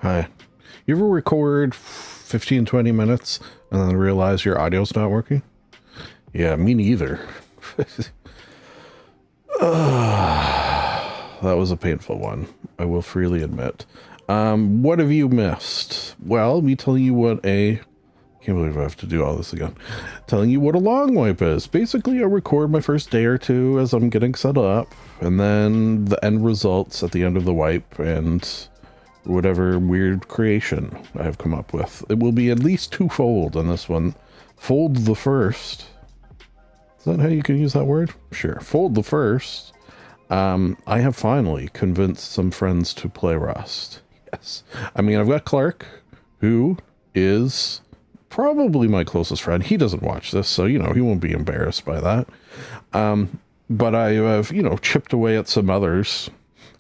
Hi. You ever record 15, 20 minutes and then realize your audio's not working? Yeah, me neither. That was a painful one, I will freely admit. What have you missed? Well, me telling you what a... Can't believe I have to do all this again. Telling you what a Longwipe is. Basically, I record my first day or two as I'm getting set up, and then the end results at the end of the wipe, and whatever weird creation I have come up with. It will be at least twofold on this one. Fold the first. Is that how you can use that word? Sure. Fold the first. I have finally convinced some friends to play Rust. Yes. I mean, I've got Clark, who is probably my closest friend. He doesn't watch this, so, you know, he won't be embarrassed by that. But I have, you know, chipped away at some others.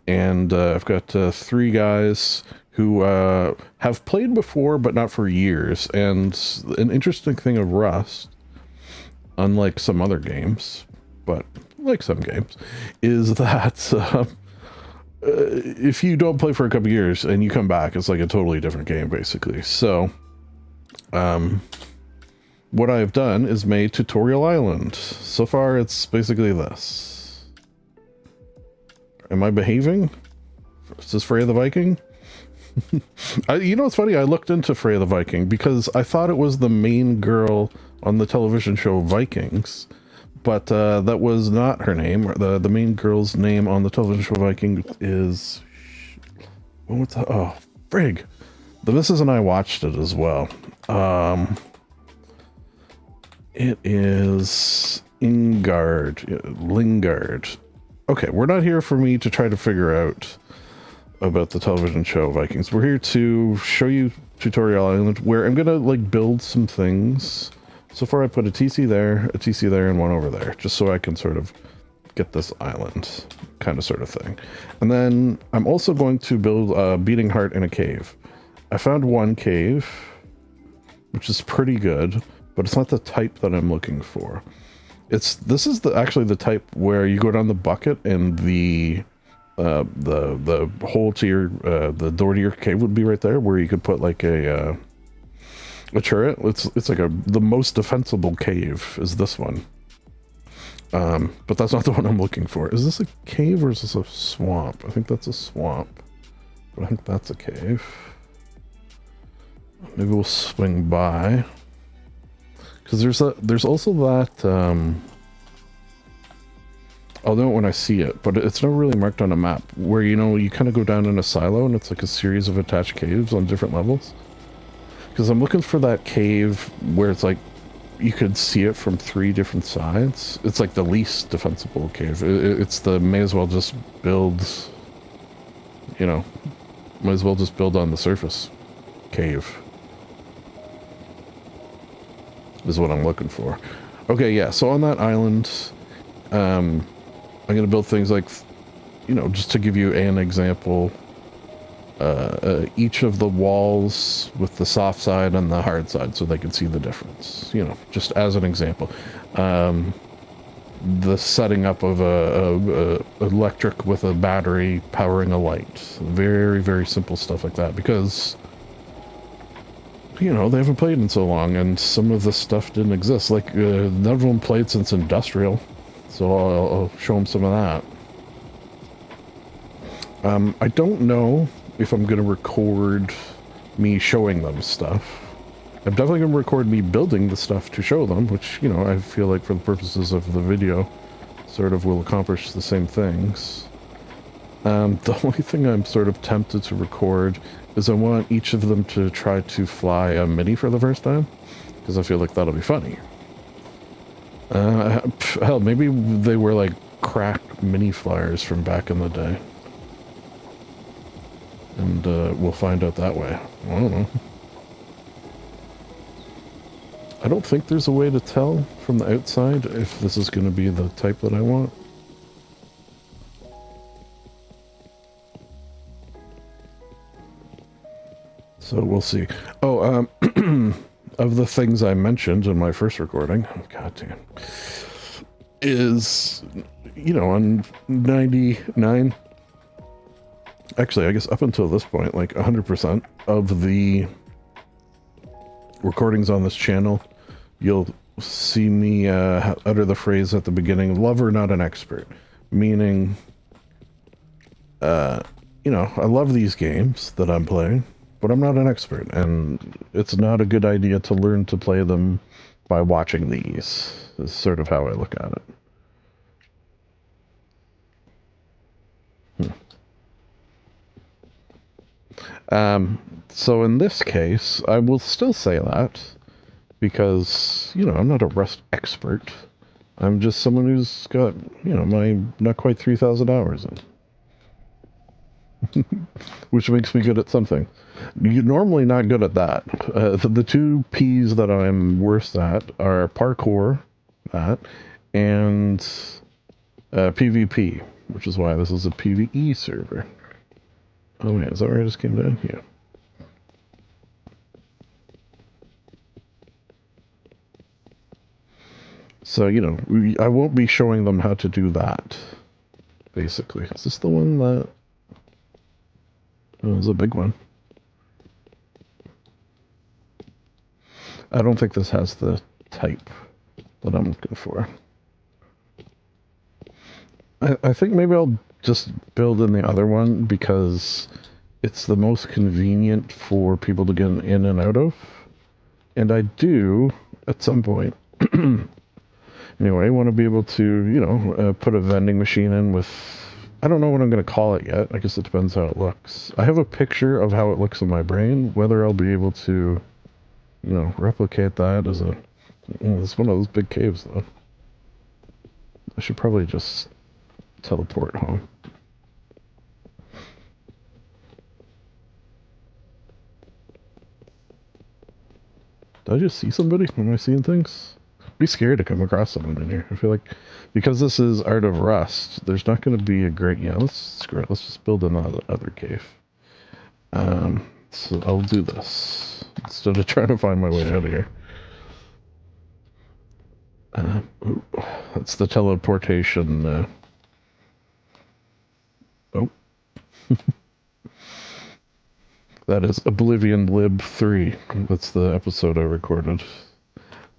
And I've got 3 guys who have played before, but not for years. And an interesting thing of Rust, unlike some other games, but like some games, is that if you don't play for a couple years and you come back, it's like a totally different game, basically. So, what I've done is made Tutorial Island. So far, it's basically this. Am I behaving? Is this Freya the Viking? You know, it's funny, I looked into Freya the Viking because I thought it was the main girl on the television show Vikings, but that was not her name. The main girl's name on the television show Viking is... What's that? Oh, frig. The missus and I watched it as well. It is Lingard. Okay, we're not here for me to try to figure out about the television show Vikings. We're here to show you Tutorial Island, where I'm gonna like build some things. So far I put a TC there, and one over there, just so I can sort of get this island kind of sort of thing. And then I'm also going to build a beating heart in a cave. I found one cave, which is pretty good, but it's not the type that I'm looking for. This is actually the type where you go down the bucket and the hole to your the door to your cave would be right there, where you could put like a turret. It's like the most defensible cave is this one. But that's not the one I'm looking for. Is this a cave or is this a swamp? I think that's a swamp, but I think that's a cave. Maybe we'll swing by, because there's also that I'll know it when I see it, but it's not really marked on a map, where, you know, you kind of go down in a silo and it's like a series of attached caves on different levels. Because I'm looking for that cave where it's like you could see it from 3 different sides. It's like the least defensible cave. It's the may as well just build, you know, might as well just build on the surface cave is what I'm looking for. Okay, yeah, so on that island, I'm going to build things like, you know, just to give you an example, each of the walls with the soft side and the hard side, so they can see the difference, you know, just as an example. The setting up of a electric with a battery powering a light. Very, very simple stuff like that, because, you know, they haven't played in so long, and some of this stuff didn't exist. Like, none of them played since Industrial, so I'll show them some of that. I don't know if I'm going to record me showing them stuff. I'm definitely going to record me building the stuff to show them, which, you know, I feel like for the purposes of the video, sort of will accomplish the same things. The only thing I'm sort of tempted to record is I want each of them to try to fly a Mini for the first time, because I feel like that'll be funny. Hell, maybe they were like cracked Mini flyers from back in the day. And we'll find out that way. I don't know. I don't think there's a way to tell from the outside if this is going to be the type that I want. So we'll see. Oh, of the things I mentioned in my first recording, oh, god damn, is, you know, on 99 Actually, I guess up until this point, like 100% of the recordings on this channel, you'll see me utter the phrase at the beginning, lover, not an expert. Meaning, you know, I love these games that I'm playing, but I'm not an expert, and it's not a good idea to learn to play them by watching these. Is sort of how I look at it. So in this case, I will still say that, because, you know, I'm not a Rust expert. I'm just someone who's got, you know, my not quite 3,000 hours in. Which makes me good at something. You're normally not good at that. The two P's that I'm worst at are parkour, that, and PvP, which is why this is a PvE server. Oh wait, is that where I just came down? Yeah. So, you know, I won't be showing them how to do that, basically. Is this the one that... Oh, it's a big one. I don't think this has the type that I'm looking for. I think maybe I'll just build in the other one because it's the most convenient for people to get in and out of. And I do, at some point, anyway, want to be able to, you know, put a vending machine in with... I don't know what I'm going to call it yet. I guess it depends how it looks. I have a picture of how it looks in my brain. Whether I'll be able to, you know, replicate that as a... It's one of those big caves, though. I should probably just teleport home. Did I just see somebody? Am I seeing things? I'd be scared to come across someone in here. I feel like, because this is Art of Rust, there's not going to be a great... Yeah, screw it. Let's just build another cave. So I'll do this instead of trying to find my way out of here. That's the teleportation. Oh. That is Oblivion Lib 3. That's the episode I recorded.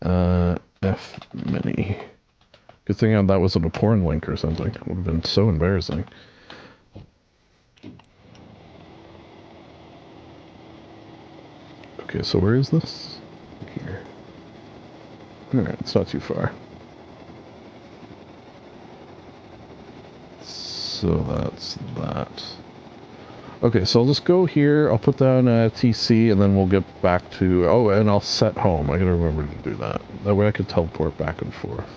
F mini. Good thing that wasn't a porn link or something. It would have been so embarrassing. Okay, so where is this? Here. Alright, it's not too far. So that's that. Okay, so I'll just go here, I'll put down a TC, and then we'll get back to... Oh, and I'll set home. I gotta remember to do that. That way I can teleport back and forth.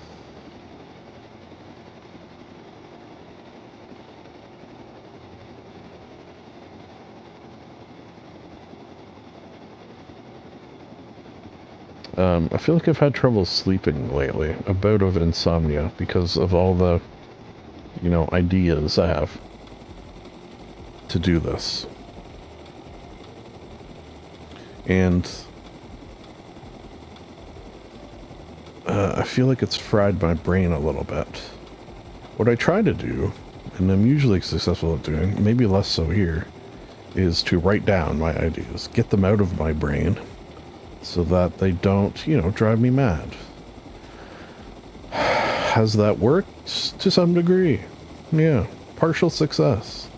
I feel like I've had trouble sleeping lately. A bout of insomnia because of all the, you know, ideas I have to do this. And I feel like it's fried my brain a little bit. What I try to do, and I'm usually successful at doing, maybe less so here, is to write down my ideas, get them out of my brain, so that they don't, you know, drive me mad. Has that worked? To some degree. Yeah, partial success.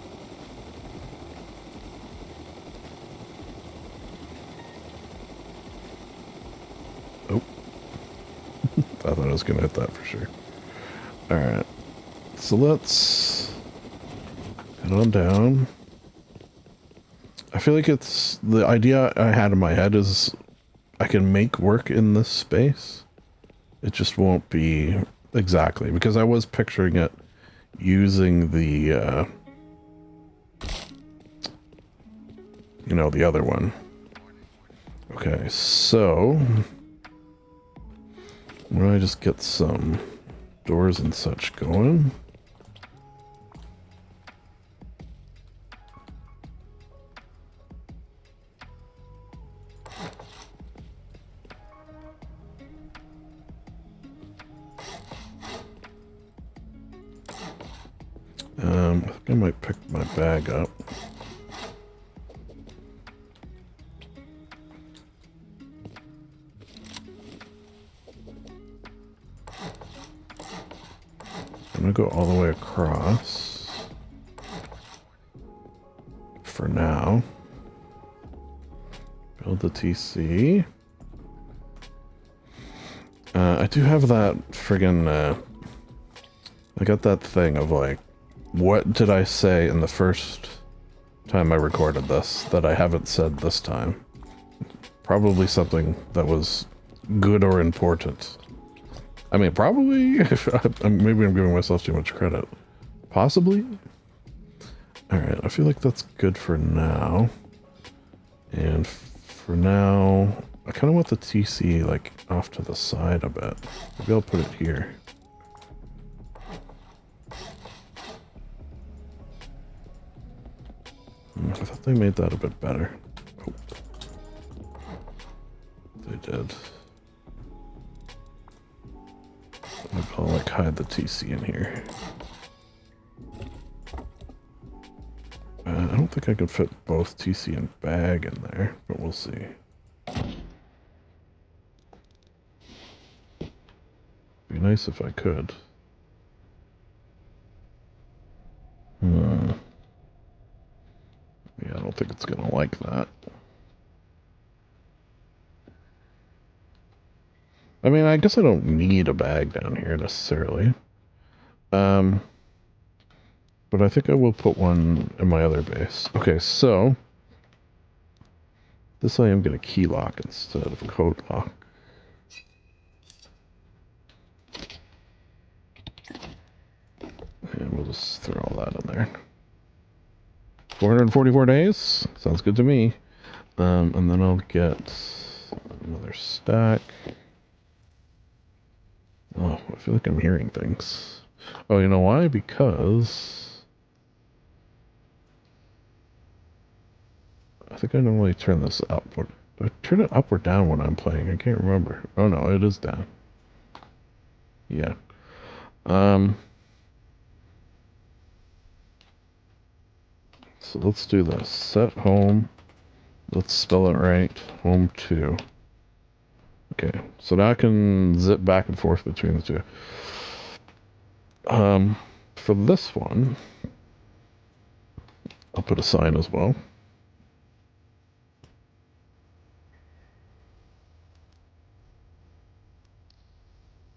Oh. I thought I was gonna hit that for sure. Alright. So let's head on down. I feel like it's... The idea I had in my head is I can make work in this space. It just won't be exactly, because I was picturing it using the, you know, the other one. Okay, so why don't I just get some doors and such going? I think I might pick my bag up. I'm gonna go all the way across for now. Build the TC. I do have that friggin' I got that thing of like, what did I say in the first time I recorded this that I haven't said this time? Probably something that was good or important. I mean, probably. Maybe I'm giving myself too much credit. Possibly. Alright, I feel like that's good for now. And for now, I kind of want the TC like off to the side a bit. Maybe I'll put it here. I thought they made that a bit better. Oh. They did. Maybe I'll like hide the TC in here. I don't think I could fit both TC and bag in there, but we'll see. Be nice if I could. Yeah, I don't think it's gonna like that. I mean, I guess I don't need a bag down here necessarily. But I think I will put one in my other base. Okay, so this I am gonna key lock instead of code lock. And we'll just throw all that in there. 444 days? Sounds good to me. And then I'll get another stack. Oh, I feel like I'm hearing things. Oh, you know why? Because I think I normally turn this up. Do I turn it up or down when I'm playing? I can't remember. Oh no, it is down. Yeah. So let's do this. Set home. Let's spell it right. Home 2. Okay, so now I can zip back and forth between the two. For this one, I'll put a sign as well.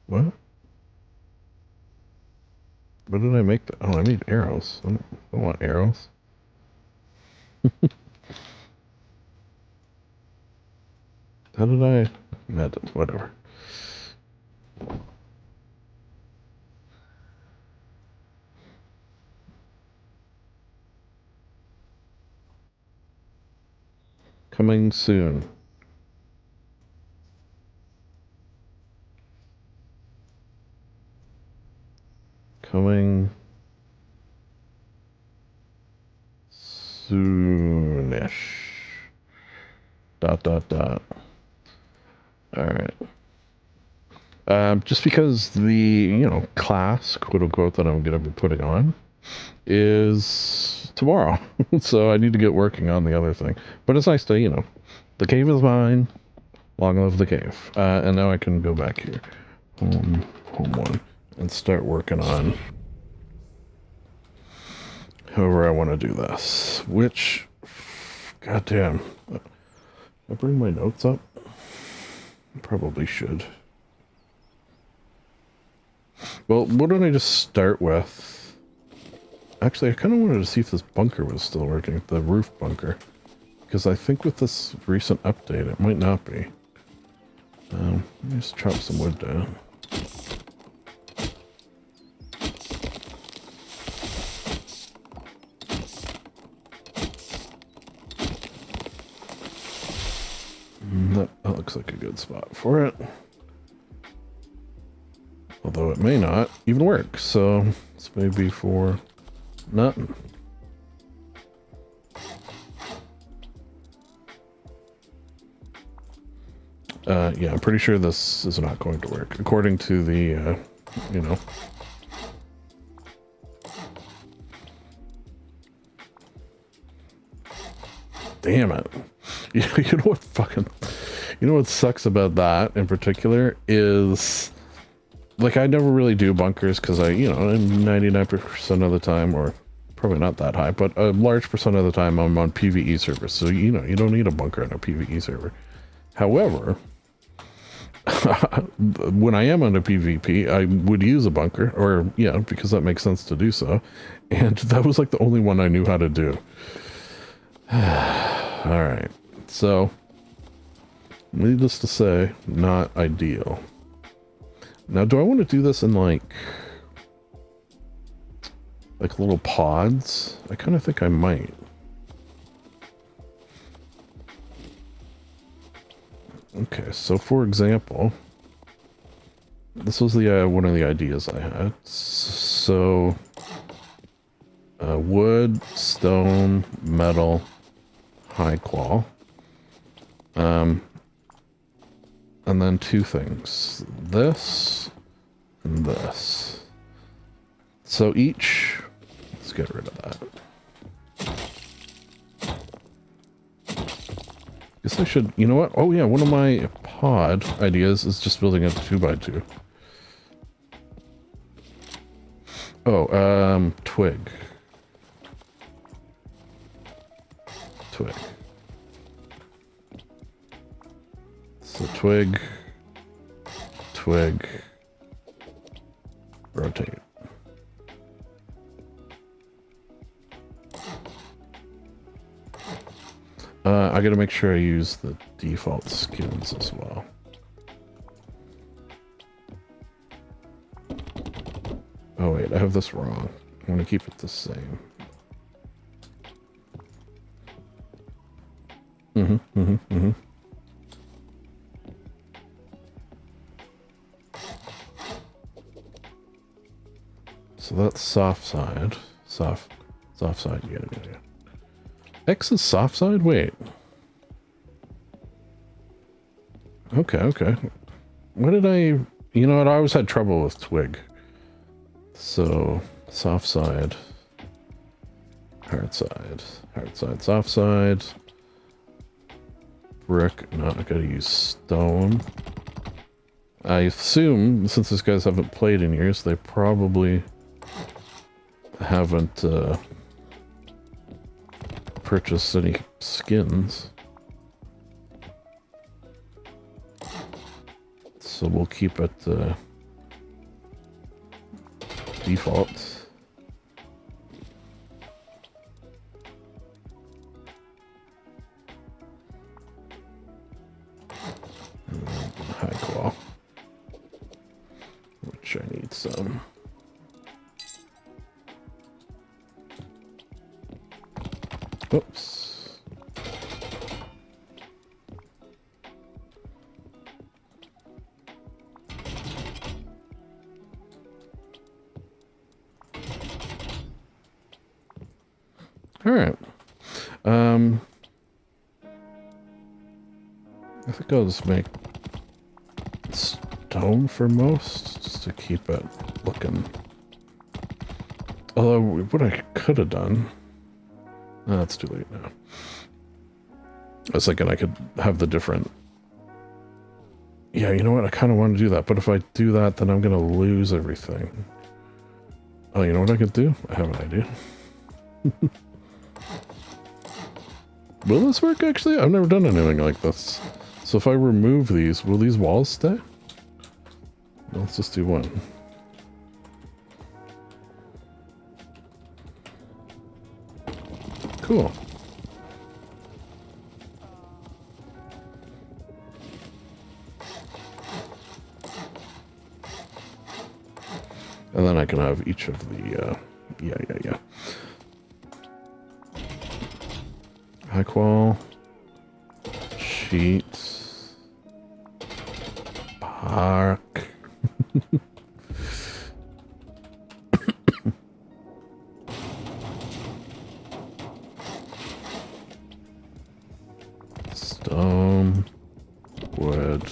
What? What did I make that? Oh, I need arrows. I don't want arrows. How did I? Whatever. Coming soon. Coming soonish. ... Alright. Just because the, class, quote unquote, that I'm going to be putting on is tomorrow. So I need to get working on the other thing. But it's nice to, the cave is mine. Long live the cave. And now I can go back here. Home 1. And start working on however I want to do this. Which, goddamn. I bring my notes up? Probably should. Well, what don't I just start with? Actually, I kind of wanted to see if this bunker was still working, the roof bunker. Because I think with this recent update, it might not be. Let me just chop some wood down. That looks like a good spot for it. Although it may not even work, so this may be for nothing. Yeah, I'm pretty sure this is not going to work, according to the, Damn it. You know what sucks about that in particular is like, I never really do bunkers because I, you know, 99% of the time, or probably not that high, but a large percent of the time I'm on PvE servers. So, you know, you don't need a bunker on a PvE server. However, when I am on a PvP, I would use a bunker, or yeah, because that makes sense to do so. And that was like the only one I knew how to do. All right. So, needless to say, not ideal. Now, do I want to do this in like little pods? I kind of think I might. Okay, so for example, this was the one of the ideas I had. So, wood, stone, metal, high qual. And then two things. This and this. So each... Let's get rid of that. Guess I should... You know what? Oh yeah, one of my pod ideas is just building a 2x2. Oh, twig. Twig. So twig, twig, rotate. I gotta make sure I use the default skins as well. Oh wait, I have this wrong. I'm gonna keep it the same. So that's soft side. Soft side, yeah. X is soft side? Wait. Okay. What did I... You know what, I always had trouble with twig. So, soft side. Hard side, soft side. Brick, no, I gotta use stone. I assume, since these guys haven't played in years, they probably haven't purchased any skins. So we'll keep it default. High claw, which I need some. Oops. All right. I think I'll just make stone for most, just to keep it looking. Although, what I could have done... Oh, it's too late now. I was thinking I could have the different... Yeah, you know what? I kind of want to do that, but if I do that, then I'm going to lose everything. Oh, you know what I could do? I have an idea. Will this work, actually? I've never done anything like this. So if I remove these, will these walls stay? Let's just do one. Cool. And then I can have each of the, yeah. High qual, sheets, park. Stone, wood,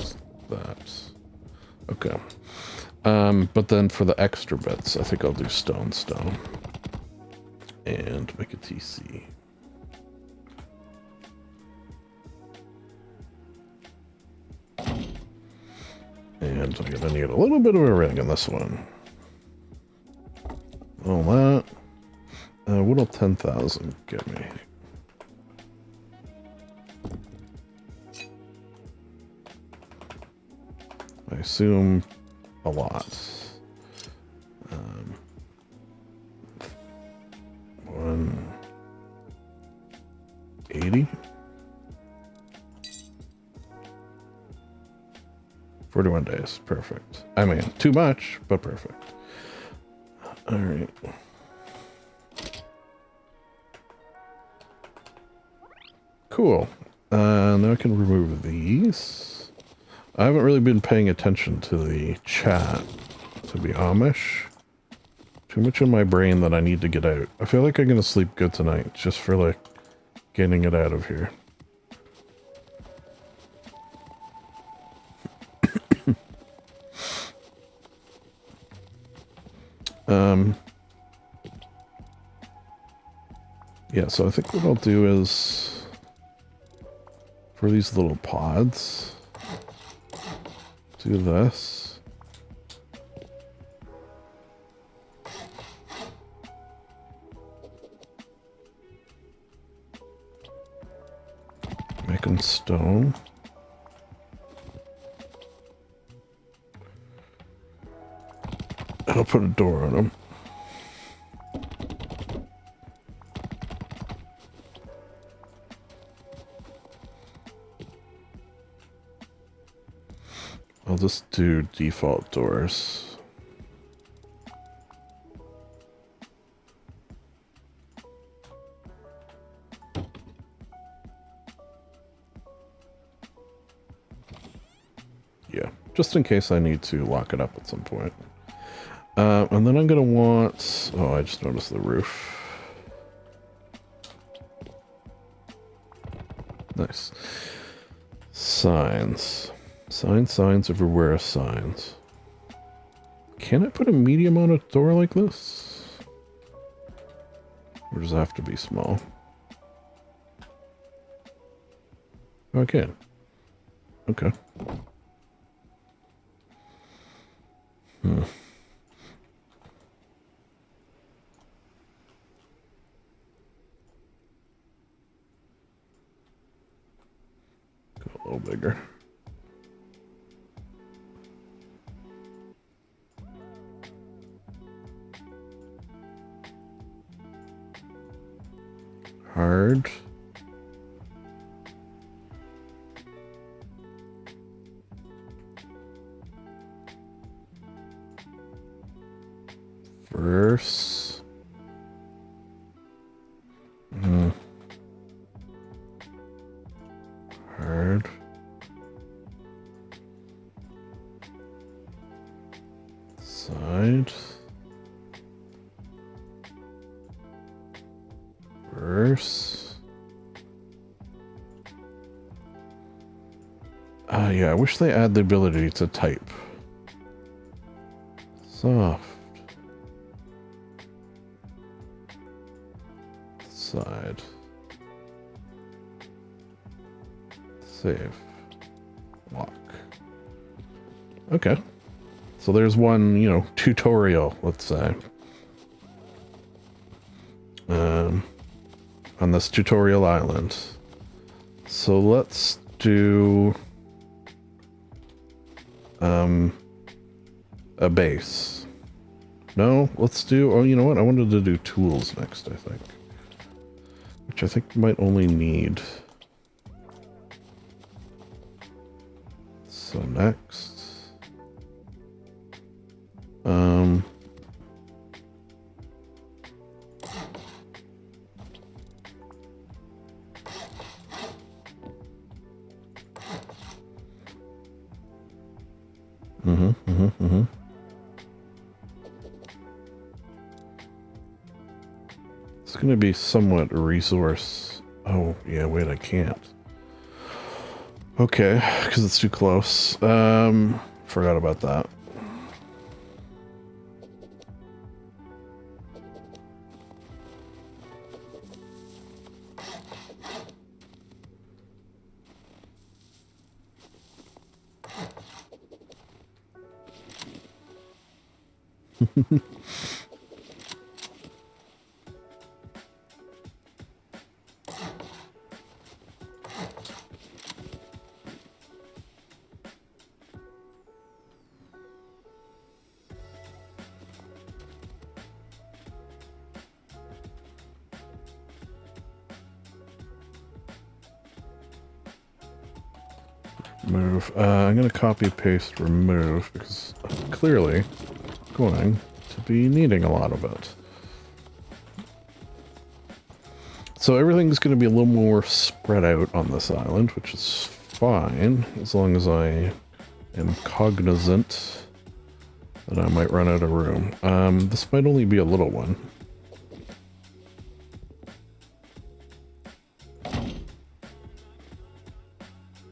that. Okay. But then for the extra bits, I think I'll do stone, and make a TC. And I'm gonna need a little bit of a ring in this one. All that. What'll 10,000 get me? I assume a lot. 180? 41 days. Perfect. I mean, too much, but perfect. All right. Cool. Now I can remove these. I haven't really been paying attention to the chat, to be Amish. Too much in my brain that I need to get out. I feel like I'm gonna sleep good tonight, just for like getting it out of here. Yeah, so I think what I'll do is for these little pods, do this. Make them stone. And I'll put a door on them. I'll just do default doors. Yeah, just in case I need to lock it up at some point. And then I'm gonna want... Oh, I just noticed the roof. Nice. Signs. Signs everywhere, signs. Can I put a medium on a door like this? Or does it have to be small? Oh, I can. Okay. Hmm. Go a little bigger. Hard. Verse. Hard. Side. Verse. Yeah, I wish they add the ability to type. Soft. Side. Save. Lock. Okay. So there's one, you know, tutorial, let's say. On this tutorial island. So let's do a base. No, let's do, oh, you know what? I wanted to do tools next, I think. Which I think might only need. So next. It's gonna be somewhat resource. Oh, yeah, wait, I can't. Okay, because it's too close. Forgot about that. Move. I'm going to copy, paste, remove, because I'm clearly going to be needing a lot of it. So everything's going to be a little more spread out on this island, which is fine, as long as I am cognizant that I might run out of room. This might only be a little one.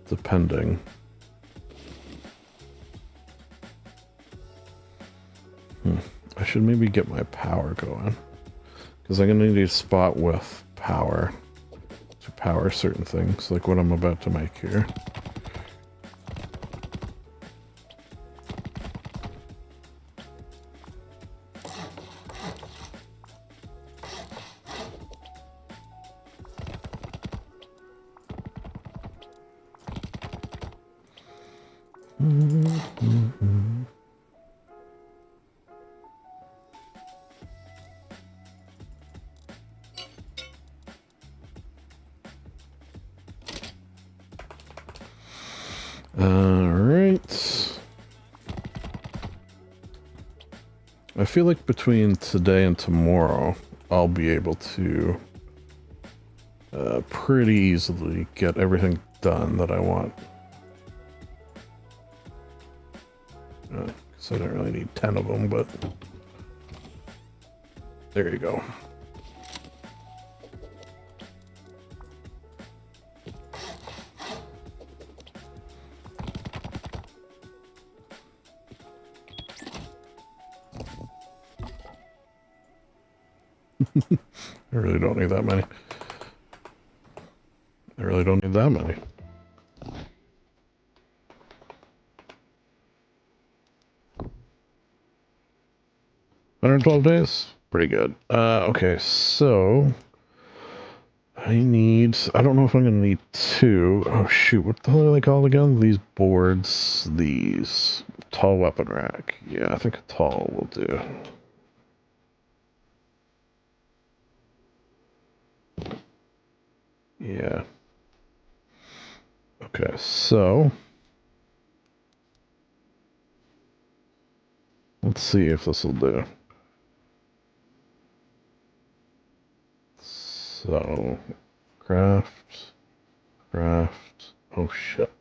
Depending. I should maybe get my power going, because I'm going to need a spot with power to power certain things, like what I'm about to make here. Alright. I feel like between today and tomorrow, I'll be able to pretty easily get everything done that I want. So I don't really need 10 of them, but there you go. I really don't need that many. I really don't need that many. 112 days? Pretty good. Okay, so I don't know if I'm gonna need 2. Oh shoot, what the hell are they called again? These boards, these tall weapon rack. Yeah, I think a tall will do. Yeah. Okay, so let's see if this will do. So, craft. Oh shit.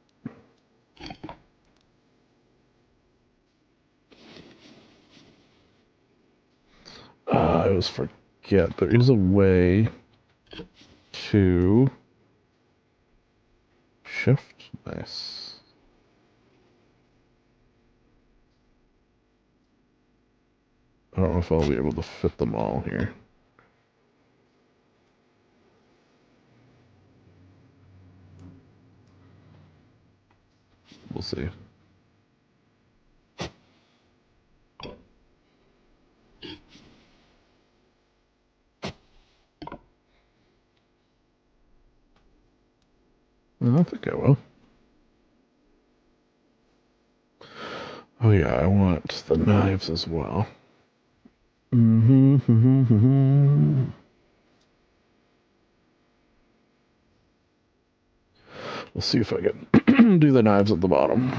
I always forget. There is a way to shift. Nice. I don't know if I'll be able to fit them all here. We'll see. I think I will. Oh yeah, I want the knives as well. We'll see if I can do the knives at the bottom.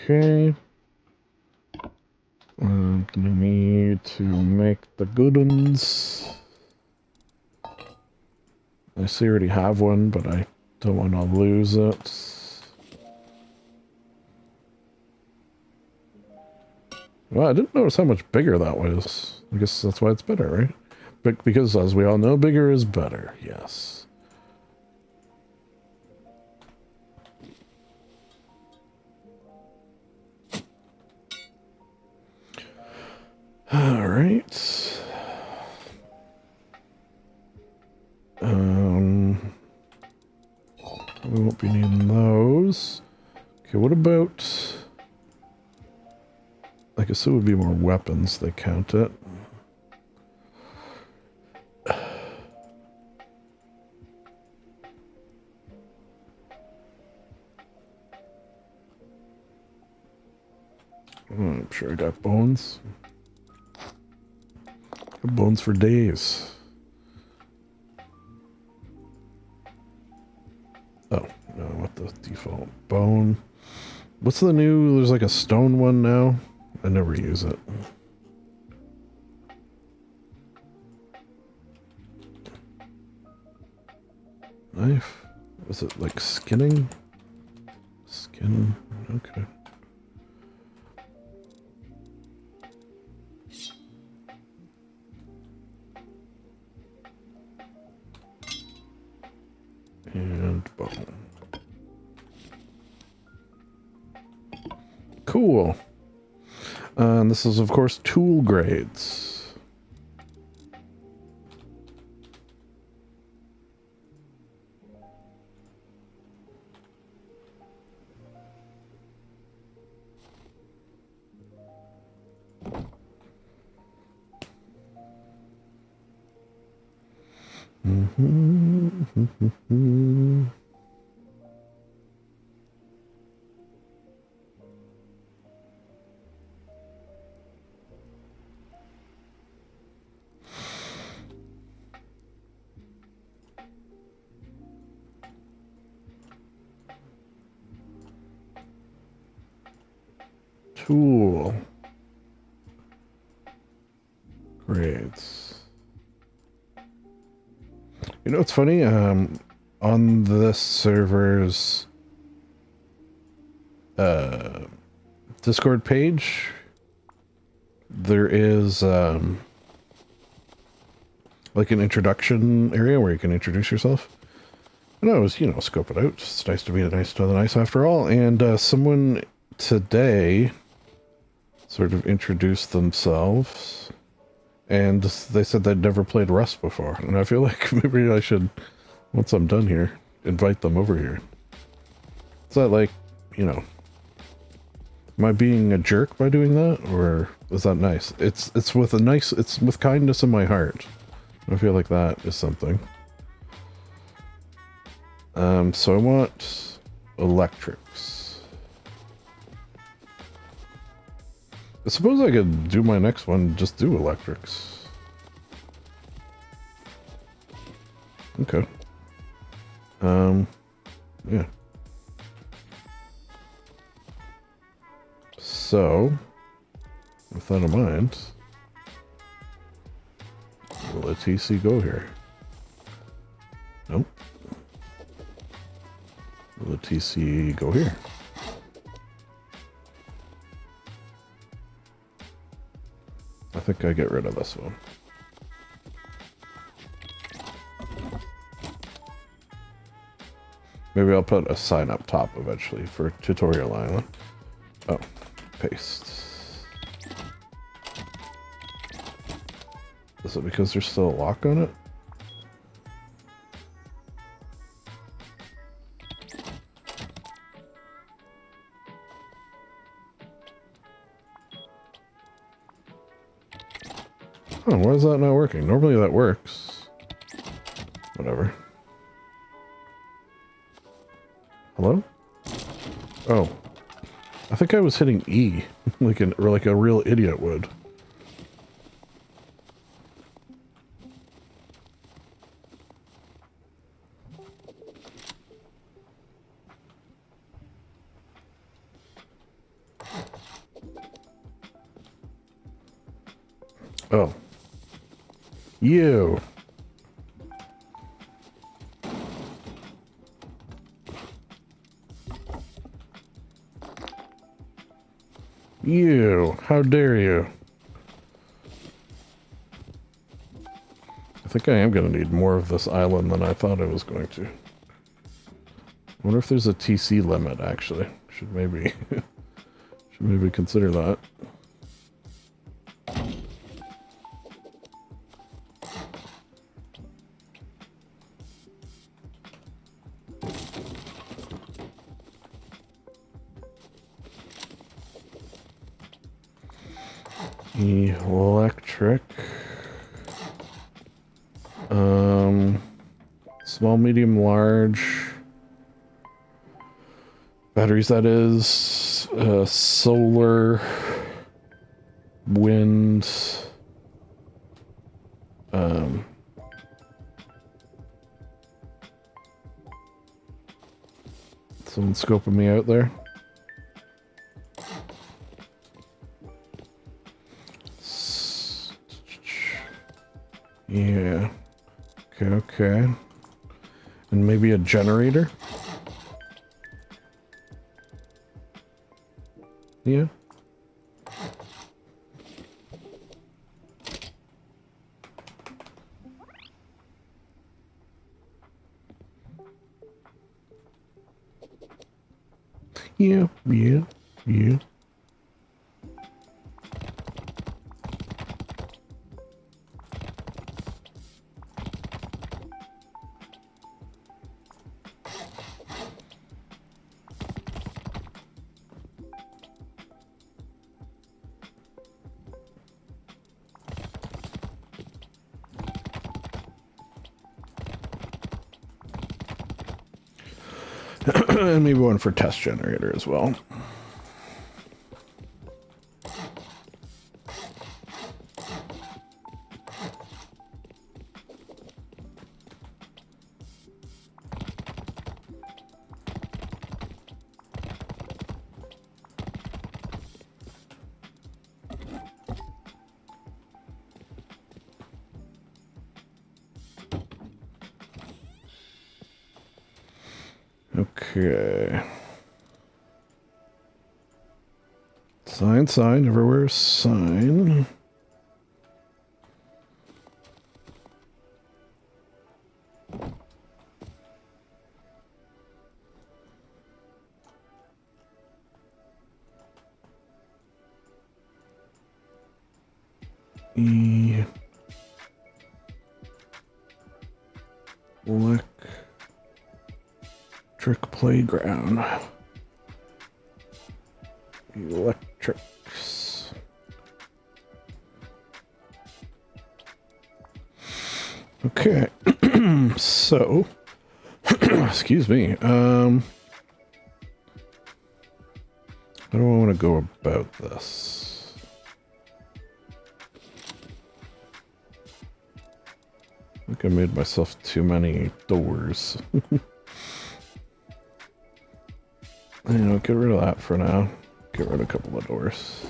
Okay. I'm gonna need to make the good ones. I see I already have one, but I don't want to lose it. Well, I didn't notice how much bigger that was. I guess that's why it's better, right? But because, as we all know, bigger is better. Yes. All right. We won't be needing those. Okay, what about... I guess it would be more weapons they count it. I'm sure I got bones. Got bones for days. Oh, no, what the default? Bone. What's the new, there's like a stone one now? I never use it. Knife? Was it like skinning? Skin, okay. And bone. Cool. And this is, of course, tool grades. Tool grades. You know what's funny? On this server's Discord page, there is like an introduction area where you can introduce yourself. And I was, you know, scope it out. It's nice to be nice to the nice after all. And someone today sort of introduced themselves, and they said they'd never played Rust before. And I feel like maybe I should, once I'm done here, invite them over here. Is that like, you know, am I being a jerk by doing that, or is that nice? It's with a nice, it's with kindness in my heart. I feel like that is something. So I want electrics. I suppose I could do my next one, just do electrics. Okay. Yeah. So, with that in mind, will a TC go here? Nope. Will a TC go here? I think I get rid of this one. Maybe I'll put a sign up top eventually for Tutorial Island. Oh, paste. Is it because there's still a lock on it? Oh, why is that not working? Normally that works. Whatever. Hello? Oh. I think I was hitting E, like a real idiot would. Oh. You. You. How dare you? I think I am going to need more of this island than I thought I was going to. I wonder if there's a TC limit, actually. Should maybe consider that. Electric. Small, medium, large. Batteries, that is. Solar. Wind. Someone scoping me out there. Yeah. Okay. And maybe a generator? Yeah. Yeah. And maybe one for test generator as well. Okay. Sign, everywhere, sign. Electric playground. Electrics. Okay. So, excuse me. How do I want to go about this? I think I made myself too many doors. You know, get rid of that for now. Get rid of a couple of doors.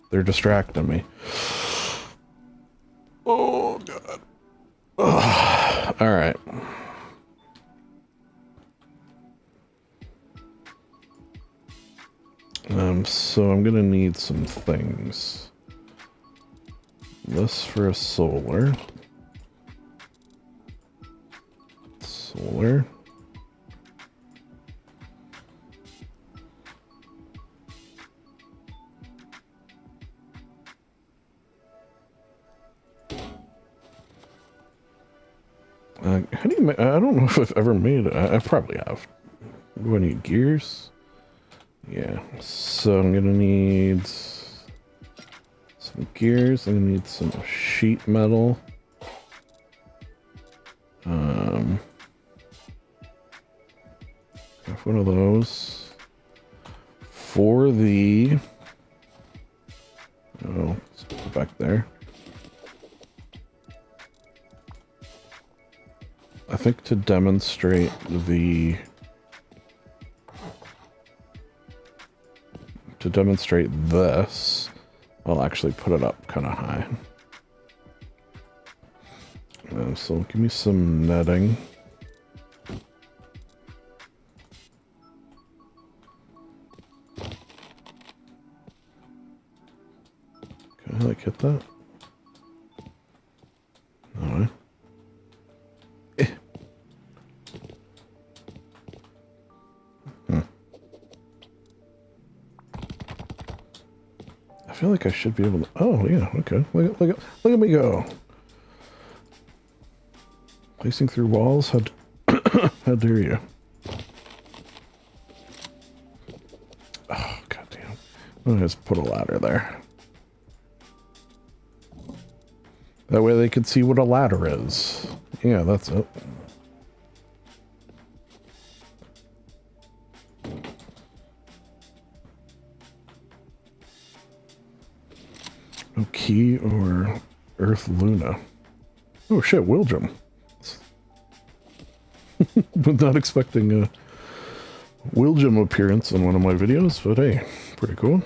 They're distracting me. Oh, God. Ugh. All right. So I'm gonna need some things. This for a solar. Solar. How do you make, I don't know if I've ever made it. I probably have. Do I need gears? Yeah. So I'm gonna need some gears. I'm gonna need some sheet metal. Have one of those for the. Oh, let's put it back there. I think to demonstrate this, I'll actually put it up kind of high. So give me some netting. Can I like hit that? No. I feel like I should be able to. Oh yeah, okay. Look at me go. Placing through walls. How dare you? Oh goddamn! I'm gonna just put a ladder there. That way they could see what a ladder is. Yeah, that's it. Oh, key or Earth Luna. Oh shit, Wilgem. Was not expecting a Wilgem appearance in one of my videos, but hey, pretty cool.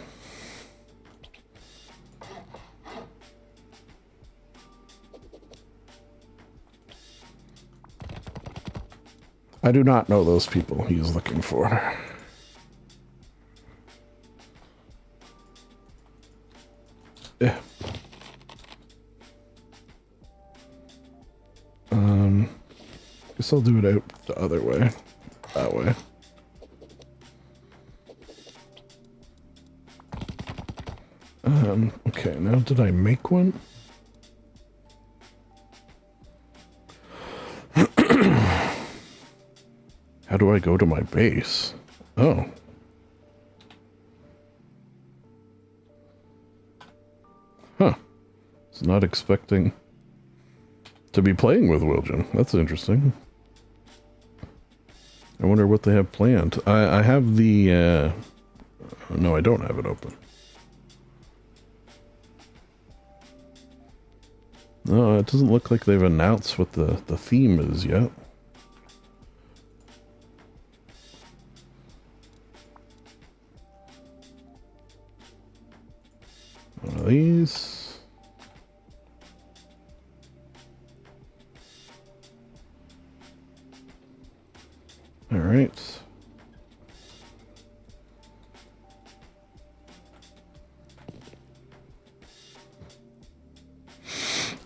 I do not know those people he's looking for. Yeah. Guess I'll do it out the other way. That way. Okay, now did I make one? How do I go to my base? Oh. Huh. Was not expecting to be playing with Wilgem. That's interesting. I wonder what they have planned. I have the, no, I don't have it open. No, it doesn't look like they've announced what the theme is yet. One of these. All right.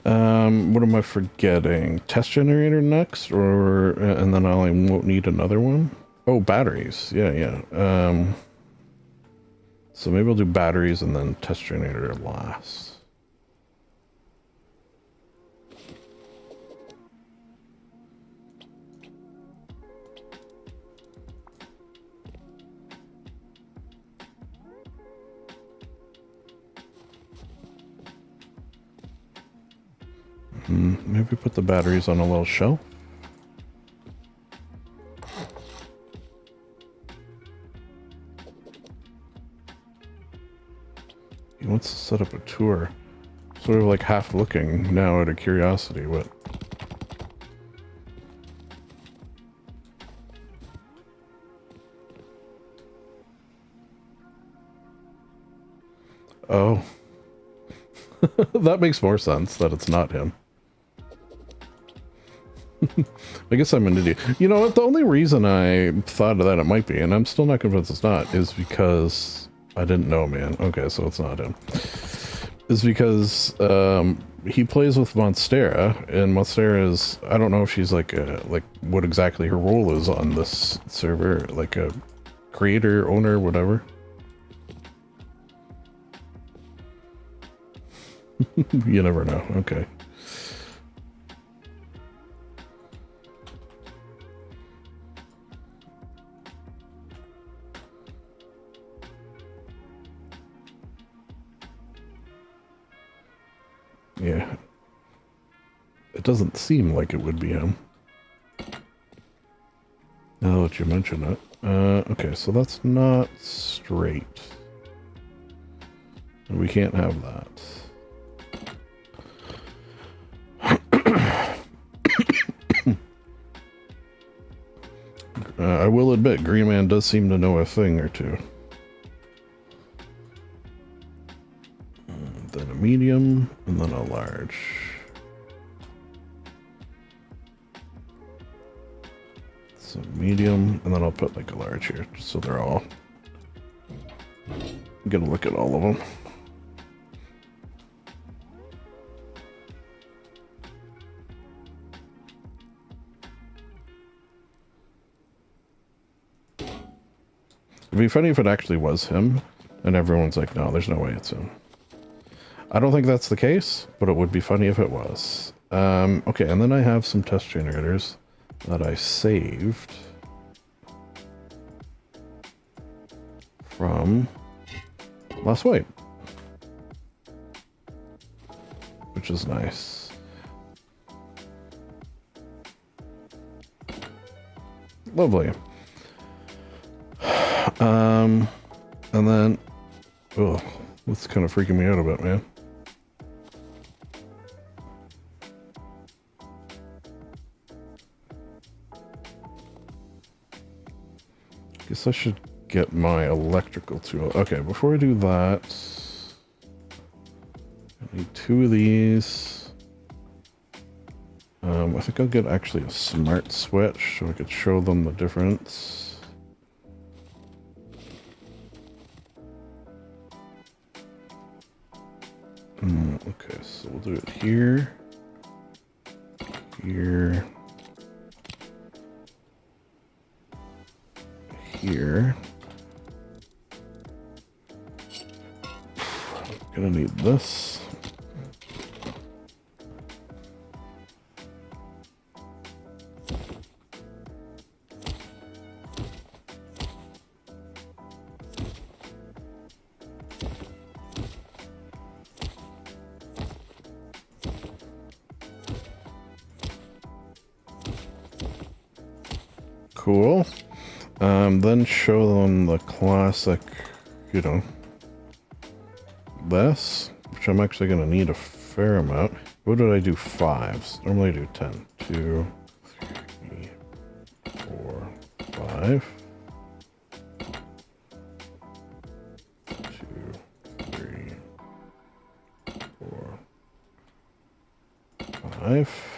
What am I forgetting? Test generator next, or and then I won't need another one. Oh, batteries. Yeah. So maybe I'll do batteries and then test generator last. Maybe put the batteries on a little shelf. He wants to set up a tour. Sort of like half looking now out of curiosity. What? Oh. That makes more sense that it's not him. I guess I'm an idiot. You know what? The only reason I thought that it might be, and I'm still not convinced it's not, is because I didn't know, man. Okay, so it's not him. Is because he plays with Monstera, and Monstera is, I don't know if she's like what exactly her role is on this server, like a creator, owner, whatever. You never know. Okay. Yeah. It doesn't seem like it would be him. Now that you mention it. Okay, so that's not straight. We can't have that. I will admit, Green Man does seem to know a thing or two. Then a medium, and then a large. So medium, and then I'll put like a large here, just so they're all... Get a look at all of them. It'd be funny if it actually was him, and everyone's like, no, there's no way it's him. I don't think that's the case, but it would be funny if it was. Okay, and then I have some test generators that I saved from last wipe, which is nice. Lovely. And then, oh, that's kind of freaking me out a bit, man. Guess I should get my electrical tool. Okay, before I do that, I need 2 of these. I think I'll get actually a smart switch so I could show them the difference. Okay, so we'll do it here, here, here. Gonna need this. Cool. Then show them the classic, you know, this, which I'm actually going to need a fair amount. What did I do? 5. Normally I do 10. 2, 3, 4, 5. 2, 3, 4, 5.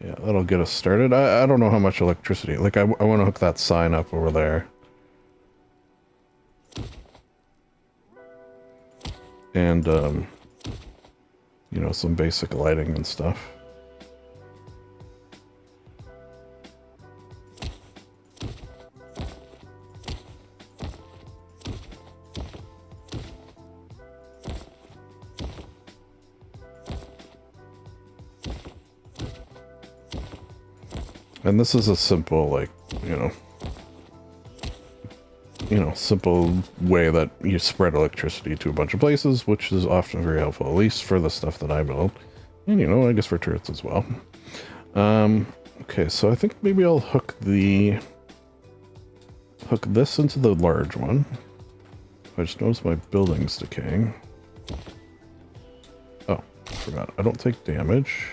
Yeah, that'll get us started. I don't know how much electricity. Like, I want to hook that sign up over there. And, you know, some basic lighting and stuff. And this is a simple, like, you know, simple way that you spread electricity to a bunch of places, which is often very helpful, at least for the stuff that I build. And, you know, I guess for turrets as well. Okay, so I think maybe I'll hook this into the large one. I just noticed my building's decaying. Oh, forgot. I don't take damage.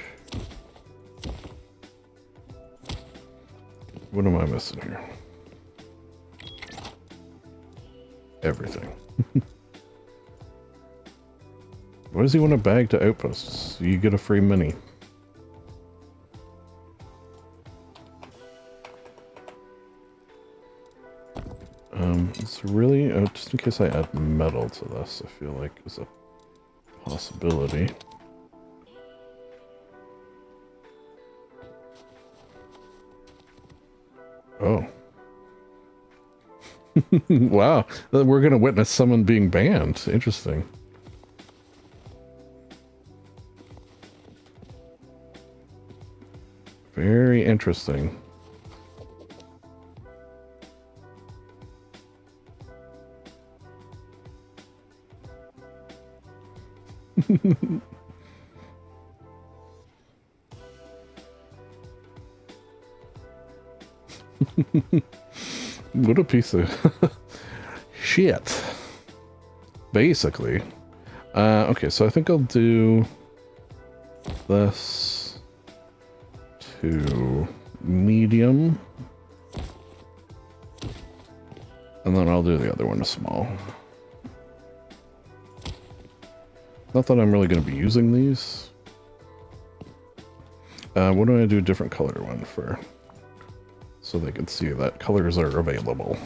What am I missing here? Everything. Why does he want a bag to outposts? You get a free mini. It's really, just in case I add metal to this, I feel like is a possibility. Oh. Wow. We're going to witness someone being banned. Interesting. Very interesting. What a piece of shit. Basically. Okay, so I think I'll do this to medium. And then I'll do the other one to small. Not that I'm really going to be using these. What do I do a different color one for? So they can see that colors are available.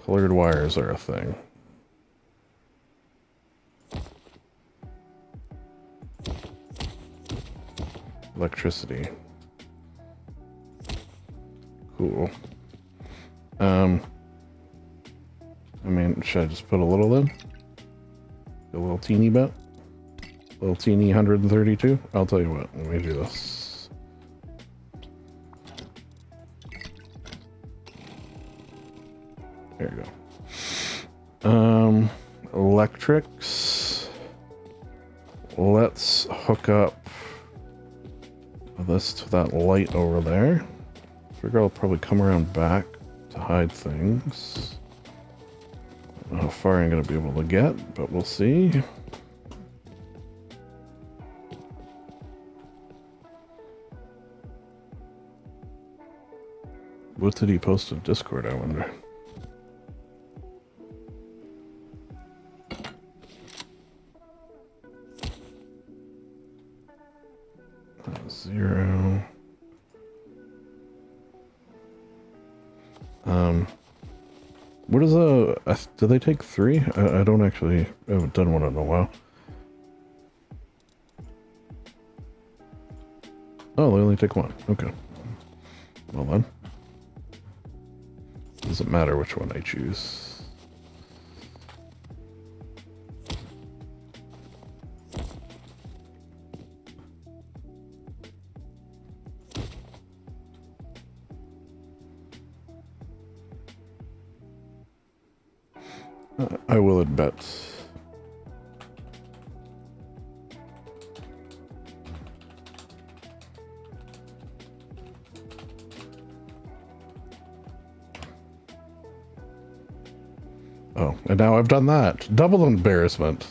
Colored wires are a thing. Electricity. Cool. I mean, should I just put a little in? A little teeny bit? Little teeny 132? I'll tell you what, let me do this. There you go. Electrics. Let's hook up this to that light over there. Figure I'll probably come around back to hide things. I don't know how far I'm going to be able to get, but we'll see. What did he post in Discord, I wonder? Zero. What is do they take 3? I don't actually, I haven't done one in a while. Oh, they only take 1. Okay. Well then. Doesn't matter which one I choose. I will admit. Oh, and now I've done that. Double embarrassment.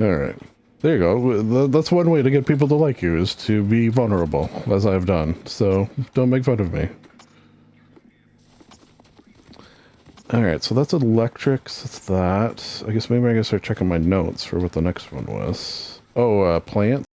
Alright. There you go. That's one way to get people to like you, is to be vulnerable, as I've done. So, don't make fun of me. Alright, so that's electrics, that's that. I guess maybe I gotta start checking my notes for what the next one was. Oh, plants.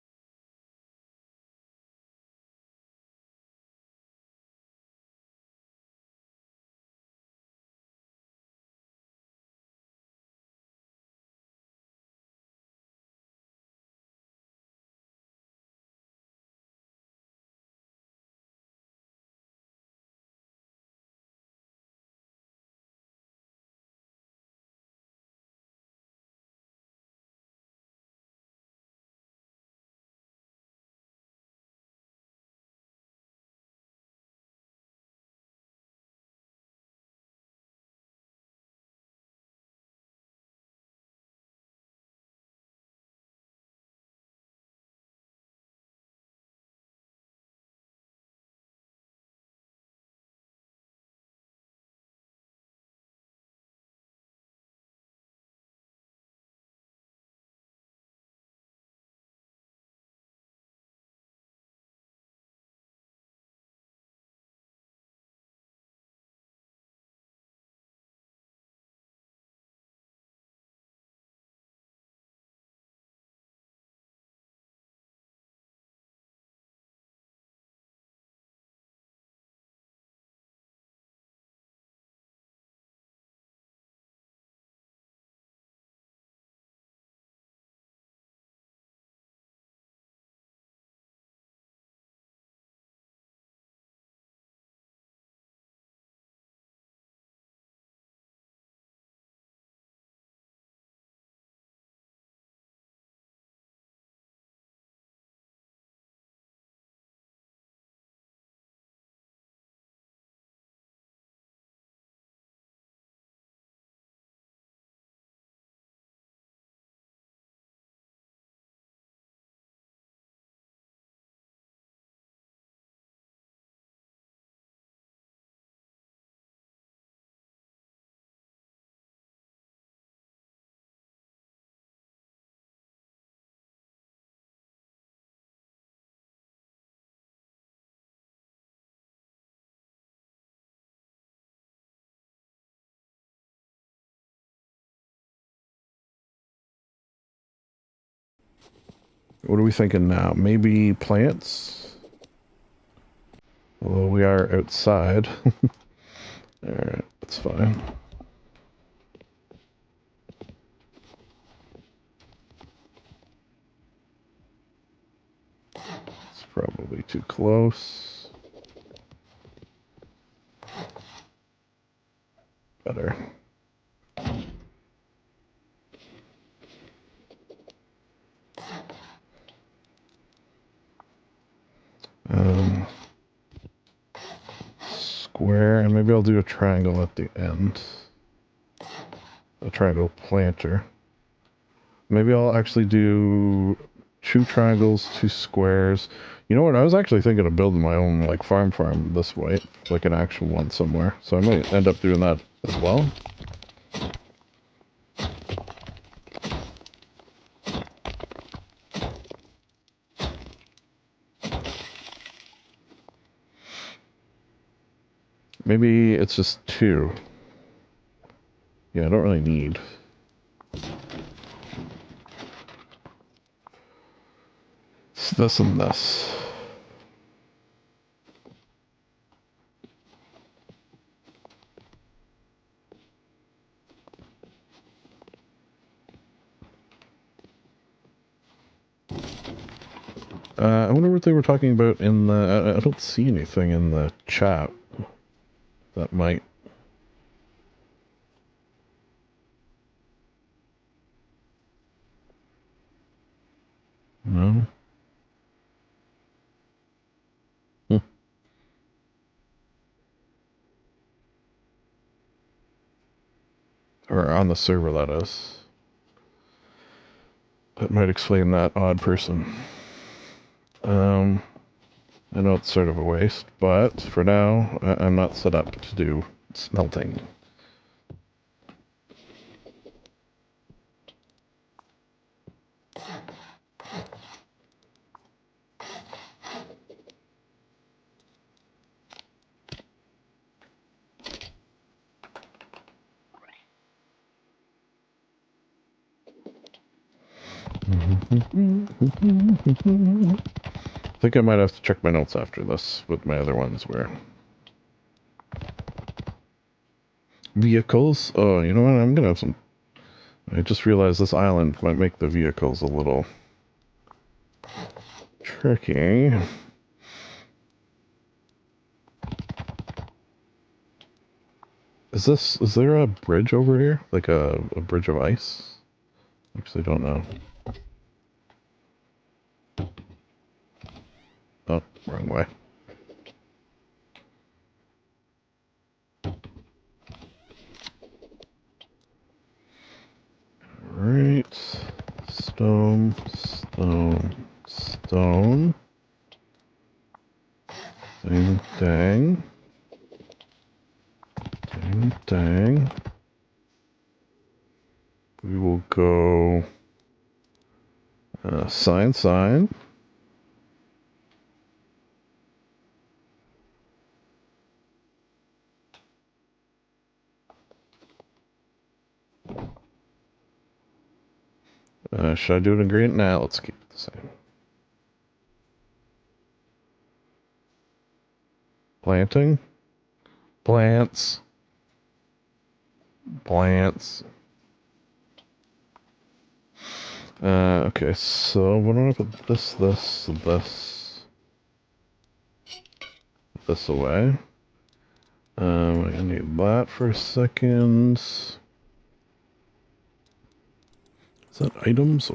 What are we thinking now? Maybe plants? Although we are outside. Alright, that's fine. It's probably too close. Better. square, and maybe I'll do a triangle at the end. A triangle planter. Maybe I'll actually do 2 triangles, 2 squares. You know what? I was actually thinking of building my own like farm this way, like an actual one somewhere. So I might end up doing that as well. Maybe it's just 2. Yeah, I don't really need. It's this and this. I wonder what they were talking about in the... I don't see anything in the chat that might... No? Hmm. Or on the server, that is. That might explain that odd person. I know it's sort of a waste, but for now, I'm not set up to do smelting. I think I might have to check my notes after this with my other ones where... Vehicles? Oh, you know what? I'm gonna have some... I just realized this island might make the vehicles a little... tricky. Is there a bridge over here? Like a bridge of ice? Actually, don't know. Oh, wrong way. Right. Stone, stone, stone. Dang, dang. Dang, dang. We will go... sign, sign. Should I do it in green? Nah, let's keep it the same. Planting? Plants. Plants. Okay, so what do I put this away? I need that for a second. Is that items?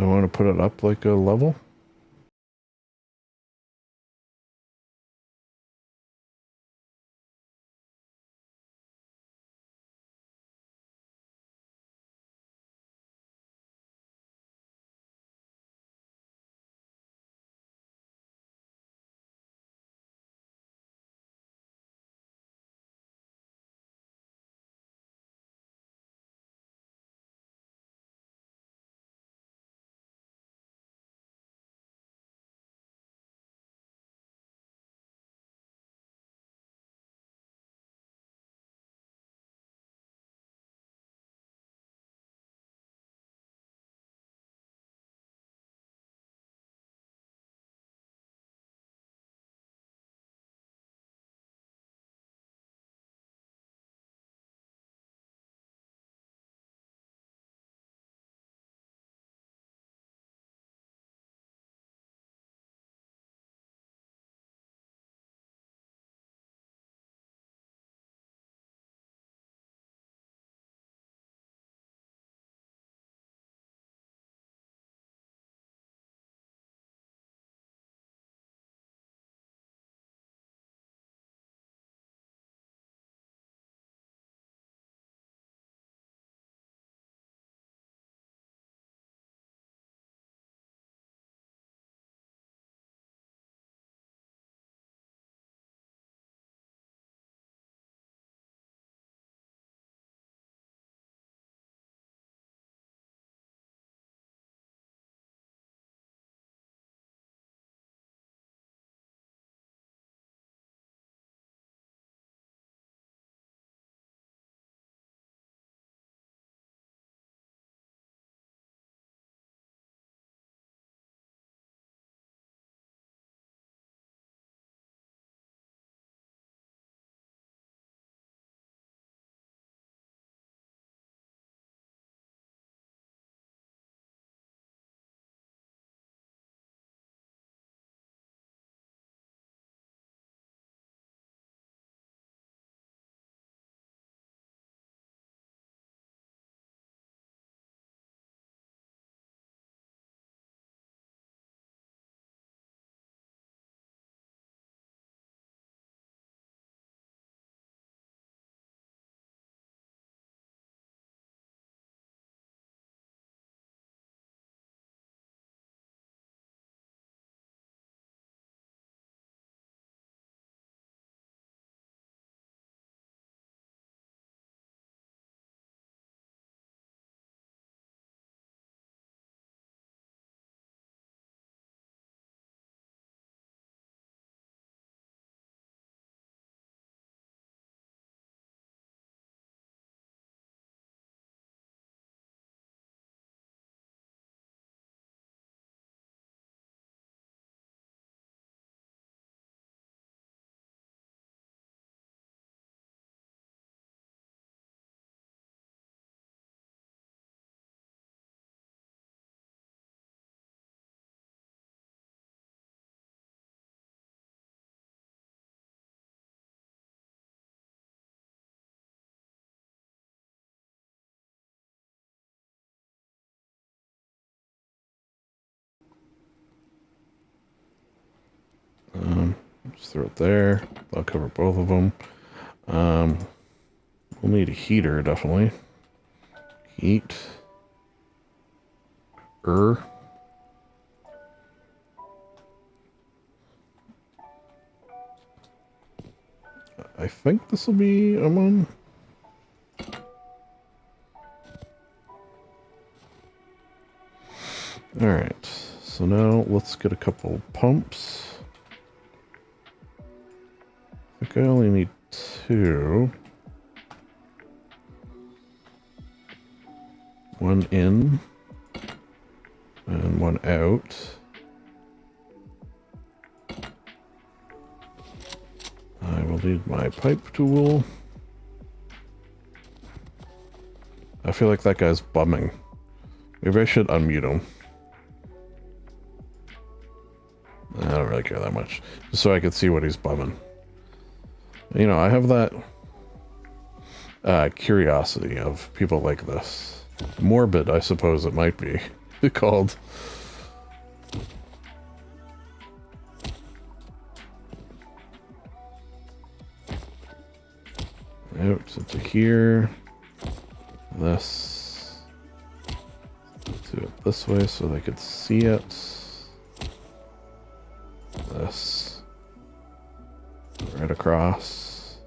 Do I want to put it up like a level? Just throw it there. I'll cover both of them. We'll need a heater, definitely. Heat. I think this will be a one. Alright, so now let's get a couple pumps. I think I only need 2. One in and one out. I will need my pipe tool. I feel like that guy's bumming. Maybe I should unmute him. I don't really care that much. Just so I could see what he's bumming. You know, I have that curiosity of people like this. Morbid, I suppose it might be. called. Out into here. This. Do it this way so they could see it. This. Right across.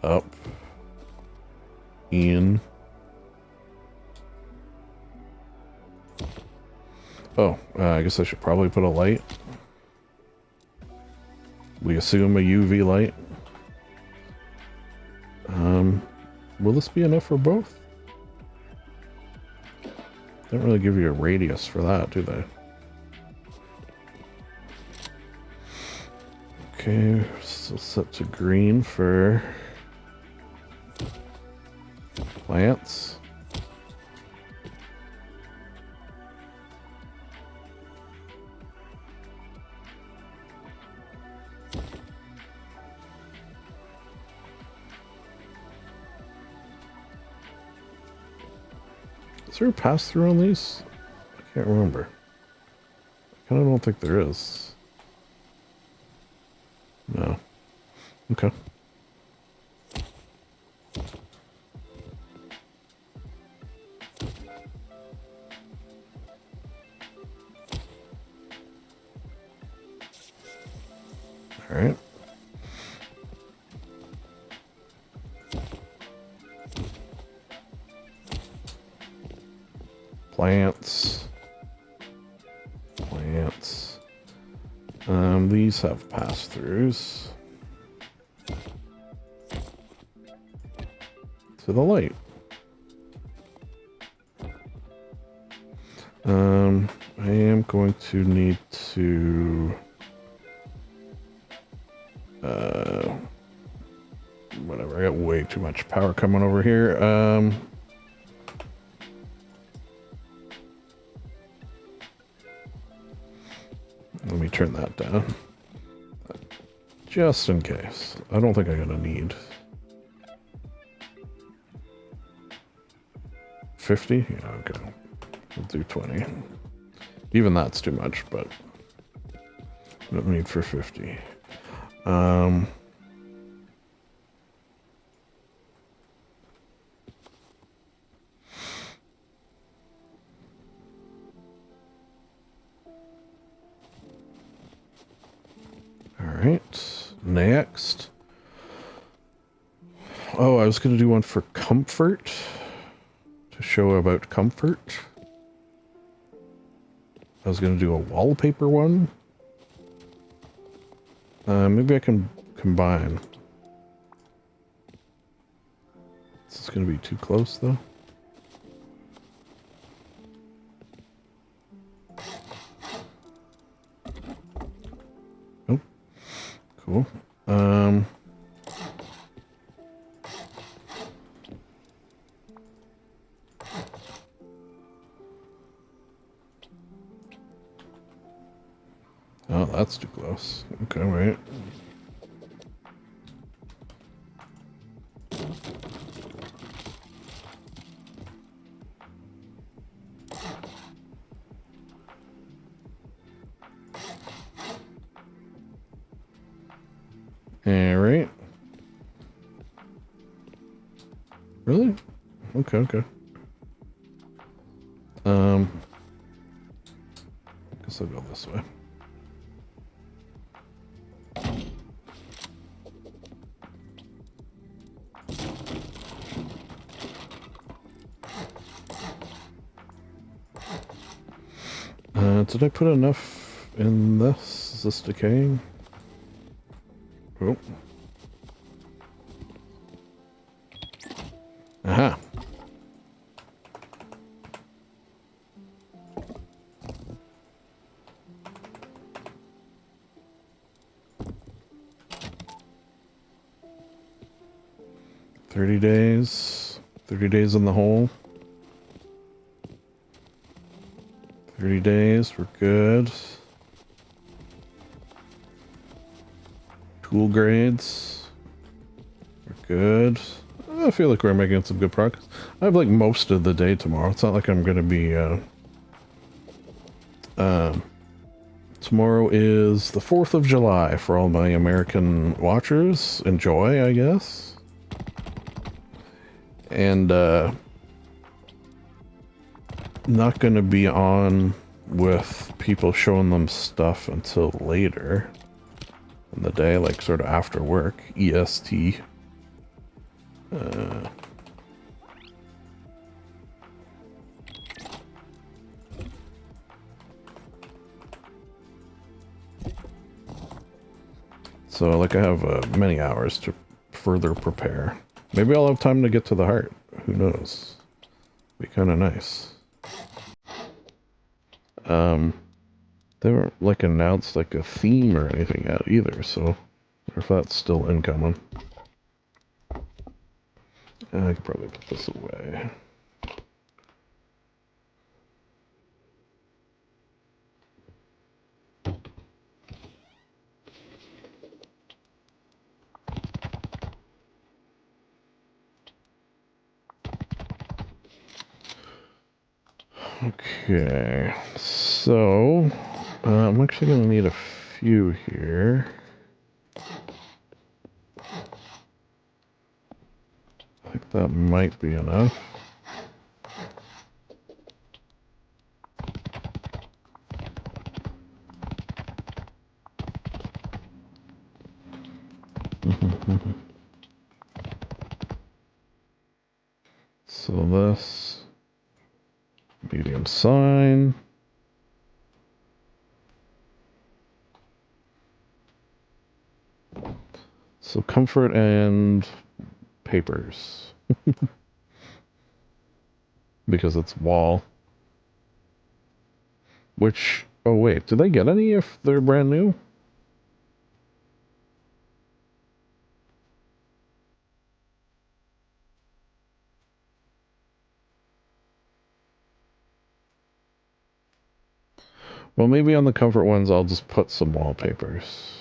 Up. In. Oh, I guess I should probably put a light. We assume a UV light. Will this be enough for both? Don't really give you a radius for that, do they? Okay, still set to green for plants. Is there a pass-through on these? I can't remember. I kind of don't think there is. No. Okay. All right. Plants. Plants. These have pass-throughs to the light. I am going to need to whatever, I got way too much power coming over here. Let me turn that down. Just in case. I don't think I'm gonna need 50? Yeah, okay. We'll do 20. Even that's too much, but don't need for 50. Alright, next. Oh, I was going to do one for comfort. To show about comfort. I was going to do a wallpaper one. Maybe I can combine. This is going to be too close, though. Oh, cool. Oh, that's too close. Okay, wait. Alright. Really? Okay, okay. Guess I'll go this way. Did I put enough in this? Is this decaying? Oh. Aha. $30 days. 30 days in the hole. 30 days, we're good. Tool grades. We're good. I feel like we're making some good progress. I have like most of the day tomorrow. It's not like I'm going to be... tomorrow is the 4th of July for all my American watchers. Enjoy, I guess. And, not going to be on with people showing them stuff until later in the day, like sort of after work, EST. So, like, I have many hours to further prepare. Maybe I'll have time to get to the heart. Who knows? Be kind of nice. They weren't, like, announced, like, a theme or anything yet either, so I wonder if that's still incoming. I could probably put this away. Okay, so I'm actually going to need a few here. I think that might be enough. So this medium sign. So comfort and papers. Because it's wall. Which, oh wait, do they get any if they're brand new? Well, maybe on the comfort ones I'll just put some wallpapers.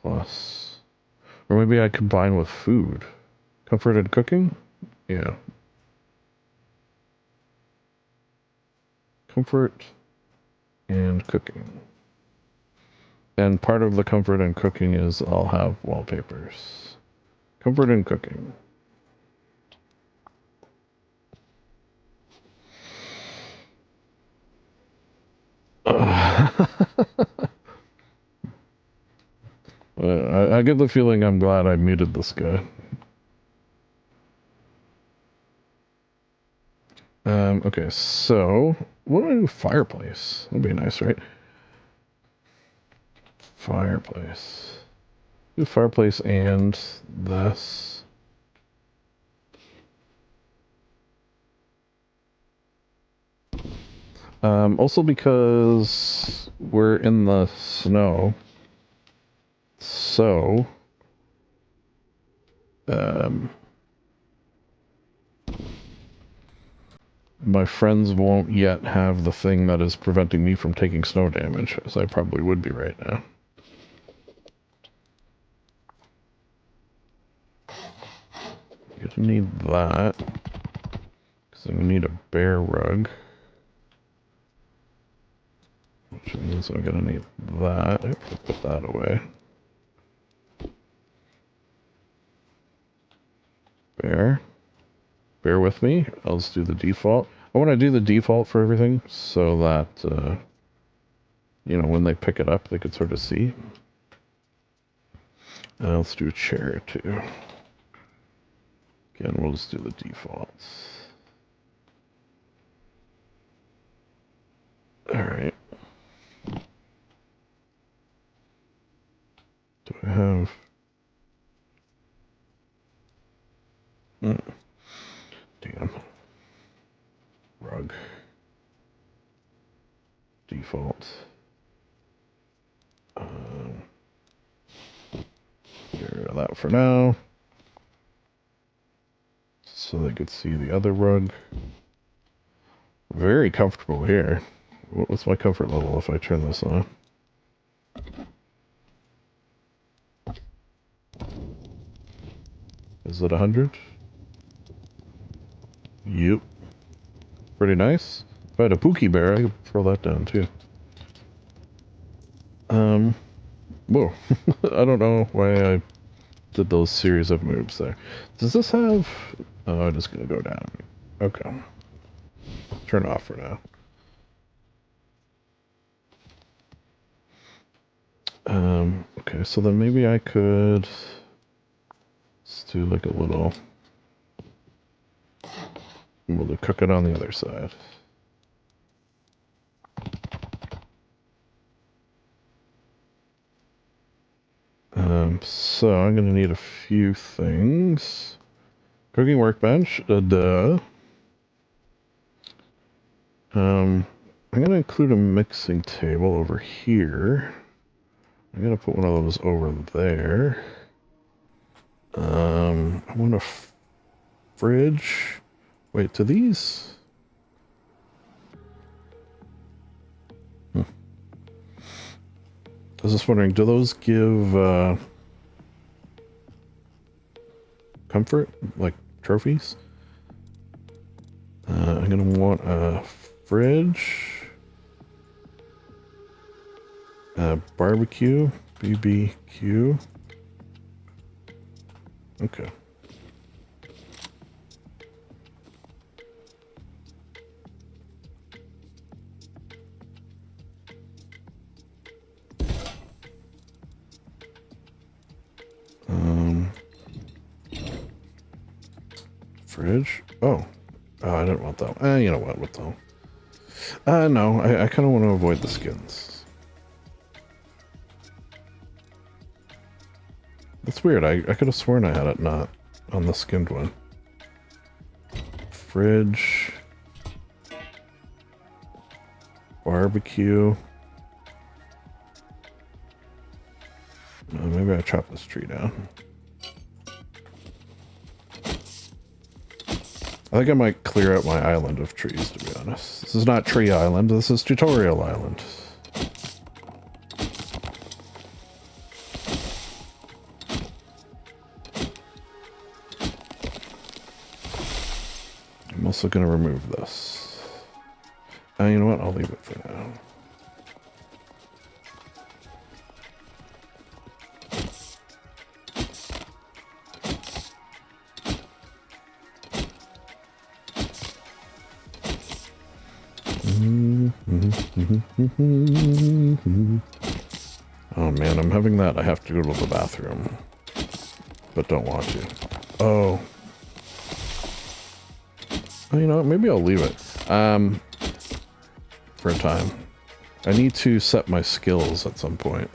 Plus. Or maybe I combine with food. Comfort and cooking? Yeah. Comfort and cooking. And part of the comfort and cooking is I'll have wallpapers. Comfort and cooking. I get the feeling I'm glad I muted this guy. Okay, so what do I do? Fireplace. That'd be nice, right? Fireplace. Do fireplace and this. Also because we're in the snow. So, my friends won't yet have the thing that is preventing me from taking snow damage, as I probably would be right now. You're gonna need that, because I'm gonna need a bear rug. Which means I'm gonna need that. I have to put that away. Bear with me. I'll just do the default. I want to do the default for everything so that, you know, when they pick it up, they could sort of see. Let's do a chair too. Again, we'll just do the defaults. Alright. Do I have... Damn. Rug. Default. Get rid of that for now. So they could see the other rug. Very comfortable here. What's my comfort level if I turn this on? Is it 100? Yep. Pretty nice. If I had a Pookie Bear, I could throw that down too. Whoa. I don't know why I did those series of moves there. Does this have... Oh, I'm just gonna go down. Okay. Turn it off for now. Okay, so then maybe I could... Let's do like a little... We'll cook it on the other side. So I'm gonna need a few things. Cooking workbench, duh. I'm gonna include a mixing table over here. I'm gonna put one of those over there. I want a fridge. Wait, do these? I was just wondering, do those give comfort, like trophies? I'm gonna want a fridge, barbecue, BBQ. Okay. Fridge. Oh, I didn't want that one. You know what though? No, I kind of want to avoid the skins. That's weird. I could have sworn I had it not on the skinned one. Fridge. Barbecue. Maybe I chop this tree down. I think I might clear out my island of trees, to be honest. This is not Tree Island, this is Tutorial Island. I'm also going to remove this. You know what? I'll leave it for now. Oh man, I'm having that. I have to go to the bathroom, but don't want to. Oh, you know what? Maybe I'll leave it for a time. I need to set my skills at some point.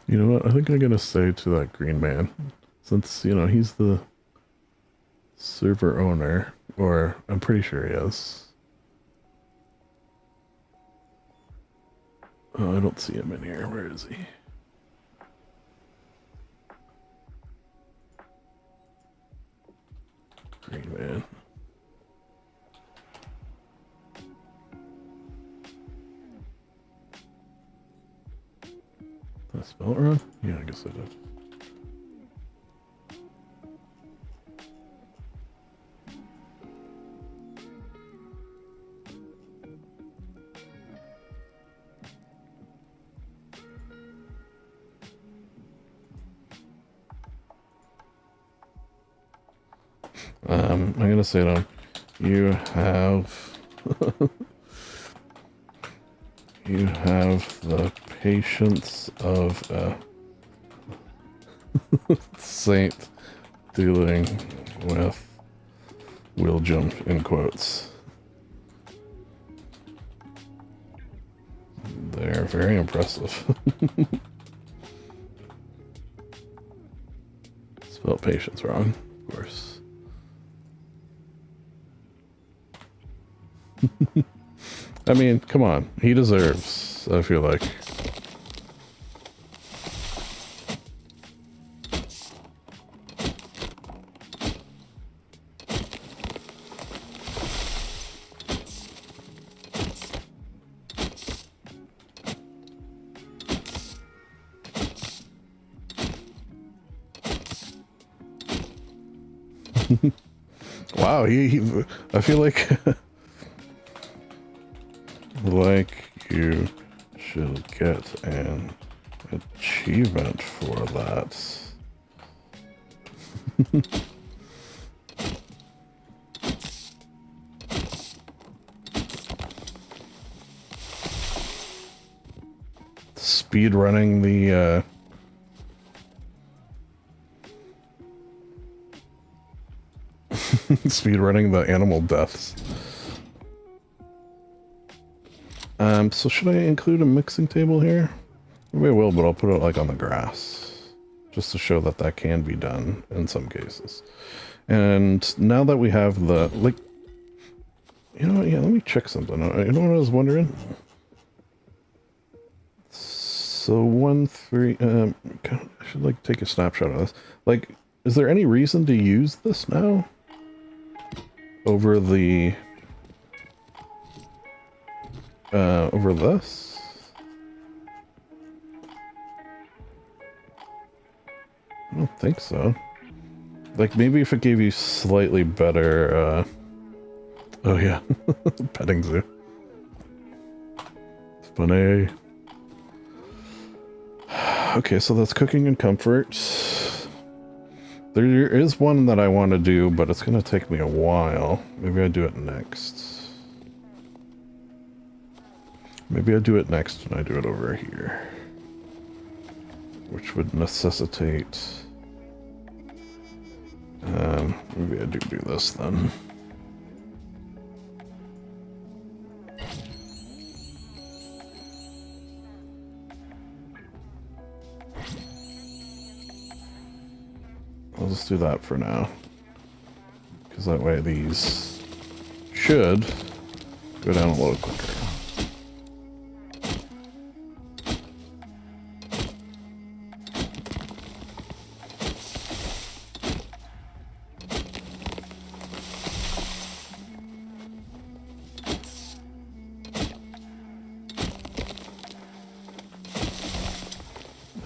You know what? I think I'm gonna say to that green man, since, you know, he's the server owner, or I'm pretty sure he is. Oh, I don't see him in here. Where is he? Green man. Did I spell it wrong? Yeah, I guess I did. I'm gonna say to him, you have you have the patience of a saint dealing with wheel jump in quotes. They're very impressive. Spelled patience wrong, of course. I mean, come on. He deserves, I feel like. Wow, I feel like like you should get an achievement for that. Speed running the speed running the animal deaths. So should I include a mixing table here? Maybe I will, but I'll put it like on the grass, just to show that that can be done in some cases. And now that we have the, like, you know what, yeah, let me check something. You know what I was wondering? So 1.3, I should like take a snapshot of this. Like, is there any reason to use this now? Over the, over this? I don't think so. Like, maybe if it gave you slightly better, oh yeah, petting zoo. It's funny. Okay, so that's cooking and comfort. There is one that I want to do, but it's going to take me a while. Maybe I do it next. Maybe I do it next and I do it over here. Which would necessitate... maybe I do this then. I'll just do that for now. Because that way these should go down a little quicker.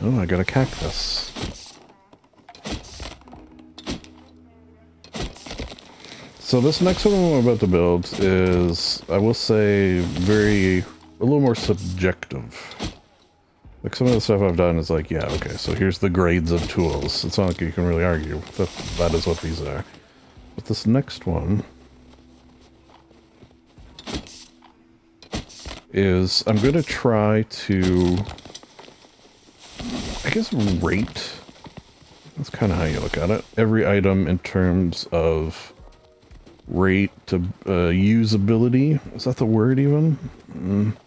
Oh, I got a cactus. So this next one I'm about to build is, I will say, a little more subjective. Like some of the stuff I've done is like, yeah, okay, so here's the grades of tools. It's not like you can really argue that is what these are. But this next one is, I'm going to try to, I guess, rate. That's kind of how you look at it. Every item in terms of rate to usability. Is that the word even?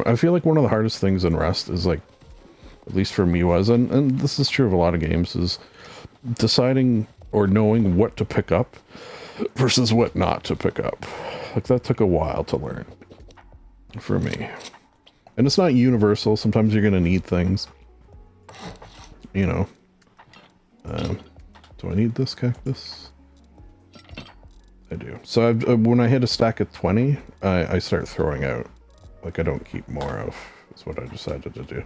I feel like one of the hardest things in Rust is, like, at least for me was, and this is true of a lot of games, is deciding or knowing what to pick up versus what not to pick up. Like, that took a while to learn for me. And it's not universal. Sometimes you're going to need things. You know. Do I need this cactus? I do. So when I hit a stack of 20, I start throwing out. Like, I don't keep more of. That's what I decided to do.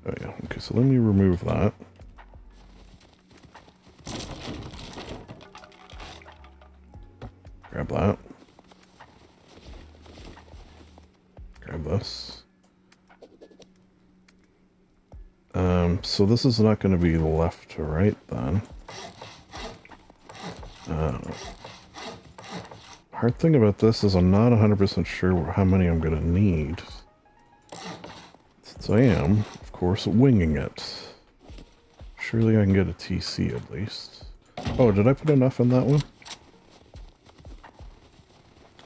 Oh yeah, okay, so let me remove that. Grab that. Grab this. So this is not going to be left to right then. Hard thing about this is I'm not 100% sure how many I'm going to need. Since I am, of course, winging it. Surely I can get a TC at least. Oh, did I put enough in that one?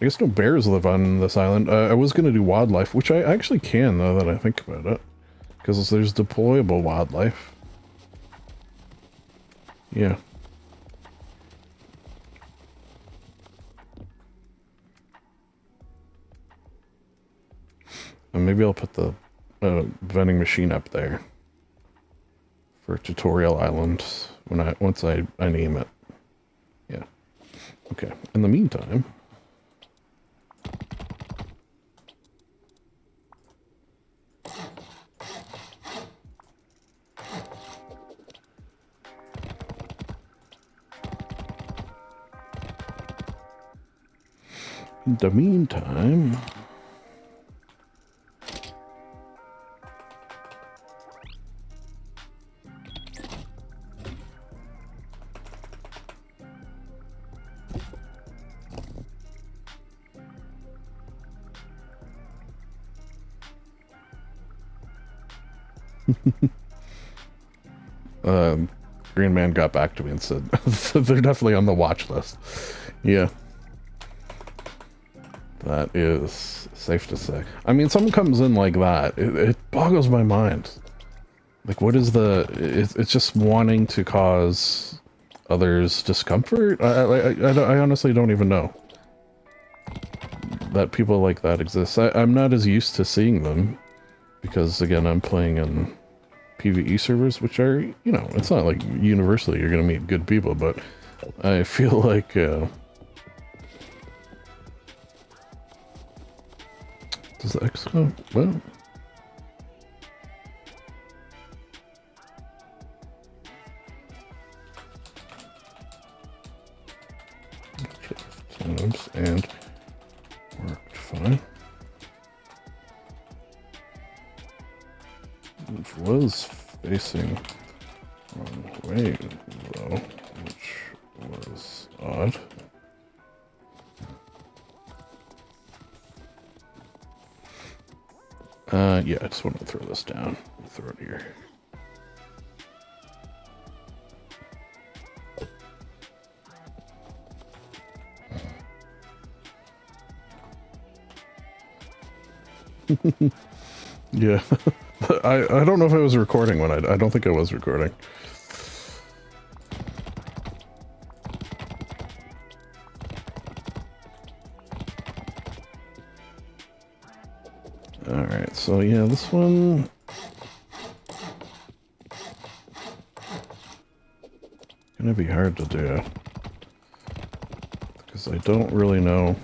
I guess no bears live on this island. I was going to do wildlife, which I actually can, though, that I think about it. Because there's deployable wildlife. Yeah. And maybe I'll put the vending machine up there. For Tutorial Island. Once I name it. Yeah. Okay. In the meantime... In the meantime... Green Man got back to me and said they're definitely on the watch list. Yeah. That is safe to say. I mean, someone comes in like that, it boggles my mind. Like, what is the... It's just wanting to cause others discomfort? I honestly don't even know that people like that exist. I'm not as used to seeing them because, again, I'm playing in PvE servers, which are, you know, it's not like universally you're going to meet good people, but I feel like... does the X go? Well... times and worked fine. Which was facing wrong way though, which was odd. Yeah, I just want to throw this down. Throw it here. Yeah. I don't know if I was recording when I don't think I was recording. Alright, so yeah, this one... gonna be hard to do. Because I don't really know...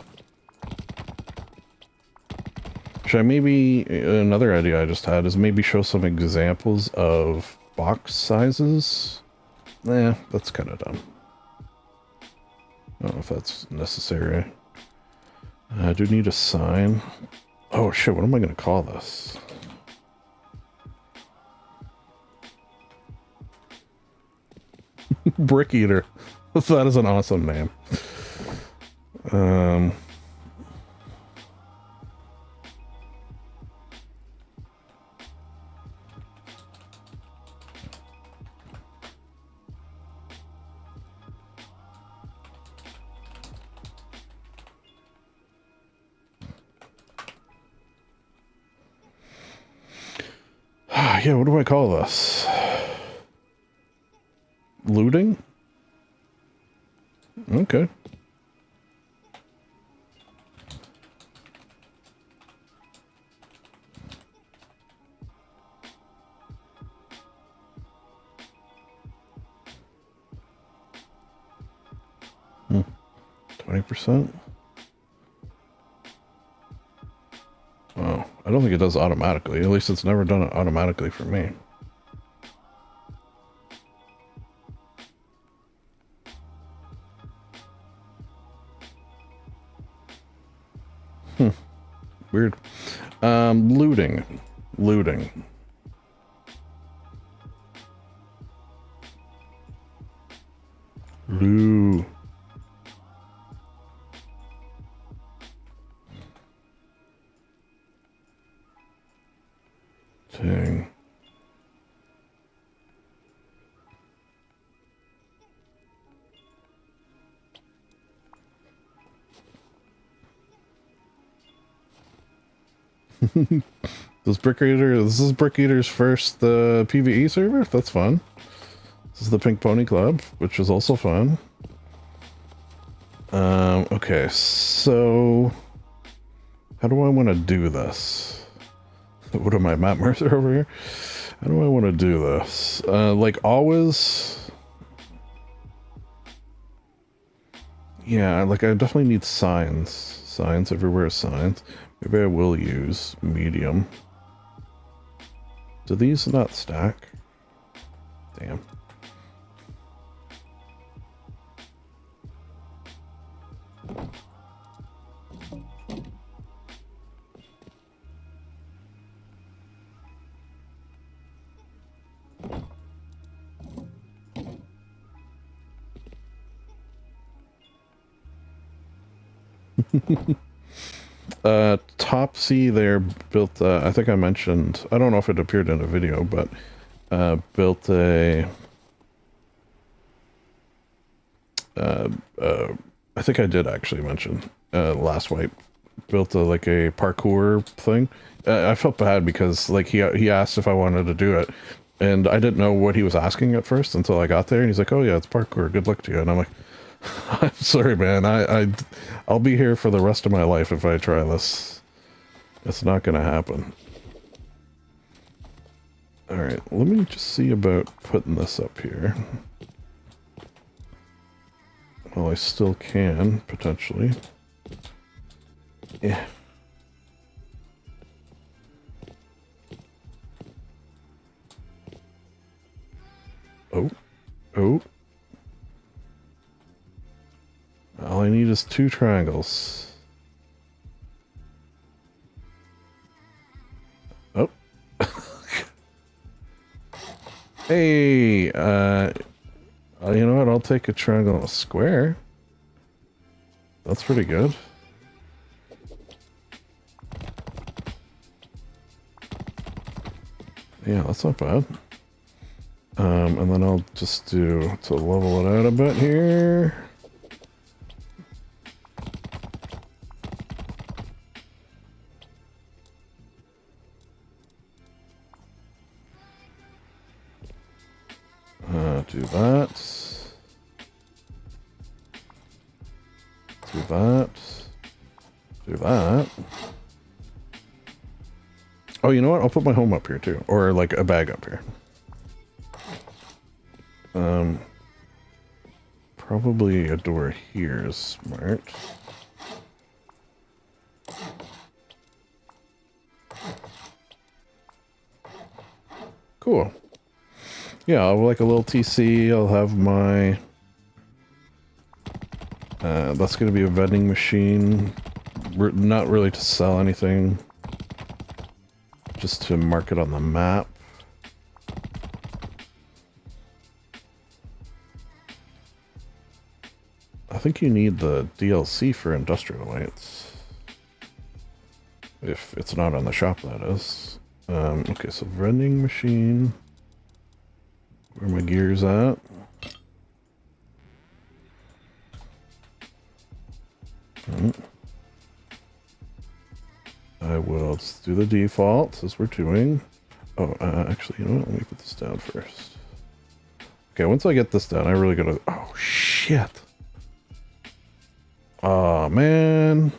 Should I maybe... Another idea I just had is maybe show some examples of box sizes? Eh, that's kind of dumb. I don't know if that's necessary. I do need a sign. Oh shit, what am I going to call this? Brick Eater. That is an awesome name. Yeah, what do I call this? Looting? Okay. Hmm. 20%? Oh, I don't think it does automatically. At least it's never done it automatically for me. Weird. Looting. Looting. Loo. Ting. This is Brick Eater's first PvE server? That's fun. This is the Pink Pony Club, which is also fun. Okay, so how do I want to do this? What am I, Matt Mercer over here? How do I want to do this? Like always... Yeah, like I definitely need signs. Signs everywhere, signs. Maybe I will use medium. Do these not stack? Damn. Topsy there built, I think I mentioned, I don't know if it appeared in a video, but built a, I think I did actually mention, last wipe, built like a parkour thing. I felt bad because like he asked if I wanted to do it, and I didn't know what he was asking at first until I got there, and he's like, "Oh yeah, it's parkour. Good luck to you." And I'm like, "I'm sorry, man. I'll be here for the rest of my life if I try this. It's not gonna happen." All right, let me just see about putting this up here. Well, I still can potentially. Yeah. Oh. Oh. All I need is 2 triangles. Oh. Hey, you know what? I'll take a triangle and a square. That's pretty good. Yeah, that's not bad. And then I'll just do, to level it out a bit here. Do that. Do that. Do that. Oh, you know what? I'll put my home up here too. Or like a bag up here. Probably a door here is smart. Cool. Yeah, I'll like a little TC. I'll have my... that's going to be a vending machine. Not really to sell anything. Just to mark it on the map. I think you need the DLC for industrial lights. If it's not on the shop, that is. Okay, so vending machine. Where are my gears at? I will just do the default as we're doing. Oh, actually, you know what? Let me put this down first. Okay, once I get this done, I really gotta... Oh, shit. Oh, man.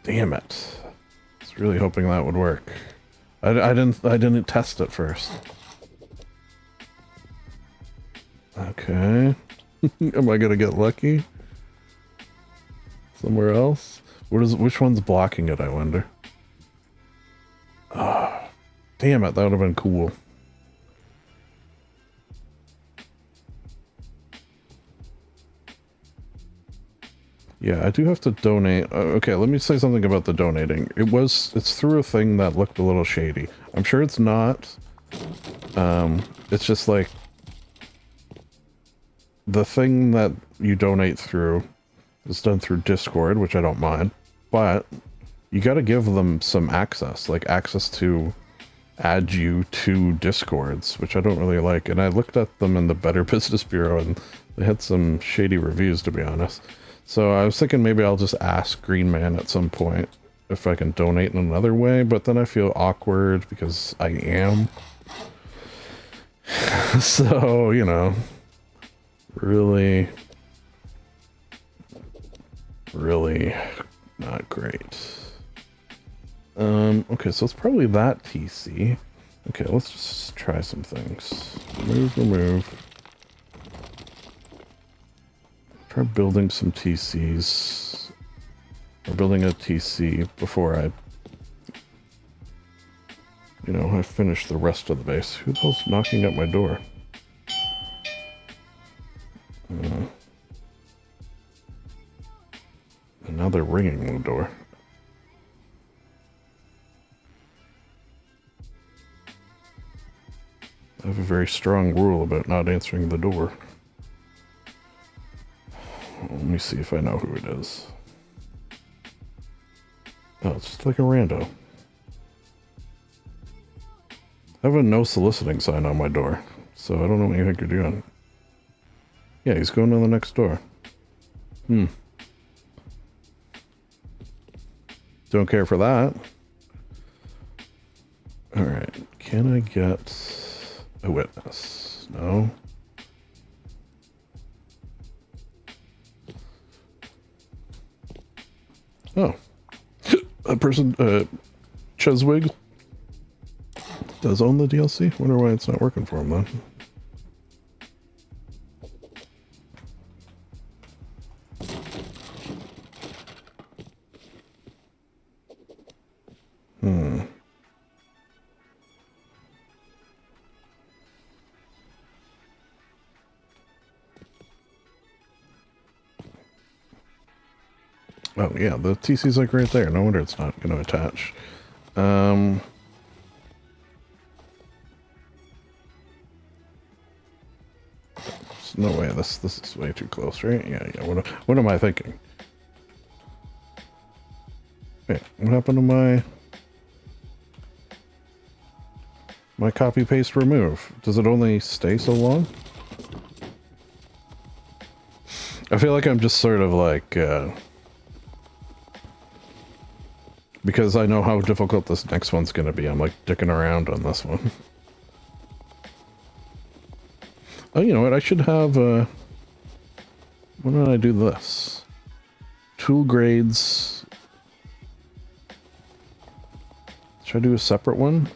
Damn it. I was really hoping that would work. I didn't test it first. Okay. Am I gonna get lucky? Somewhere else? Which one's blocking it, I wonder? Ah, damn it, that would have been cool. Yeah, I do have to donate. Okay, let me say something about the donating. It's through a thing that looked a little shady. I'm sure it's not. It's just like the thing that you donate through is done through Discord, which I don't mind, but you got to give them some access, like access to add you to Discords, which I don't really like. And I looked at them in the Better Business Bureau, and they had some shady reviews, to be honest. So I was thinking maybe I'll just ask Green Man at some point if I can donate in another way, but then I feel awkward because I am. So, you know, really not great. Okay, so it's probably that TC. Okay, let's just try some things. Remove. Try building some TCs. Or building a TC before I, you know, I finish the rest of the base. Who the hell's knocking at my door? And now they're ringing the door. I have a very strong rule about not answering the door. me see if I know who it is. Oh, it's just like a rando. I have a no soliciting sign on my door, so I don't know what you think you're doing. Yeah, he's going to the next door. Don't care for that. Alright, can I get a witness? No. Oh. A person, Cheswig does own the DLC? Wonder why it's not working for him then. Oh yeah, the TC's like right there. No wonder it's not going to attach. There's no way. This is way too close, right? Yeah. What am I thinking? Wait, what happened to my copy paste remove? Does it only stay so long? I feel like I'm just sort of like because I know how difficult this next one's going to be. I'm like dicking around on this one. Oh, you know what? I should have, why don't I do this? Tool grades. Should I do a separate one?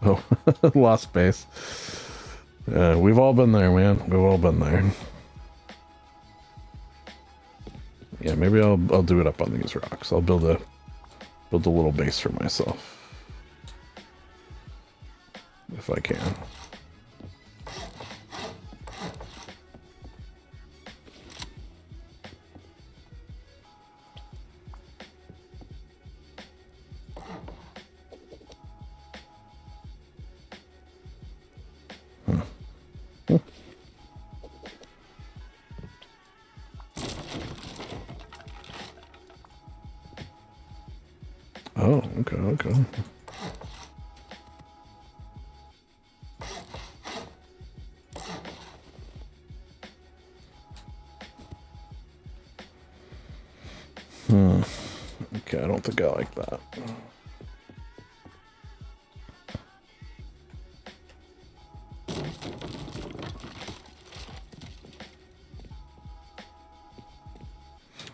Oh, lost base. We've all been there, man. We've all been there. Yeah, maybe I'll do it up on these rocks. I'll build a little base for myself. If I can. Oh, okay. Okay, I don't think I like that.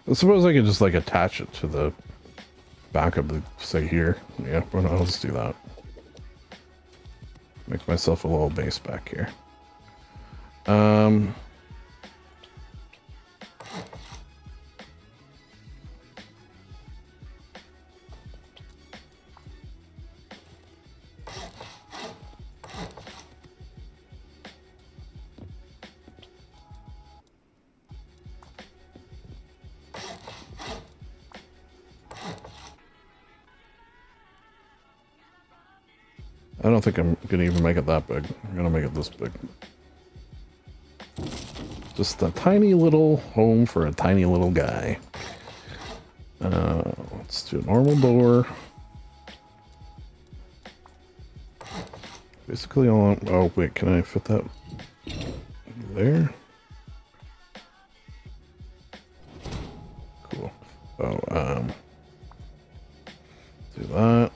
I suppose I could just like attach it to the back of the, say here. Yeah, well, I'll just do that. Make myself a little base back here. I don't think I'm gonna even make it that big. I'm gonna make it this big. Just a tiny little home for a tiny little guy. Let's do a normal door. Basically all oh wait, can I fit that there? Cool. Oh, do that.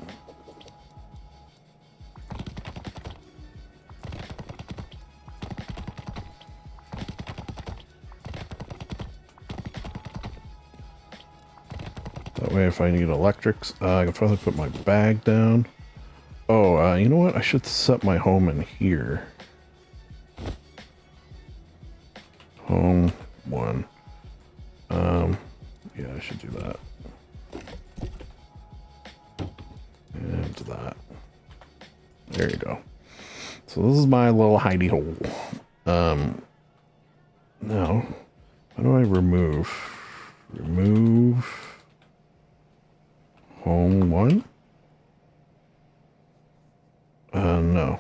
That way if I need electrics, I can finally put my bag down. Oh, you know what? I should set my home in here. Home 1. Yeah, I should do that. And that. There you go. So this is my little hidey hole. Now, how do I remove home 1? No.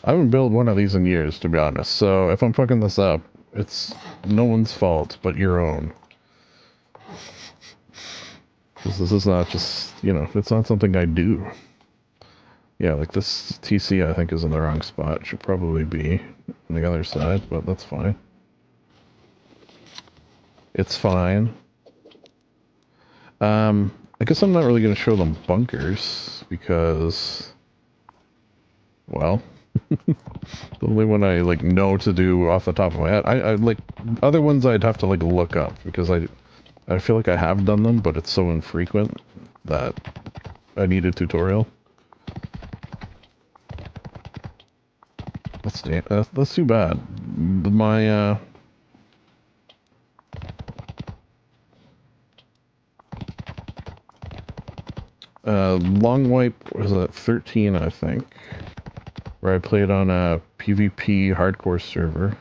I haven't built one of these in years, to be honest. So if I'm fucking this up, it's no one's fault but your own. Because this is not just, you know, it's not something I do. Yeah, like this TC I think is in the wrong spot. It should probably be on the other side, but that's fine. It's fine. I guess I'm not really going to show them bunkers because, well, the only one I like know to do off the top of my head. I like other ones I'd have to like look up because I feel like I have done them, but it's so infrequent that I need a tutorial. That's too bad. My Longwipe was at 13, I think, where I played on a PvP hardcore server.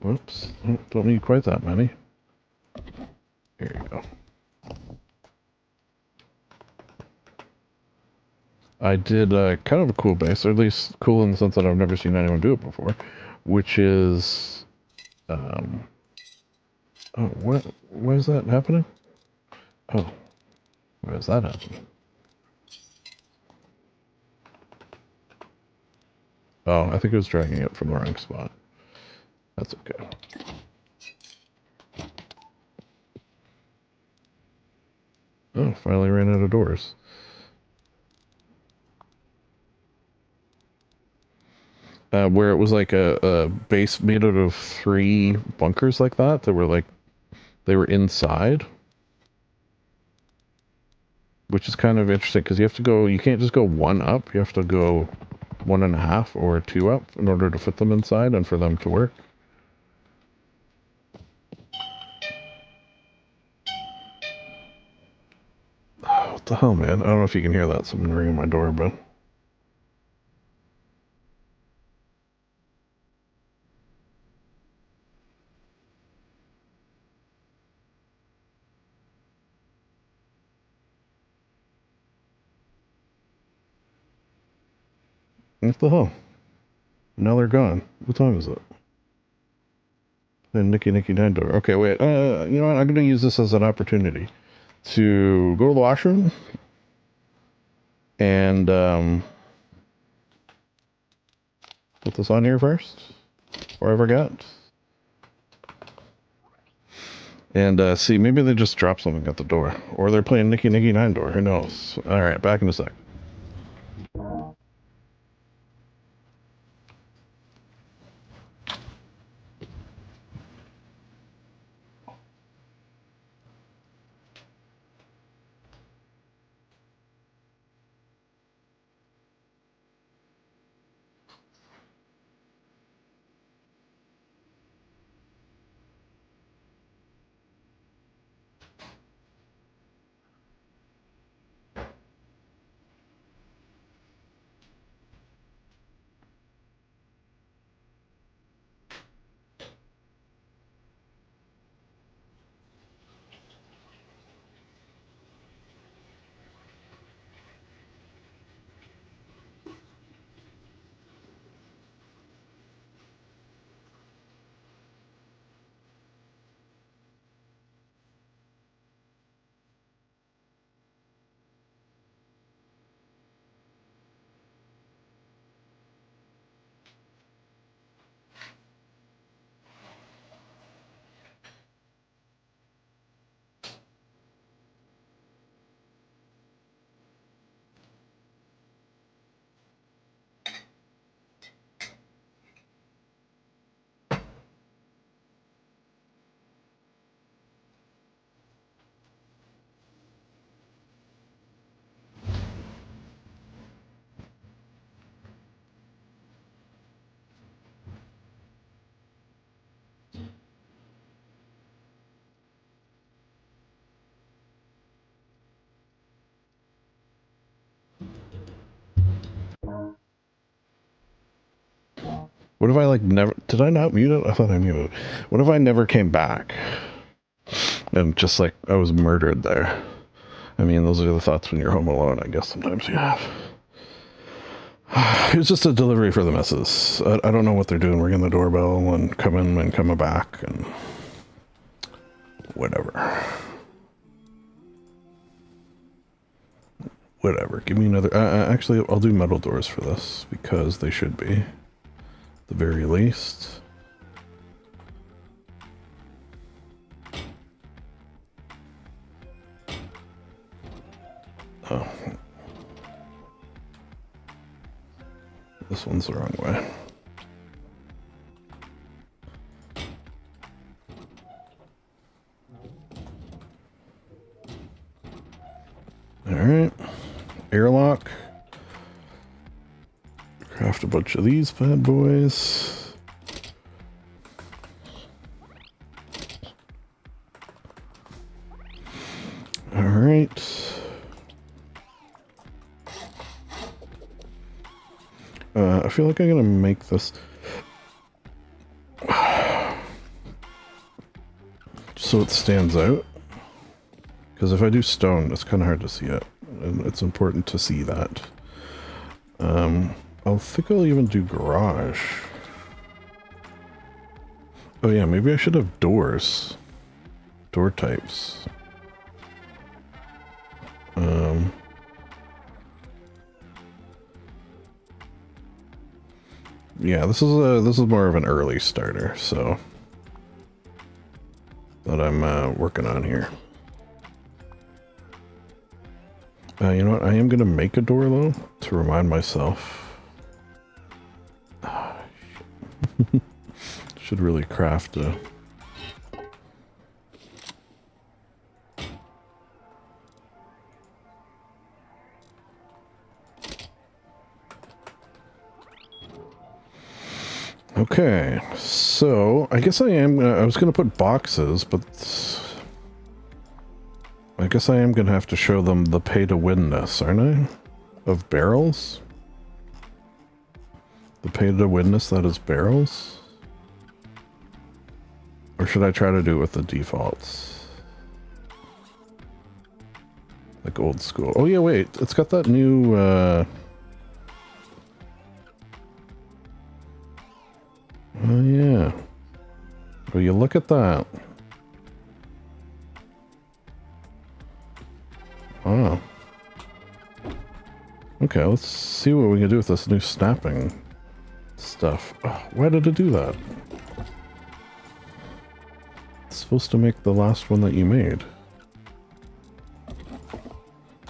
Whoops, don't need quite that many. Here you go. I did kind of a cool base, or at least cool in the sense that I've never seen anyone do it before, which is, oh, why is that happening? Oh, why is that happening? Oh, I think it was dragging it from the wrong spot. That's okay. Oh, finally ran out of doors. Where it was like a base made out of 3 bunkers like that were like, they were inside. Which is kind of interesting because you can't just go 1 up, you have to go 1.5 or 2 up in order to fit them inside and for them to work. Oh, what the hell, man? I don't know if you can hear that. Someone ringing my doorbell. What the hell? Now they're gone. What time is it? Then Nicky 9 door. Okay, wait. You know what? I'm going to use this as an opportunity to go to the washroom and put this on here first before I forget. And see, maybe they just dropped something at the door. Or they're playing Nicky 9 door. Who knows? Alright, back in a sec. What if I like never... Did I not mute it? I thought I muted it. What if I never came back? And just like I was murdered there. I mean, those are the thoughts when you're home alone, I guess sometimes you have. It was just a delivery for the missus. I don't know what they're doing, ringing the doorbell and coming back and whatever. Whatever. Give me another. Actually, I'll do metal doors for this because they should be, at the very least. Oh. This one's the wrong way. Alright. Airlock. Craft a bunch of these bad boys. Alright. I feel like I'm gonna make this so it stands out. Because if I do stone, it's kind of hard to see it. And it's important to see that. I think I'll even do garage. Oh yeah, maybe I should have doors. Door types. Yeah, this is more of an early starter, so that I'm working on here. You know what? I am gonna make a door though to remind myself. Should really craft a. Okay, so I guess I am. I was gonna put boxes, but I guess I am gonna have to show them the pay-to-winness, aren't I? Of barrels. The pay-to-winness that is barrels. Or should I try to do it with the defaults? Like old school. Oh yeah, wait. It's got that new, oh yeah. Well, you look at that. Wow. Okay, let's see what we can do with this new snapping stuff. Oh, why did it do that? It's supposed to make the last one that you made.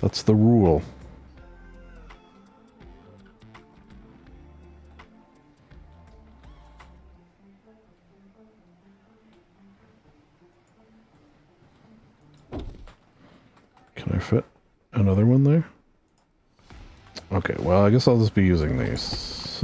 That's the rule. Can I fit another one there? Okay, well, I guess I'll just be using these.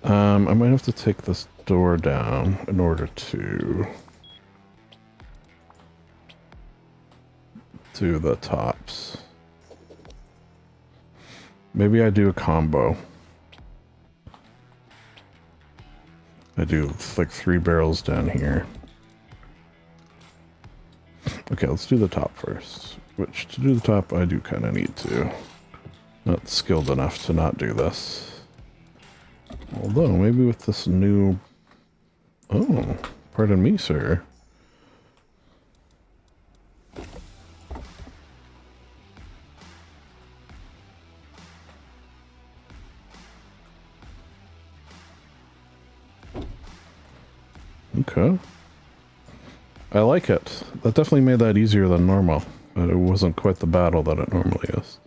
I might have to take this door down in order to do the tops. Maybe I do a combo. I do like 3 barrels down here. Okay, let's do the top first. Which, to do the top, I do kind of need to. Not skilled enough to not do this. Although, maybe with this new... Oh, pardon me, sir. Okay. I like it. That definitely made that easier than normal. But it wasn't quite the battle that it normally is.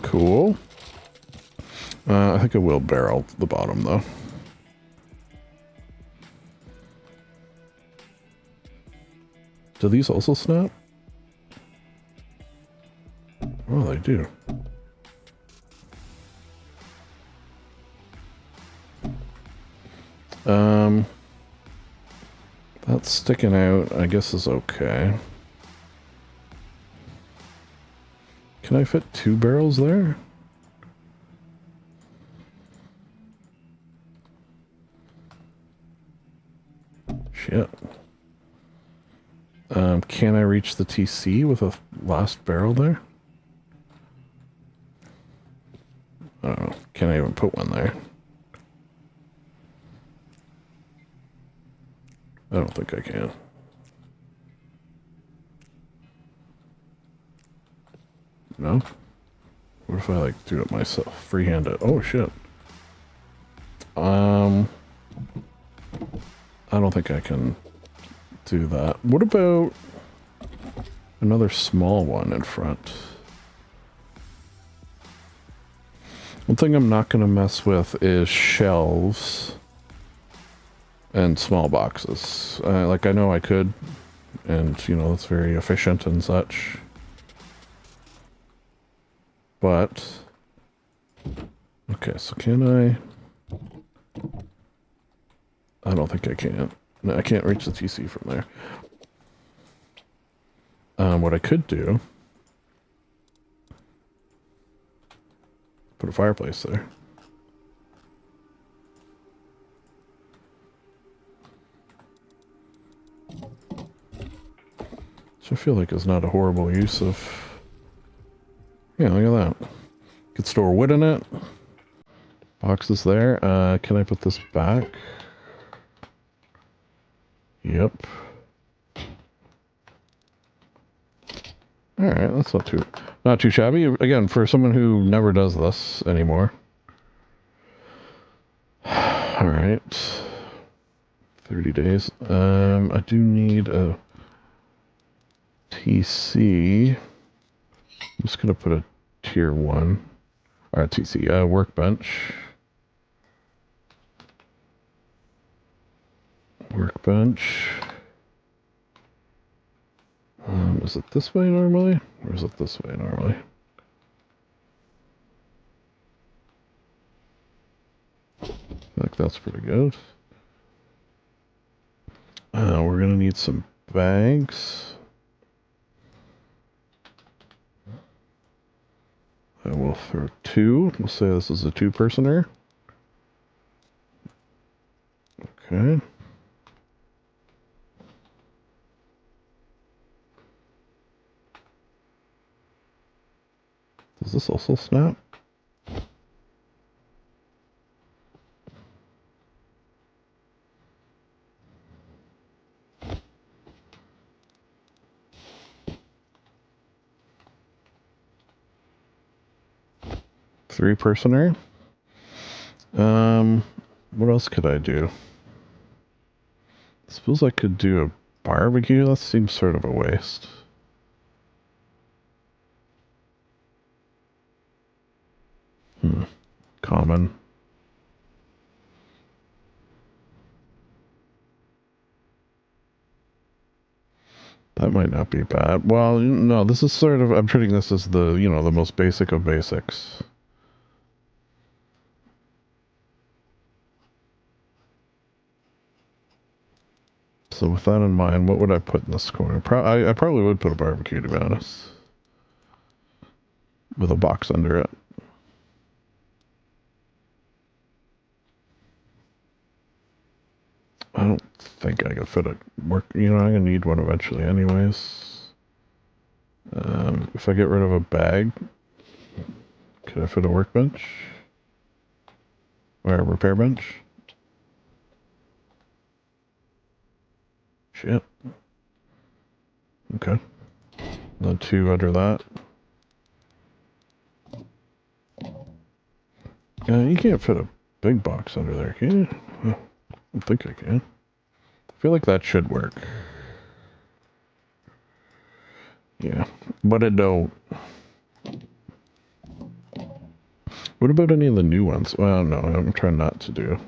Cool. I think I will barrel the bottom, though. Do these also snap? Oh, they do. That's sticking out, I guess, is okay. Can I fit 2 barrels there? Shit. Can I reach the TC with a last barrel there? I don't know. Can I even put one there? I don't think I can. No? What if I, like, do it myself? Freehand it. Oh, shit. I don't think I can do that. What about another small one in front? One thing I'm not going to mess with is shelves and small boxes. Like, I know I could, and, you know, it's very efficient and such. But, okay, so can I don't think I can. No, I can't reach the TC from there. What I could do, put a fireplace there. Which I feel like is not a horrible use of... Yeah, look at that. Could store wood in it. Boxes there. Can I put this back? Yep. Alright, that's not too shabby. Again, for someone who never does this anymore. Alright. 30 days. I do need a TC. I'm just gonna put a tier 1. Alright, TC, workbench. Workbench. Is it this way normally? Or is it this way normally? I feel like that's pretty good. We're gonna need some bags. I will throw 2. We'll say this is a 2-personer. Okay. Does this also snap? Three-personer. What else could I do? I suppose I could do a barbecue. That seems sort of a waste. Common. That might not be bad. Well, no, this is sort of, I'm treating this as the, you know, the most basic of basics. So with that in mind, what would I put in this corner? I probably would put a barbecue, to be honest. With a box under it. I don't think I could fit it. You know, I'm gonna need one eventually anyways. If I get rid of a bag, could I fit a workbench? Or a repair bench? Shit. Okay. The 2 under that. You can't fit a big box under there, can you? I don't think I can. I feel like that should work. Yeah, but it don't. What about any of the new ones? Well, no, I'm trying not to do.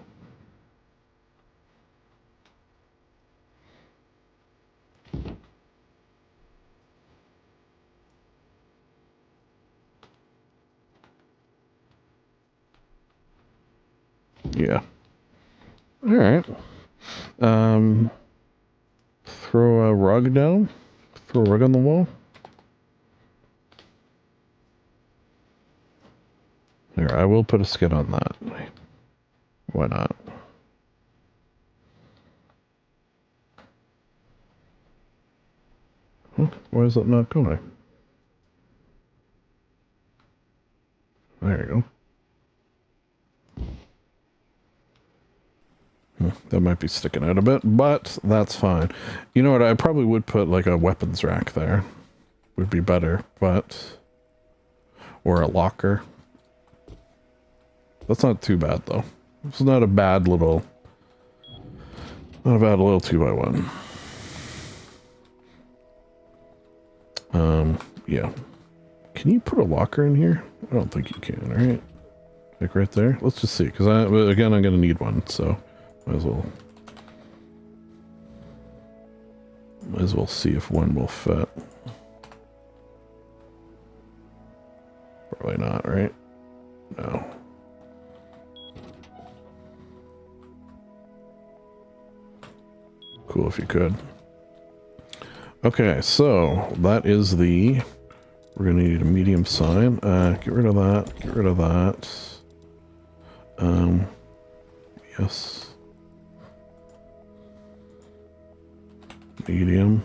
Yeah. All right. throw a rug down? Throw a rug on the wall? Here, I will put a skid on that. Why not? Huh, why is it not going? There you go. That might be sticking out a bit, but that's fine. You know what? I probably would put like a weapons rack there. Would be better, but... Or a locker. That's not too bad, though. It's not a bad little... Not a bad little 2x1. Yeah. Can you put a locker in here? I don't think you can, right? Like right there? Let's just see, because again, I'm going to need one, so might as well see if one will fit. Probably not, right? No. Cool if you could. Okay, so that is the... We're going to need a medium sign. Get rid of that. Get rid of that. Yes. Medium.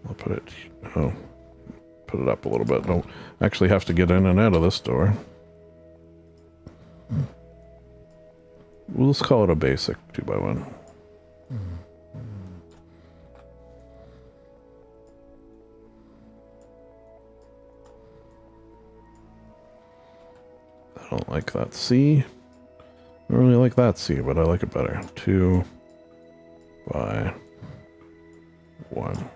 I'll put it... Oh. Put it up a little bit. Don't actually have to get in and out of this door. We'll just call it a basic 2x1. I don't like that C. I don't really like that C, but I like it better. 2 by 1.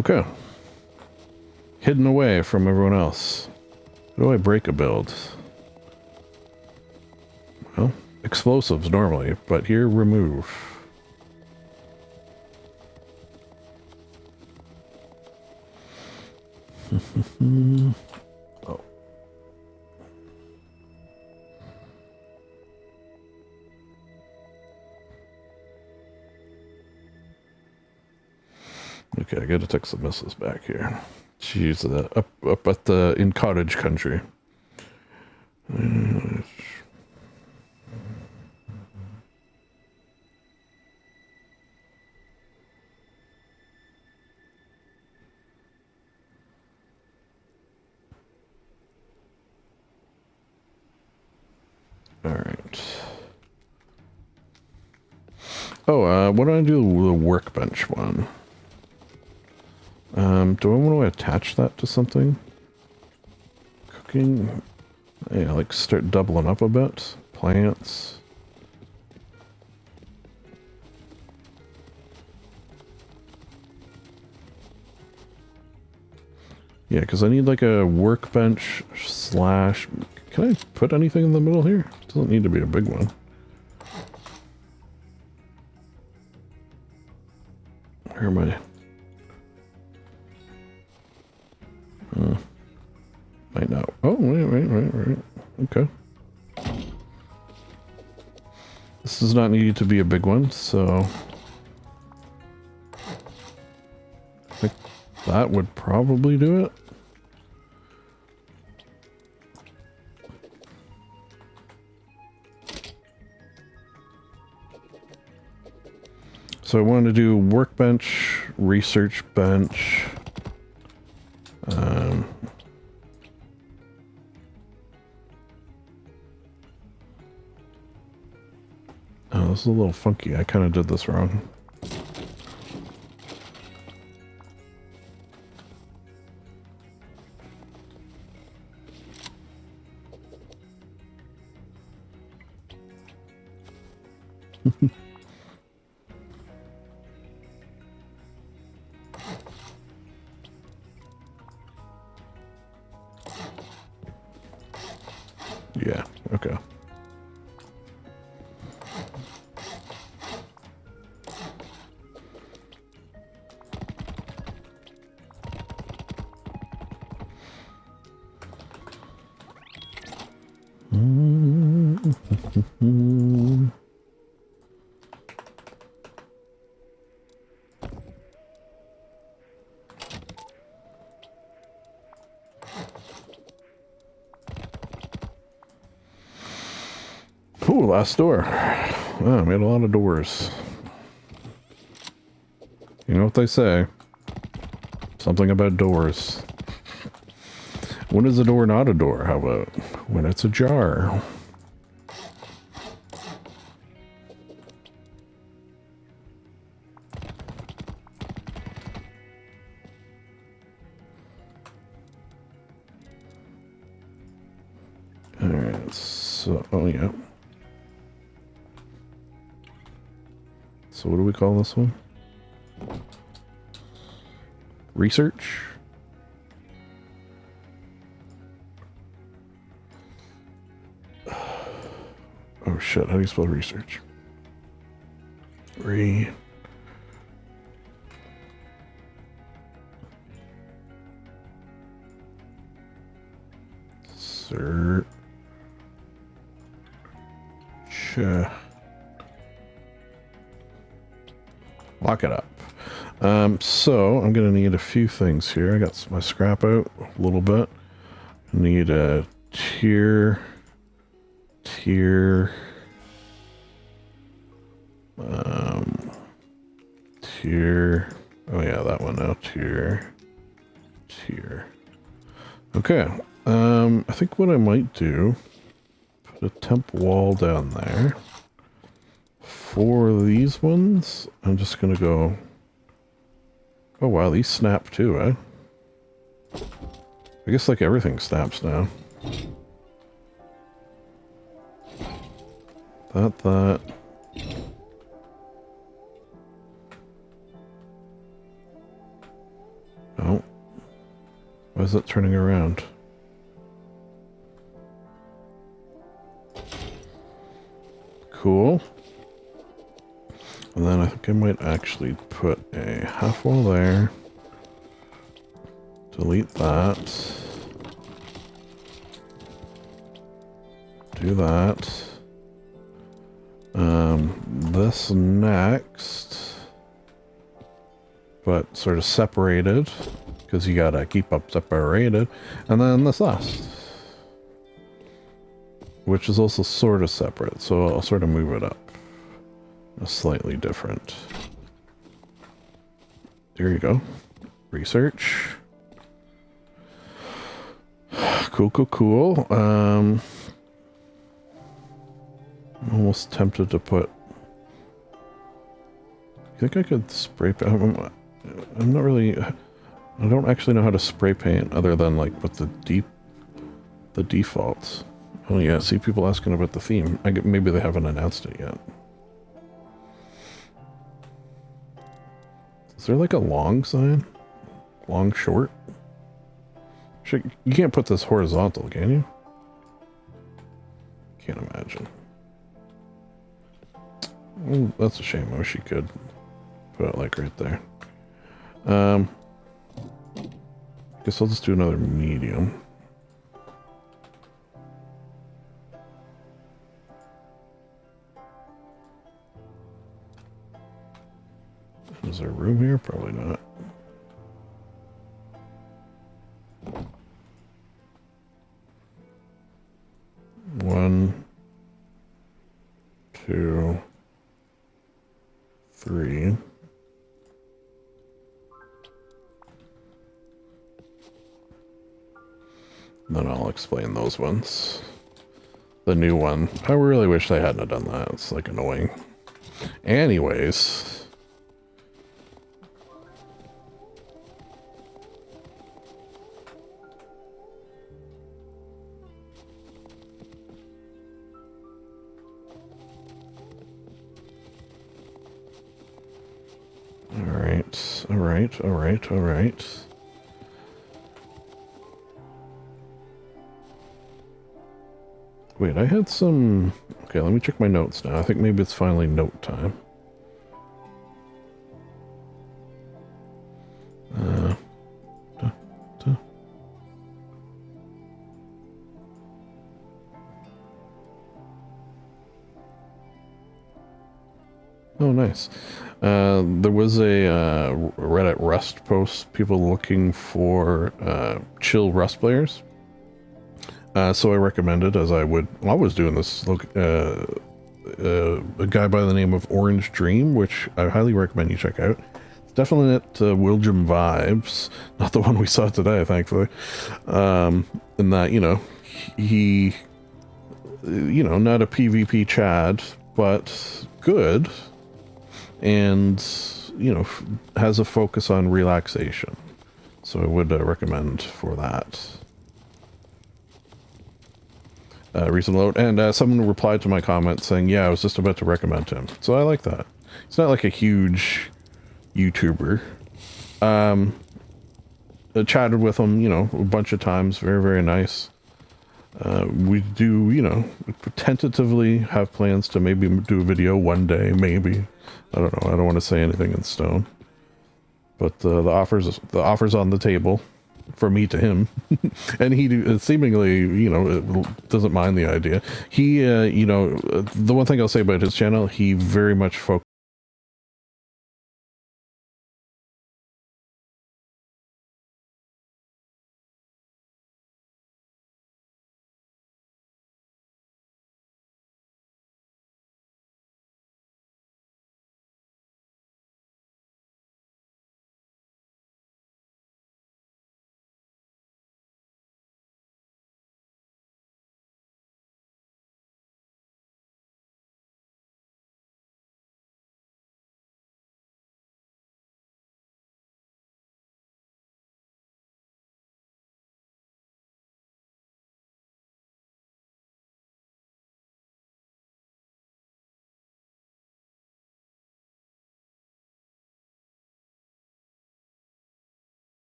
Okay. Hidden away from everyone else. How do I break a build? Well, explosives normally, but here remove. Oh. Okay, I gotta take some missiles back here. Jeez, up at the in cottage country. All right. Oh, what do I do with the workbench one? Do I want to attach that to something? Cooking? Yeah, like start doubling up a bit. Plants. Yeah, because I need like a workbench slash... Can I put anything in the middle here? It doesn't need to be a big one. Where am I? Might not. Oh, wait. Okay. This does not need to be a big one, so... I think that would probably do it. So I want to do workbench, research bench, oh, this is a little funky. I kind of did this wrong. Yeah, okay. Ooh, last door. Oh, I made a lot of doors. You know what they say? Something about doors. When is a door not a door? How about when it's ajar? Alright, so, oh yeah. So what do we call this one? Research? Oh shit, how do you spell research? Search. Lock it up. So I'm gonna need a few things here. I got my scrap out a little bit. I need a tier. Oh yeah, that one now. Tier. Okay. I think what I might do, put a temp wall down there. For these ones, I'm just gonna go. Oh wow, these snap too, eh? I guess like everything snaps now. That. Oh. Why is it turning around? Cool. And then I think I might actually put a half wall there. Delete that. Do that. This next. But sort of separated. Because you gotta keep up separated. And then this last. Which is also sort of separate. So I'll sort of move it up. Slightly different. There you go. Research. Cool. I'm almost tempted to put. I think I could spray paint. I'm not really. I don't actually know how to spray paint other than like with the defaults. Oh yeah, see people asking about the theme. Maybe they haven't announced it yet. Is there like a long sign? Long, short? You can't put this horizontal, can you? Can't imagine. Oh, that's a shame. I wish you could put it like right there. Guess I'll just do another medium. Is there room here? Probably not. One, two, three. Then I'll explain those ones. The new one. I really wish they hadn't done that. It's like annoying. Anyways. All right. Wait, I had some... Okay, let me check my notes now. I think maybe it's finally note time. Oh, nice. There was a Reddit Rust post, people looking for chill Rust players. So I recommended, as I would always do in this, a guy by the name of Orange Dream, which I highly recommend you check out. It's definitely at Wiljum vibes, not the one we saw today, thankfully. In that, you know, he, you know, not a PvP Chad, but good, and, you know, has a focus on relaxation. So I would recommend for that. Recent load, and someone replied to my comment saying, yeah, I was just about to recommend him. So I like that. It's not like a huge YouTuber. I chatted with him, you know, a bunch of times. Very, very nice. We do, you know, tentatively have plans to maybe do a video one day, maybe. I don't know. I don't want to say anything in stone. But the offer's on the table. For me to him. And he seemingly, you know, doesn't mind the idea. He, you know, the one thing I'll say about his channel, he very much focuses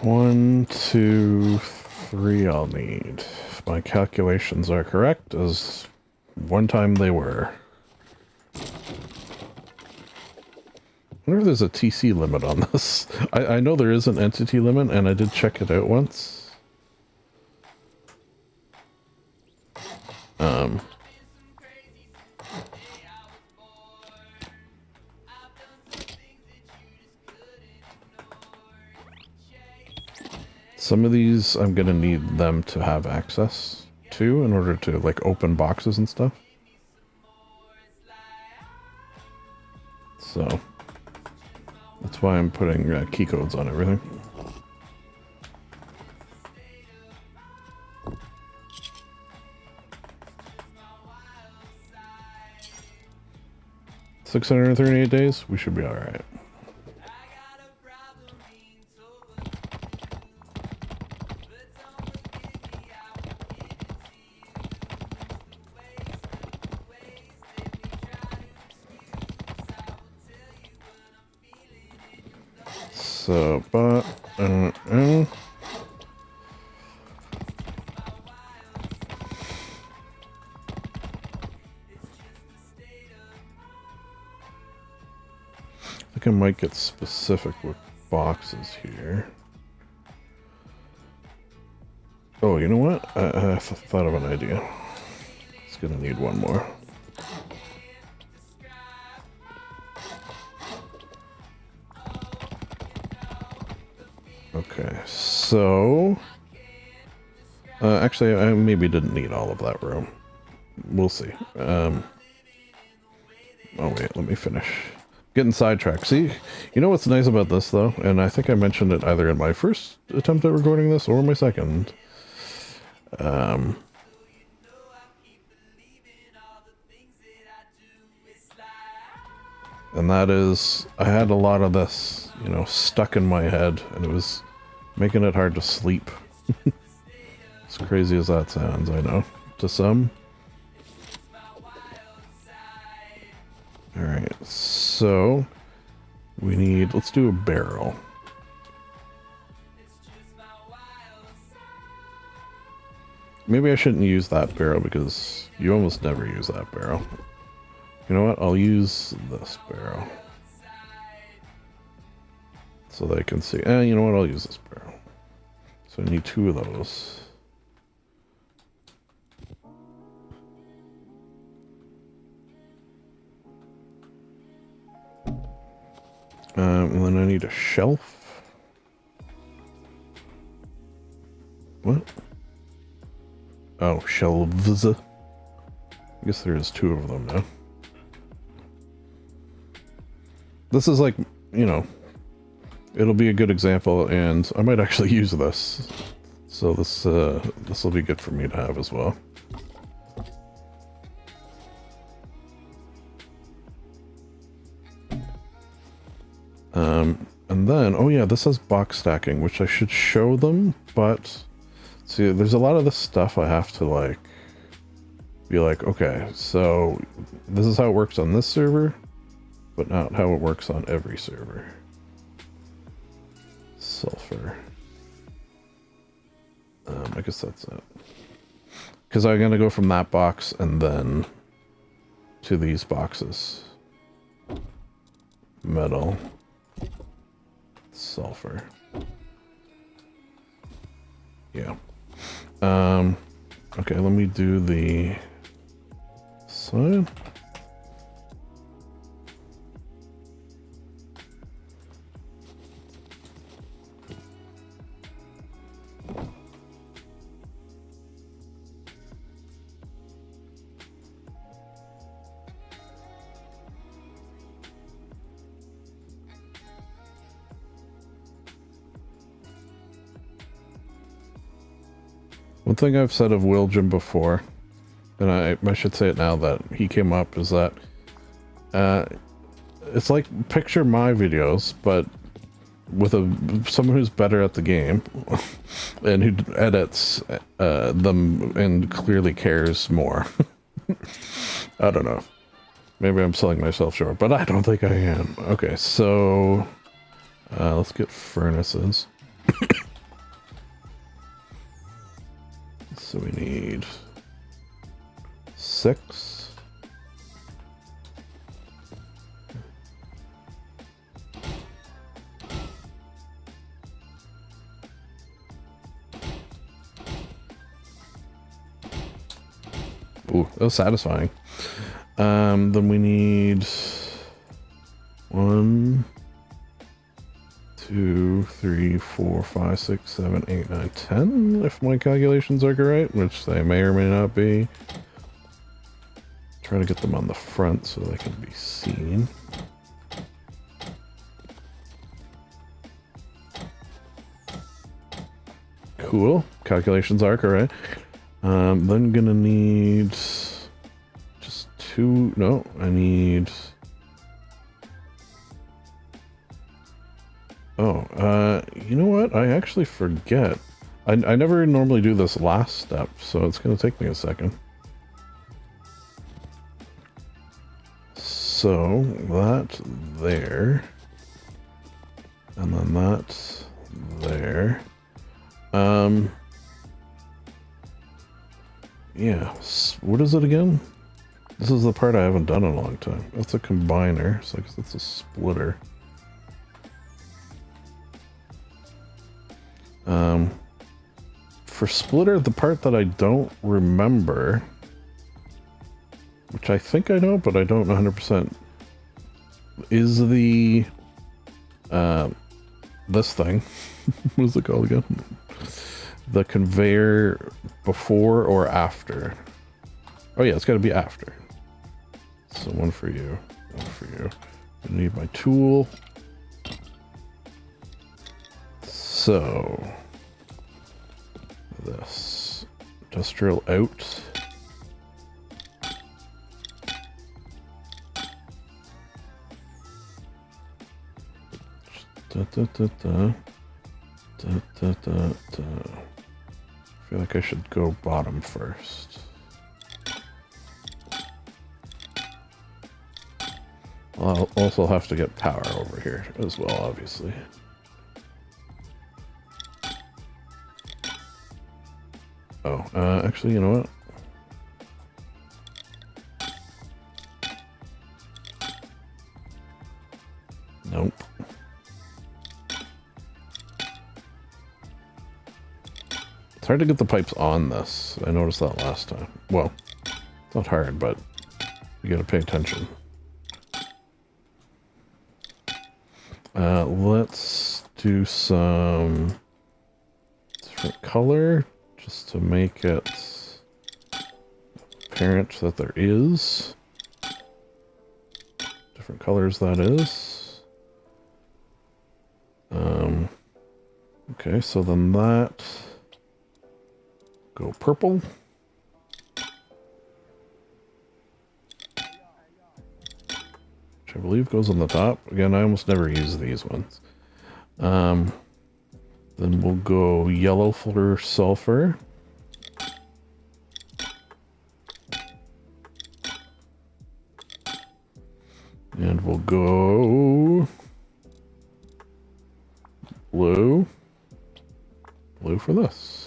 one, two, three I'll need. If my calculations are correct, as one time they were. I wonder if there's a TC limit on this. I know there is an entity limit, and I did check it out once. Some of these I'm gonna need them to have access to in order to, like, open boxes and stuff. So that's why I'm putting key codes on everything. $638 days, we should be all right. So, but, I think I might get specific with boxes here. Oh, you know what? I thought of an idea. It's gonna need one more. Okay, so... actually, I maybe didn't need all of that room. We'll see. Oh wait, let me finish. Getting sidetracked. See, you know what's nice about this though, and I think I mentioned it either in my first attempt at recording this or my second. And that is, I had a lot of this, you know, stuck in my head, and it was making it hard to sleep. As crazy as that sounds, I know, to some. Alright, so we need, let's do a barrel. Maybe I shouldn't use that barrel because you almost never use that barrel. You know what? I'll use this barrel. So they can see. You know what? I'll use this barrel. So I need 2 of those. And then I need a shelf. What? Oh, shelves. I guess there is 2 of them now. This is like, you know, it'll be a good example, and I might actually use this. So this will be good for me to have as well. And then, oh yeah, this has box stacking, which I should show them, but see, there's a lot of this stuff I have to like, be like, okay, so this is how it works on this server, but not how it works on every server. Sulfur. I guess that's it. Because I'm going to go from that box and then to these boxes. Metal. Sulfur. Yeah. Okay, let me do the side. One thing I've said of Willjim before, and I should say it now that he came up, is that it's like picture my videos, but with someone who's better at the game and who edits them and clearly cares more. I don't know. Maybe I'm selling myself short, but I don't think I am. Okay, so let's get furnaces. So we need 6. Ooh, that was satisfying. Then we need 1, 2, 3, 4, 5, 6, 7, 8, 9, 10, if my calculations are correct, which they may or may not be. Try to get them on the front so they can be seen. Cool. Calculations are correct. Then gonna need just 2. No, I need... Oh, you know what? I actually forget. I never normally do this last step, so it's going to take me a second. So, that there. And then that's there. Yeah, what is it again? This is the part I haven't done in a long time. That's a combiner, so I guess that's a splitter. For splitter, the part that I don't remember, which I think I know, but I don't 100%, is the, this thing. What is it called again? The conveyor before or after? Oh yeah, it's got to be after. So one for you, one for you. I need my tool. So this industrial out. Da, da, da, da. Da, da, da, da. I feel like I should go bottom first. I'll also have to get power over here as well, obviously. Oh, actually, you know what? Nope. It's hard to get the pipes on this. I noticed that last time. Well, it's not hard, but you gotta pay attention. Let's do some different color just to make it apparent that there is different colors. That is okay, so then that go purple. Which I believe goes on the top. Again, I almost never use these ones. Then we'll go yellow for sulfur. And we'll go blue. Blue for this.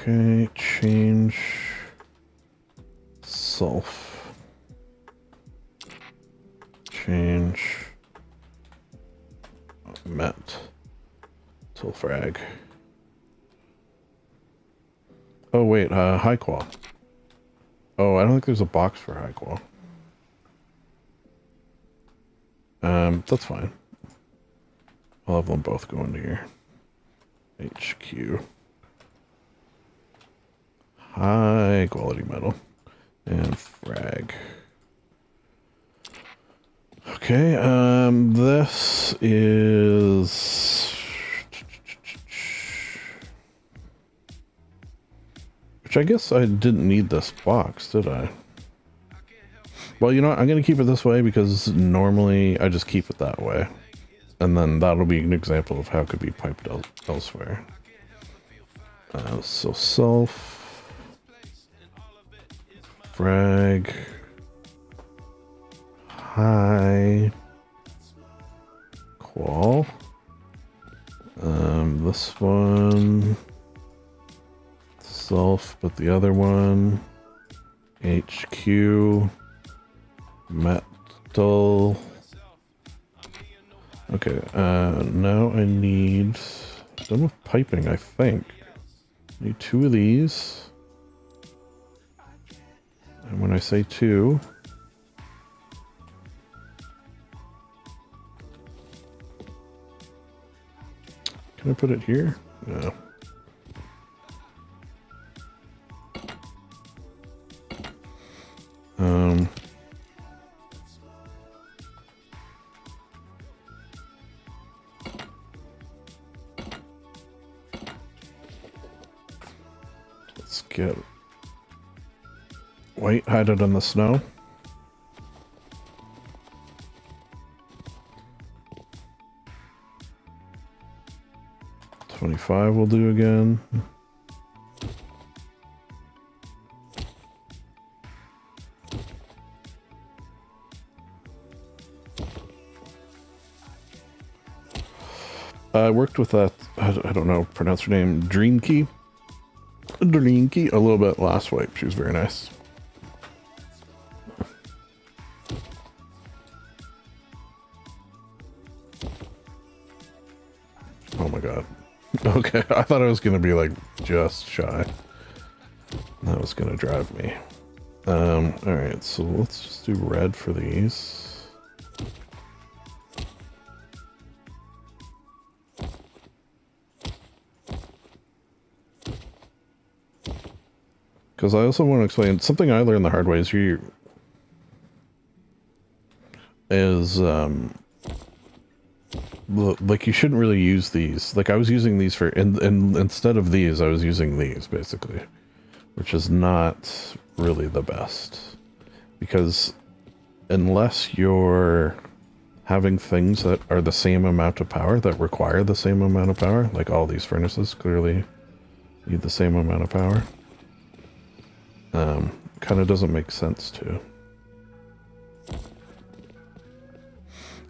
Okay, change sulf. Change met till frag. Oh wait, high qual. Oh, I don't think there's a box for high qual. That's fine. I'll have them both go into here. HQ. High quality metal. And frag. Okay, this is... Which I guess I didn't need this box, did I? Well, you know what? I'm going to keep it this way because normally I just keep it that way. And then that'll be an example of how it could be piped elsewhere. So sulf. Frag. High. Qual. This one. Sulf, but the other one. HQ. Metal. Okay, now I need... done with piping, I think. I need 2 of these. And when I say 2... Can I put it here? No. Let's get white, hide it in the snow. Maybe 5 will do again. I worked with that, I don't know, pronounce her name, Dreamkey, a little bit last wipe. She was very nice. Oh my god. Okay, I thought I was going to be like just shy. That was going to drive me. Alright, so let's just do red for these. Because I also want to explain something I learned the hard way like you shouldn't really use these. Like I was using these for, and instead of these, I was using these basically, which is not really the best, because unless you're having things that are the same amount of power, that require the same amount of power, like all these furnaces clearly need the same amount of power. Kind of doesn't make sense to.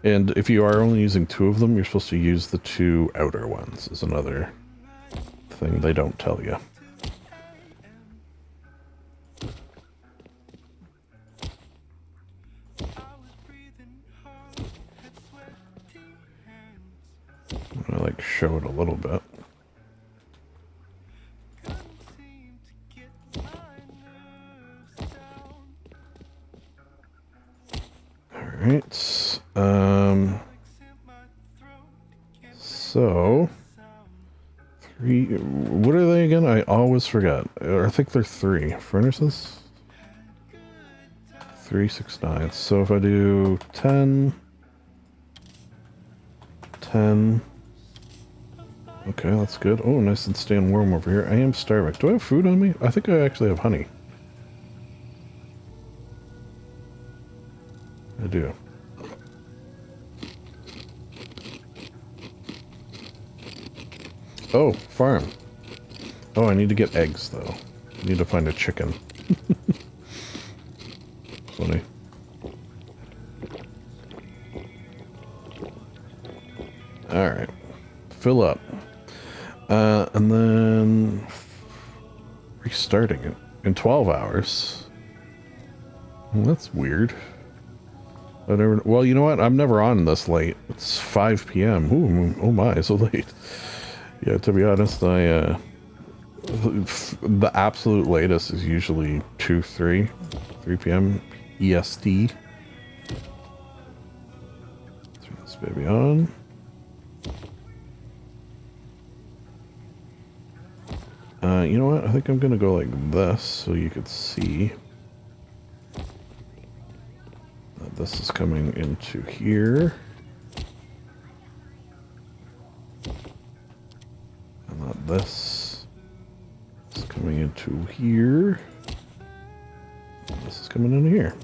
And if you are only using 2 of them, you're supposed to use the 2 outer ones, is another thing they don't tell you. I'm gonna like show it a little bit. Alright, so 3, what are they again? I always forget. I think they're 3 furnaces. 3, 6, 9. So if I do 10, 10. Okay, that's good. Oh, nice and staying warm over here. I am starving. Do I have food on me? I think I actually have honey. I do. Oh, farm. Oh, I need to get eggs, though. I need to find a chicken. Funny. Alright. Fill up. And then... restarting it in 12 hours. Well, that's weird. Well, you know what? I'm never on this late. It's 5 p.m. Ooh, oh my, so late. Yeah, to be honest, the absolute latest is usually 3 p.m. EST. Turn this baby on. You know what? I think I'm gonna go like this so you could see. This is coming into here. And that this is coming into here. And this is coming into here.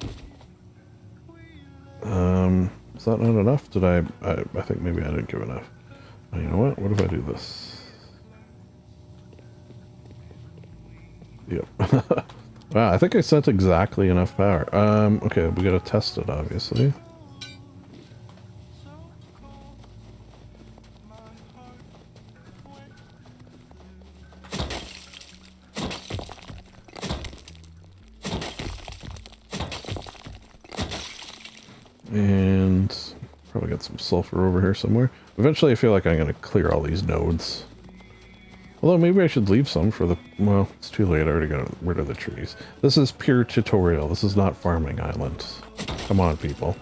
Is that not enough? Did I think maybe I didn't give enough. Oh, you know what? What if I do this? Yep. Wow, I think I sent exactly enough power. Okay, we gotta test it, obviously. And probably got some sulfur over here somewhere. Eventually I feel like I'm gonna clear all these nodes. Although maybe I should leave some for the... well, it's too late. I already got rid of the trees. This is pure tutorial. This is not farming island. Come on, people.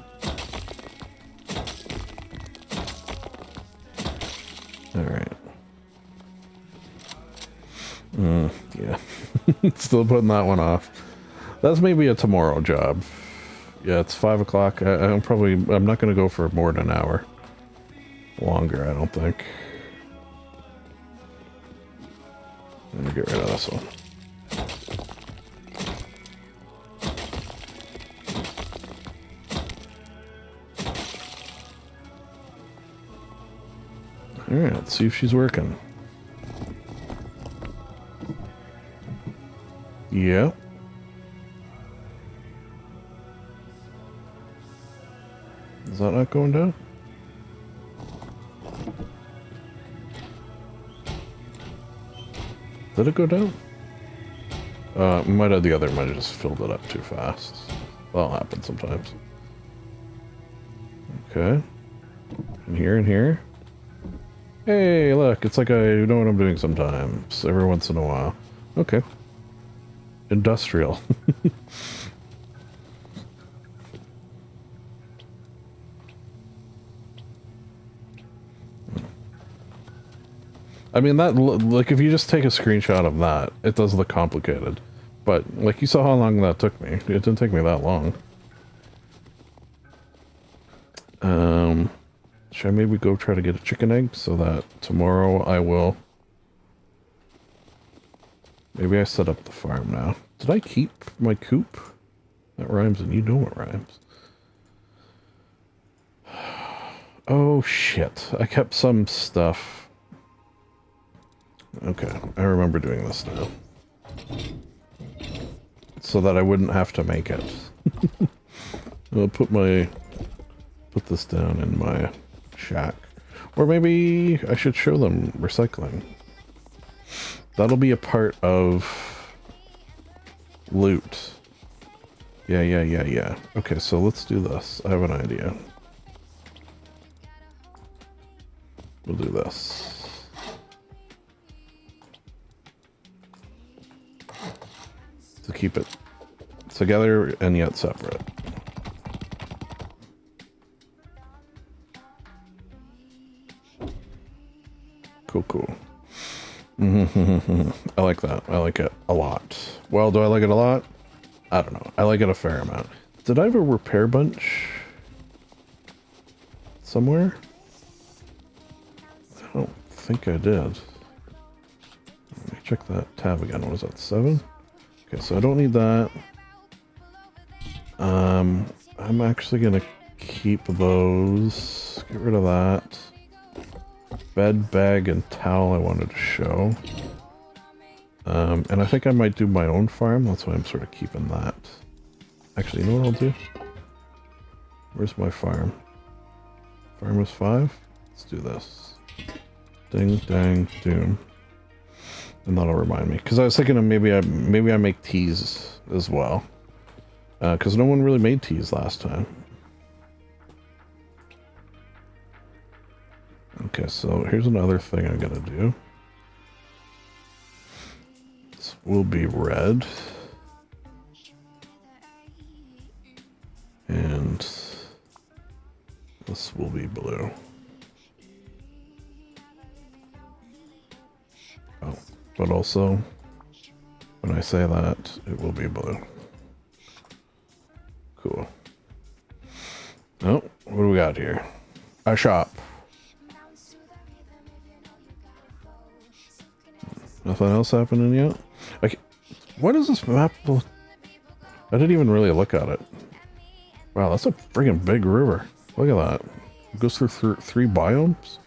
Alright. Yeah. Still putting that one off. That's maybe a tomorrow job. Yeah, it's 5 o'clock. I'm not going to go for more than an hour. Longer, I don't think. Let me get rid of this one. Alright, let's see if she's working. Yeah. Is that not going down? Did it go down? Might have the other might have just filled it up too fast. That'll happen sometimes. Okay. And here and here. Hey, look, it's like I know what I'm doing sometimes, every once in a while. Okay. Industrial. I mean, that, like, if you just take a screenshot of that, it does look complicated. But, like, you saw how long that took me. It didn't take me that long. Should I maybe go try to get a chicken egg so that tomorrow I will... Maybe I set up the farm now. Did I keep my coop? That rhymes and you know what rhymes. Oh, shit. I kept some stuff. Okay, I remember doing this now. So that I wouldn't have to make it. I'll put this down in my shack. Or maybe I should show them recycling. That'll be a part of loot. Yeah. Okay, so let's do this. I have an idea. We'll do this. To keep it together and yet separate. Cool. I like that. I like it a lot. Well, do I like it a lot? I don't know. I like it a fair amount. Did I have a repair bunch somewhere? I don't think I did. Let me check that tab again. What was that, 7? Okay, so I don't need that. I'm actually gonna keep those. Get rid of that. Bed, bag, and towel I wanted to show. And I think I might do my own farm. That's why I'm sort of keeping that. Actually, you know what I'll do? Where's my farm? Farm is 5? Let's do this. Ding, dang, doom. And that'll remind me. Because I was thinking of maybe I make teas as well. Because no one really made teas last time. Okay, so here's another thing I'm gonna do. This will be red. And this will be blue. Oh, but also, when I say that, it will be blue. Cool. Oh, what do we got here? A shop. Nothing else happening yet? Like, what is this map? I didn't even really look at it. Wow, that's a friggin' big river. Look at that. It goes through 3 biomes?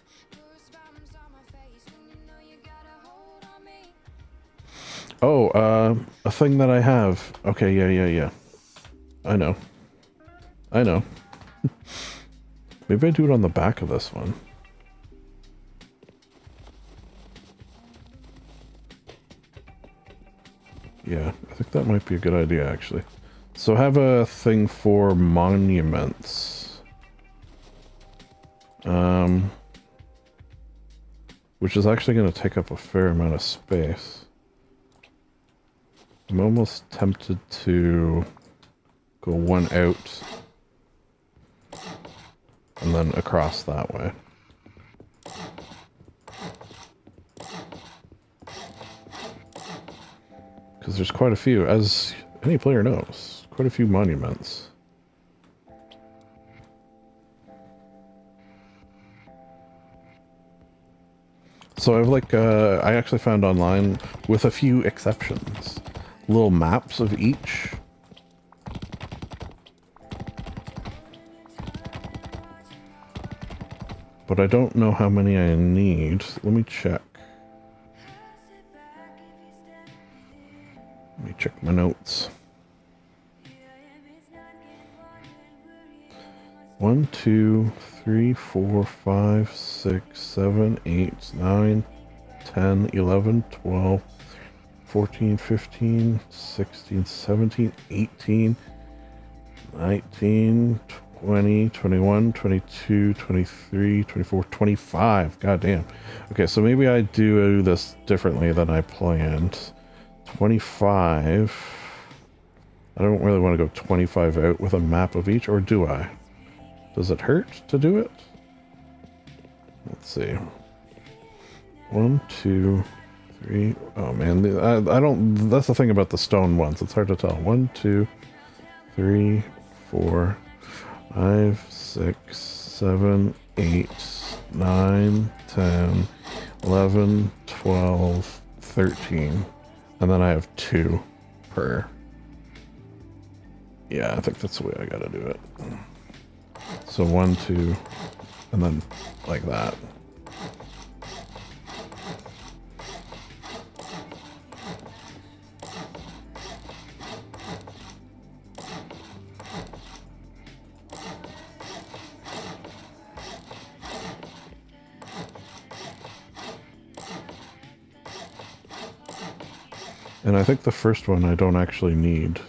Oh, a thing that I have. Okay, yeah. I know. Maybe I do it on the back of this one. Yeah, I think that might be a good idea, actually. So have a thing for monuments. Which is actually going to take up a fair amount of space. I'm almost tempted to go one out and then across that way. Because there's quite a few, as any player knows, quite a few monuments. So I've I actually found online, with a few exceptions, little maps of each. But I don't know how many I need. Let me check. check my notes. 1, 2, 3, 4, 5, 6, 7, 8, 9, 10, 11, 12, 14, 15, 16, 17, 18, 19, 20, 21, 22, 23, 24, 25. God damn. Okay, so maybe I do this differently than I planned. 25. I don't really want to go 25 out with a map of each, or do I? Does it hurt to do it? Let's see. 1, 2, 3. Oh man, I don't. That's the thing about the stone ones. It's hard to tell. 1, 2, 3, 4, 5, 6, 7, 8, 9, 10, 11, 12, 13. And then I have 2 per. Yeah, I think that's the way I gotta do it. So 1, 2, and then like that. And I think the first one I don't actually need.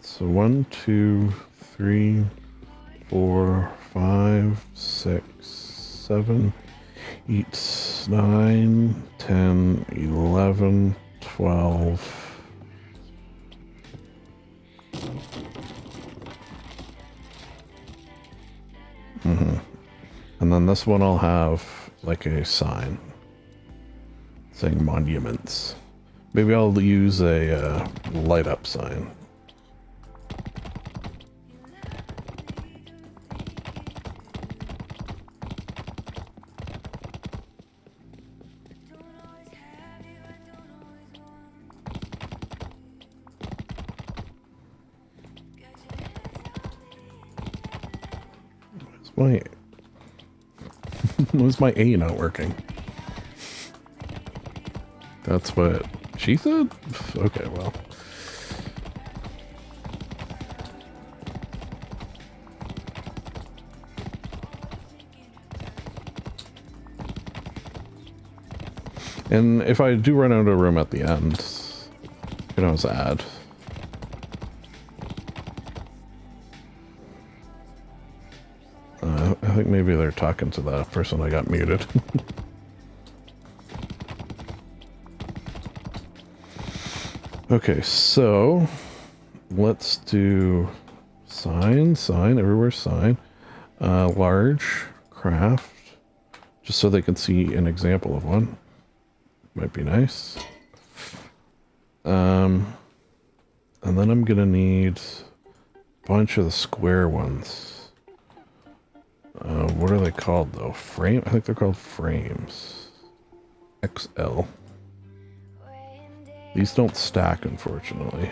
So 1, 2, 3, 4, 5, 6, 7, 8, 9, 10, 11, 12. And then this one I'll have like a sign saying monuments. Maybe I'll use a light up sign. Why's my A not working? That's what she said? Okay, well. And if I do run out of room at the end, you can always add. I think maybe they're talking to the person I got muted. Okay, so let's do sign, everywhere sign, large, craft, just so they can see an example of one. Might be nice. And then I'm gonna need a bunch of the square ones. What are they called though? Frame? I think they're called frames. XL. These don't stack, unfortunately.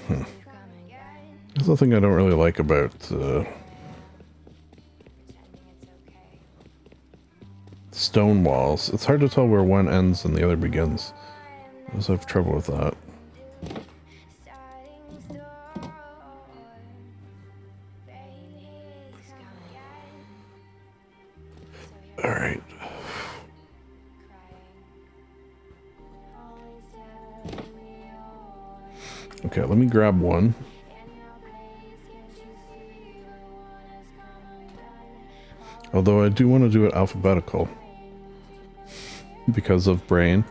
That's the thing I don't really like about stone walls. It's hard to tell where one ends and the other begins. I just have trouble with that. Alright. Okay, let me grab one. Although I do want to do it alphabetical. Because of brain.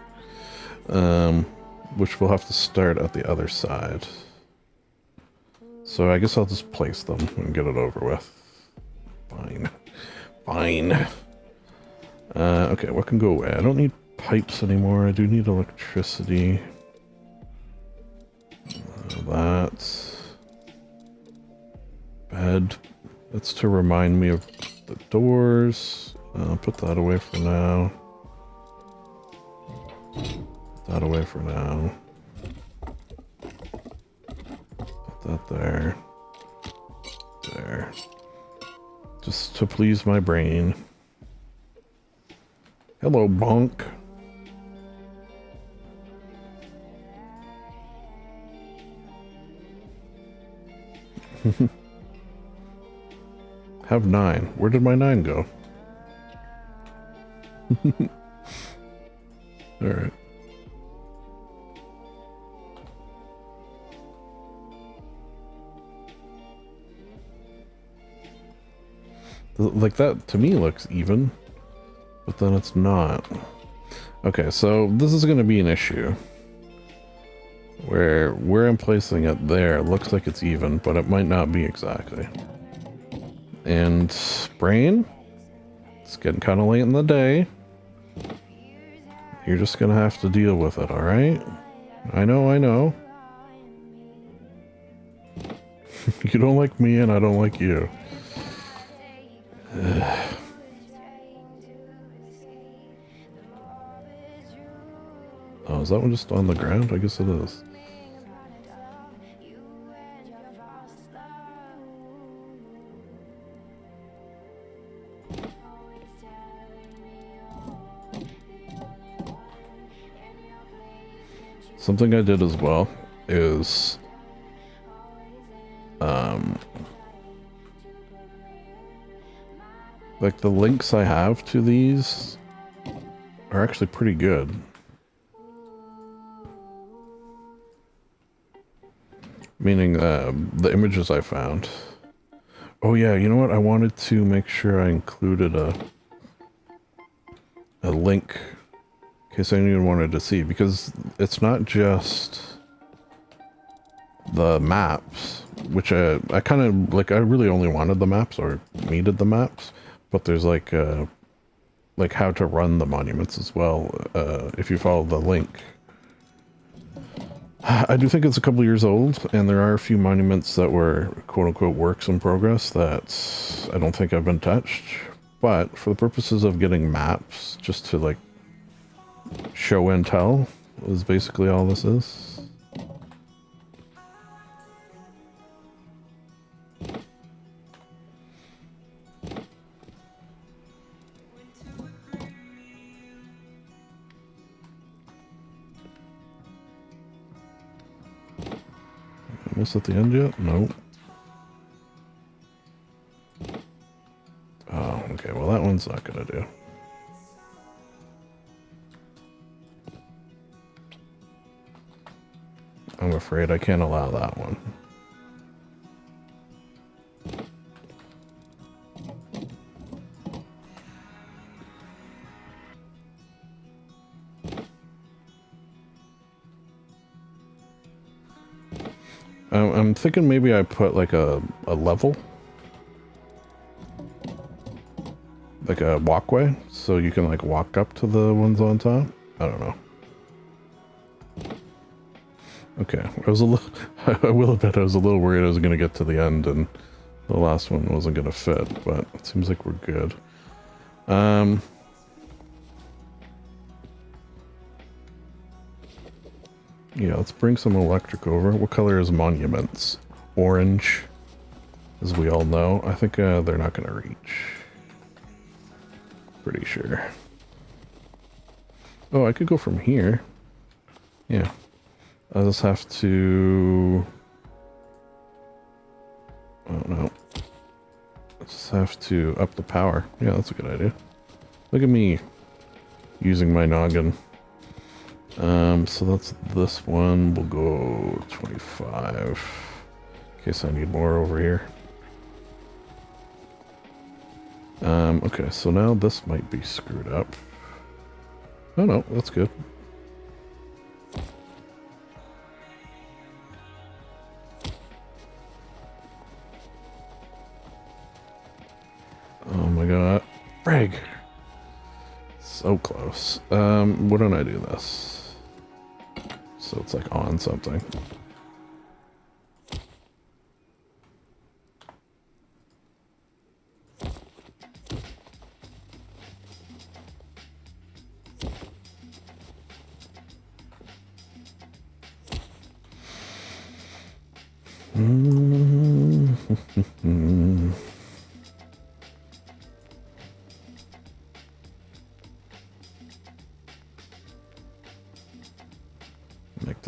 Which we'll have to start at the other side. So I guess I'll just place them and get it over with. Fine. Fine. Okay, what can go away? I don't need pipes anymore. I do need electricity. That. Bed. That's to remind me of the doors. I'll put that away for now. Put that away for now. Put that there. There. Just to please my brain. Hello, bonk. Have 9. Where did my 9 go? Alright. Like that, to me, looks even. But then it's not. Okay, so this is going to be an issue. Where I'm placing it there looks like it's even, but it might not be exactly. And brain, it's getting kind of late in the day. You're just gonna have to deal with it, alright? I know. You don't like me and I don't like you. Oh, is that one just on the ground? I guess it is. Something I did as well is like the links I have to these are actually pretty good. Meaning the images I found. Oh yeah, you know what? I wanted to make sure I included a link in case anyone wanted to see, because it's not just the maps, which I kind of like. I really only wanted the maps or needed the maps, but there's like how to run the monuments as well. If you follow the link. I do think it's a couple years old, and there are a few monuments that were quote-unquote works in progress that I don't think have been touched. But for the purposes of getting maps, just to like show and tell, is basically all this is. Almost at the end yet? No. Oh, okay. Well, that one's not gonna do. I'm afraid I can't allow that one. I'm thinking maybe I put like a level. Like a walkway, so you can like walk up to the ones on top. I don't know. Okay, I was a little. I will admit I was a little worried I was going to get to the end and the last one wasn't going to fit, but it seems like we're good. Yeah, let's bring some electric over. What color is monuments? Orange, as we all know. I think they're not going to reach. Pretty sure. Oh, I could go from here. Yeah. I'll just have to... Oh, no. I just have to up the power. Yeah, that's a good idea. Look at me using my noggin. So that's this one. We'll go 25. In case I need more over here. Okay, so now this might be screwed up. Oh no, that's good. Oh my god. Frag! So close. Why don't I do this? So it's like on something.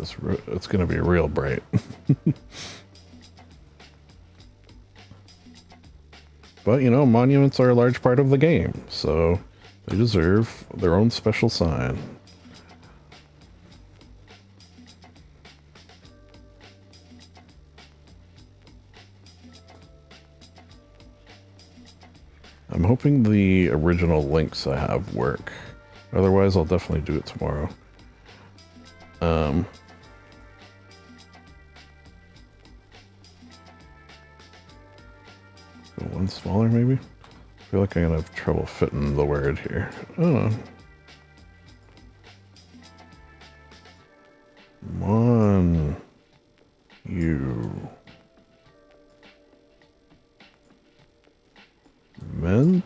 this. It's going to be real bright. But, you know, monuments are a large part of the game, so they deserve their own special sign. I'm hoping the original links I have work. Otherwise, I'll definitely do it tomorrow. One smaller, maybe? I feel like I'm gonna have trouble fitting the word here. Oh. Mon. You. Men?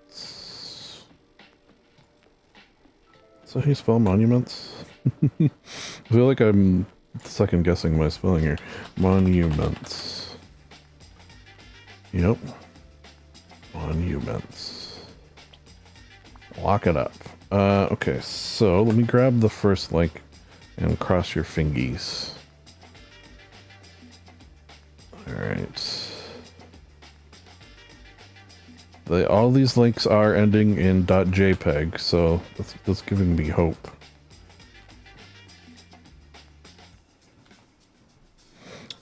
Is that how you spell monuments? I feel like I'm second guessing my spelling here. Monuments. Yep. Monuments. Lock it up. Okay, so let me grab the first link and cross your fingies. Alright. All these links are ending in .jpeg, so that's giving me hope.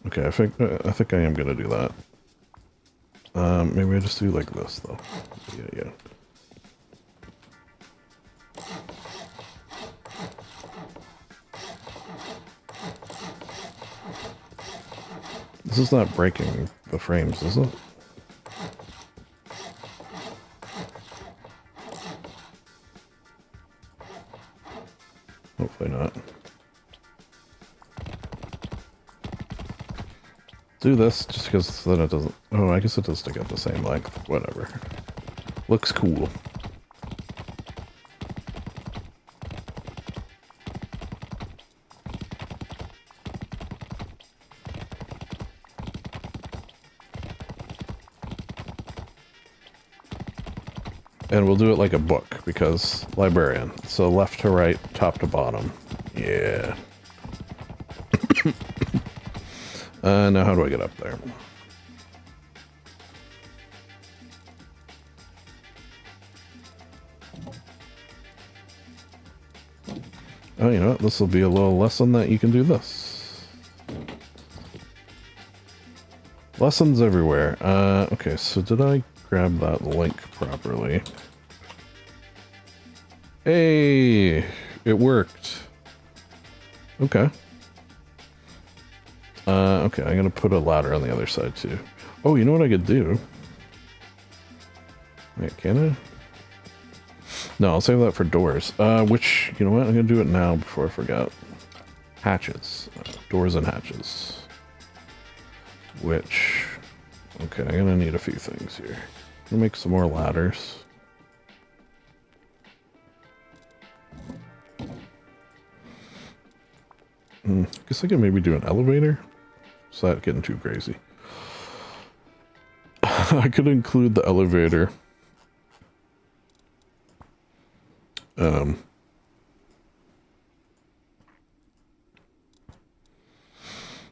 Okay, I think I am gonna do that. Maybe I just do like this though. Yeah. This is not breaking the frames, is it? Hopefully not. Do this just because then it doesn't. Oh, I guess it does stick out the same length. Whatever. Looks cool. And we'll do it like a book because librarian. So left to right, top to bottom. Yeah. Now how do I get up there? Oh, you know what? This will be a little lesson that you can do this. Lessons everywhere. Okay, so did I grab that link properly? Hey! It worked. Okay. Okay, I'm gonna put a ladder on the other side too. Oh, you know what I could do? Wait, can I? No, I'll save that for doors. Which, you know what? I'm gonna do it now before I forget. Hatches. Doors and hatches. Which... Okay, I'm gonna need a few things here. I'm gonna make some more ladders. Guess I can maybe do an elevator. Is that getting too crazy? I could include the elevator.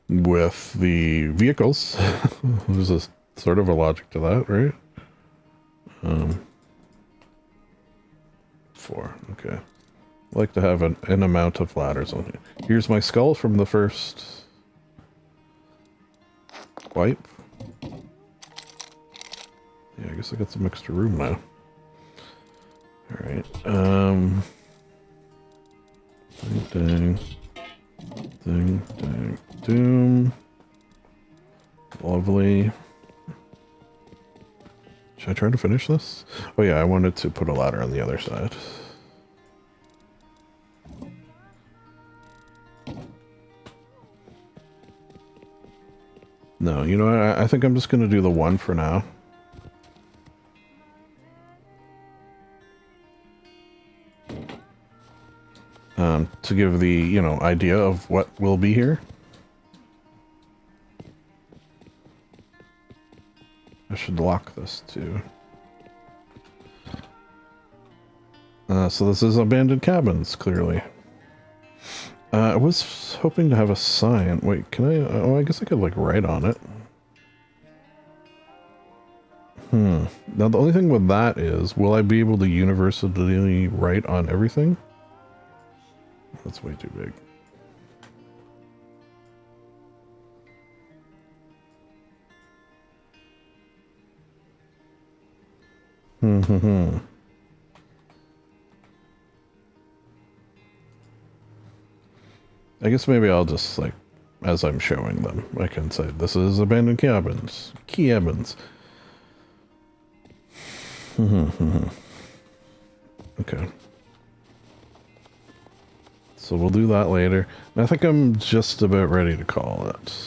With the vehicles. There's a sort of a logic to that, right? 4, okay. I like to have an amount of ladders on here. Here's my skull from the first wipe. Yeah, I guess I got some extra room now. Alright, ding, doom. Lovely. Should I try to finish this? Oh yeah, I wanted to put a ladder on the other side. No, you know, I think I'm just going to do the one for now. To give the, you know, idea of what will be here. I should lock this too. So this is abandoned cabins, clearly. I was hoping to have a sign. Wait, can I? Oh, I guess I could like write on it. Now the only thing with that is, will I be able to universally write on everything? That's way too big. I guess maybe I'll just, like, as I'm showing them, I can say, this is abandoned cabins. Cabins. Okay. So we'll do that later. And I think I'm just about ready to call it.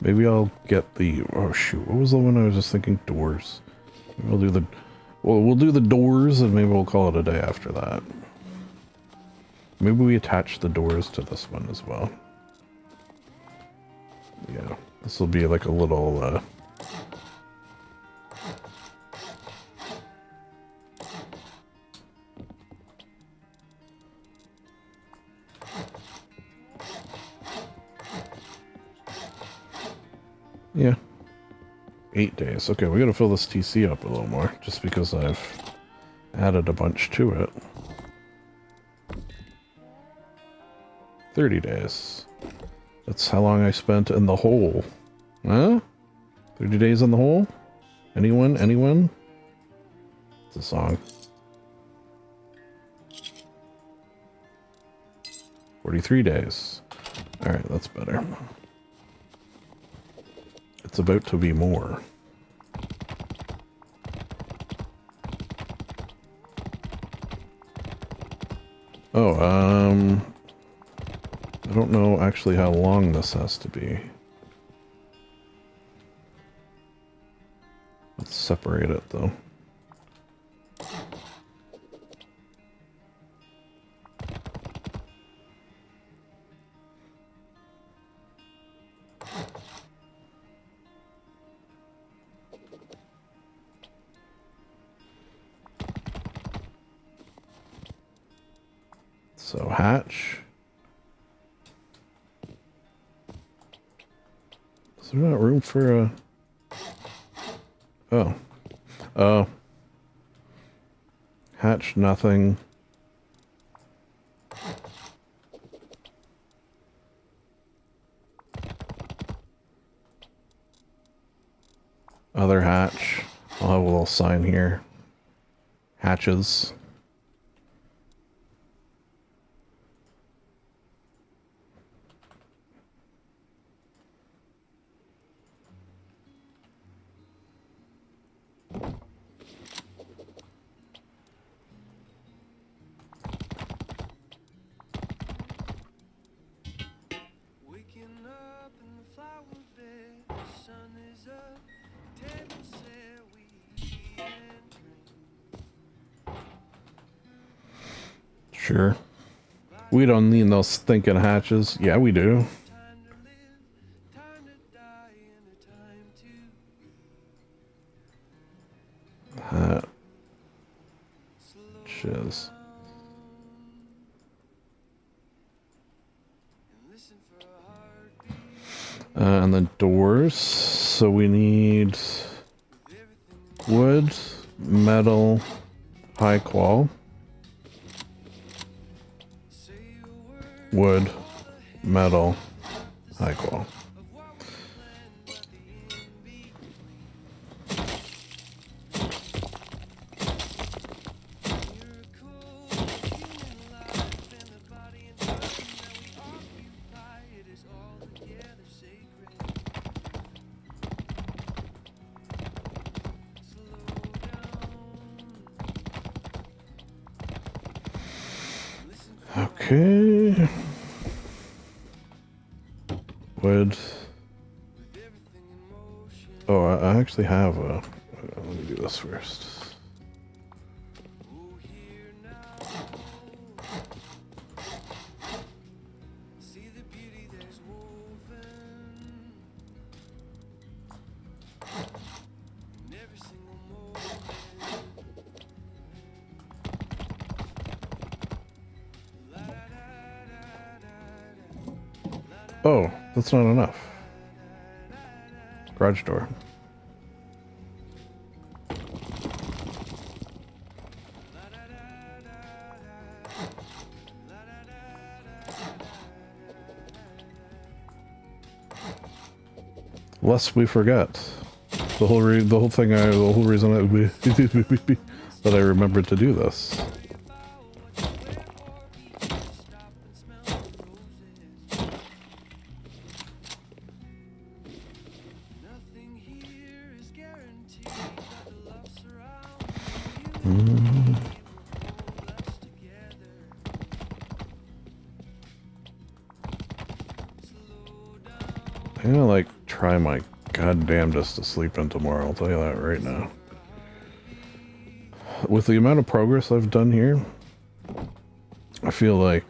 Maybe I'll get the, oh shoot, what was the one I was just thinking? Doors. Maybe I'll do the, well, we'll do the doors and maybe we'll call it a day after that. Maybe we attach the doors to this one as well. Yeah, this will be like a little, yeah. 8 days. Okay, we gotta fill this TC up a little more, just because I've added a bunch to it. 30 days. That's how long I spent in the hole. Huh? 30 days in the hole? Anyone? Anyone? It's a song. 43 days. Alright, that's better. It's about to be more. Oh, I don't know actually how long this has to be. Let's separate it though. So hatch. Is there not room for a... Oh. Oh. Hatch nothing. Other hatch. I'll have a little sign here. Hatches. Sure. We don't need those stinking hatches. Yeah, we do. Hatches. And the doors. So we need wood, metal, high qual. Wood, metal, high qual. Okay. Wood. Oh, I actually have a... Let me do this first. Oh, that's not enough. Garage door. Lest we forget. The whole reason that I remembered to do this. I'm gonna like try my goddamnedest to sleep in tomorrow, I'll tell you that right now. With the amount of progress I've done here, I feel like,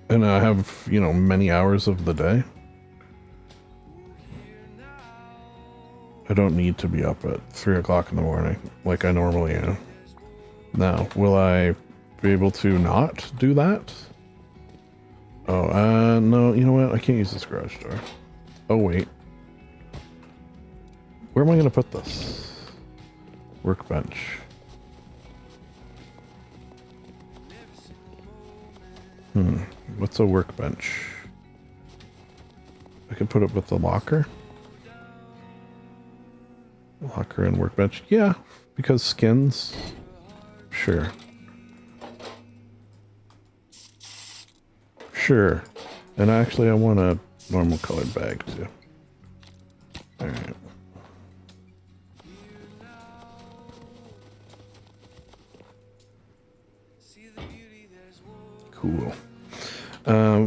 and I have, you know, many hours of the day, I don't need to be up at 3 o'clock in the morning like I normally am. Now, will I be able to not do that? Oh, no, you know what? I can't use this garage door. Oh, wait. Where am I going to put this? Workbench. What's a workbench? I could put it with the locker. Locker and workbench. Yeah, because skins. Sure. Sure. And actually, I want a normal colored bag, too. Alright. Cool.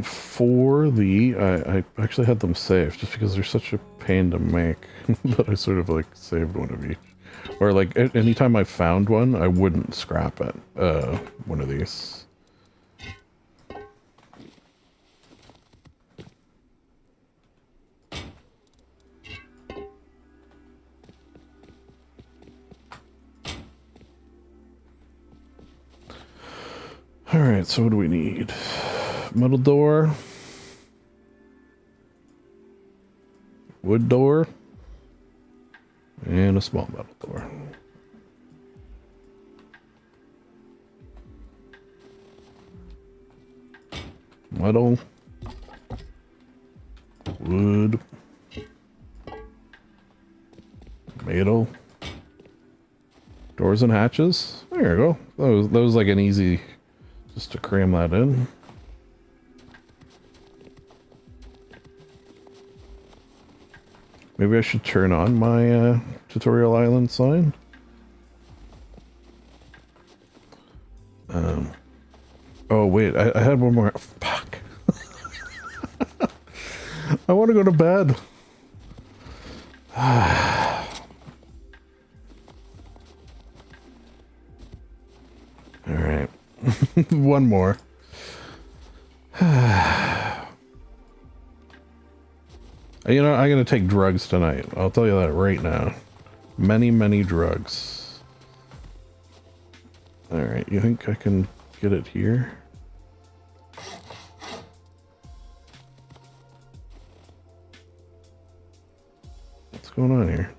For the... I actually had them saved, just because they're such a pain to make, that I sort of, like, saved one of each. Or, like, anytime I found one, I wouldn't scrap it. One of these. Alright, so what do we need? Metal door. Wood door. And a small metal door. Metal. Wood. Metal. Doors and hatches. There you go. That was like an easy... just to cram that in. Maybe I should turn on my tutorial island sign. Oh wait, I had one more. Fuck. I want to go to bed. All right. One more. You know, I'm gonna take drugs tonight. I'll tell you that right now. Many, many drugs. Alright, you think I can get it here? What's going on here?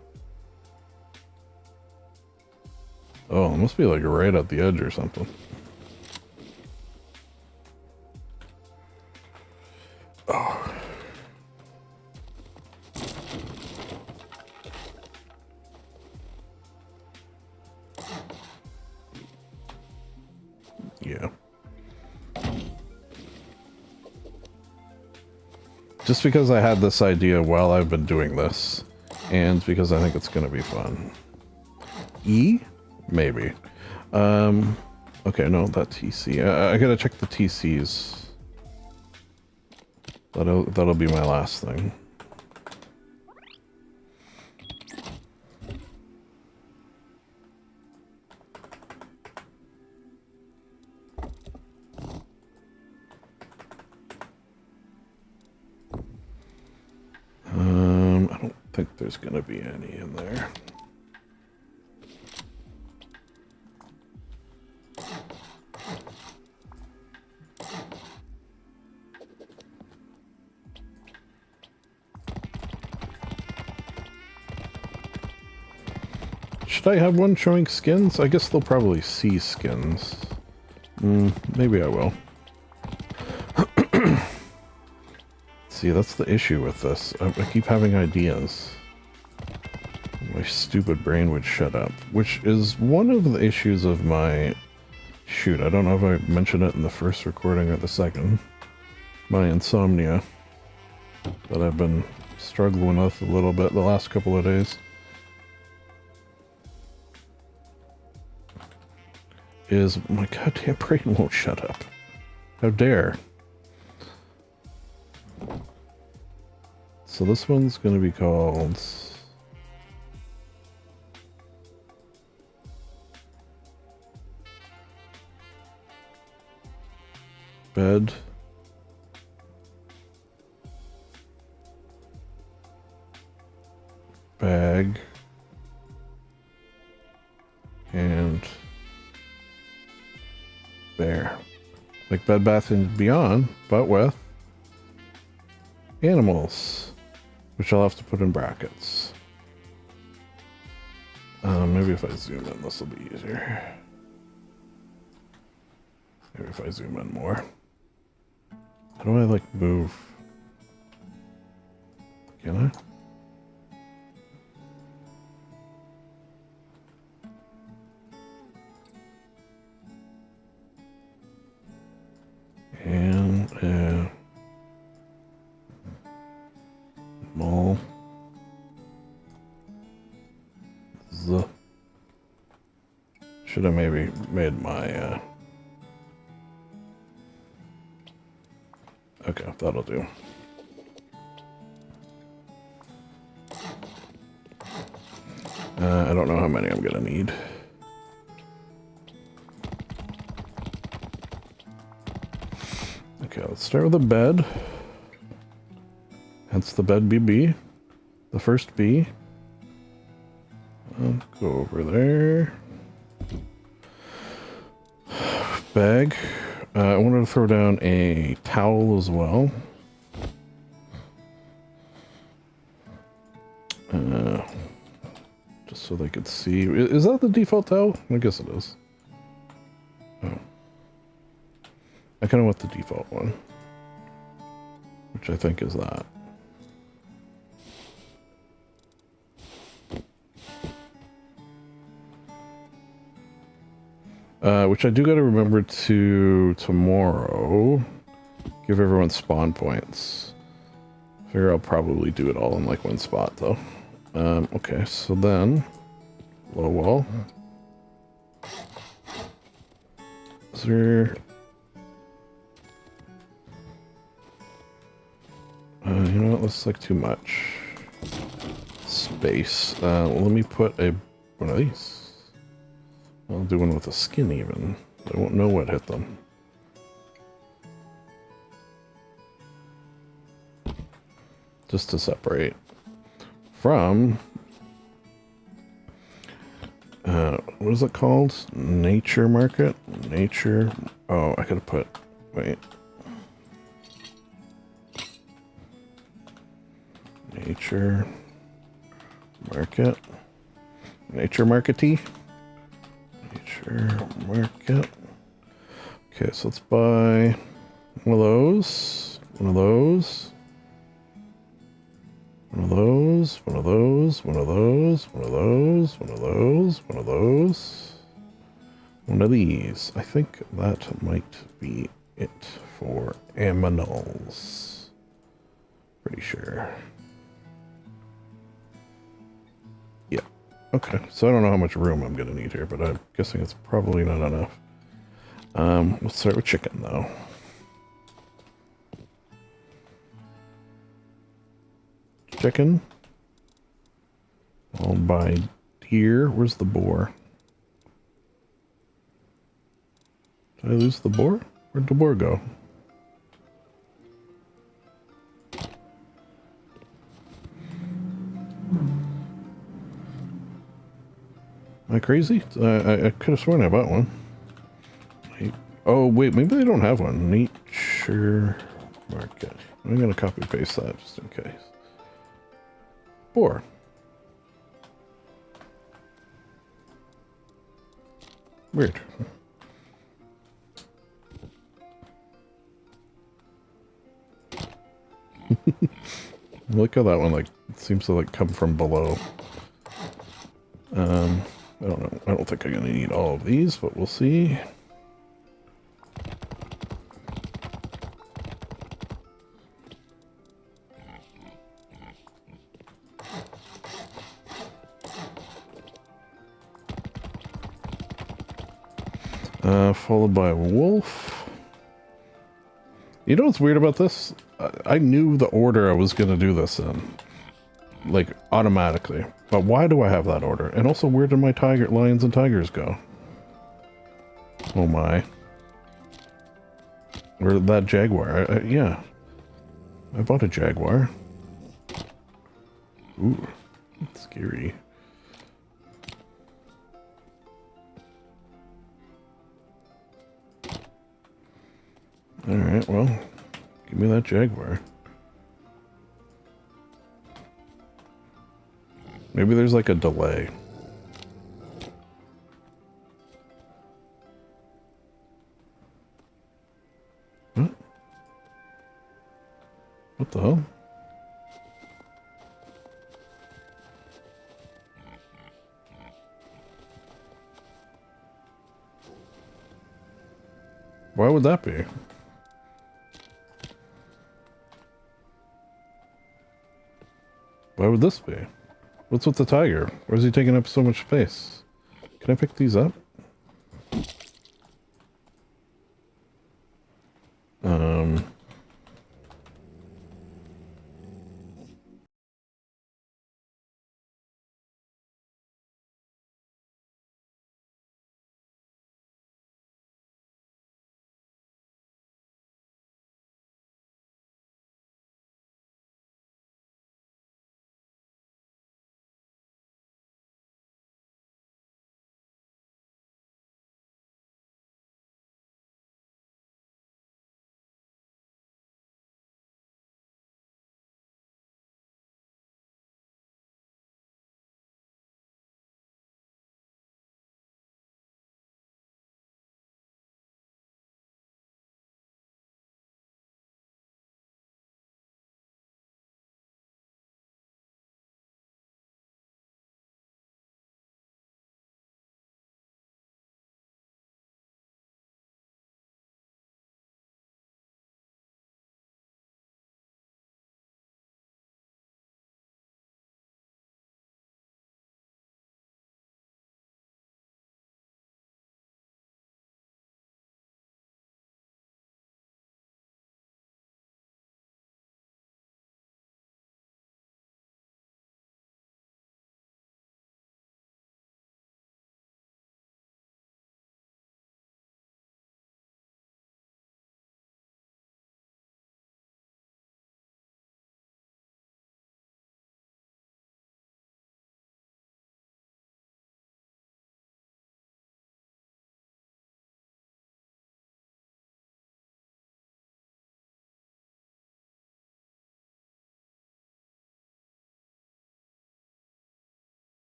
Oh, it must be like right at the edge or something. Oh. Yeah. Just because I had this idea while I've been doing this, and because I think it's going to be fun. E? Maybe. Okay, no, that TC. I gotta check the TCs. That'll be my last thing. I don't think there's gonna be any in there. Should I have one showing skins? I guess they'll probably see skins. Maybe I will. See, that's the issue with this. I keep having ideas. My stupid brain would shut up. Which is one of the issues of my... Shoot, I don't know if I mentioned it in the first recording or the second. My insomnia. That I've been struggling with a little bit the last couple of days. Is my goddamn brain won't shut up. How dare. So this one's going to be called... Bed. Bag. And... Bear. Like Bed Bath & Beyond, but with animals, which I'll have to put in brackets. Maybe if I zoom in, this will be easier. Maybe if I zoom in more. How do I, like, move? Can I? And, mall. Should have maybe made my, okay, that'll do. I don't know how many I'm gonna need. Okay, let's start with a bed. Hence the bed BB. The first B. I'll go over there. Bag. I wanted to throw down a towel as well. Just so they could see. Is that the default towel? I guess it is. Oh. I kind of want the default one. Which I think is that. Which I do got to remember to tomorrow give everyone spawn points. Figure I'll probably do it all in like one spot though. Okay, so then low wall. Is there? You know what? Looks like too much space. Let me put one of these. I'll do one with a skin even. I won't know what hit them. Just to separate from... what is it called? Nature market? Nature... Oh, I could have put... Wait. Nature... Market? Nature marketee? Nature market. Okay, so let's buy one of those, one of those, one of those, one of those, one of those, one of those, one of those, one of those, one of these. I think that might be it for aminals. Pretty sure. Yeah. Okay, so I don't know how much room I'm gonna need here, but I'm guessing it's probably not enough. Let's start with chicken though. Chicken. I'll buy deer. Where's the boar? Did I lose the boar? Where'd the boar go? Am I crazy? I could have sworn I bought one. Oh, wait, maybe they don't have one. Nature market. I'm going to copy paste that just in case. Boar. Weird. Look how that one like seems to like come from below. I don't know. I don't think I'm gonna need all of these, but we'll see. Followed by a wolf. You know what's weird about this? I knew the order I was gonna do this in. Like, automatically. But why do I have that order? And also, where did my lions and tigers go? Oh my. Where did that jaguar? Yeah. I bought a jaguar. Ooh. Scary. Alright, well, give me that jaguar. Maybe there's like a delay. What? What the hell? Why would that be? Why would this be? What's with the tiger? Why is he taking up so much space? Can I pick these up?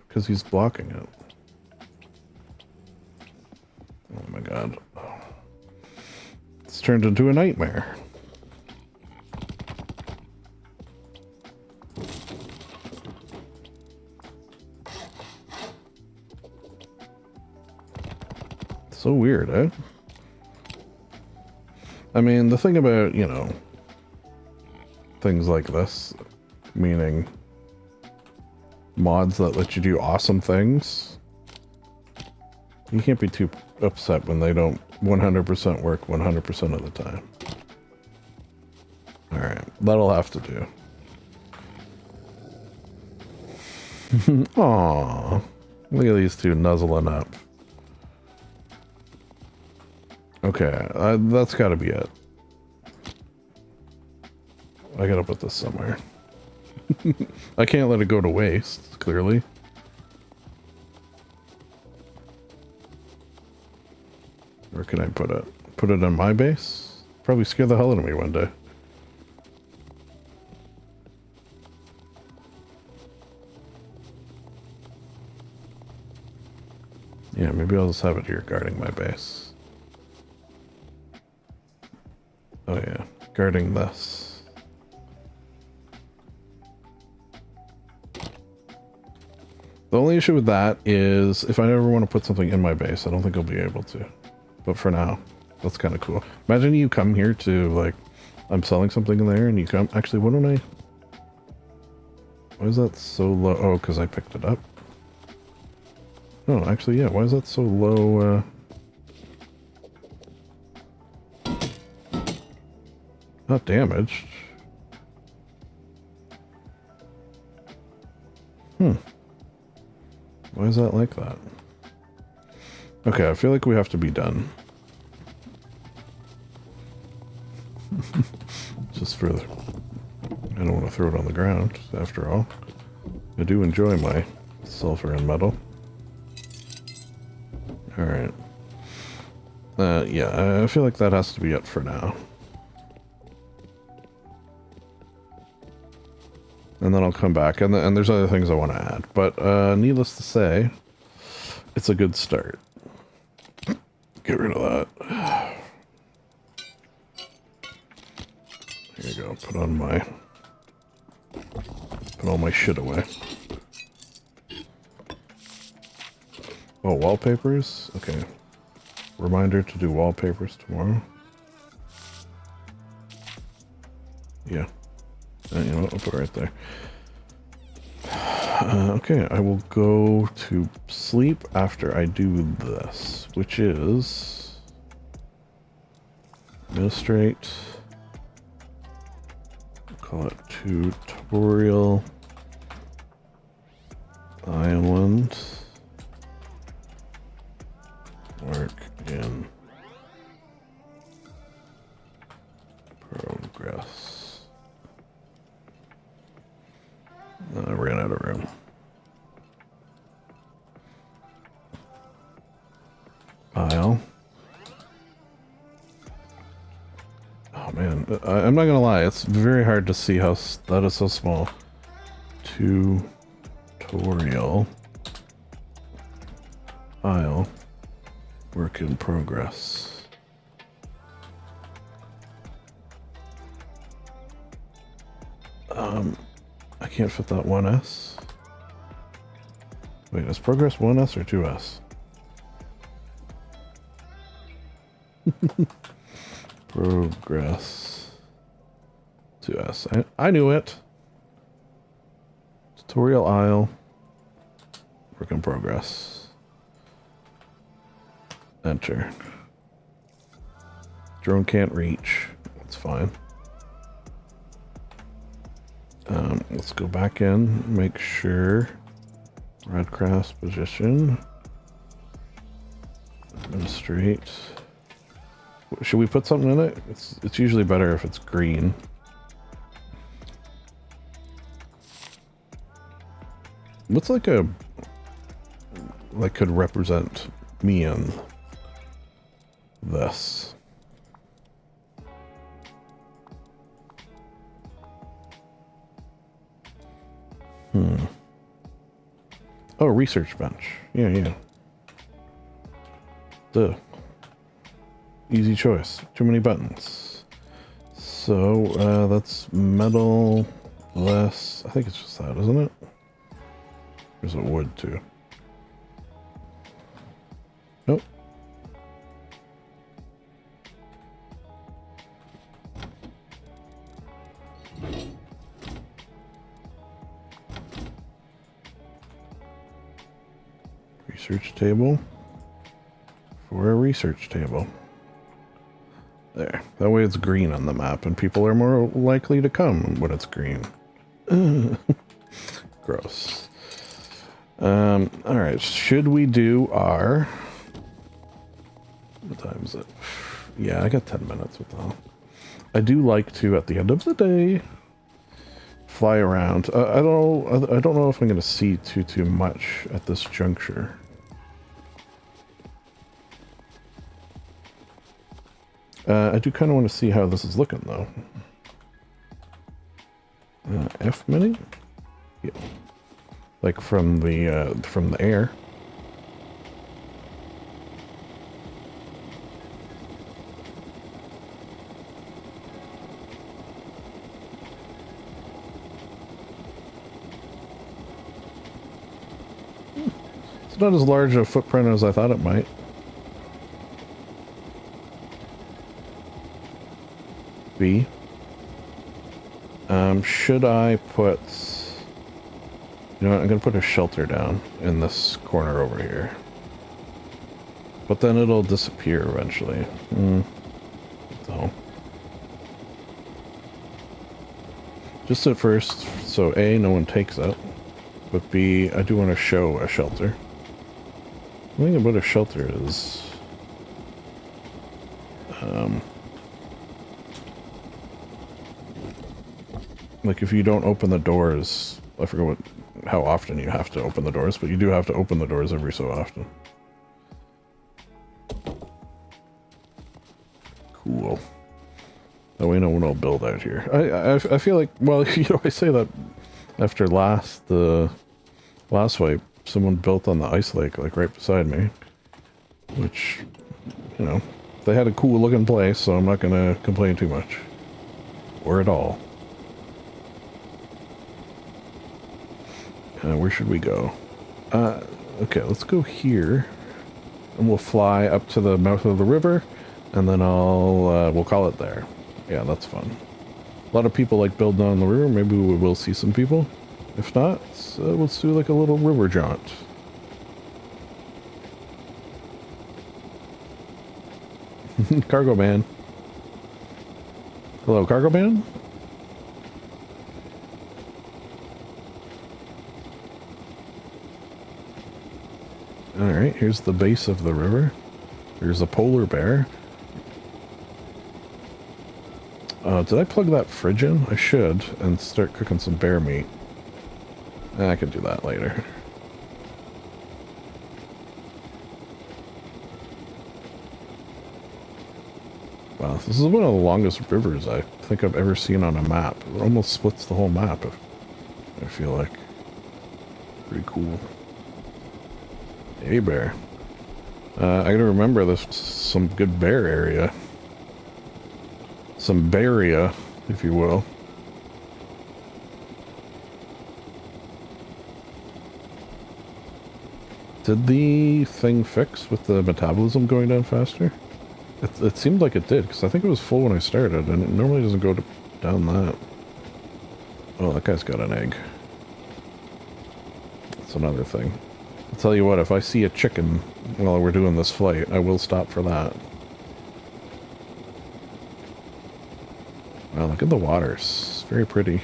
Because he's blocking it. Oh my god. It's turned into a nightmare. So weird, eh? I mean, the thing about, you know, things like this, meaning mods that let you do awesome things. You can't be too upset when they don't 100% work 100% of the time. Alright, that'll have to do. Aww. Look at these two nuzzling up. Okay, that's gotta be it. I gotta put this somewhere. I can't let it go to waste, clearly. Where can I put it? Put it on my base? Probably scare the hell out of me one day. Yeah, maybe I'll just have it here guarding my base. Oh yeah, guarding this. The only issue with that is if I ever want to put something in my base, I don't think I'll be able to. But for now, that's kind of cool. Imagine you come here to, like, I'm selling something in there and you come... Actually, why don't I... Why is that so low? Oh, because I picked it up. No, actually, yeah, why is that so low? Not damaged. Why is that like that? Okay, I feel like we have to be done. Just for the... I don't want to throw it on the ground, after all. I do enjoy my sulfur and metal. Alright. Yeah, I feel like that has to be it for now. And then I'll come back, and there's other things I want to add. But, needless to say, it's a good start. Get rid of that. There you go, put all my shit away. Oh, wallpapers? Okay. Reminder to do wallpapers tomorrow. Yeah. You know what, I'll put it right there. Okay, I will go to sleep after I do this, which is... Administrate. Call it Tutorial Island. Work in progress. I ran out of room. File. Oh man, I'm not gonna lie, it's very hard to see how that is so small. Tutorial file. Work in progress. I can't fit that 1S. Wait, is progress 1S or 2S? Progress 2S. I knew it. Tutorial aisle. Work in progress. Enter. Drone can't reach. That's fine. Let's go back in. Make sure. Red cross position. Administrate. Should we put something in it? It's usually better if it's green. What's like could represent me in this? Oh, research bench. Yeah. Duh. Easy choice. Too many buttons. So, that's metal less... I think it's just that, isn't it? There's a wood, too. Nope. Research table. For a research table. There. That way it's green on the map, and people are more likely to come when it's green. Gross. Alright, should we do our... What time is it? Yeah, I got 10 minutes with that. I do like to, at the end of the day, fly around. I don't know if I'm going to see too much at this juncture. I do kind of want to see how this is looking, though. F mini? Yeah. Like from the air. It's not as large a footprint as I thought it might. B. Should I put... You know what, I'm going to put a shelter down in this corner over here. But then it'll disappear eventually. So. Just at first, so A, no one takes it. But B, I do want to show a shelter. The thing about a shelter is... like if you don't open the doors, I forget how often you have to open the doors, but you do have to open the doors every so often. Cool. That way no one will build out here. I feel like, well, you know, I say that after the last wipe, someone built on the ice lake, like right beside me, which, you know, they had a cool looking place, so I'm not gonna complain too much. Or at all. Where should we go? Okay, let's go here. And we'll fly up to the mouth of the river, and then we'll call it there. Yeah, that's fun. A lot of people like building on the river. Maybe we will see some people. If not, let's do like a little river jaunt. Cargo man. Hello, cargo man? Alright, here's the base of the river. There's a polar bear. Did I plug that fridge in? I should, and start cooking some bear meat. I could do that later. Wow, this is one of the longest rivers I think I've ever seen on a map. It almost splits the whole map, I feel like. Pretty cool. Hey, bear. I gotta remember there's some good bear area. Some bearia, if you will. Did the thing fix with the metabolism going down faster? It seemed like it did, because I think it was full when I started, and it normally doesn't go down that. Oh, that guy's got an egg. That's another thing. I'll tell you what, if I see a chicken while we're doing this flight, I will stop for that. Wow, look at the waters. It's very pretty.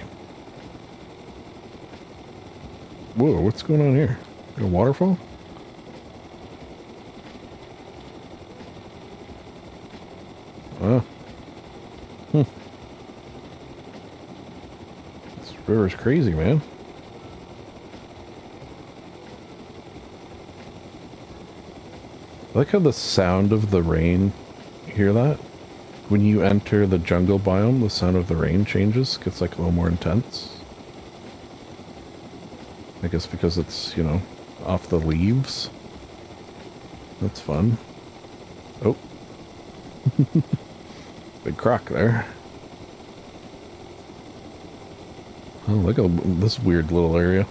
Whoa, what's going on here? A waterfall? Oh. This river's crazy, man. I like how the sound of the rain, you hear that? When you enter the jungle biome, the sound of the rain changes, gets like a little more intense. I guess because it's, you know, off the leaves. That's fun. Oh. Big croc there. Oh, look at this weird little area.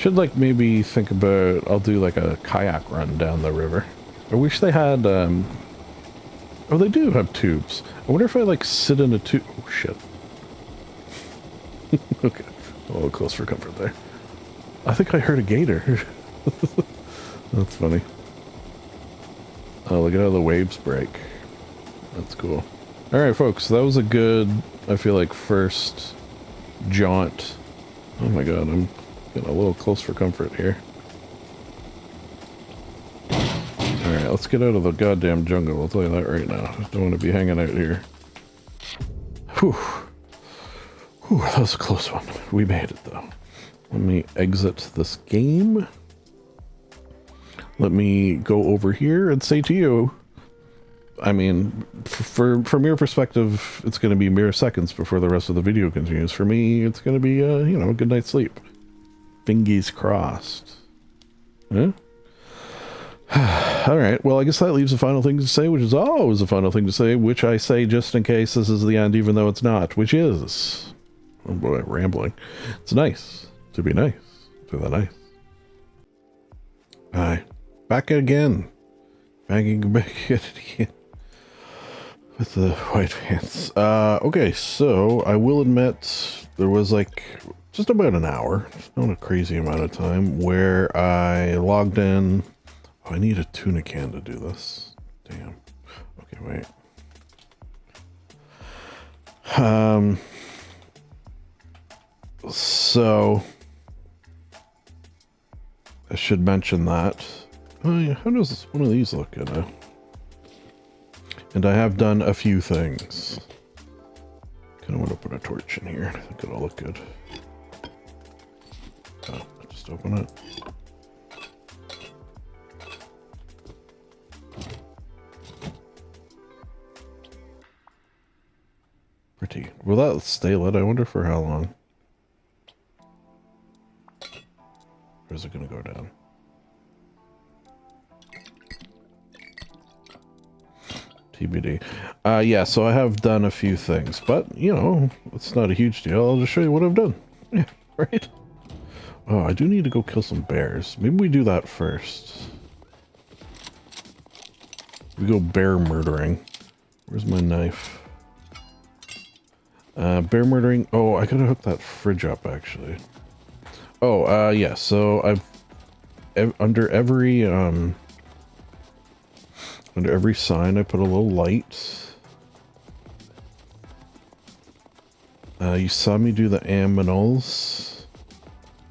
Should like maybe think about, I'll do like a kayak run down the river. I wish they had, oh, they do have tubes. I wonder if I like sit in a tube. Oh shit. Okay, a little close for comfort there. I think I heard a gator. That's funny. Oh, look at how the waves break. That's cool. Alright folks, that was a good, I feel like, first jaunt. Oh my god, I'm getting a little close for comfort here. Alright, let's get out of the goddamn jungle, I'll tell you that right now. I don't want to be hanging out here. Whew. Whew, that was a close one. We made it though. Let me exit this game. Let me go over here and say to you, I mean, from your perspective, it's going to be mere seconds before the rest of the video continues. For me, it's going to be, you know, a good night's sleep. Fingies crossed. Huh? Alright, well, I guess that leaves a final thing to say, which is always a final thing to say, which I say just in case this is the end, even though it's not, which is... Oh boy, rambling. It's nice to be nice to the nice. Aye. Back again. Back at it again. With the white pants. Okay, so I will admit there was like just about an hour, not a crazy amount of time, where I logged in. Oh, I need a tuna can to do this. Damn. Okay, wait. So I should mention that. Oh yeah, how does one of these look good? And I have done a few things. Kind of want to put a torch in here. I think it'll look good. Oh, just open it. Pretty. Will that stay lit? I wonder for how long. Or is it going to go down? TBD. Yeah, so I have done a few things, but, you know, it's not a huge deal. I'll just show you what I've done. Yeah, right? Oh, I do need to go kill some bears. Maybe we do that first. We go bear murdering. Where's my knife? Bear murdering. Oh, I gotta hook that fridge up, actually. Oh, yeah, so I've... Under every sign, I put a little light. You saw me do the aminals.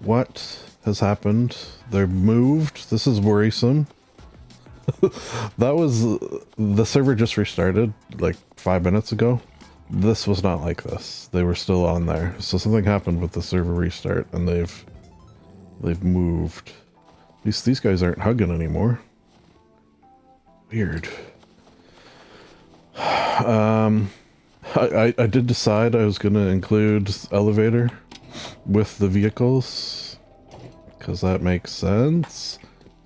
What has happened? They're moved. This is worrisome. That was... The server just restarted, like, 5 minutes ago. This was not like this. They were still on there. So something happened with the server restart, and they've moved. At least these guys aren't hugging anymore. Weird. I did decide I was going to include elevator with the vehicles, because that makes sense.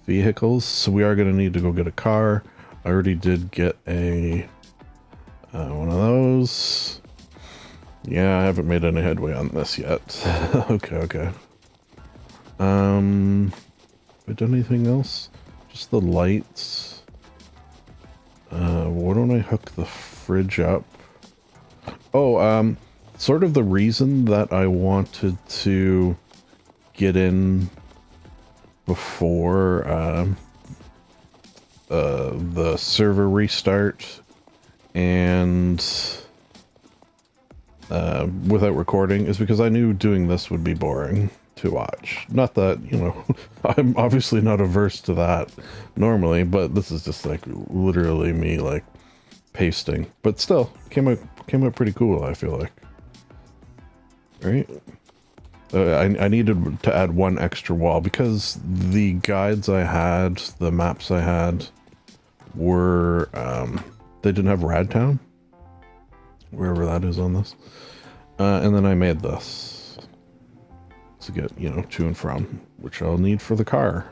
Vehicles, so we are going to need to go get a car. I already did get a one of those. Yeah, I haven't made any headway on this yet. Okay. Have I done anything else? Just the lights. Why don't I hook the fridge up? Oh, sort of the reason that I wanted to get in before the server restart and without recording is because I knew doing this would be boring to watch. Not that, you know, I'm obviously not averse to that normally, but this is just like literally me like pasting. But still, came out pretty cool, I feel like. Right? I needed to add one extra wall because the guides I had, the maps I had, were, they didn't have Radtown, wherever that is on this. And then I made this to get, you know, to and from, which I'll need for the car.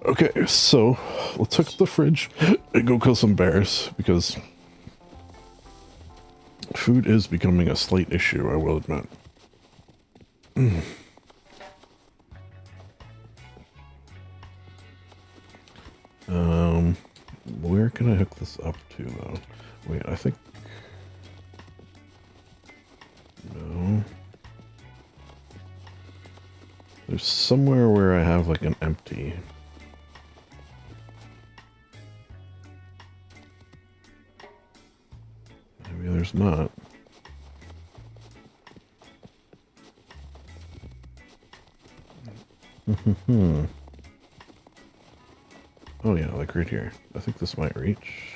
Okay, so let's hook up the fridge and go kill some bears, because food is becoming a slight issue, I will admit. can I hook this up to, though? Wait, I think... No. There's somewhere where I have, like, an empty... Maybe there's not. Oh yeah, like right here. I think this might reach.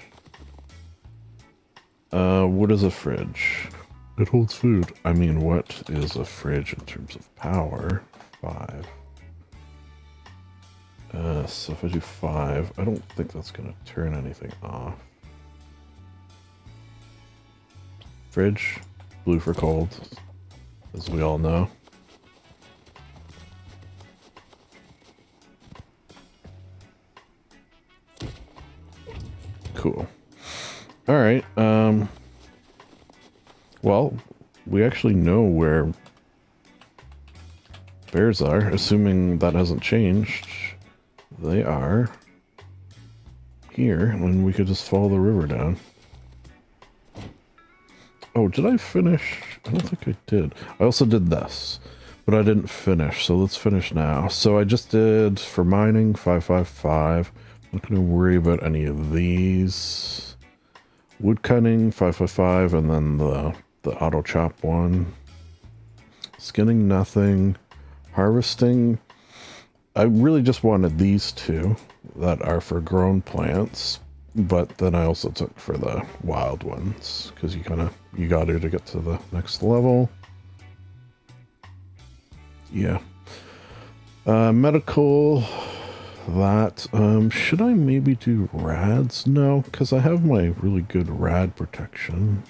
What is a fridge? It holds food. I mean, what is a fridge in terms of power? 5. So if I do 5, I don't think that's gonna turn anything off. Fridge, blue for cold, as we all know. Cool. All right. Well, we actually know where bears are, assuming that hasn't changed. They are here, and we could just follow the river down. Oh, did I finish? I don't think I did. I also did this, but I didn't finish, so let's finish now. So I just did, for mining, 555. I'm not going to worry about any of these. Wood cutting, 555, and then the auto chop one. Skinning, nothing. Harvesting, I really just wanted these two that are for grown plants, but then I also took for the wild ones, because you got to get to the next level. Yeah. Medical... That, should I maybe do rads? No, because I have my really good rad protection.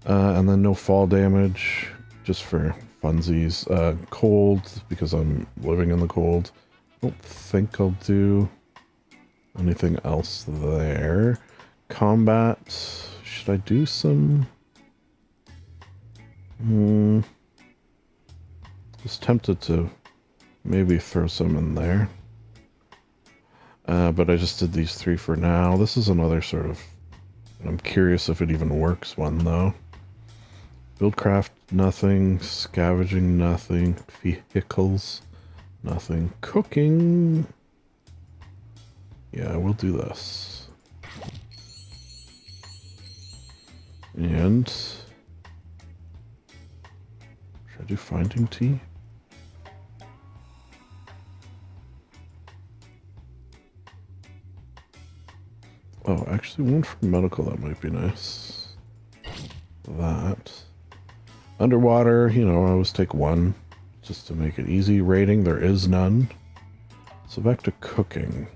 And then no fall damage, just for funsies. Cold, because I'm living in the cold. I don't think I'll do anything else there. Combat, should I do some... Just tempted to maybe throw some in there. But I just did these 3 for now. This is another sort of... I'm curious if it even works one, though. Buildcraft, nothing. Scavenging, nothing. Vehicles, nothing. Cooking... Yeah, we'll do this. And... Should I do finding tea? Oh, actually, one for medical, that might be nice. That. Underwater, you know, I always take 1, just to make it easy. Rating, there is none. So back to cooking.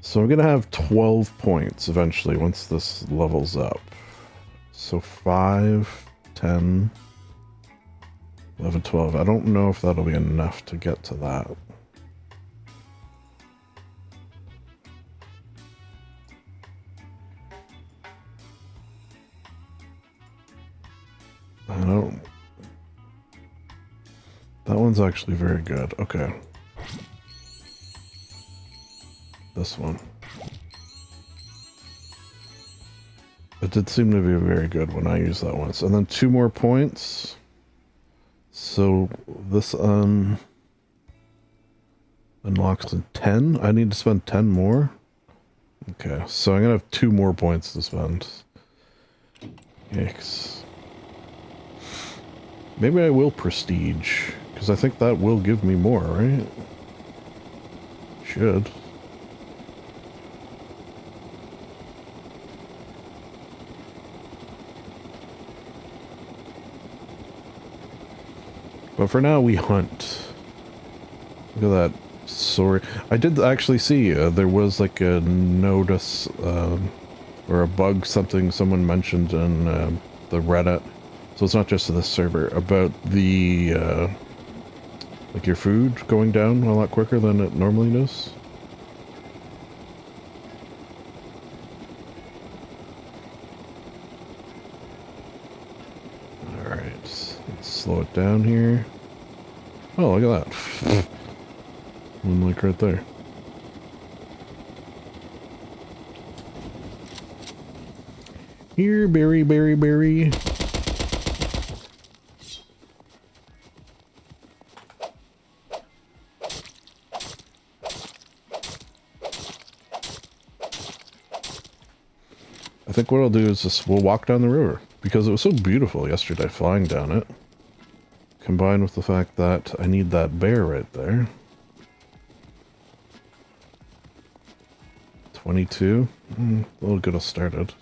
So I'm going to have 12 points eventually, once this levels up. So 5, 10, 11, 12. I don't know if that'll be enough to get to that. I don't... That one's actually very good. Okay. This one. It did seem to be very good when I used that once. And then 2 more points. So this unlocks in 10. I need to spend 10 more. Okay, so I'm gonna have 2 more points to spend. Yikes. Maybe I will prestige, because I think that will give me more, right? Should. But for now, we hunt. Look at that. Sorry. I did actually see there was like a notice or a bug, something someone mentioned in the Reddit. So it's not just this server, about the, like your food going down a lot quicker than it normally does. Alright, let's slow it down here. Oh, look at that. One like right there. Here, berry, berry, berry. I think what I'll do is just we'll walk down the river because it was so beautiful yesterday flying down it. Combined with the fact that I need that bear right there. 22. A little good started.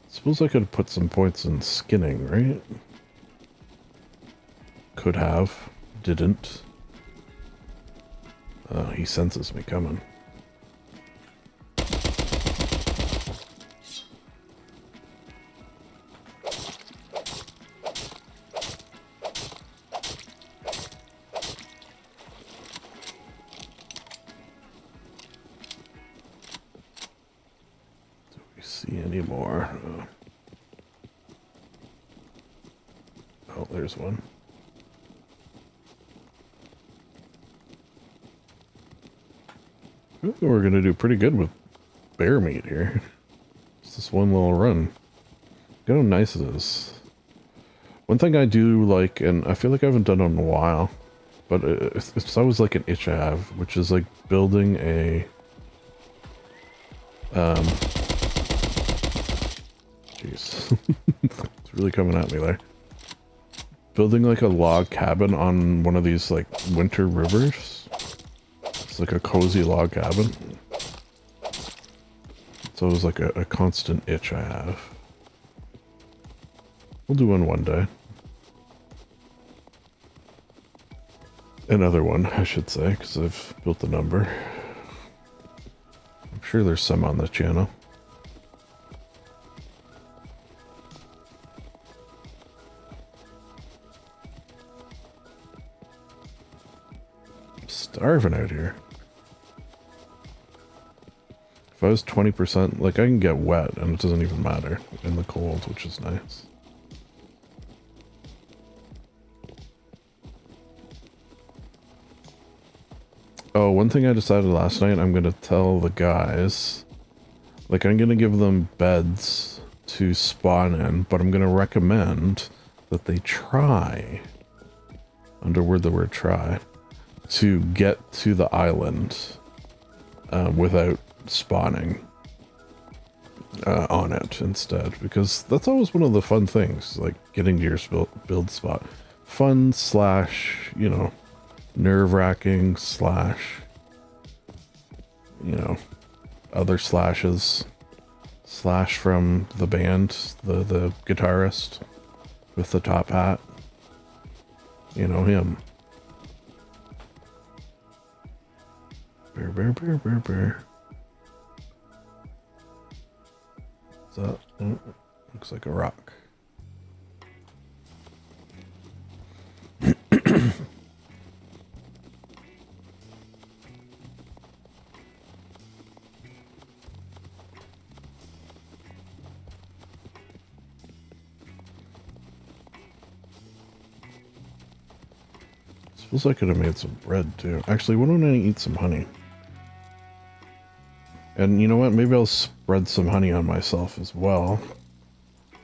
Suppose I could have put some points in skinning, right? Could have. Didn't. He senses me coming. See any more? Oh, there's one. I think we're gonna do pretty good with bear meat here. It's this one little run. Look how nice it is. One thing I do like, and I feel like I haven't done it in a while, but it's always like an itch I have, which is like building a jeez. It's really coming at me there. Building like a log cabin on one of these like winter rivers. It's like a cozy log cabin. It's always like a constant itch I have. We'll do one day. Another one, I should say, because I've built the number. I'm sure there's some on the channel. Starving out here. If I was 20%, like I can get wet and it doesn't even matter in the cold, which is nice. Oh, one thing I decided last night, I'm gonna tell the guys, like I'm gonna give them beds to spawn in, but I'm gonna recommend that they try, underword the word try, to get to the island without spawning on it instead, because that's always one of the fun things, like getting to your build spot. Fun slash, you know, nerve-wracking slash, you know, other slashes. Slash from the band, the guitarist with the top hat. You know him. Bear, bear, bear, bear, bear. Is that? Oh, looks like a rock. Suppose I could have made some bread too. Actually, why don't I eat some honey? And you know what? Maybe I'll spread some honey on myself as well,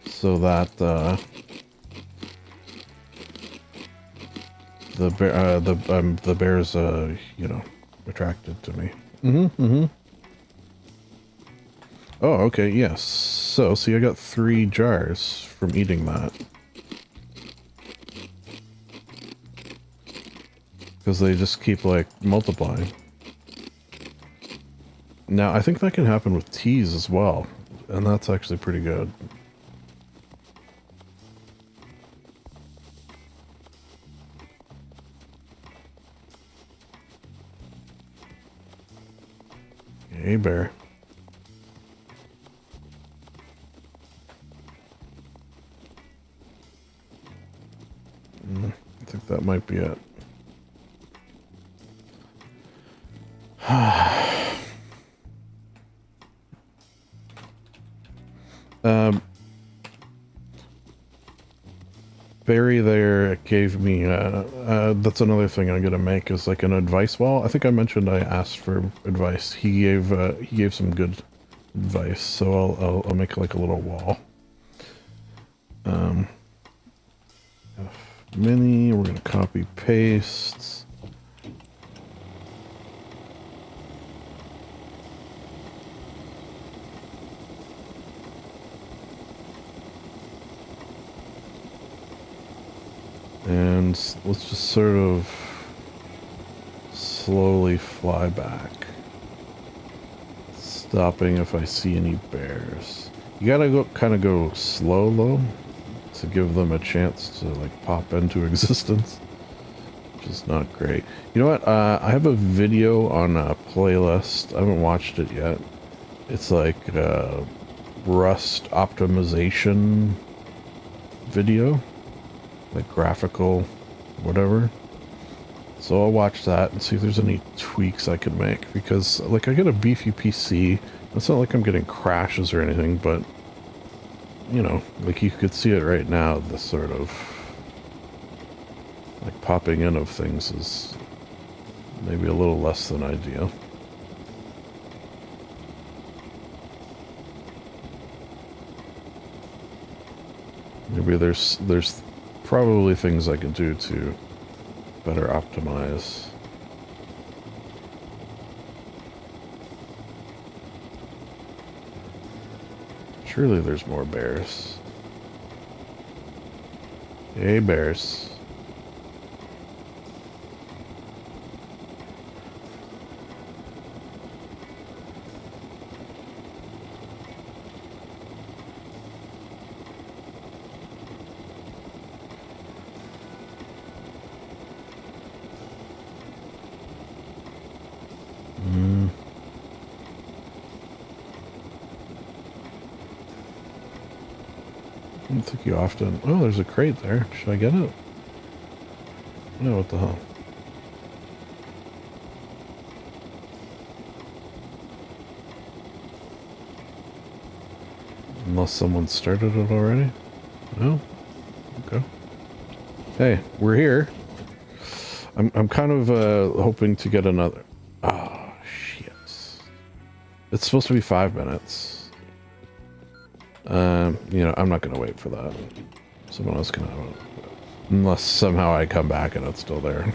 so that the bear's you know, attracted to me. Oh, okay, yes. So, see, I got 3 jars from eating that. Because they just keep, like, multiplying. Now, I think that can happen with teas as well. And that's actually pretty good. Hey, bear. I think that might be it. Barry there gave me, that's another thing I'm gonna make, is like an advice wall. I think I mentioned I asked for advice. He gave some good advice, so I'll make like a little wall. Mini, we're gonna copy paste. And let's just sort of slowly fly back, stopping if I see any bears. You gotta go kind of go slow though, to give them a chance to like pop into existence, which is not great. You know what? I have a video on a playlist. I haven't watched it yet. It's like Rust optimization video, like graphical, whatever. So I'll watch that and see if there's any tweaks I could make, because like I get a beefy PC. It's not like I'm getting crashes or anything, but you know, like you could see it right now, the sort of like popping in of things is maybe a little less than ideal. Maybe there's probably things I can do to better optimize. Surely there's more bears. Hey, bears. I don't think you often... Oh, there's a crate there. Should I get it? No, what the hell? Unless someone started it already? No? Okay. Hey, we're here. I'm kind of hoping to get another... Oh, shit. It's supposed to be 5 minutes. You know, I'm not going to wait for that. Someone else can have it. Unless somehow I come back and it's still there.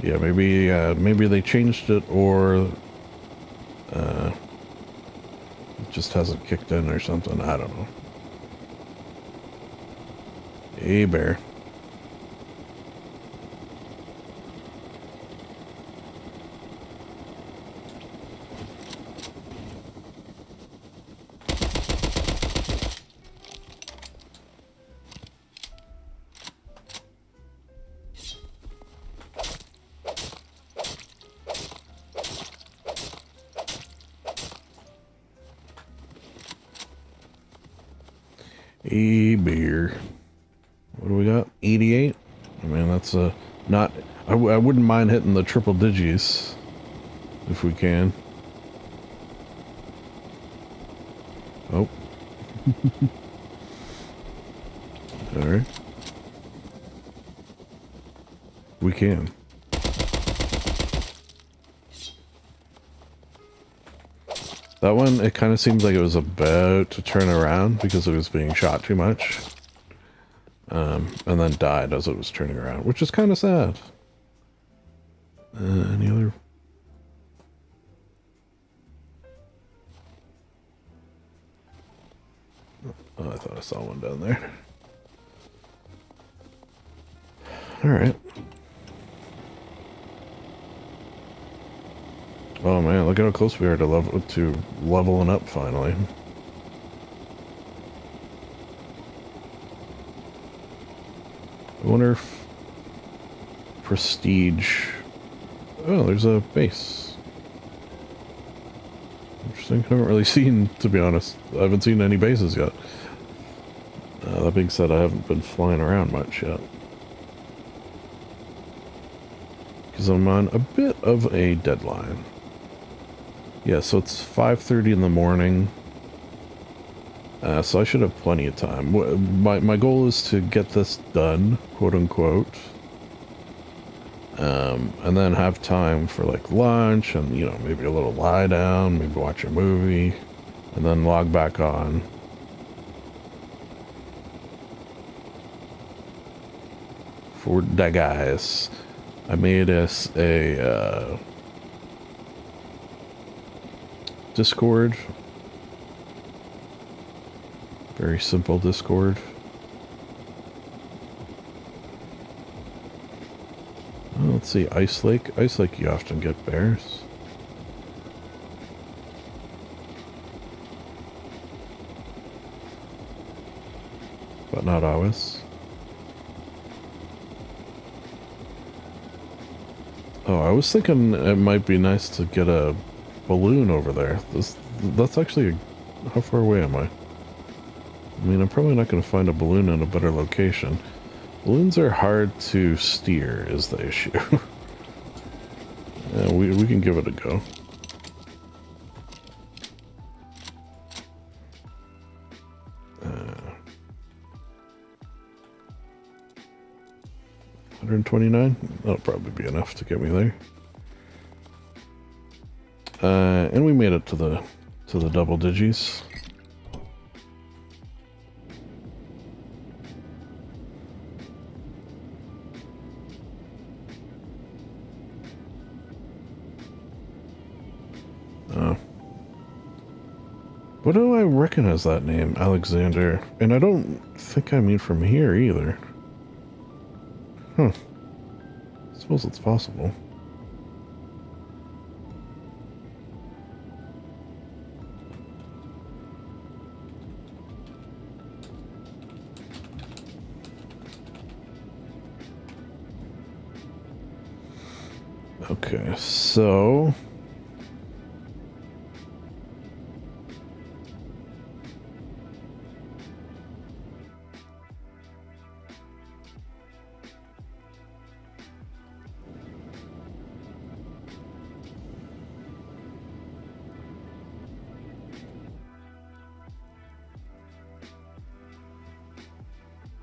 Yeah, maybe they changed it, or it just hasn't kicked in or something. I don't know. Hey, bear. A beer. What do we got? 88? I mean, that's not... I wouldn't mind hitting the triple digits if we can. Oh. Alright. We can. That one, it kind of seemed like it was about to turn around because it was being shot too much. And then died as it was turning around, which is kind of sad. Any other? Oh, I thought I saw one down there. Alright. Oh man, look at how close we are to leveling up finally. I wonder if prestige... Oh, there's a base. Interesting. I haven't really seen, to be honest. I haven't seen any bases yet. That being said, I haven't been flying around much yet. Because I'm on a bit of a deadline. Yeah, so it's 5:30 in the morning. So I should have plenty of time. My goal is to get this done, quote unquote, And then have time for like lunch and, you know, maybe a little lie down, maybe watch a movie, and then log back on. For the guys, I made us a Discord. Very simple Discord. Let's see, Ice Lake. Ice Lake, you often get bears. But not always. Oh, I was thinking it might be nice to get a balloon over there. That's actually... How far away am I? I mean, I'm probably not going to find a balloon in a better location. Balloons are hard to steer, is the issue. Yeah, we can give it a go. $129? That'll probably be enough to get me there. And we made it to the double digis. What do I recognize that name, Alexander? And I don't think I mean from here either. Huh. I suppose it's possible. Okay, so...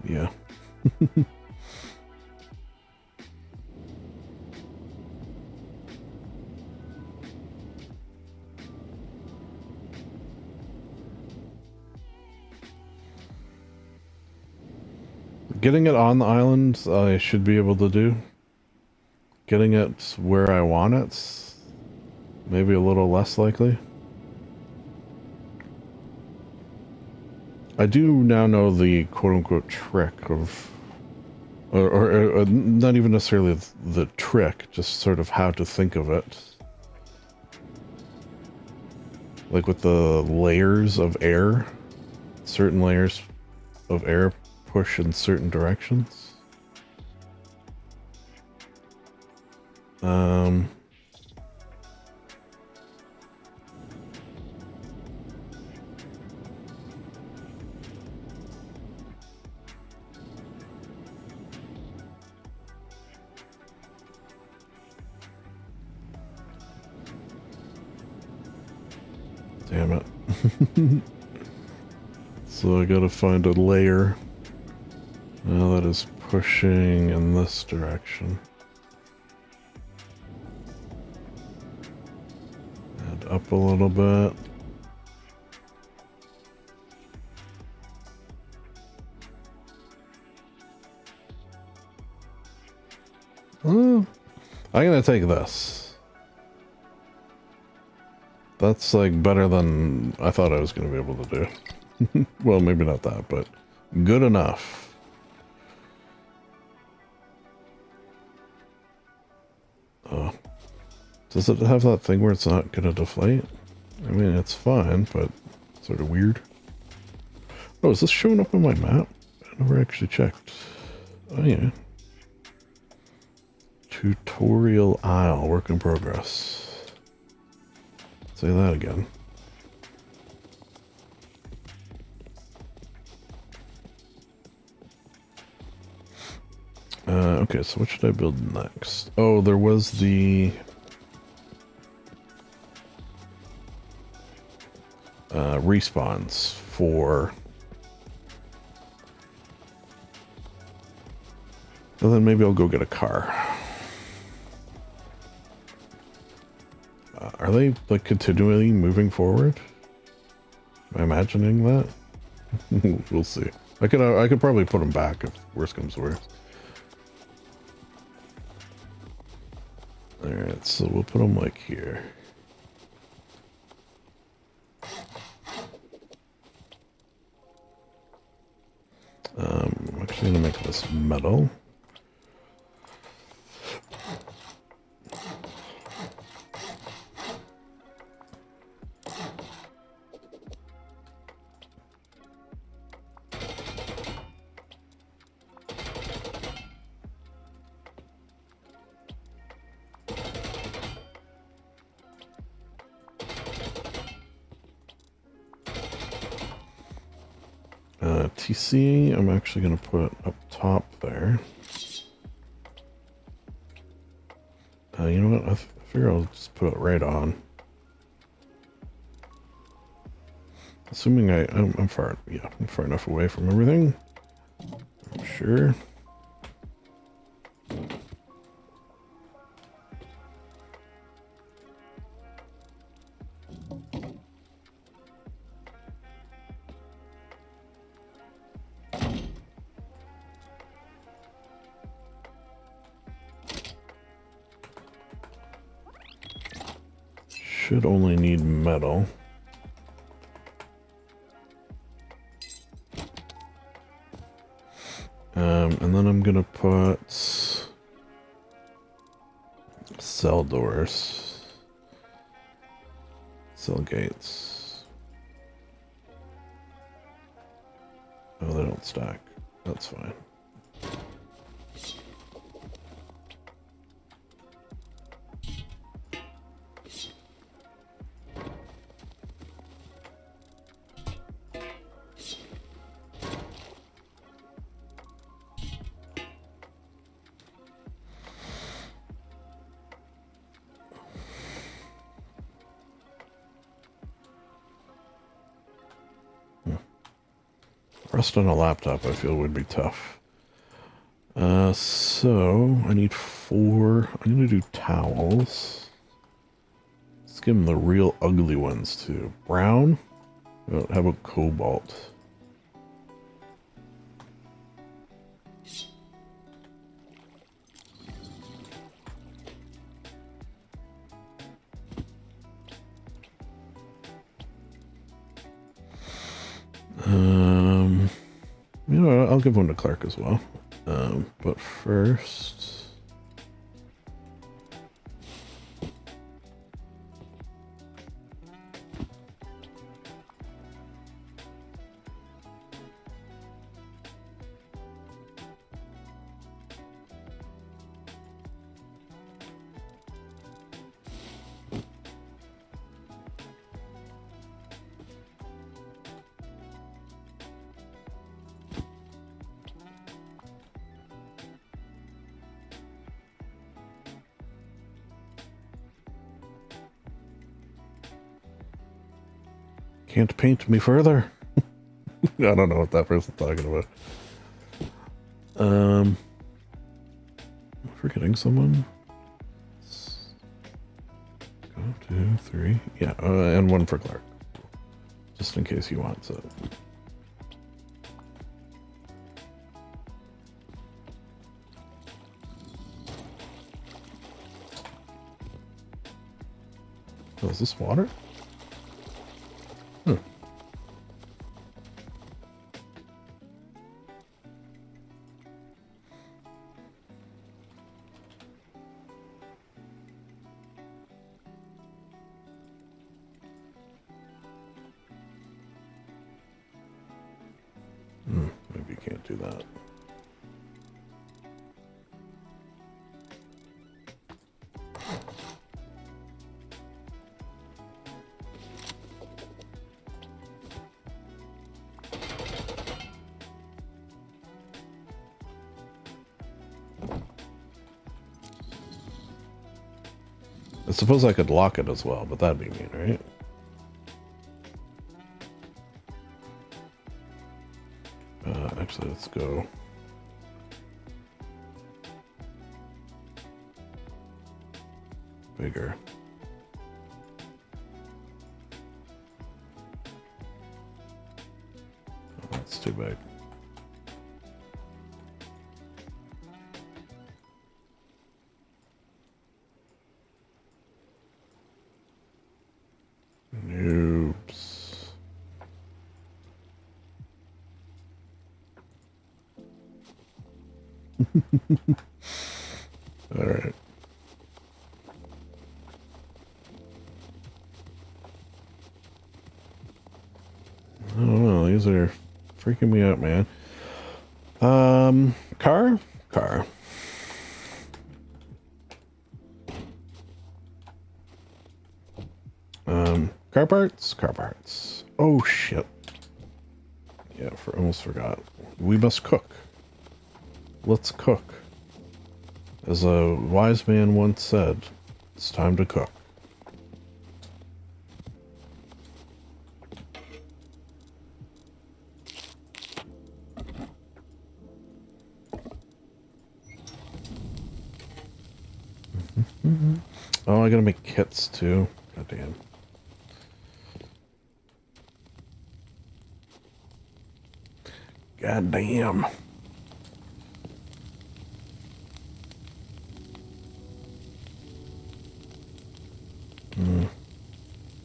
Yeah. Getting it on the island, I should be able to do. Getting it where I want it, maybe a little less likely. I do now know the quote-unquote trick of... Or not even necessarily the trick, just sort of how to think of it. Like with the layers of air. Certain layers of air push in certain directions. Damn it. So I gotta find a layer that is pushing in this direction. And up a little bit. I'm gonna take this. That's like better than I thought I was gonna be able to do. Well, maybe not that, but good enough. Oh. Does it have that thing where it's not gonna deflate? I mean, it's fine, but sort of weird. Oh, is this showing up on my map? I never actually checked. Oh, yeah. Tutorial Isle, work in progress. Say that again. Okay, so what should I build next? Oh, there was the... respawns for... And then maybe I'll go get a car. Are they like continually moving forward? Am I imagining that? We'll see. I could probably put them back if worse comes to worse. Alright, so we'll put them like here. I'm actually gonna make this metal. TC, I'm actually going to put up top there. You know what? I figure I'll just put it right on. Assuming I'm far, yeah, I'm far enough away from everything. I'm sure. Should only need metal. And then I'm gonna put cell doors, cell gates. Oh, they don't stack. That's fine. Rust on a laptop, I feel, would be tough. So I need 4. I'm gonna do towels. Let's give them the real ugly ones too. Brown. How about cobalt? You know, I'll give one to Clark as well. But first, can't paint me further. I don't know what that person's talking about. I'm forgetting someone. Go 2, 3. Yeah, and one for Clark. Just in case he wants it. Oh, is this water? Maybe you can't do that. I suppose I could lock it as well, but that'd be mean, right? Actually, let's go. Bigger. That's too big. Noobs. All right. I don't know. These are freaking me out, man. Car. Car parts. Oh shit. Yeah, almost forgot. We must cook. Let's cook. As a wise man once said, it's time to cook. Oh, I gotta make kits too. God damn. God damn.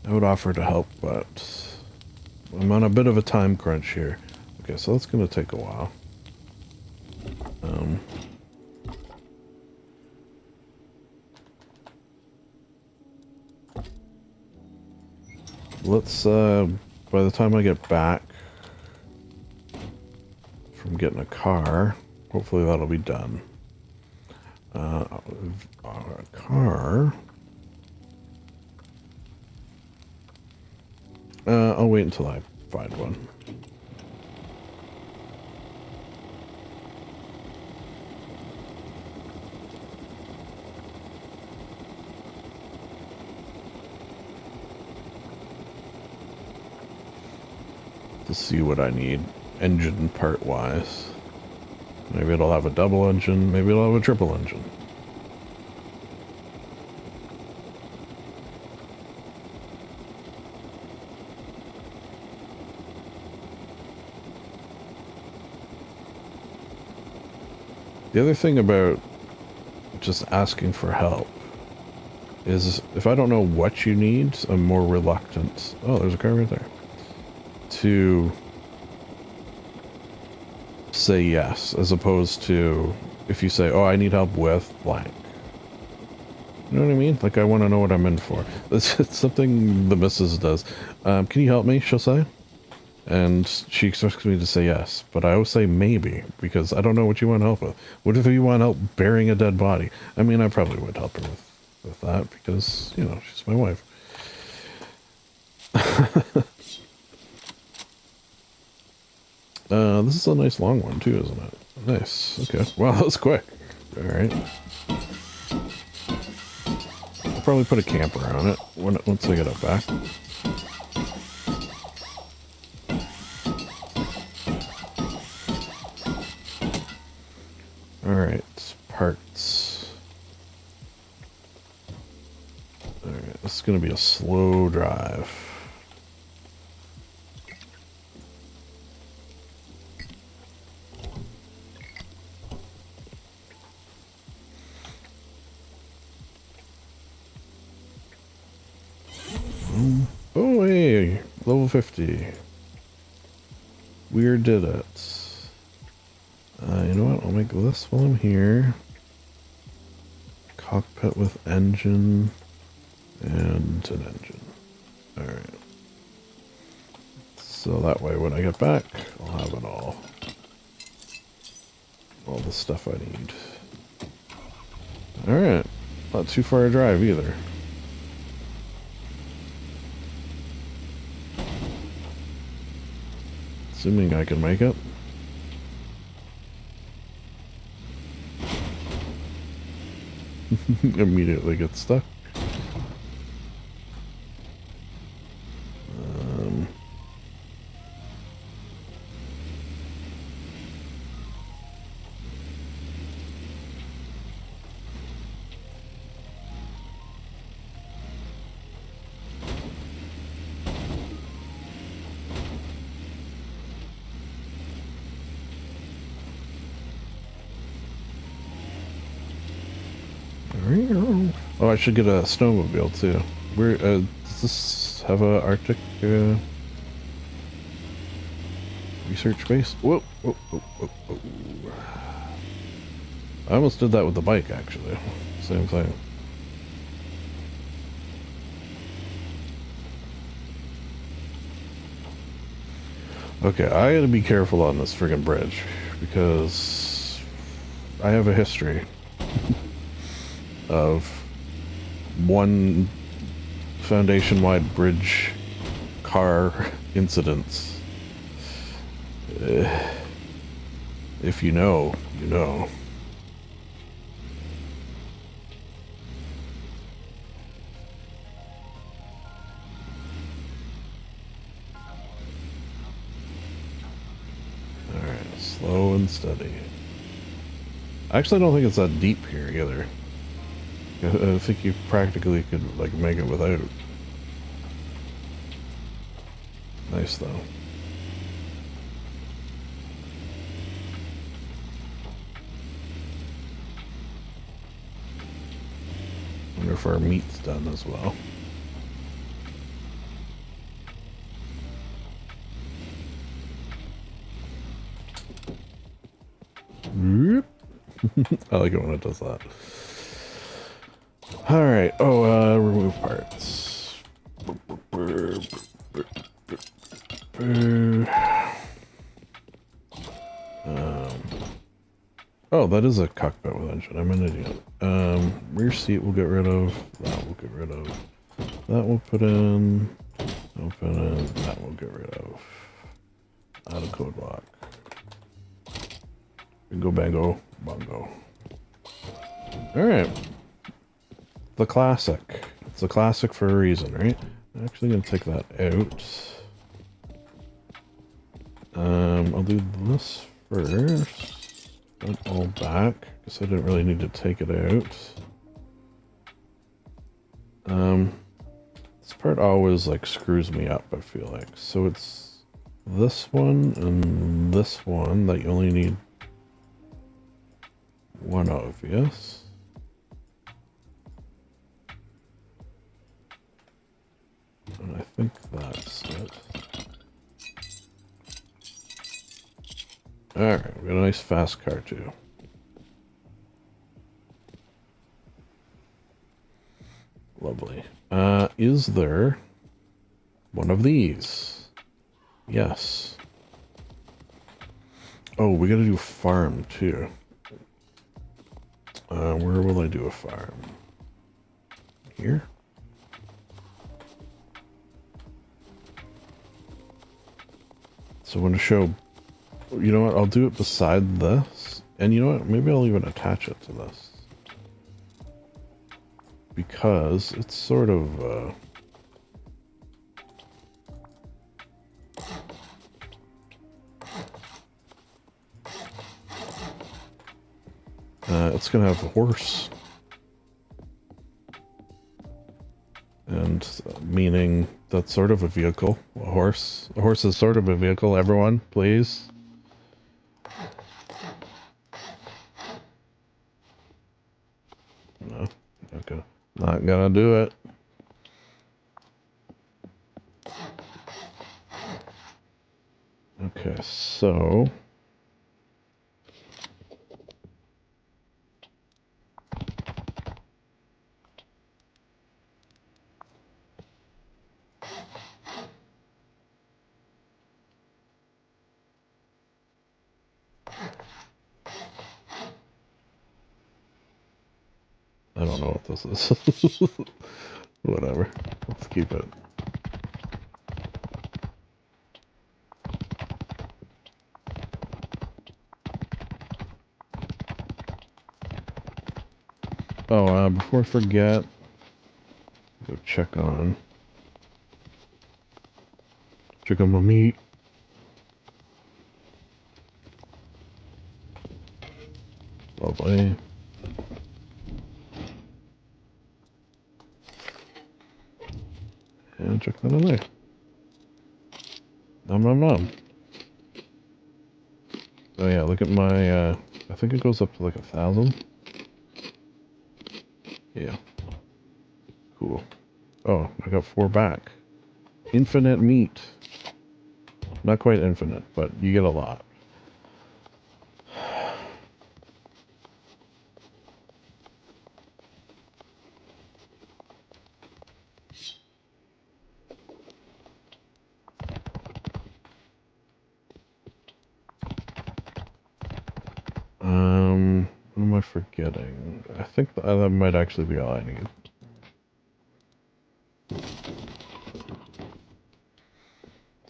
I would offer to help, but I'm on a bit of a time crunch here. Okay, so that's gonna take a while. Let's, by the time I get back from getting a car, hopefully that'll be done. Car. I'll wait until I find one. To see what I need engine part wise. Maybe it'll have a double engine, maybe it'll have a triple engine. The other thing about just asking for help is if I don't know what you need, I'm more reluctant. Oh, there's a car right there. To say yes, as opposed to if you say, oh, I need help with blank. You know what I mean? Like, I want to know what I'm in for. It's something the missus does. Can you help me? She'll say. And she expects me to say yes, but I always say maybe, because I don't know what you want help with. What if you want help burying a dead body? I mean, I probably would help her with that, because, you know, she's my wife. This is a nice long one, too, isn't it? Nice. Okay. Wow, that was quick. Alright. I'll probably put a camper on it once I get it back. Alright, parts. Alright, this is going to be a slow drive. Oh, hey, level 50. Weird did it. You know what? I'll make this while I'm here. Cockpit with engine and an engine. Alright. So that way when I get back, I'll have it all. All the stuff I need. Alright. Not too far a drive either. Assuming I can make it. Immediately get stuck. Oh, I should get a snowmobile too. Where does this have a Arctic research base? Whoa, whoa, whoa, whoa, whoa. I almost did that with the bike, actually. Same thing. Okay, I gotta be careful on this friggin' bridge, because I have a history of one foundation-wide bridge car incidents. If you know, you know. Alright, slow and steady. I actually don't think it's that deep here either. I think you practically could, like, make it without. Nice, though. Wonder if our meat's done as well. I like it when it does that. Alright, remove parts. Oh, that is a cockpit with engine. I'm an idiot. Rear seat we'll get rid of. That we'll get rid of. That we'll put in. That we'll put in. That we'll get rid of. Out of code lock. Bingo, bango, bongo. Alright. The classic. It's a classic for a reason, right? I'm actually going to take that out. I'll do this first. Put it all back, because I didn't really need to take it out. This part always, like, screws me up, I feel like. So it's this one and this one that you only need one of, yes? And I think that's it. Alright, we got a nice fast car too. Lovely. Is there one of these? Yes. Oh, we gotta do a farm too. Where will I do a farm? Here? So I'm going to show, you know what, I'll do it beside this. And you know what, maybe I'll even attach it to this. Because it's sort of, it's going to have a horse. And meaning that's sort of a vehicle. A horse. A horse is sort of a vehicle, everyone, please. No, okay. Not gonna do it. Okay, so I don't know what this is. Whatever. Let's keep it. Oh, before I forget, go check on my meat. Lovely. And check that in there. Nom nom nom. Oh yeah, look at my, I think it goes up to like 1,000. Yeah. Cool. Oh, I got 4 back. Infinite meat. Not quite infinite, but you get a lot. What am I forgetting? I think that might actually be all I need.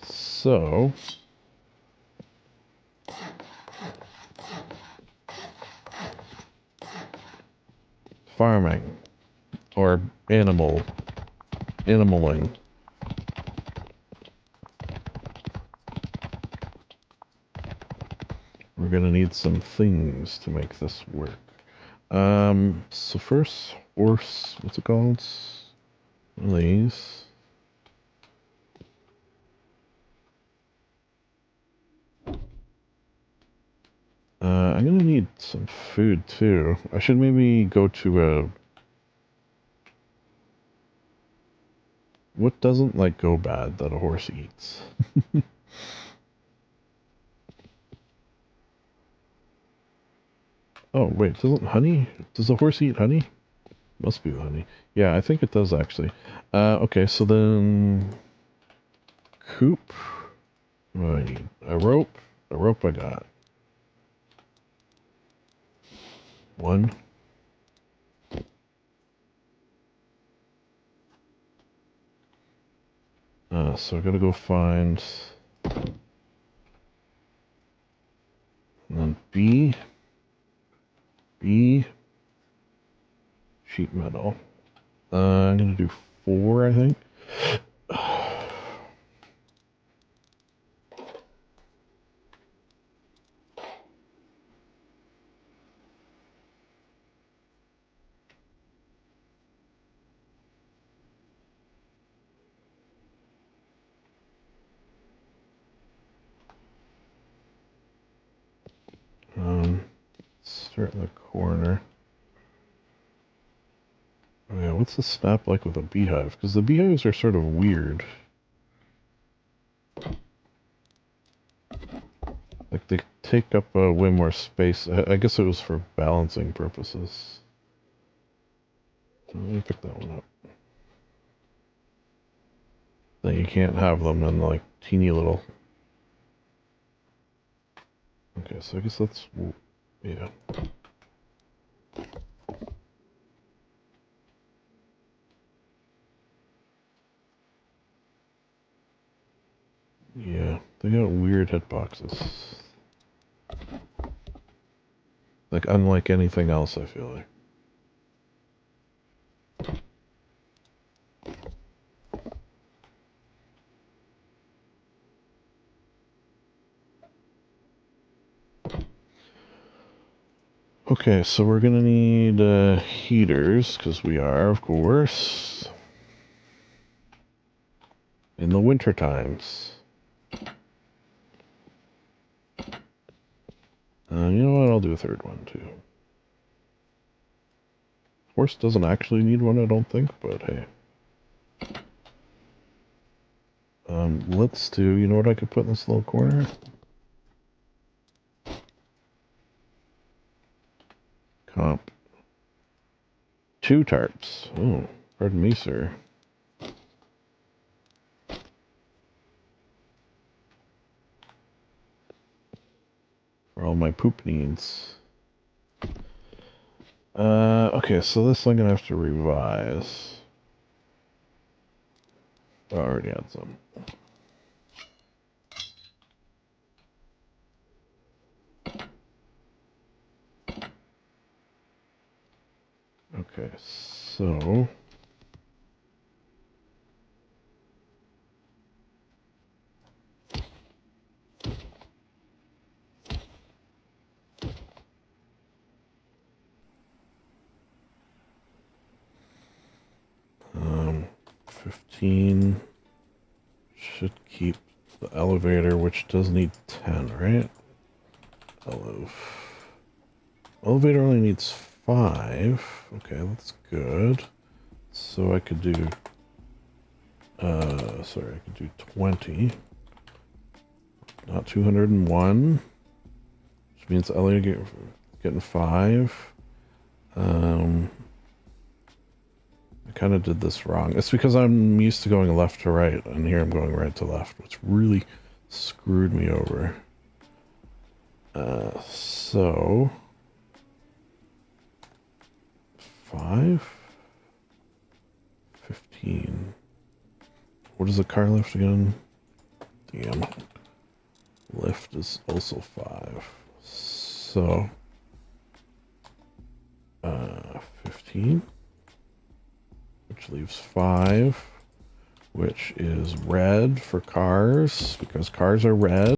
So, farming, or animaling. We're gonna need some things to make this work. So first, horse, what's it called? One of these. I'm gonna need some food too. I should maybe go to a... What doesn't, like, go bad that a horse eats? Oh, wait, doesn't honey... Does a horse eat honey? Must be the honey. Yeah, I think it does, actually. Okay, so then... Coop. What do I need? A rope. A rope I got. 1. So I gotta go find... And then B. Sheet metal. I'm gonna do 4, I think. Start in the corner. Oh yeah, what's the snap like with a beehive? Because the beehives are sort of weird. Like, they take up way more space. I guess it was for balancing purposes. So let me pick that one up. Then you can't have them in, like, teeny little... Okay, so I guess that's... Yeah. Yeah, they got weird hitboxes. Like, unlike anything else, I feel like. Okay, so we're gonna need heaters, because we are, of course, in the winter times. You know what, I'll do a 3rd one, too. Horse doesn't actually need one, I don't think, but hey. Let's do, you know what I could put in this little corner? Comp. 2 tarps. Oh, pardon me, sir. For all my poop needs. Okay, so this I'm gonna have to revise. Oh, I already had some. Okay, so... Um, 15 should keep the elevator, which does need 10, right? Elevator only needs 5. Okay, that's good. So I could do, sorry, I could do 20, not 201, which means Elliot getting 5. I kind of did this wrong. It's because I'm used to going left to right, and here I'm going right to left, which really screwed me over. So 5, 15. What is the car lift again? Damn. Lift is also 5. So 15, which leaves 5, which is red for cars, because cars are red.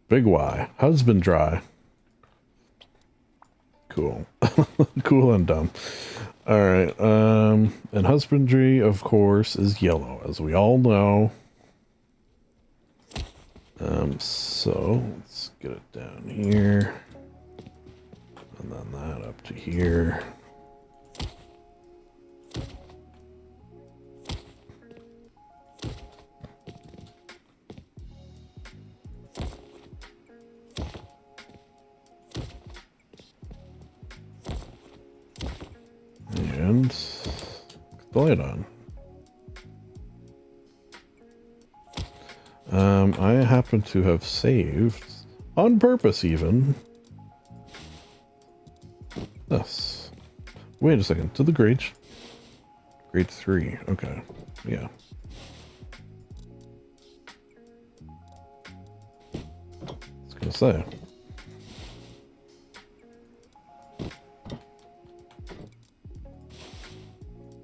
Big Y. Husband dry. Cool. Cool and dumb. Alright, and husbandry, of course, is yellow, as we all know. So, let's get it down here. And then that up to here. And put the light on. I happen to have saved, on purpose even, this. Wait a second, to the grade. Grade 3, okay, yeah. I was gonna say.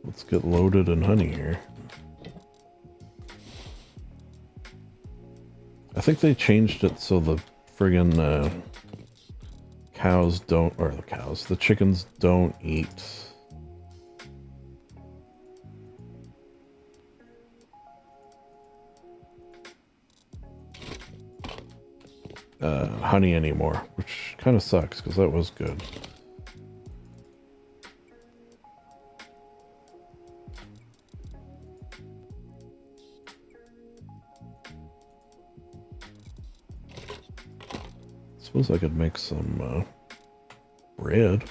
Let's get loaded in honey here. I think they changed it so the friggin' cows don't, or the chickens don't eat honey anymore, which kind of sucks because that was good. Suppose I could make some bread.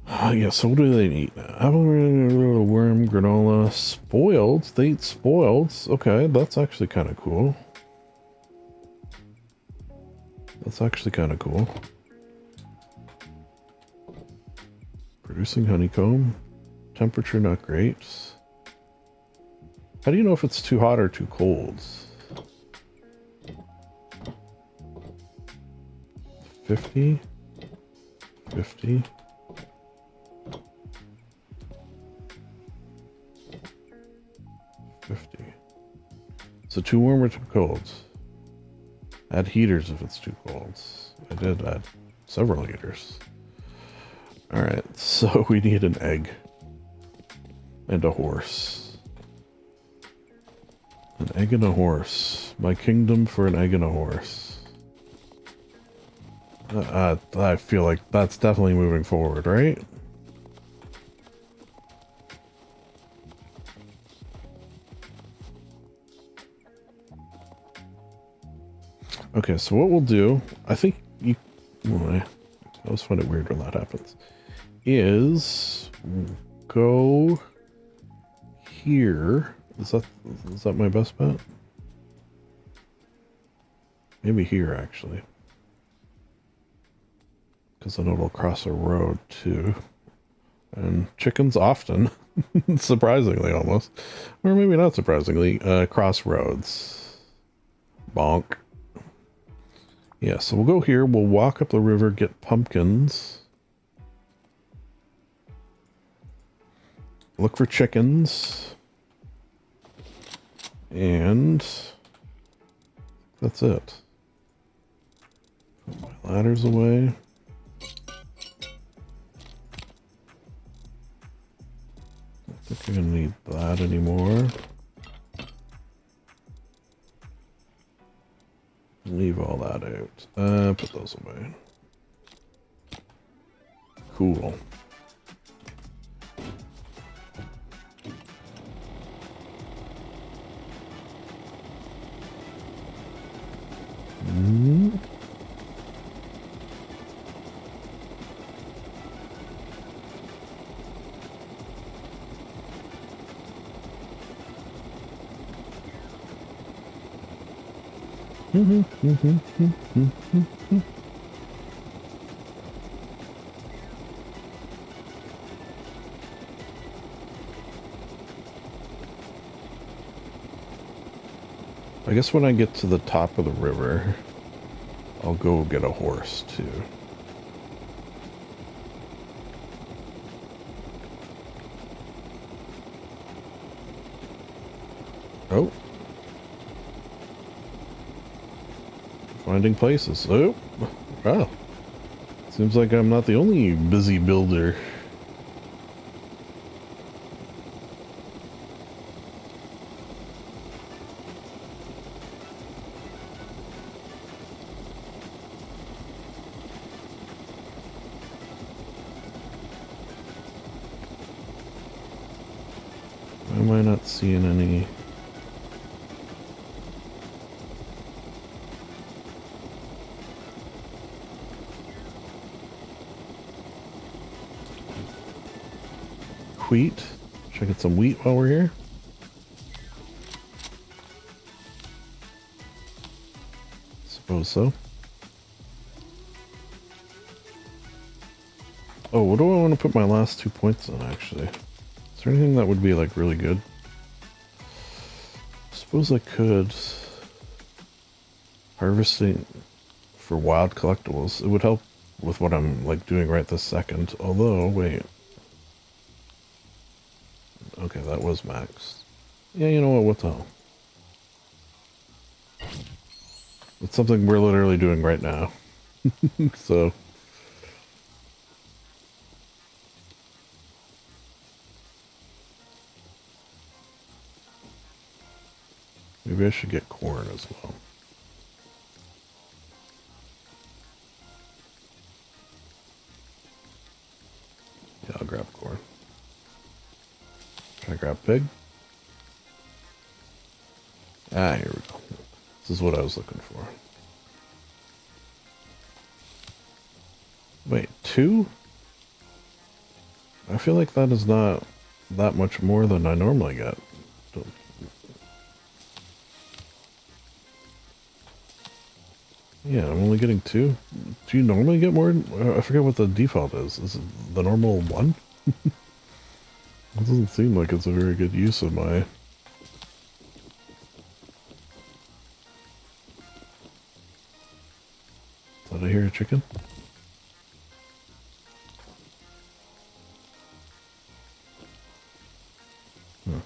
Yeah, so what do they eat now? Apple, worm, granola, spoiled. They eat spoiled. Okay, that's actually kind of cool. That's actually kind of cool. Producing honeycomb. Temperature not great. How do you know if it's too hot or too cold? 50. 50. 50. So too warm or too cold? Add heaters if it's too cold. I did add several heaters. Alright, so we need an egg. And a horse. An egg and a horse. My kingdom for an egg and a horse. I feel like that's definitely moving forward, right? Okay, so what we'll do, I think you... Oh, I always find it weird when that happens. Is go here. Is that my best bet? Maybe here, actually. Because then it'll cross a road, too. And chickens often, surprisingly almost, or maybe not surprisingly, cross roads. Bonk. Yeah, so we'll go here, we'll walk up the river, get pumpkins. Look for chickens. And that's it. Put my ladders away. Don't think I'm gonna need that anymore. Leave all that out. Put those away. Cool. I guess when I get to the top of the river, I'll go get a horse too. Oh. Finding places. Oh. Wow. Seems like I'm not the only busy builder. Why am I not seeing any? Wheat. Should I get some wheat while we're here? Suppose so. Oh, what do I want to put my last 2 points on, actually? Is there anything that would be, like, really good? I suppose I could... Harvesting for wild collectibles. It would help with what I'm, like, doing right this second. Although, wait... Okay, that was maxed. Yeah, you know what the hell? It's something we're literally doing right now. So... Maybe I should get corn as well. Yeah, I'll grab corn. Can I grab pig? Ah, here we go. This is what I was looking for. Wait, 2? I feel like that is not that much more than I normally get. Yeah, I'm only getting 2. Do you normally get more? I forget what the default is. Is it the normal 1? It doesn't seem like it's a very good use of my... Did I hear a chicken? Huh.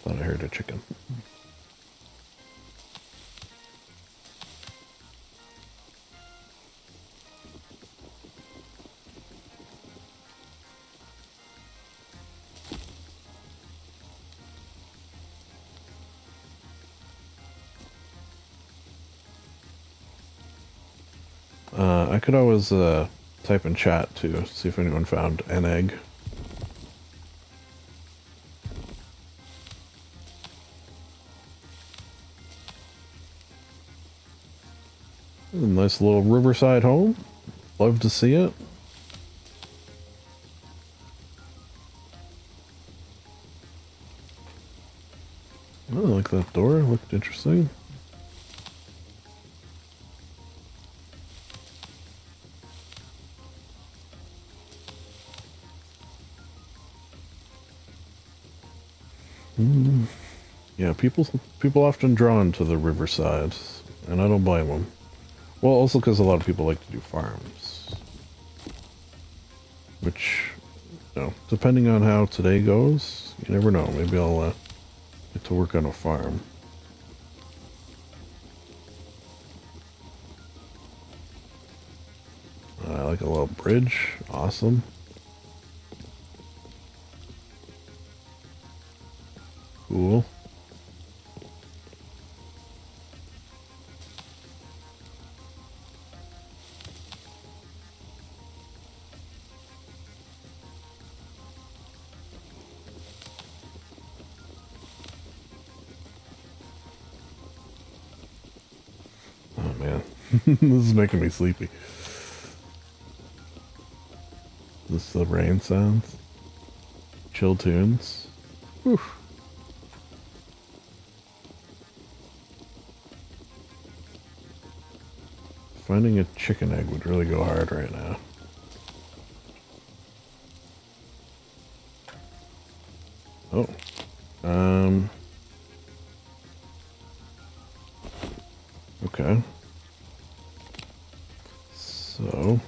Thought I heard a chicken. I could always type in chat too, see if anyone found an egg. A nice little riverside home. Love to see it. Oh, I like that door. Looked interesting. Yeah, people often drawn to the riverside, and I don't blame them. Well, also because a lot of people like to do farms, which, you know, depending on how today goes, you never know. Maybe I'll get to work on a farm. I like a little bridge. Awesome. Cool. Oh man, this is making me sleepy. This the rain sounds. Chill tunes. Whew. Finding a chicken egg would really go hard right now. Oh. Okay. So.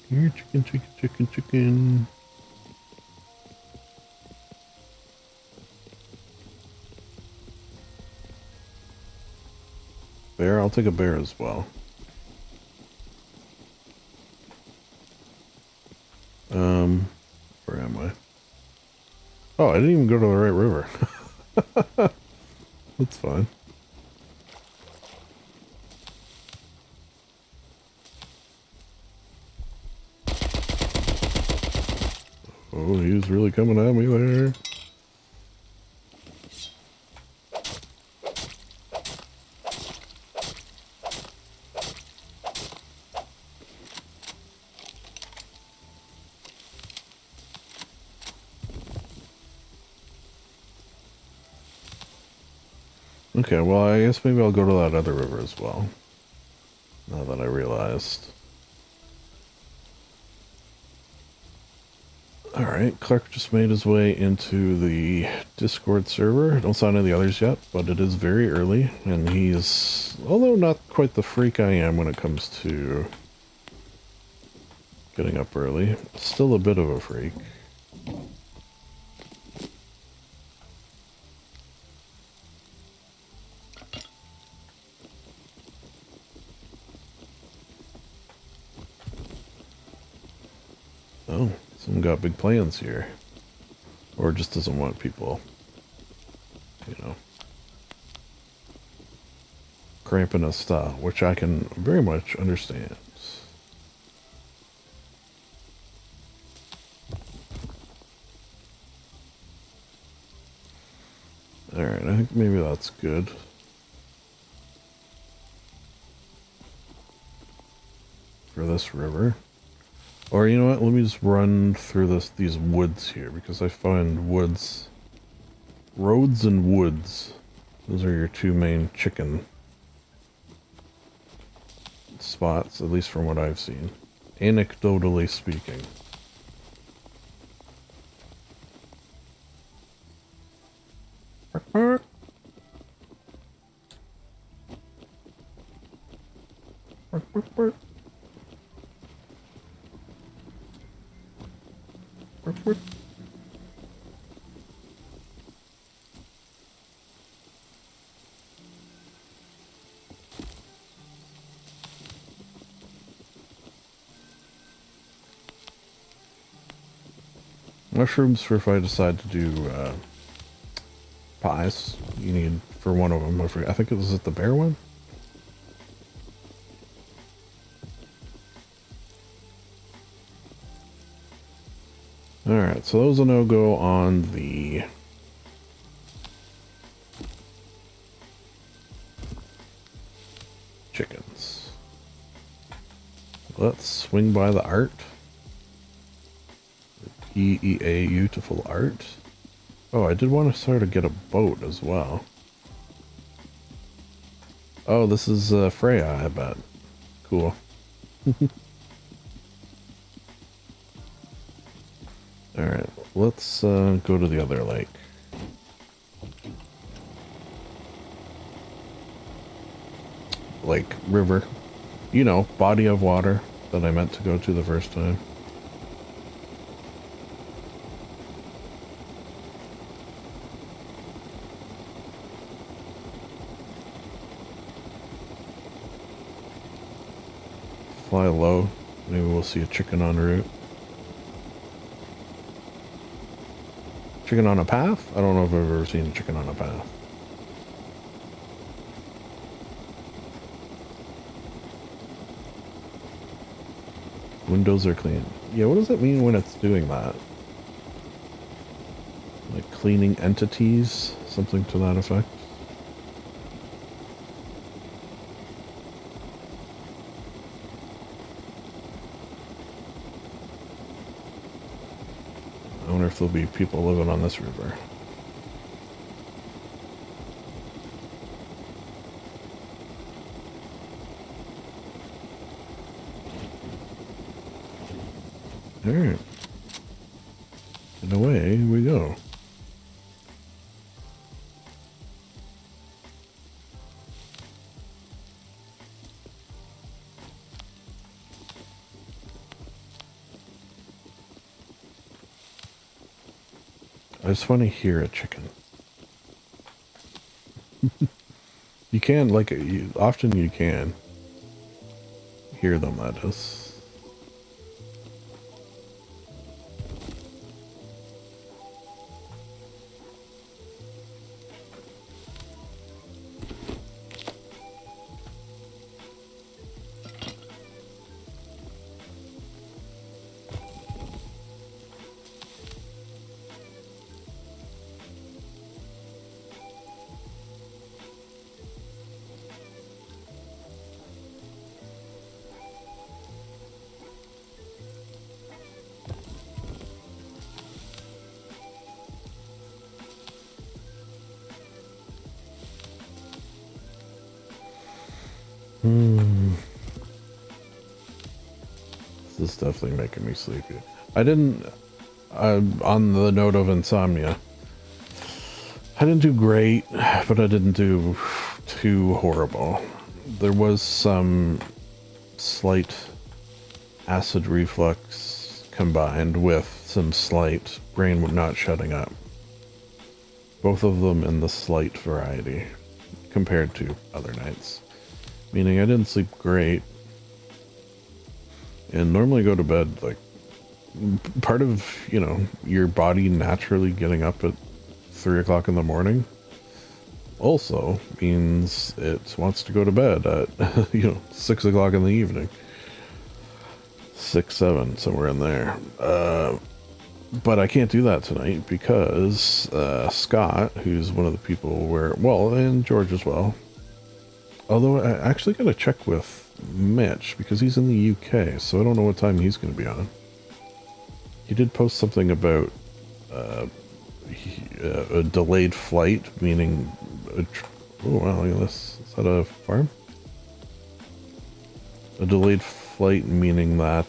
Here, chicken, chicken, chicken, chicken. Bear? I'll take a bear as well. Where am I? Oh, I didn't even go to the right river. That's fine. Oh, he's really coming at me there. Okay, well, I guess maybe I'll go to that other river as well. Now that I realized. Alright, Clark just made his way into the Discord server. I don't saw any of the others yet, but it is very early, and he's, although not quite the freak I am when it comes to getting up early, still a bit of a freak. Oh, someone got big plans here. Or just doesn't want people, you know, cramping a style, which I can very much understand. Alright, I think maybe that's good. For this river. Or you know what, let me just run through these woods here, because I find roads and woods. Those are your two main chicken spots, at least from what I've seen. Anecdotally speaking. Mushrooms for if I decide to do pies. You need for one of them. I think it was the bear one. Alright, so those will now go on the chickens. Let's swing by the art. PEA beautiful art. Oh, I did want to sort of get a boat as well. Oh, this is Freya, I bet. Cool. Alright, let's go to the other lake. Lake, river. You know, body of water that I meant to go to the first time. Fly low. Maybe we'll see a chicken en route. Chicken on a path? I don't know if I've ever seen a chicken on a path. Windows are clean. Yeah, what does it mean when it's doing that? Like cleaning entities? Something to that effect? I wonder if there'll be people living on this river. Alright. And away we go. I just want to hear a chicken. You can, like, often you can hear them, that is. This is definitely making me sleepy. I didn't, on the note of insomnia, I didn't do great, but I didn't do too horrible. There was some slight acid reflux combined with some slight brain not shutting up. Both of them in the slight variety compared to other nights. Meaning I didn't sleep great. And normally go to bed, like, part of, you know, your body naturally getting up at 3 o'clock in the morning also means it wants to go to bed at, you know, 6 o'clock in the evening. 6, 7, somewhere in there. But I can't do that tonight because Scott, who's one of the people where, well, and George as well. Although I actually got to check with Mitch because he's in the UK, so I don't know what time he's going to be on. He did post something about a delayed flight, meaning... oh, wow, look at this. Is that a farm? A delayed flight meaning that...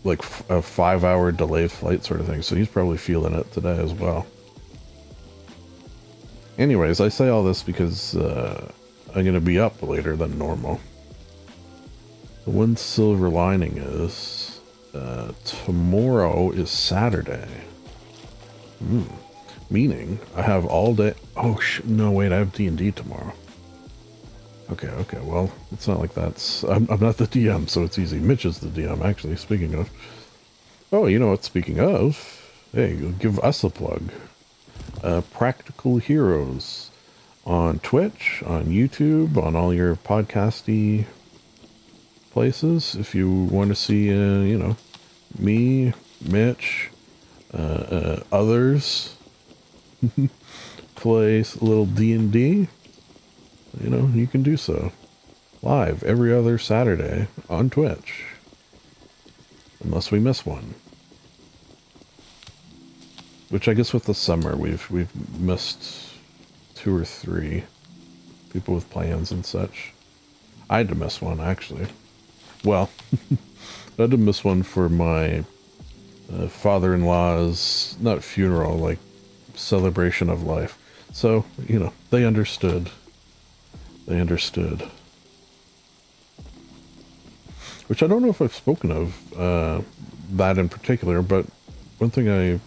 like a 5-hour delayed flight sort of thing, so he's probably feeling it today as well. Anyways, I say all this because I'm going to be up later than normal. The one silver lining is tomorrow is Saturday. Meaning I have all day. Oh, no, wait, I have D&D tomorrow. Okay, well, it's not like that's... I'm not the DM, so it's easy. Mitch is the DM, actually, speaking of. Oh, you know what? Speaking of, hey, give us a plug. Practical Heroes on Twitch, on YouTube, on all your podcasty places. If you want to see, you know, me, Mitch, others play a little D&D, you know, you can do so live every other Saturday on Twitch, unless we miss one. Which I guess with the summer we've missed 2 or 3 people with plans and such. I had to miss one actually. Well, I had to miss one for my father-in-law's not funeral, like celebration of life. So, you know, they understood. They understood. Which I don't know if I've spoken of that in particular, but one thing I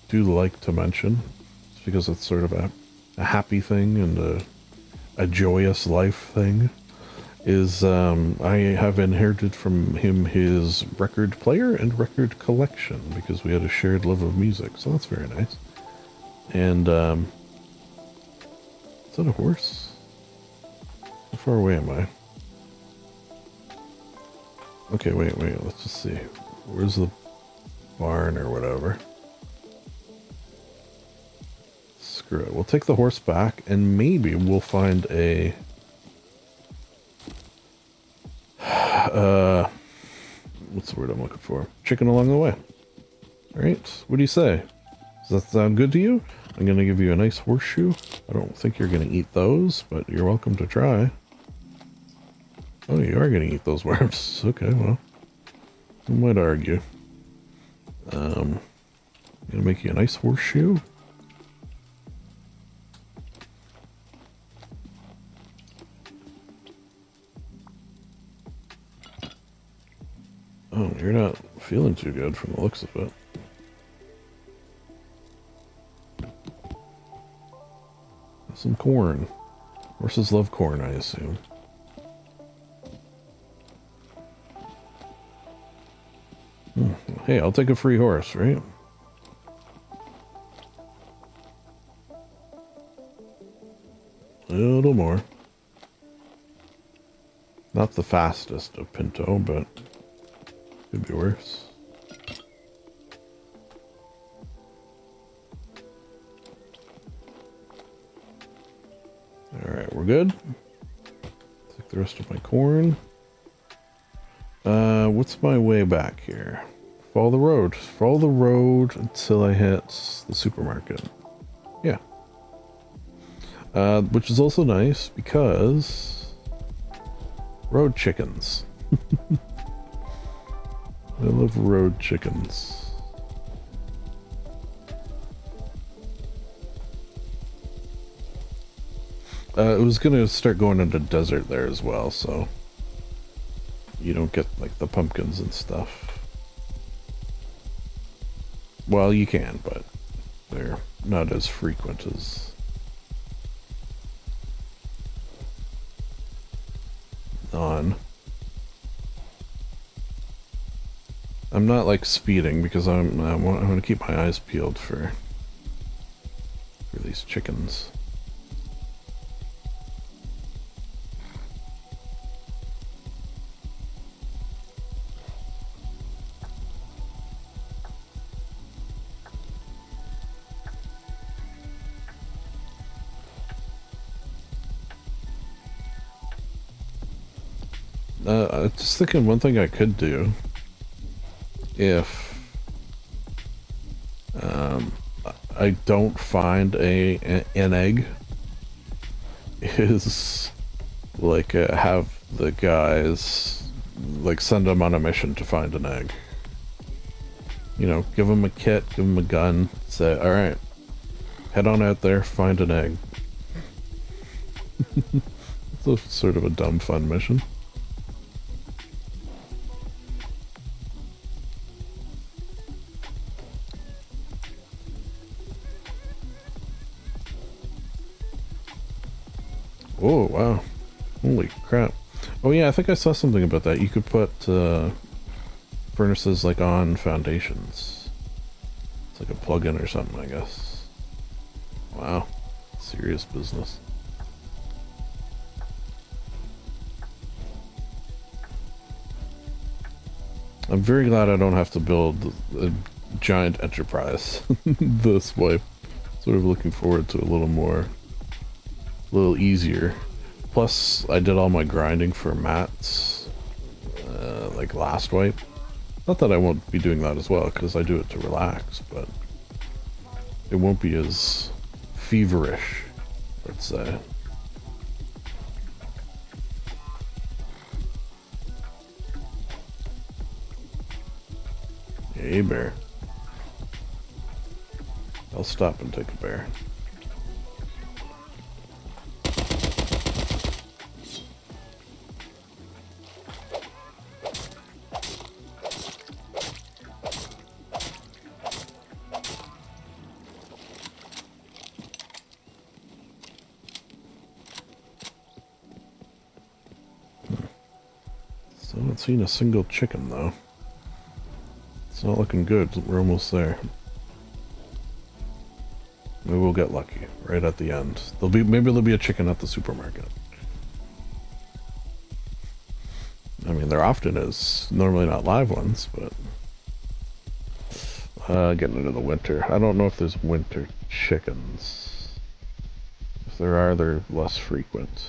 do like to mention, because it's sort of a happy thing and a joyous life thing, is I have inherited from him his record player and record collection, because we had a shared love of music, so that's very nice. And is that a horse? How far away am I? Okay, wait, let's just see. Where's the barn or whatever? Screw it. We'll take the horse back, and maybe we'll find a... what's the word I'm looking for? Chicken along the way. Alright, what do you say? Does that sound good to you? I'm going to give you a nice horseshoe. I don't think you're going to eat those, but you're welcome to try. Oh, you are going to eat those worms. Okay, well, I might argue. I'm going to make you a nice horseshoe. Oh, you're not feeling too good from the looks of it. Some corn. Horses love corn, I assume. Hey, I'll take a free horse, right? A little more. Not the fastest of Pinto, but could be worse. Alright, we're good. Take the rest of my corn. What's my way back here? Follow the road. Follow the road until I hit the supermarket. Yeah. Which is also nice because road chickens. I love road chickens. It was gonna start going into desert there as well, so you don't get like the pumpkins and stuff. Well, you can, but they're not as frequent as non. I'm not like speeding because I'm going to keep my eyes peeled for these chickens. Just thinking one thing I could do if I don't find an egg is like have the guys like send them on a mission to find an egg. You know, give them a kit, give them a gun, say, all right, head on out there, find an egg. It's a, sort of a dumb fun mission. Oh, wow. Holy crap. Oh yeah, I think I saw something about that. You could put, furnaces like on foundations. It's like a plug-in or something, I guess. Wow. Serious business. I'm very glad I don't have to build a giant enterprise this way. Sort of looking forward to a little easier. Plus, I did all my grinding for mats, like last wipe. Not that I won't be doing that as well, because I do it to relax, but it won't be as feverish, let's say. Hey, bear. I'll stop and take a bear. Still not seeing a single chicken, though. It's not looking good. We're almost there. Maybe we'll get lucky right at the end. Maybe there'll be a chicken at the supermarket. I mean, there often is. Normally not live ones, but getting into the winter. I don't know if there's winter chickens. If there are, they're less frequent.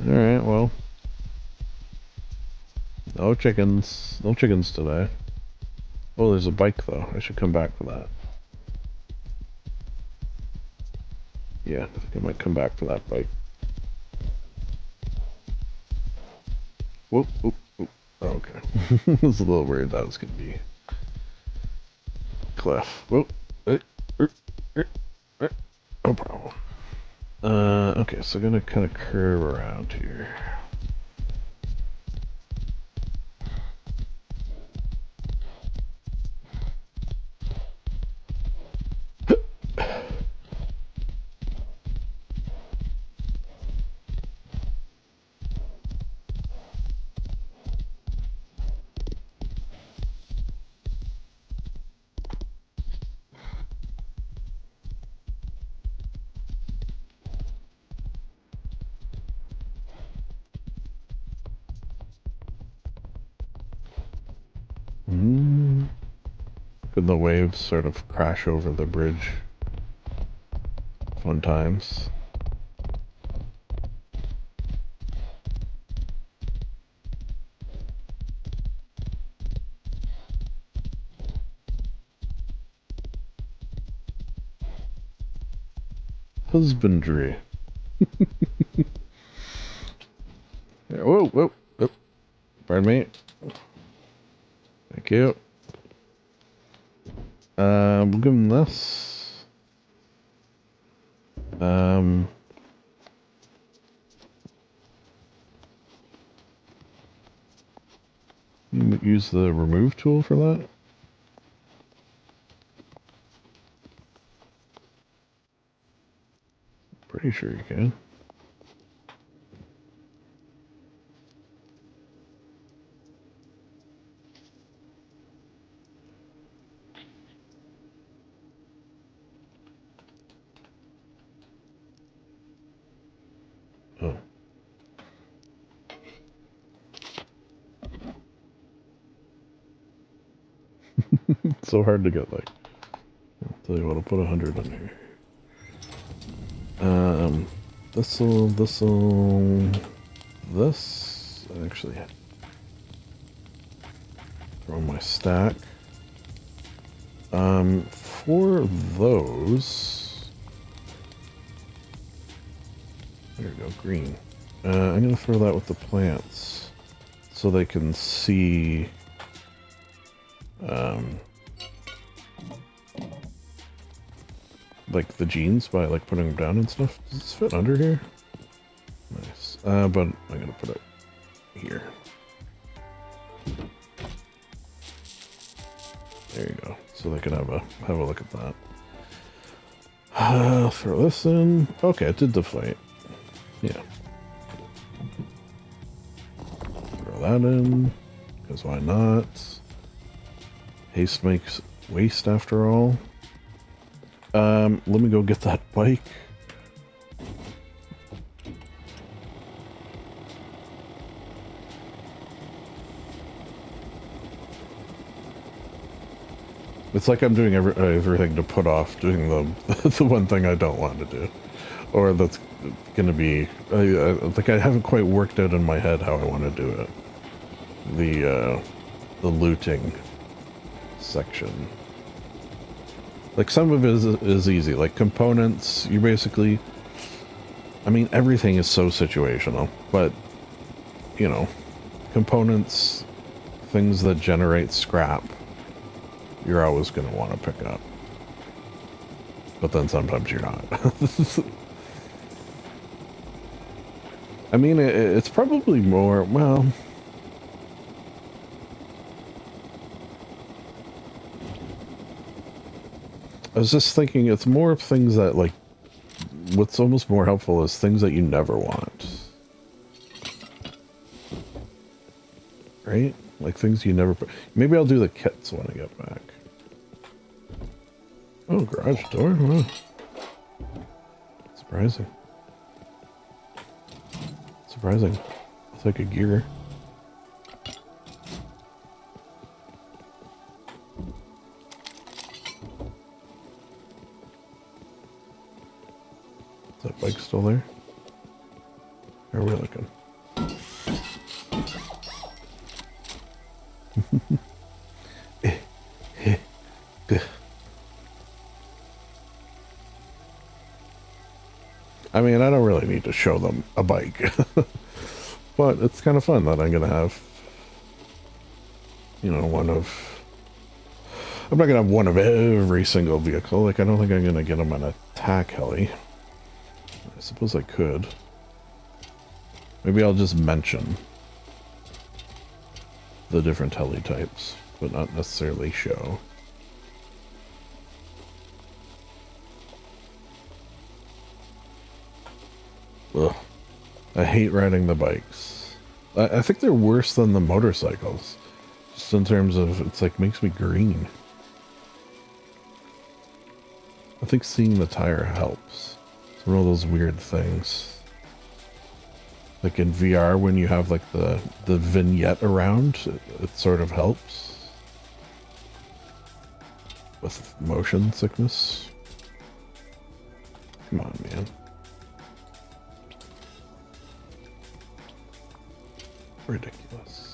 Alright, well. No chickens. No chickens today. Oh, there's a bike, though. I should come back for that. Yeah, I think I might come back for that bike. Whoop, whoop, whoop. Oh, okay. I was a little worried that was going to be Cliff. Whoop. No problem. Okay, so I'm going to kind of curve around here. Could the waves sort of crash over the bridge? Fun times. Husbandry. Yeah, whoa, whoa, whoa. Pardon me. Thank you. We'll give him this. Use the remove tool for that. Pretty sure you can. Oh. It's so hard to get, like. I'll tell you what, I'll put 100 in here. This, actually, throw in my stack. For those, there you go, green. I'm gonna throw that with the plants, so they can see, like the genes by like putting them down and stuff. Does this fit under here? Nice. but I'm gonna put it here. There you go. So they can have a look at that. Throw this in. Okay, it did deflate. Yeah. Throw that in. Because why not? Haste makes waste after all. Let me go get that bike. It's like I'm doing everything to put off doing the one thing I don't want to do. Or that's going to be... like I haven't quite worked out in my head how I want to do it. The looting section. Like some of it is easy. Like components, you basically... I mean, everything is so situational. But, you know, components, things that generate scrap, you're always going to want to pick up. But then sometimes you're not. I mean, it's probably more, well... I was just thinking it's more of things that, like, what's almost more helpful is things that you never want. Right? Like things you never... Maybe I'll do the kits when I get back. Oh, garage door? Huh. Surprising. Surprising. It's like a gear. Is that bike still there? Or are we looking? I mean, I don't really need to show them a bike. But it's kind of fun that I'm going to have, you know, one of... I'm not going to have one of every single vehicle. Like, I don't think I'm going to get them an attack heli. I suppose I could. Maybe I'll just mention the different heli types, but not necessarily show. Ugh. I hate riding the bikes. I think they're worse than the motorcycles. Just in terms of, it's like, makes me green. I think seeing the tire helps. It's one of those weird things. Like in VR, when you have like the vignette around, it sort of helps. With motion sickness. Come on, man. Ridiculous.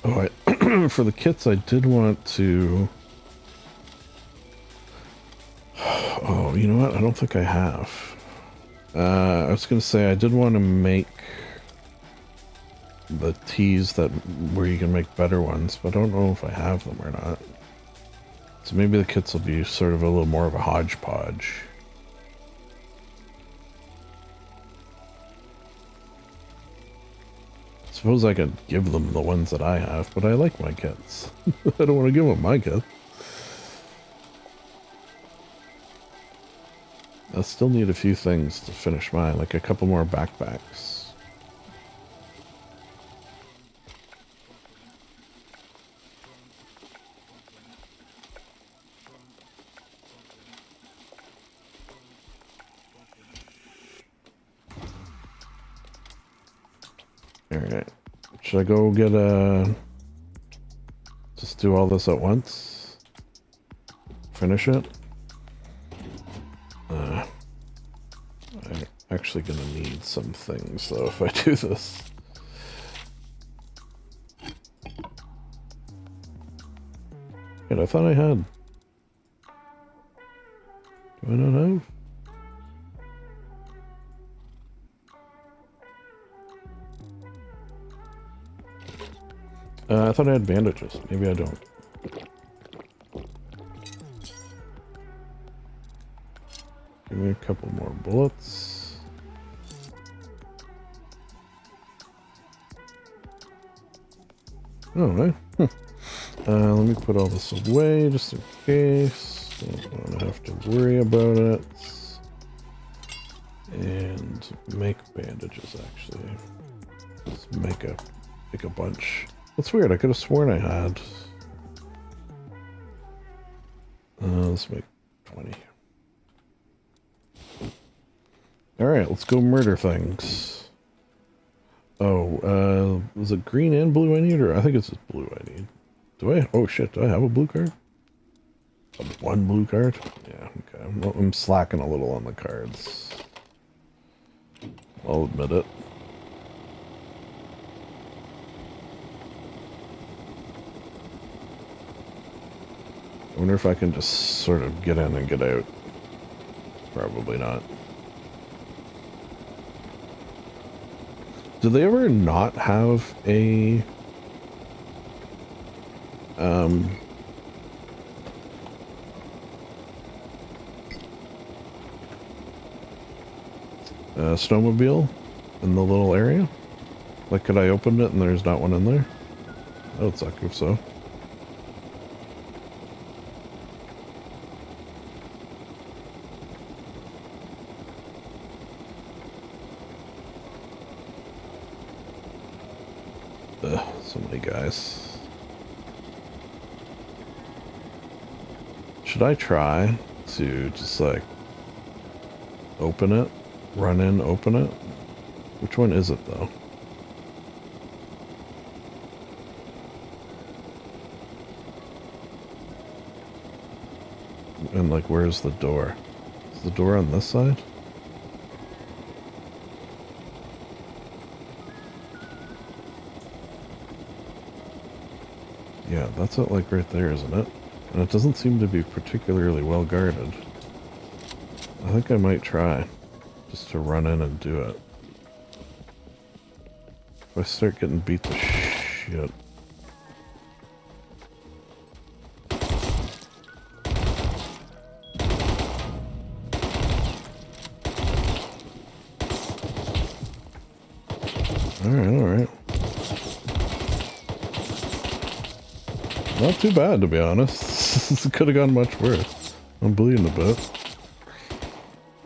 Oh, for the kits, I did want to... Oh, you know what? I don't think I have. I was going to say I did want to make the tees that where you can make better ones, but I don't know if I have them or not. So maybe the kits will be sort of a little more of a hodgepodge. Suppose I could give them the ones that I have, but I like my kits. I don't want to give them my kit. I still need a few things to finish mine, like a couple more backpacks. Alright. Should I go get a... Just do all this at once? Finish it? I'm actually gonna need some things, though, if I do this. Wait, I thought I had... Do I not have? I thought I had bandages. Maybe I don't. Give me a couple more bullets. Oh, right. Let me put all this away just in case. Don't have to worry about it. And make bandages, actually. Let's make a bunch. That's weird. I could have sworn I had. Let's make 20. Alright, let's go murder things. Oh, was it green and blue I need? Or I think it's just blue I need. Do I? Oh shit, do I have a blue card? One blue card? Yeah, okay. Well, I'm slacking a little on the cards. I'll admit it. I wonder if I can just sort of get in and get out. Probably not. Do they ever not have a snowmobile in the little area? Like, could I open it and there's not one in there? That would suck if so. So many guys. Should I try to just like open it? Run in, open it? Which one is it though? And like, where's the door? Is the door on this side? Yeah, that's it, like right there, isn't it? And it doesn't seem to be particularly well guarded. I think I might try just to run in and do it. If I start getting beat to shit. Alright. Not too bad, to be honest. It could have gone much worse. I'm bleeding a bit.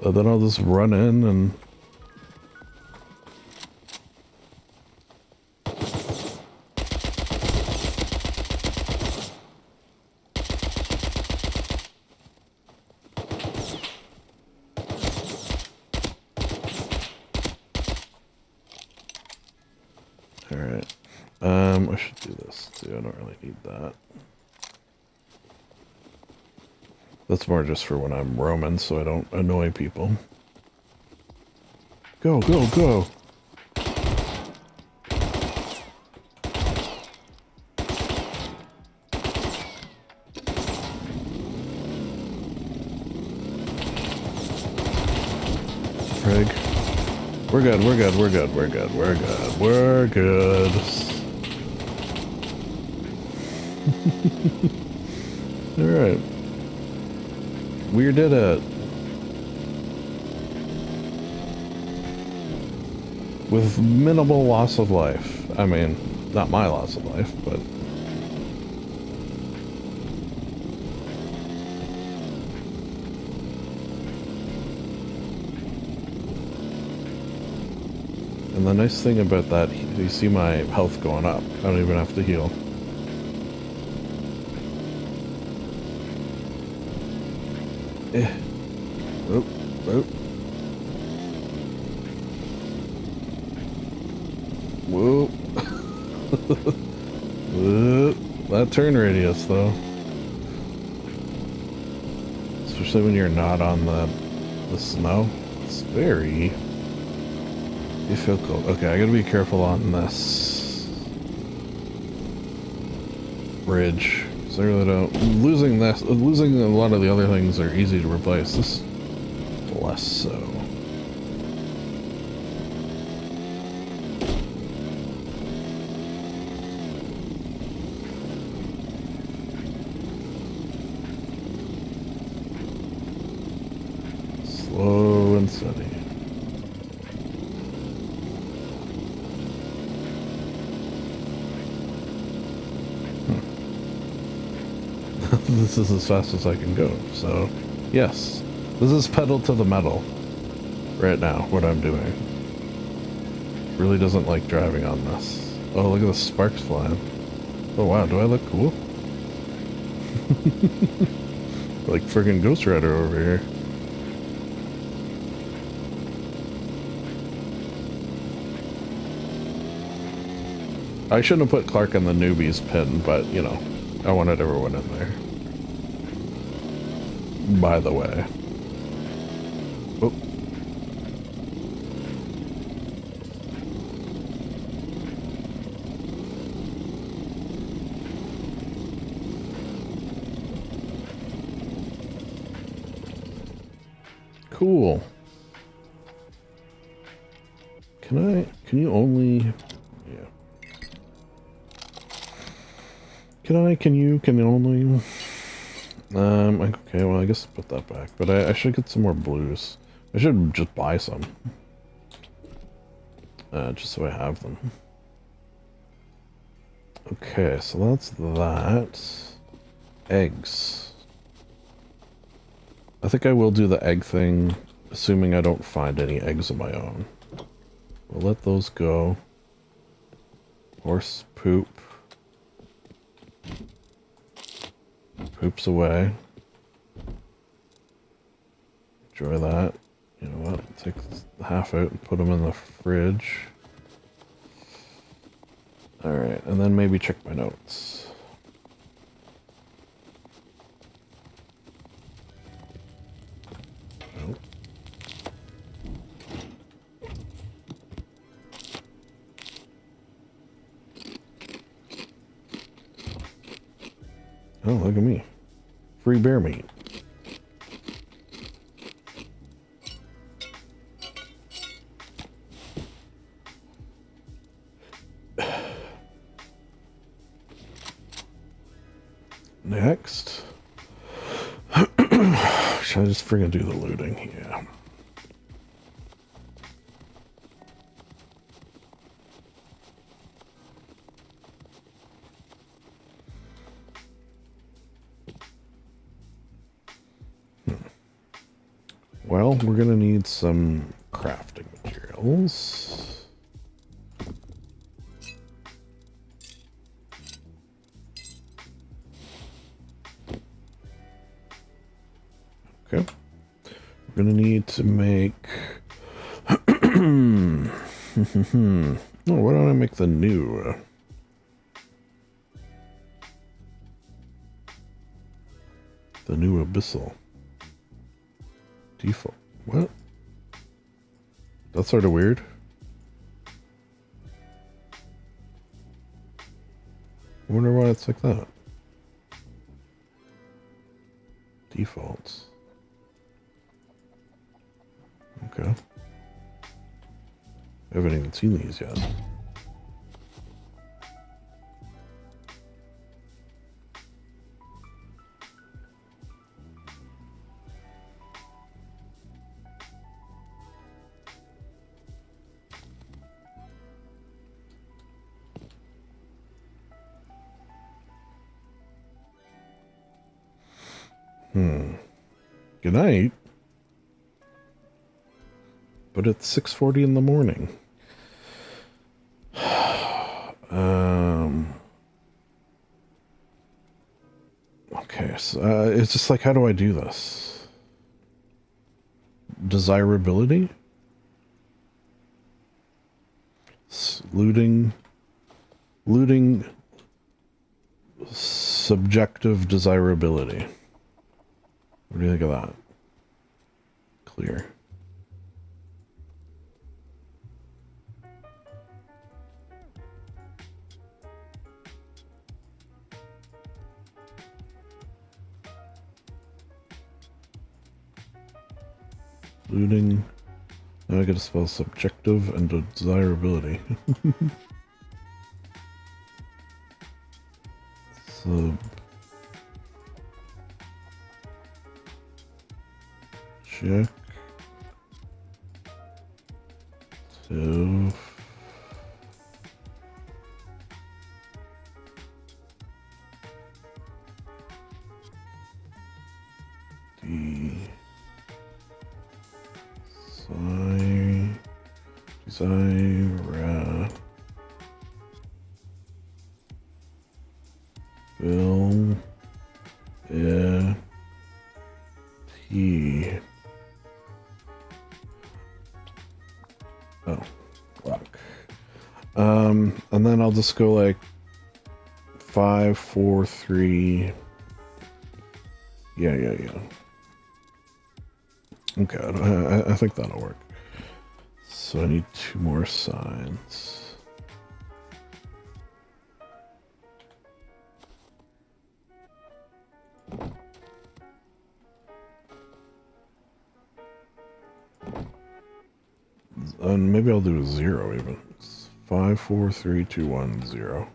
Then I'll just run in and... Alright. I should do this too. I don't really need that. That's more just for when I'm roaming so I don't annoy people. Go, go, go! Frig. We're good, we're good, we're good, we're good, we're good, we're good. Alright. We did it. With minimal loss of life. I mean, not my loss of life, but... And the nice thing about that, you see my health going up. I don't even have to heal. Oh, oh. Whoa. Whoa. That turn radius, though. Especially when you're not on the snow. It's very... difficult. Okay, I gotta be careful on this bridge. I really don't. Losing a lot of the other things are easy to replace. This, less so. steady. This is as fast as I can go, so yes, this is pedal to the metal right now, what I'm doing. Really doesn't like driving on this. Oh, look at the sparks flying. Oh wow, do I look cool? Like friggin' Ghost Rider over here. I shouldn't have put Clark in the newbies pin, but you know, I wanted everyone in there. By the way. Oh. Cool. Can you only, yeah. Can you only, okay, well, I guess I'll put that back, but I should get some more blues. I should just buy some. Just so I have them. Okay, so that's that. Eggs. I think I will do the egg thing, assuming I don't find any eggs of my own. We'll let those go. Horse poop. Poops away. Enjoy that. You know what? Take half out and put them in the fridge. Alright, and then maybe check my notes. Nope. Oh, look at me. Free bear meat. Next. Should I just friggin' do the looting? Yeah. Well, we're gonna need some crafting materials. Okay. We're gonna need to make... Oh, why don't I make the new... the new abyssal. Default. What? That's sort of weird. I wonder why it's like that. Defaults. Okay. I haven't even seen these yet. Good night. But it's 6:40 in the morning. Okay, so it's just like, how do I do this? Desirability? Looting subjective desirability. What do you think of that? Clear. Looting. Now I gotta spell subjective and desirability. Subject. Zyra. Bill. T. Oh, fuck. And then I'll just go like 5, 4, 3. Yeah. Okay, I think that'll work. So I need 2 more signs. And maybe I'll do a 0 even. 5, 4, 3, 2, 1, 0.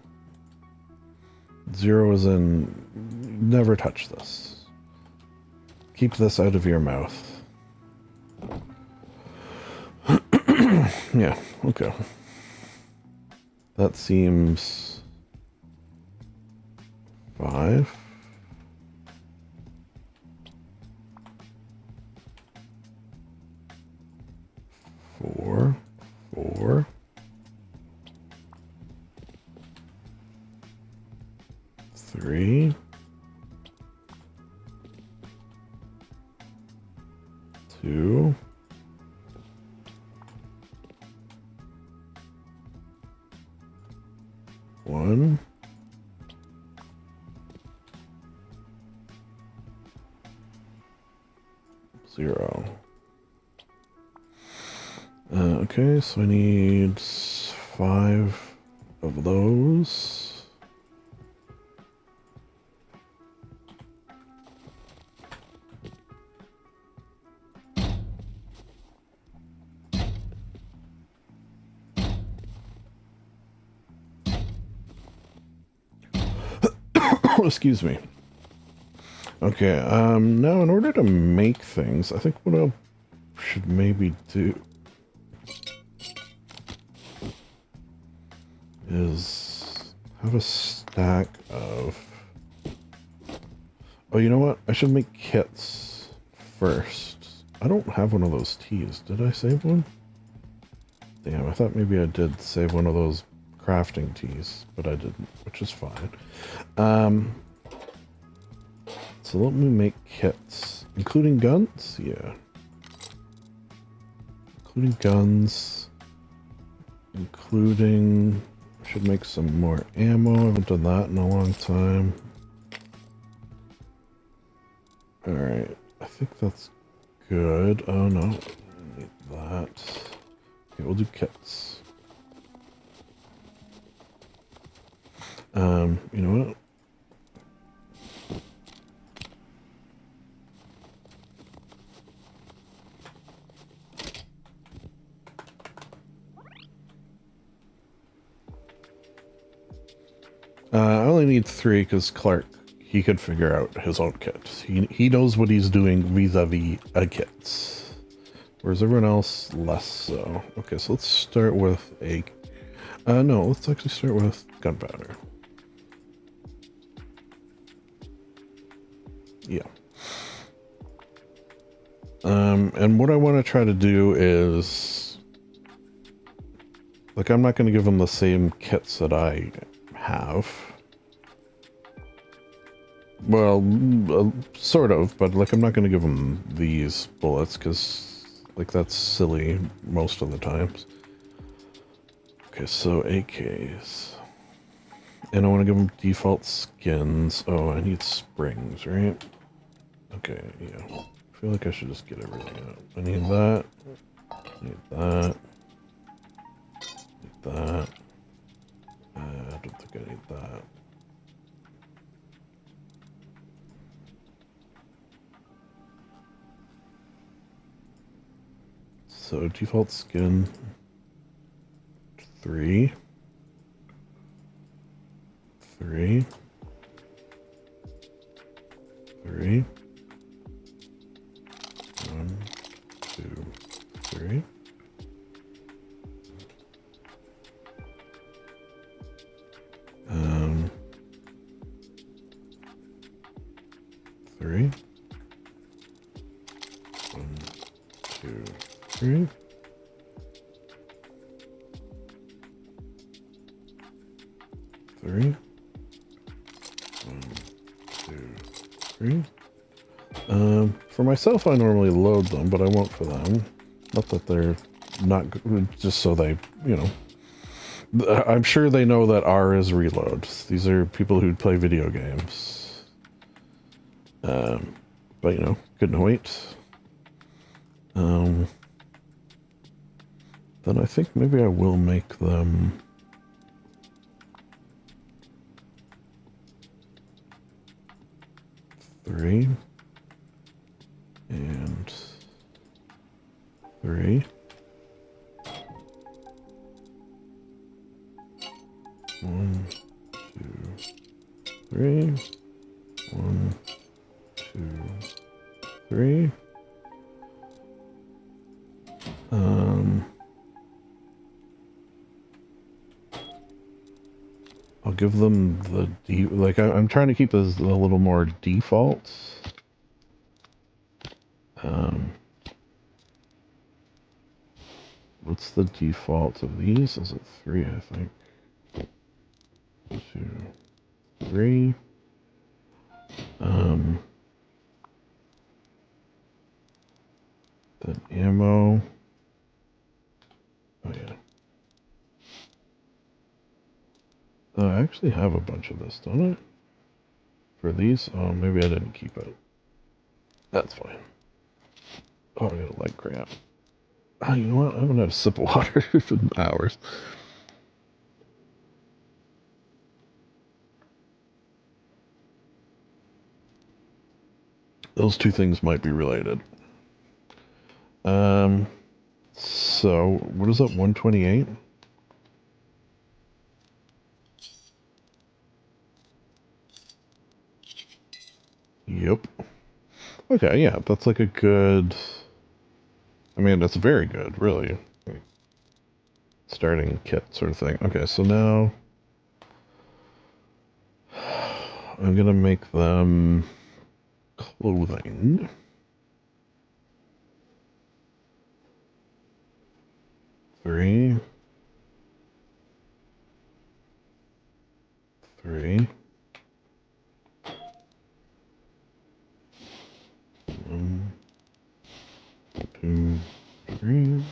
0 is in never touch this. Keep this out of your mouth. Yeah, okay. That seems 5. 4, 4. 3. 2. 1. 0. Okay, so I need 5 of those. Excuse me. Okay, now in order to make things, I think what I should maybe do is have a stack of... Oh, you know what? I should make kits first. I don't have one of those teas. Did I save one? Damn, I thought maybe I did save one of those crafting teas, but I didn't, which is fine. So let me make kits. Including guns? Yeah. Including guns. Including... I should make some more ammo. I haven't done that in a long time. Alright. I think that's good. Oh no. I need that. Okay, we'll do kits. You know what? I only need 3 because Clark, he could figure out his own kit. He knows what he's doing vis-a-vis kits. Whereas everyone else, less so. Okay, so let's start with a... no, let's actually start with gunpowder. Yeah. And what I want to try to do is... Like, I'm not going to give them the same kits that I have. Well, sort of, but like I'm not going to give them these bullets because like that's silly most of the times. Okay, so AKs. And I want to give them default skins. Oh, I need springs, right? Okay, yeah. I feel like I should just get everything out. I need that. I need that. I need that. I don't think I need that. So default skin 3, 3, 3, 1, 2, 3. Three. 1, 2, 3. 3. 1, 2, 3. For myself, I normally load them, but I won't for them. Not that they're not good, just so they, you know. I'm sure they know that R is reload. These are people who play video games. But, you know, couldn't wait. Then I think maybe I will make them... Three. And... 3. 1, 2, 3. 1, 2, 3. I'll give them the I'm trying to keep this a little more default. What's the default of these? Is it 3, I think? 2, 3. Then ammo. Oh yeah. Oh, I actually have a bunch of this, don't I? For these? Oh, maybe I didn't keep it. That's fine. Oh, I got a leg cramp. Oh, you know what? I haven't had a sip of water for hours. Those two things might be related. So, what is that, 128? Yep. Okay, yeah, that's like a good... I mean, that's very good, really. Starting kit sort of thing. Okay, so now... I'm gonna make them... clothing. Three. 3. 1, 2, 3.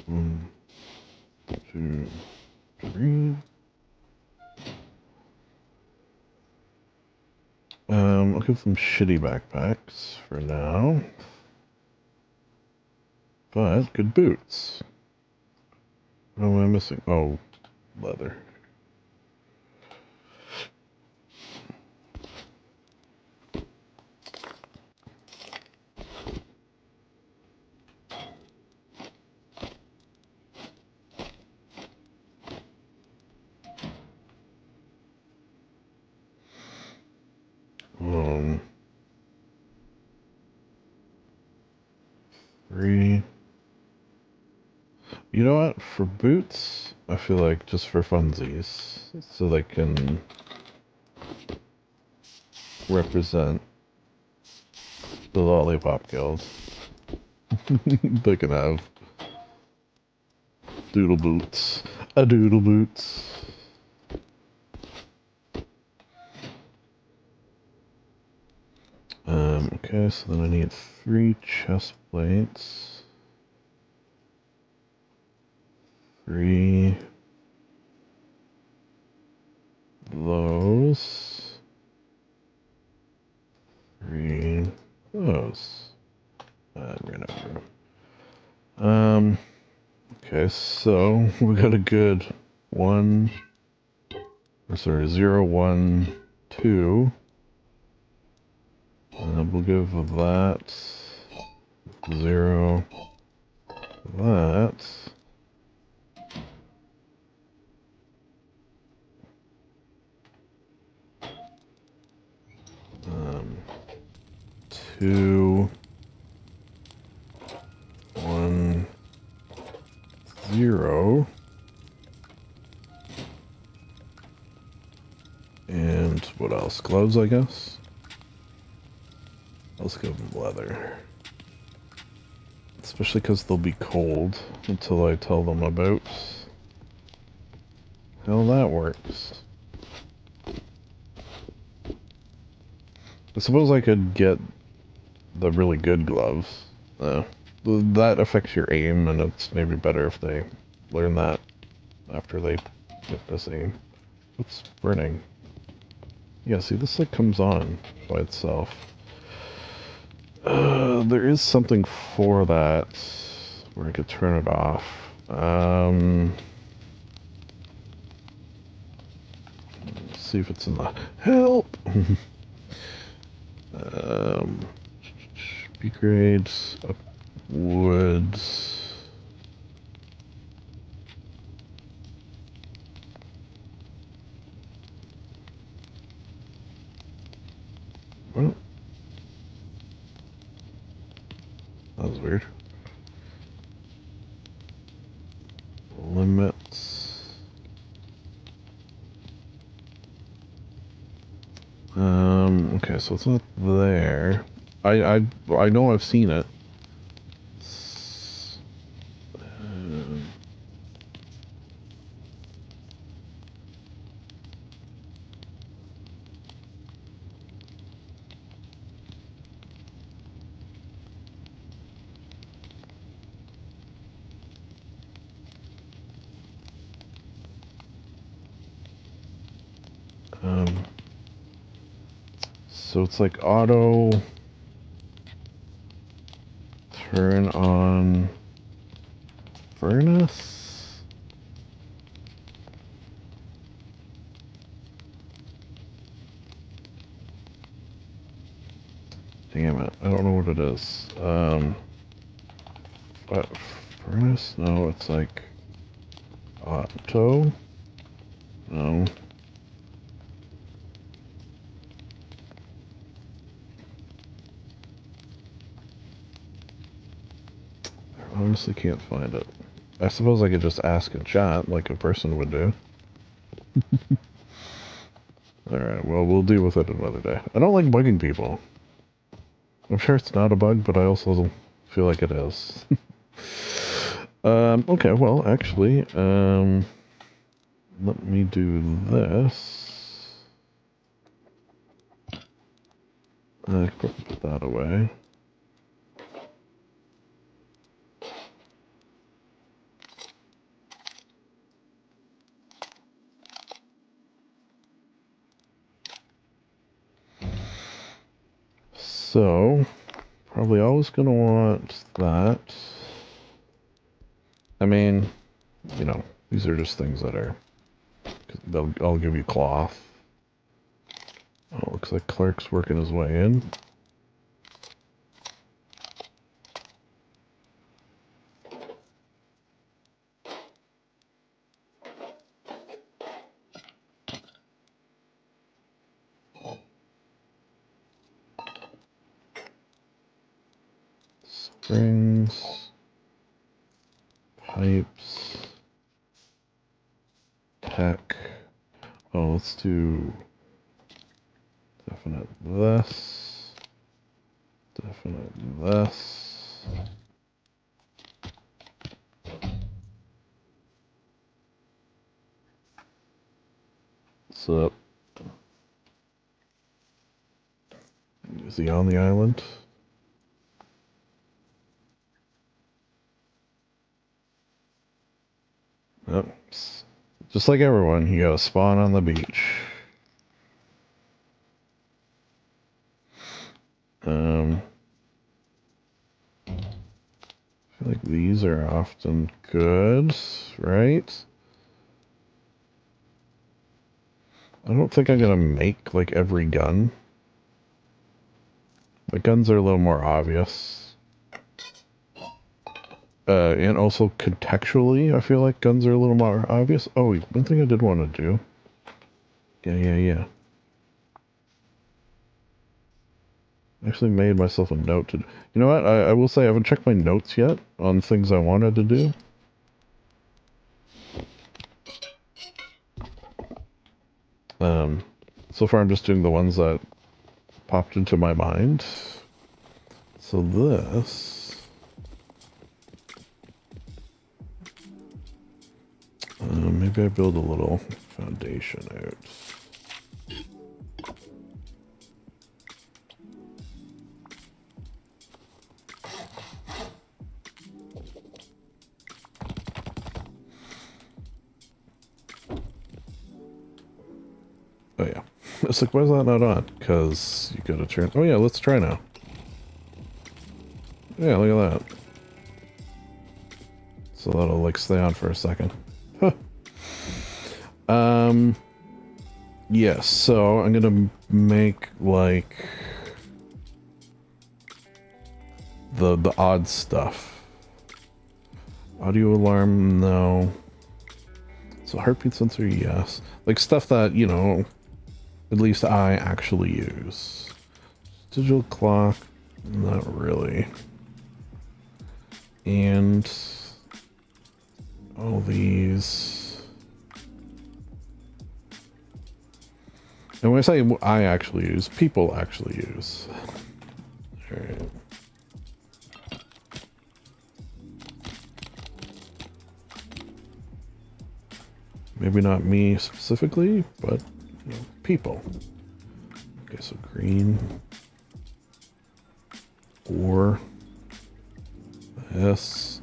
1, 2, 3. I'll give them shitty backpacks for now. But good boots. What am I missing? Oh, leather. Um, 3. You know what? For boots, I feel like just for funsies, so they can represent the Lollipop Guild. They can have doodle boots. A doodle boots. Okay, so then I need 3 chest plates. 3 those. 3 those. I ran over. Okay, so we got a good 1, or sorry, 0, 1, 2. And we'll give that 0, that. 2, 1, 0. And what else? Gloves, I guess? Let's go with leather. Especially because they'll be cold until I tell them about how that works. I suppose I could get the really good gloves. That affects your aim, and it's maybe better if they learn that after they get this aim. What's burning? Yeah, see, this like comes on by itself. There is something for that where I could turn it off. Let's see if it's in the help. B grades, up woods. Well, that was weird. Limits. Okay, so it's not there. I know I've seen it. So it's like auto turn on furnace. Damn it, I don't know what it is. What, furnace? No, it's like auto. No. I honestly can't find it. I suppose I could just ask in chat like a person would do. Alright, well, we'll deal with it another day. I don't like bugging people. I'm sure it's not a bug, but I also feel like it is. Okay, well, actually, let me do this. I could probably put that away. So, probably always going to want that. I mean, you know, these are just things that are... I'll give you cloth. Oh, looks like Clark's working his way in. Springs. Pipes. Tech. Oh, let's do definite this. Definite this. What's up? Is he on the island? Nope. Just like everyone, you gotta spawn on the beach. I feel like these are often good, right? I don't think I'm gonna make like every gun. The guns are a little more obvious. And also contextually, I feel like guns are a little more obvious. Oh, one thing I did want to do. Yeah. I actually made myself a note to... You know what? I will say I haven't checked my notes yet on things I wanted to do. So far I'm just doing the ones that popped into my mind. So this... maybe I build a little foundation out. Oh yeah. It's like, why is that not on? Because you gotta turn... Oh yeah, let's try now. Yeah, look at that. So that'll like stay on for a second. Huh. Yes, so I'm gonna make like the odd stuff. Audio alarm, no. So heartbeat sensor, yes. Like stuff that, you know, at least I actually use. Digital clock, not really. And all these. And when I say I actually use, people actually use. Alright. Maybe not me specifically, but you know, people. Okay, so green. Or this.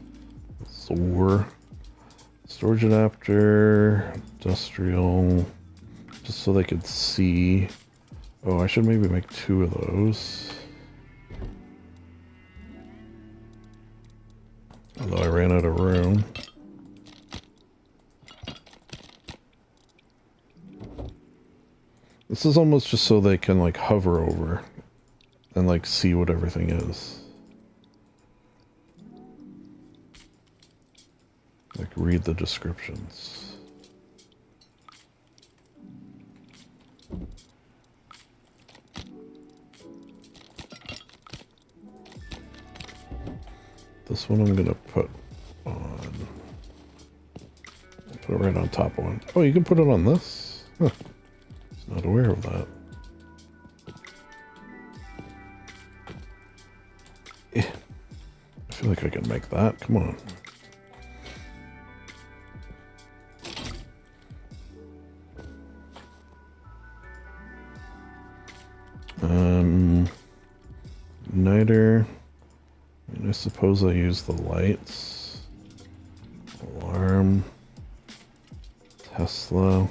Or storage adapter, industrial, just so they could see. Oh, I should maybe make 2 of those. Although I ran out of room. This is almost just so they can like hover over and like see what everything is. Like read the descriptions. This one I'm gonna put on. Put it right on top of one. Oh, you can put it on this? Huh. I was not aware of that. I feel like I can make that. Come on. Igniter. And I suppose I use the lights. Alarm. Tesla.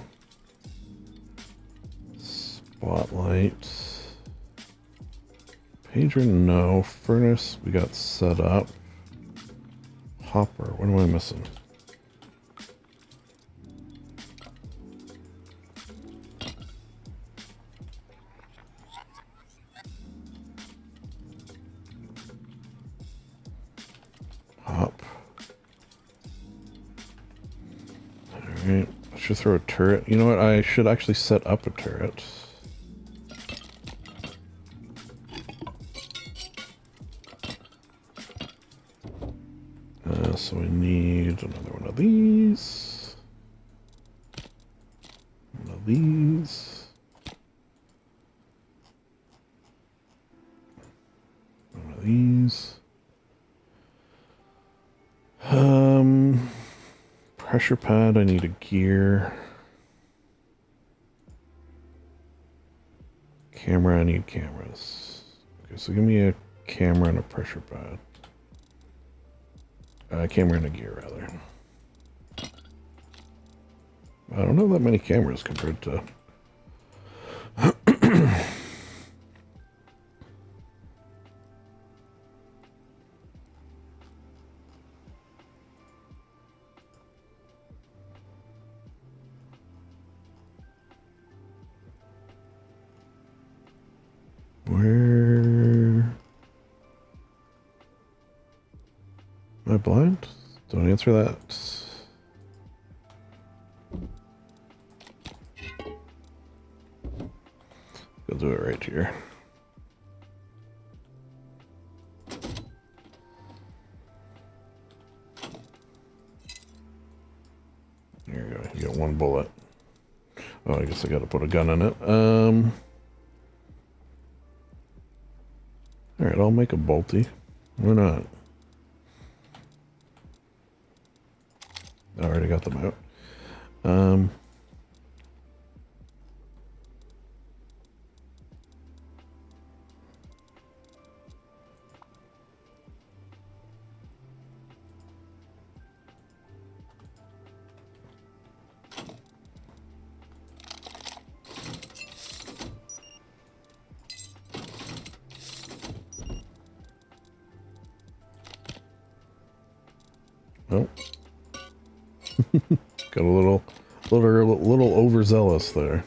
Spotlight. Pager, no. Furnace, we got set up. Hopper, what am I missing? Hop. Alright, I should throw a turret. You know what, I should actually set up a turret. So we need another one of these. One of these. One of these. Pressure pad, I need a gear. Camera, I need cameras. Okay, so give me a camera and a pressure pad. Camera and a gear, rather. I don't have that many cameras compared to... Where... Am I blind? Don't answer that. I'll do it right here. There you go. You get 1 bullet. Oh, I guess I gotta put a gun in it. Alright, I'll make a bolty. Why not? I already got them out. Oh. Got a little overzealous there.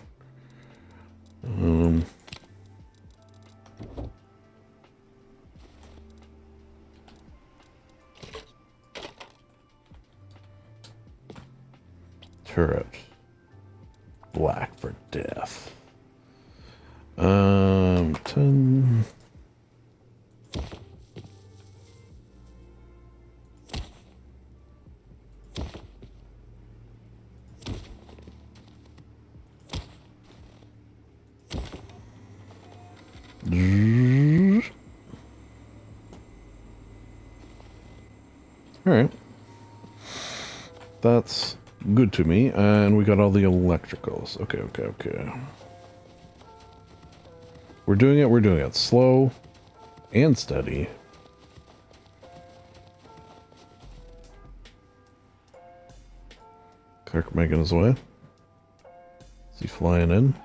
Turret. Black for death. 10. Alright. That's good to me. And we got all the electricals. Okay. We're doing it. Slow and steady. Kirk making his way. Is he flying in?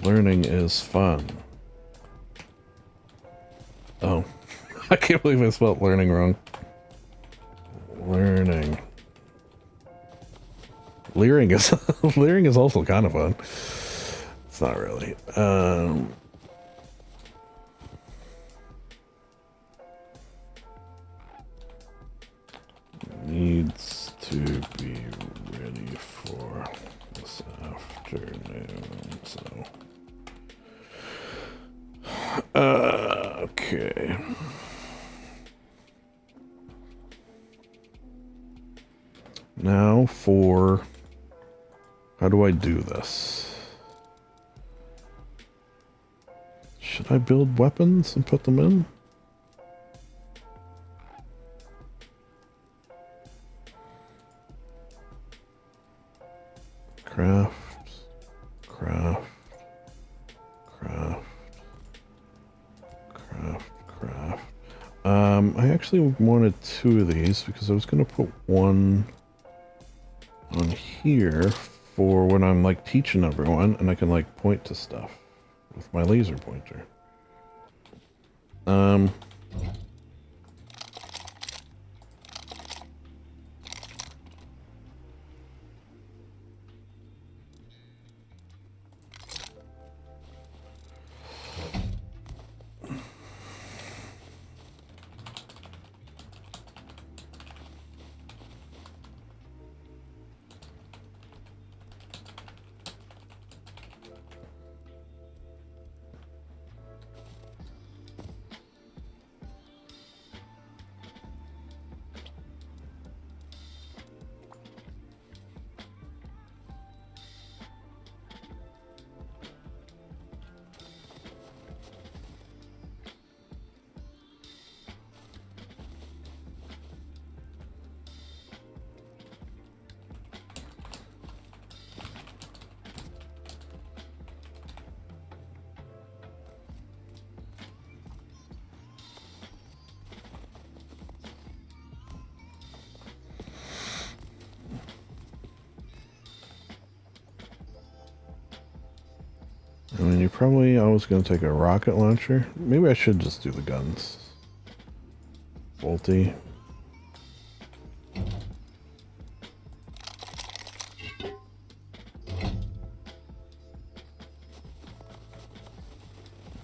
Learning is fun. Oh, I can't believe I spelled learning wrong. Learning. Leering is leering is also kind of fun. It's not really. Needs to be ready for this afternoon. So, okay. Now for, how do I do this? Should I build weapons and put them in? Craft. I actually wanted 2 of these because I was going to put one on here for when I'm like teaching everyone and I can like point to stuff with my laser pointer. I mean, you're probably always going to take a rocket launcher. Maybe I should just do the guns. Bolty.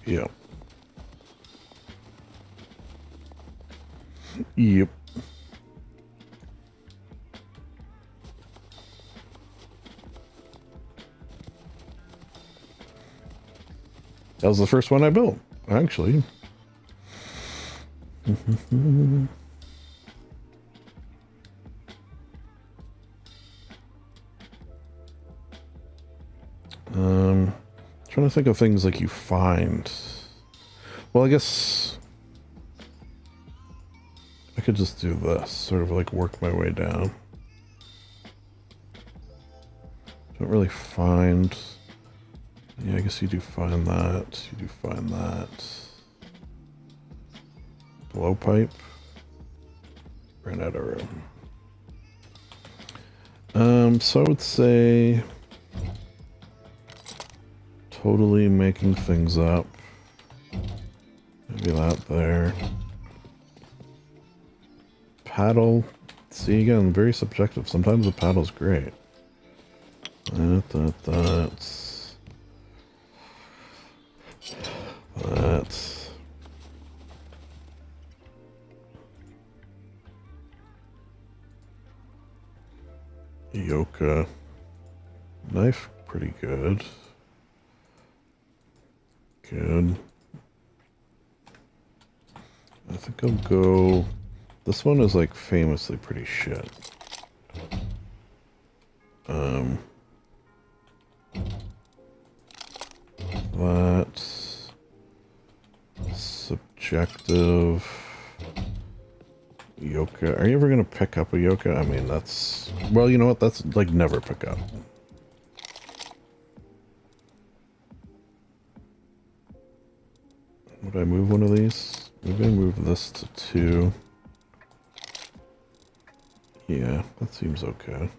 Yep. Yep. That was the first one I built, actually. Trying to think of things like you find. Well, I guess I could just do this, sort of like work my way down. Don't really find... Yeah, I guess you do find that. You do find that. Blowpipe. Ran out of room. So I would say... Totally making things up. Maybe that there. Paddle. See, again, very subjective. Sometimes the paddle's great. That's... Yoka. Knife, pretty good. Good. I think I'll go... This one is like famously pretty shit. That's subjective. Yoka. Are you ever gonna pick up a yoka? I mean, that's... Well, you know what? That's like never pick up. Would I move one of these? Maybe I move this to 2. Yeah, that seems okay.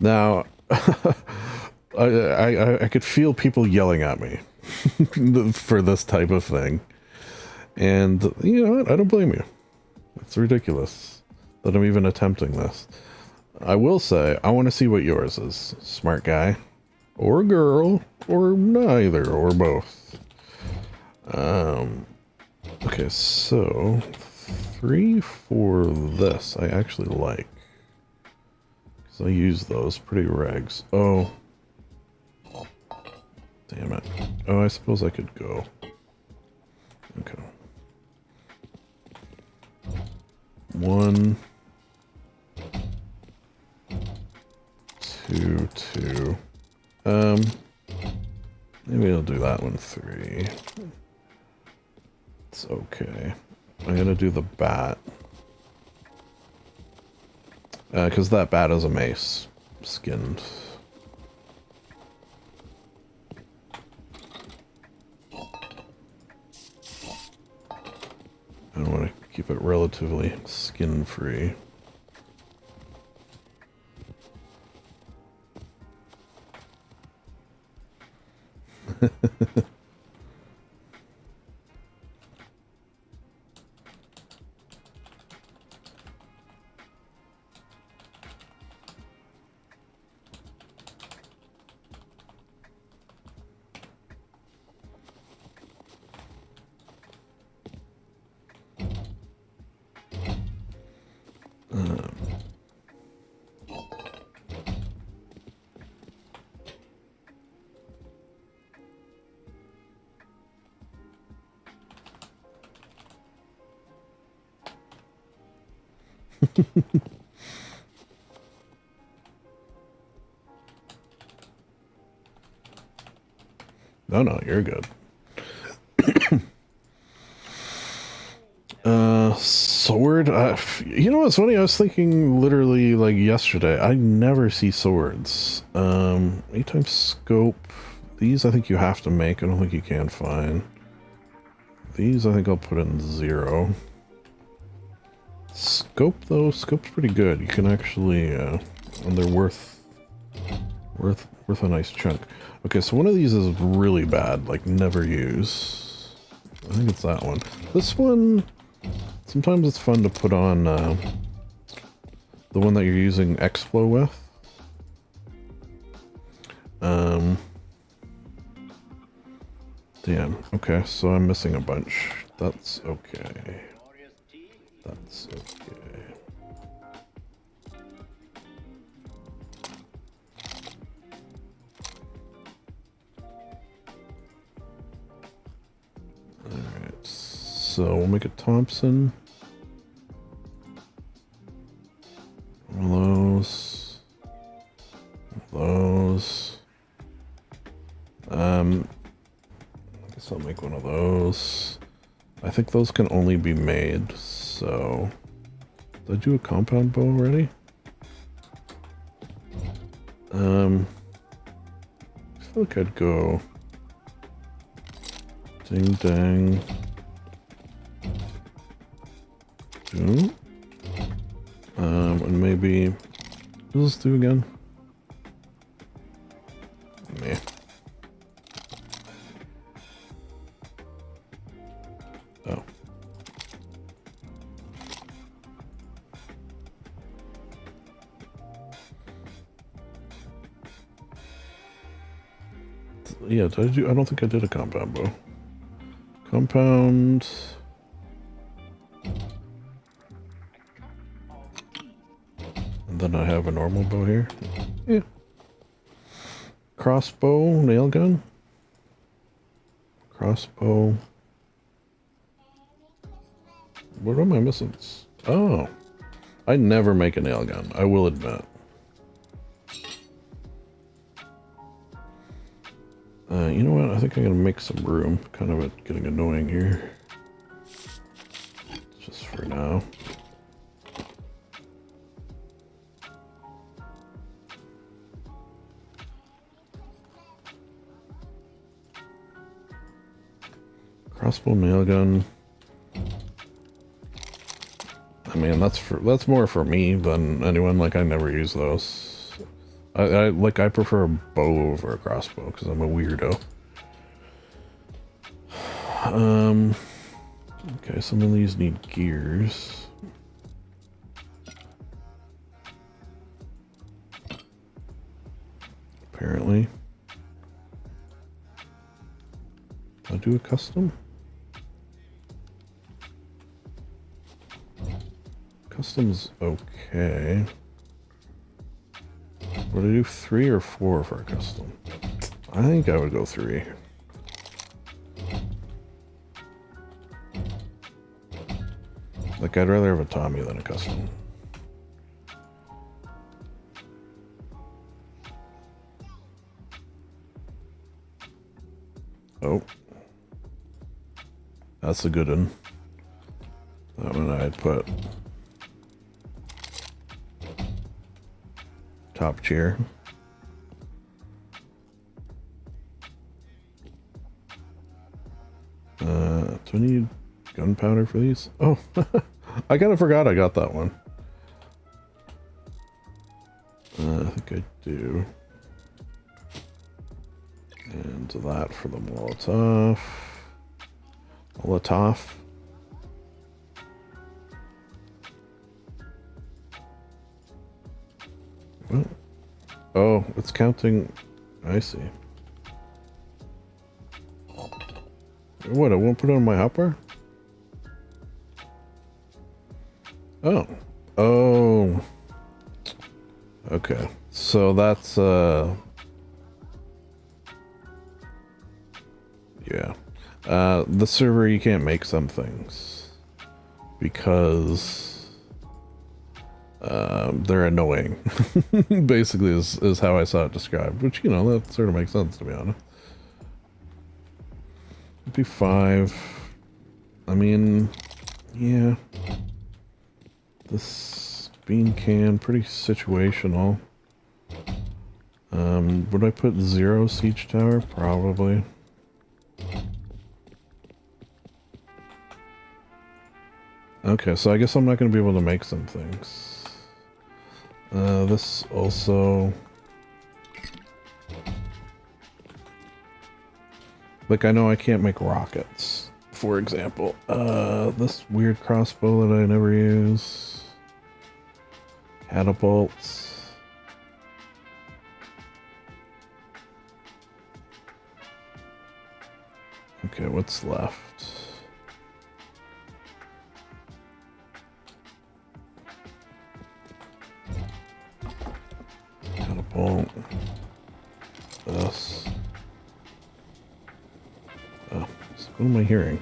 Now, I could feel people yelling at me for this type of thing. And you know what? I don't blame you. It's ridiculous that I'm even attempting this. I will say, I want to see what yours is. Smart guy. Or girl. Or neither. Or both. Okay, so 3 for this I actually like. Because I use those pretty regs. Oh. Damn it. Oh, I suppose I could go. Okay. 1, 2, 2. Maybe I'll do that one 3. It's okay. I'm gonna do the bat. Because that bat is a mace. Skinned. I want to keep it relatively skin-free. No, you're good. Sword? You know what's funny? I was thinking literally like yesterday. I never see swords. Anytime scope. These I think you have to make. I don't think you can find. These I think I'll put in 0. Scope though, scope's pretty good. You can actually, and they're worth a nice chunk. Okay, so one of these is really bad, like never use. I think it's that one. This one, sometimes it's fun to put on the one that you're using Explo with. Damn. Okay, so I'm missing a bunch. That's okay. That's okay. Alright, so we'll make a Thompson. One of those. Those. I guess I'll make one of those. I think those can only be made. So, did I do a compound bow already? I feel like I'd go ding dang. Two. And maybe what does this do again? Meh. Oh. Yeah, did I do? I don't think I did a compound bow. Compound. And then I have a normal bow here. Yeah. Crossbow, nail gun. Crossbow. What am I missing? Oh. I never make a nail gun, I will admit. You know what? I think I'm gonna make some room. Kind of getting annoying here. Just for now. Crossbow, nail gun. I mean, that's more for me than anyone. Like, I never use those. I prefer a bow over a crossbow because I'm a weirdo. Okay, some of these need gears. Apparently. I'll do a custom. Custom's okay. Would I do 3 or 4 for a custom? I think I would go 3. Like, I'd rather have a Tommy than a custom. Oh. That's a good one. That one I'd put top chair. Do I need gunpowder for these? Oh, I kind of forgot I got that one. I think I do. And that for the Molotov. Molotov. What? Oh, it's counting. I see. What, it won't put it on my hotbar? Oh. Oh. Okay. So that's, yeah. The server, you can't make some things. Because they're annoying. Basically is how I saw it described. Which, you know, that sort of makes sense, to be honest. It'd be 5. I mean, yeah. This bean can, pretty situational. Would I put 0 siege tower? Probably. Okay, so I guess I'm not going to be able to make some things. This also... Like, I know I can't make rockets, for example. This weird crossbow that I never use. Catapults. Okay, what's left? Catapult. This. Oh, so what am I hearing?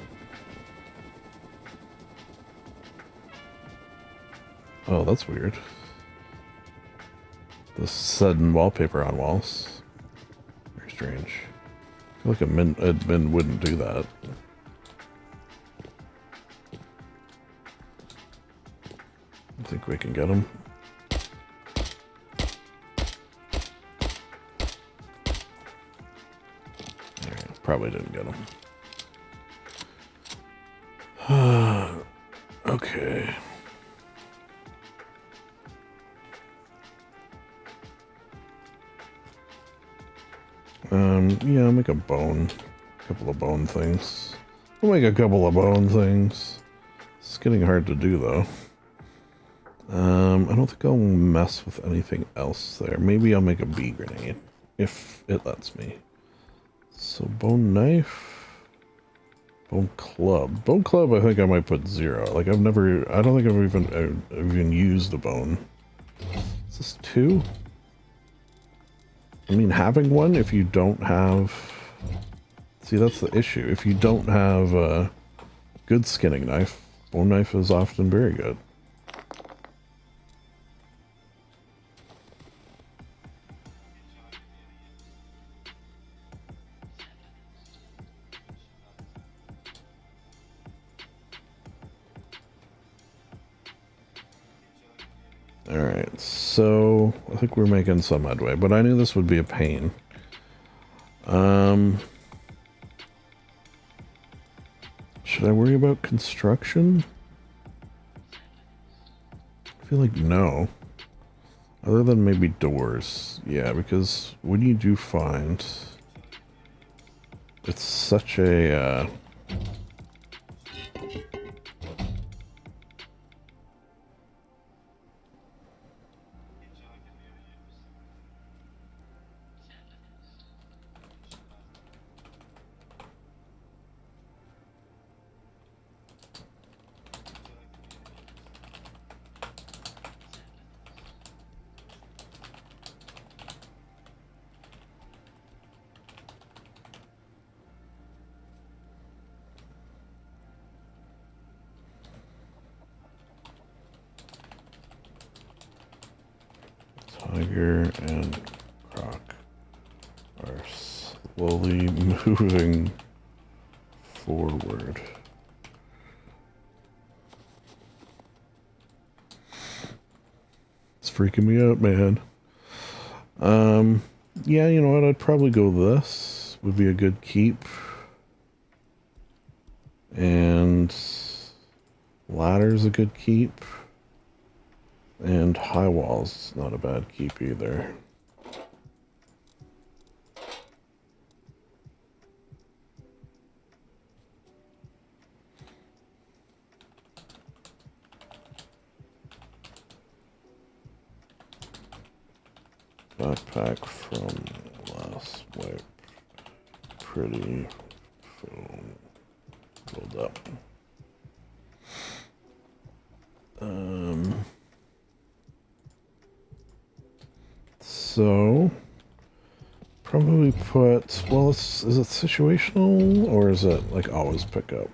Oh, that's weird. The sudden wallpaper on walls. Very strange. I feel like admin wouldn't do that. think we can get him. Probably didn't get him. Okay. Yeah, I'll make a bone. A couple of bone things. I'll make a couple of bone things. It's getting hard to do, though. I don't think I'll mess with anything else there. Maybe I'll make a bee grenade, if it lets me. So, bone knife. Bone club. Bone club, I think I might put 0. Like, I don't think I've even used the bone. Is this 2? I mean, having one, if you don't have... See, that's the issue. If you don't have a good skinning knife, bone knife is often very good. Alright, so I think we're making some headway, but I knew this would be a pain. Should I worry about construction? I feel like no. Other than maybe doors. Yeah, because when you do find... It's such a... Tiger and Croc are slowly moving forward. It's freaking me out, man. Yeah, you know what? I'd probably go this. Would be a good keep. And ladder's a good keep. And high wall's not a bad keep either. Backpack from last wipe. Pretty filled up. So probably put, well, is it situational or is it like always pick up?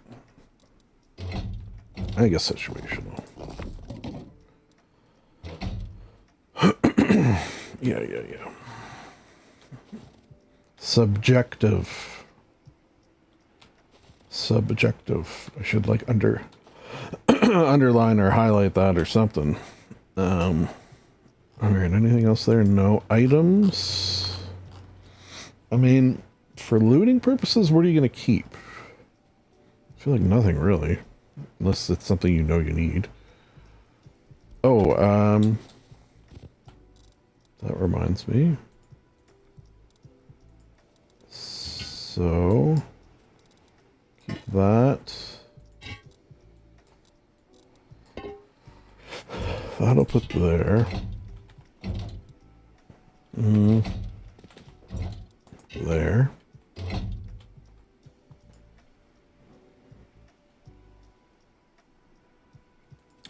I guess situational. Yeah. Subjective. I should like underline or highlight that or something. Alright, anything else there? No items. I mean, for looting purposes, what are you going to keep? I feel like nothing really. Unless it's something you know you need. Oh, that reminds me. So, keep that. That'll put there. There.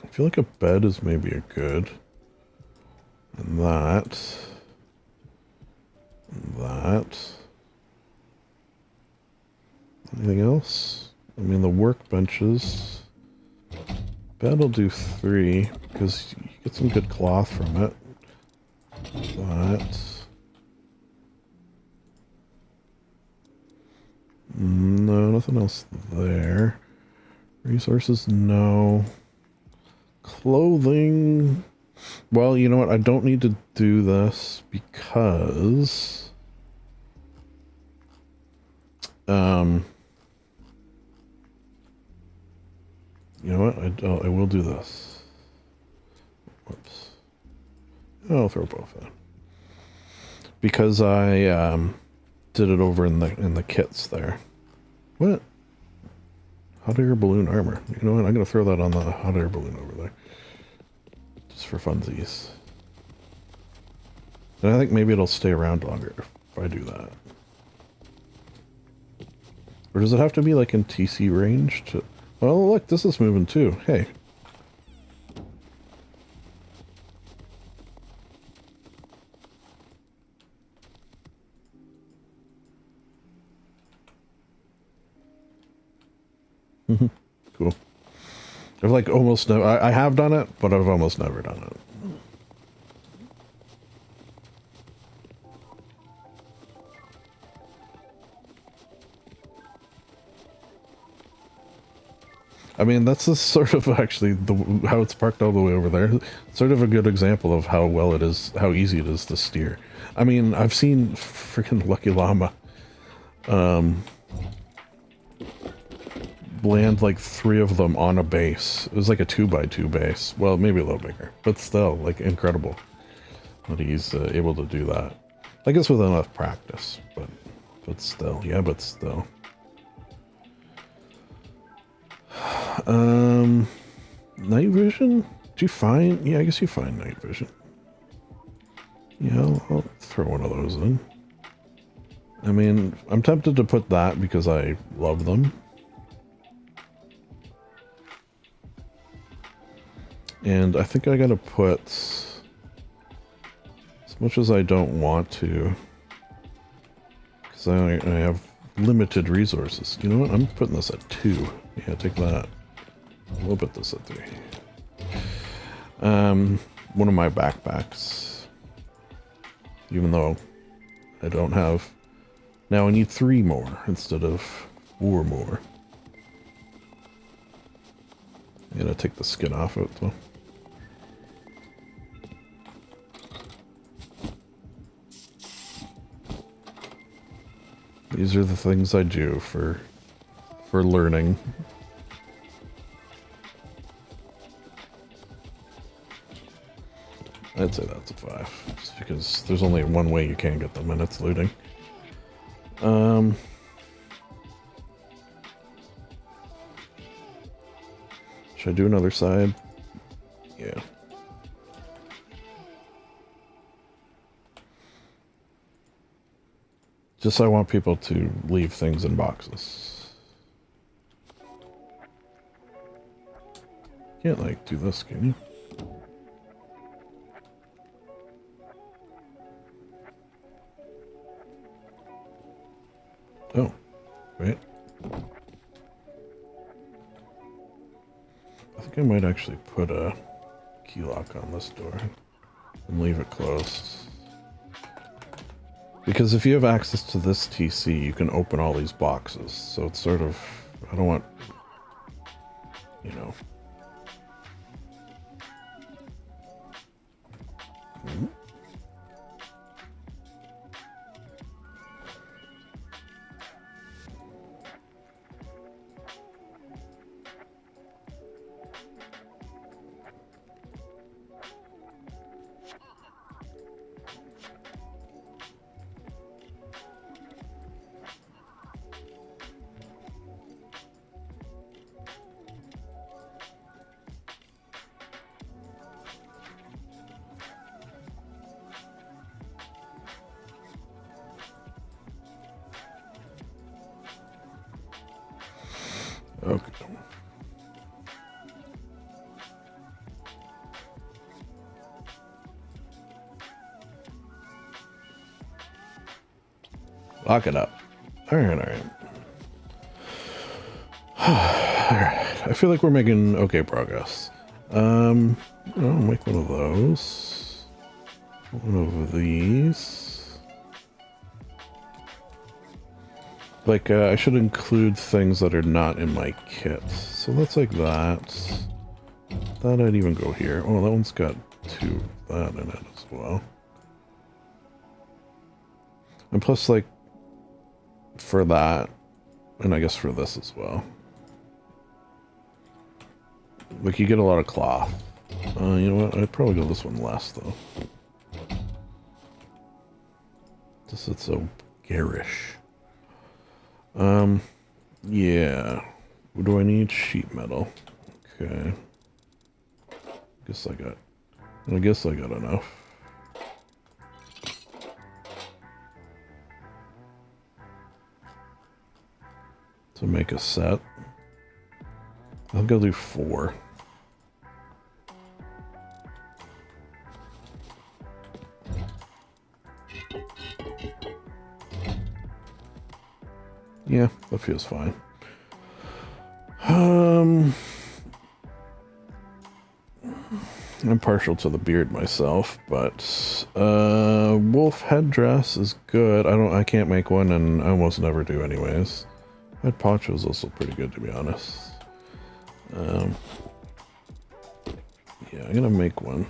I feel like a bed is maybe a good. And that. And that. Anything else? I mean, the workbenches. Bed will do 3, because you get some good cloth from it. That. No, nothing else there. Resources, no. Clothing. Well, you know what? I don't need to do this because... you know what? I will do this. Whoops. I'll throw both in. Because I did it over in the kits there. What? Hot air balloon armor. You know what? I'm gonna throw that on the hot air balloon over there. Just for funsies. And I think maybe it'll stay around longer if I do that. Or does it have to be like in TC range to... Well, look, this is moving too. Hey. Cool. I've like almost never... I have done it, but I've almost never done it. I mean, that's the sort of actually how it's parked all the way over there. Sort of a good example of how well it is, how easy it is to steer. I mean, I've seen freaking Lucky Llama land like 3 of them on a base. It was like a 2x2 base. Well, maybe a little bigger, but still, like, incredible that he's able to do that. I guess with enough practice, but still, yeah, but still. Night vision? Do you find? Yeah, I guess you find night vision. Yeah, I'll throw one of those in. I mean, I'm tempted to put that because I love them. And I think I gotta put, as much as I don't want to, because I have limited resources. You know what? I'm putting this at 2. Yeah, take that. We'll put this at 3. One of my backpacks. Even though I don't have... Now I need 3 more instead of 4 more. I'm gonna take the skin off it though. These are the things I do for learning. I'd say that's a 5, just because there's only one way you can get them, and it's looting. Should I do another side? Yeah. Just I want people to leave things in boxes. Can't like do this, can you? Oh, right. I think I might actually put a key lock on this door and leave it closed. Because if you have access to this TC, you can open all these boxes. So it's sort of, I don't want, you know. Mm-hmm. Okay. Lock it up. Alright, alright. Alright. I feel like we're making okay progress. I'll make one of those. One of these. Like, I should include things that are not in my kit. So let's like that. Thought I'd even go here. Oh, that one's got 2 of that in it as well. And plus, like, for that, and I guess for this as well. Like, you get a lot of cloth. You know what? I'd probably go this one last, though. This is so garish. Yeah. What do I need? Sheet metal. Okay. I guess I got enough. To make a set. I'll go do 4. Yeah, that feels fine. I'm partial to the beard myself, but wolf headdress is good. I can't make one, and I almost never do anyways. Head poncho is also pretty good, to be honest. Yeah, I'm gonna make one.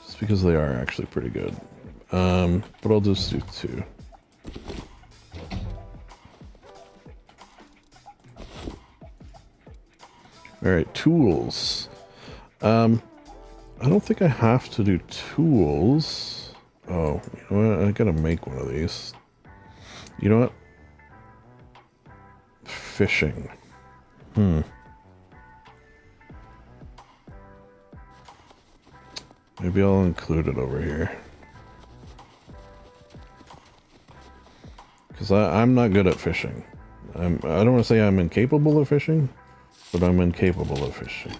Just because they are actually pretty good. But I'll just do 2. Alright, tools. I don't think I have to do tools. Oh, you know what? I gotta make one of these. You know what? Fishing. Maybe I'll include it over here. Because I'm not good at fishing. I don't want to say I'm incapable of fishing, but I'm incapable of fishing.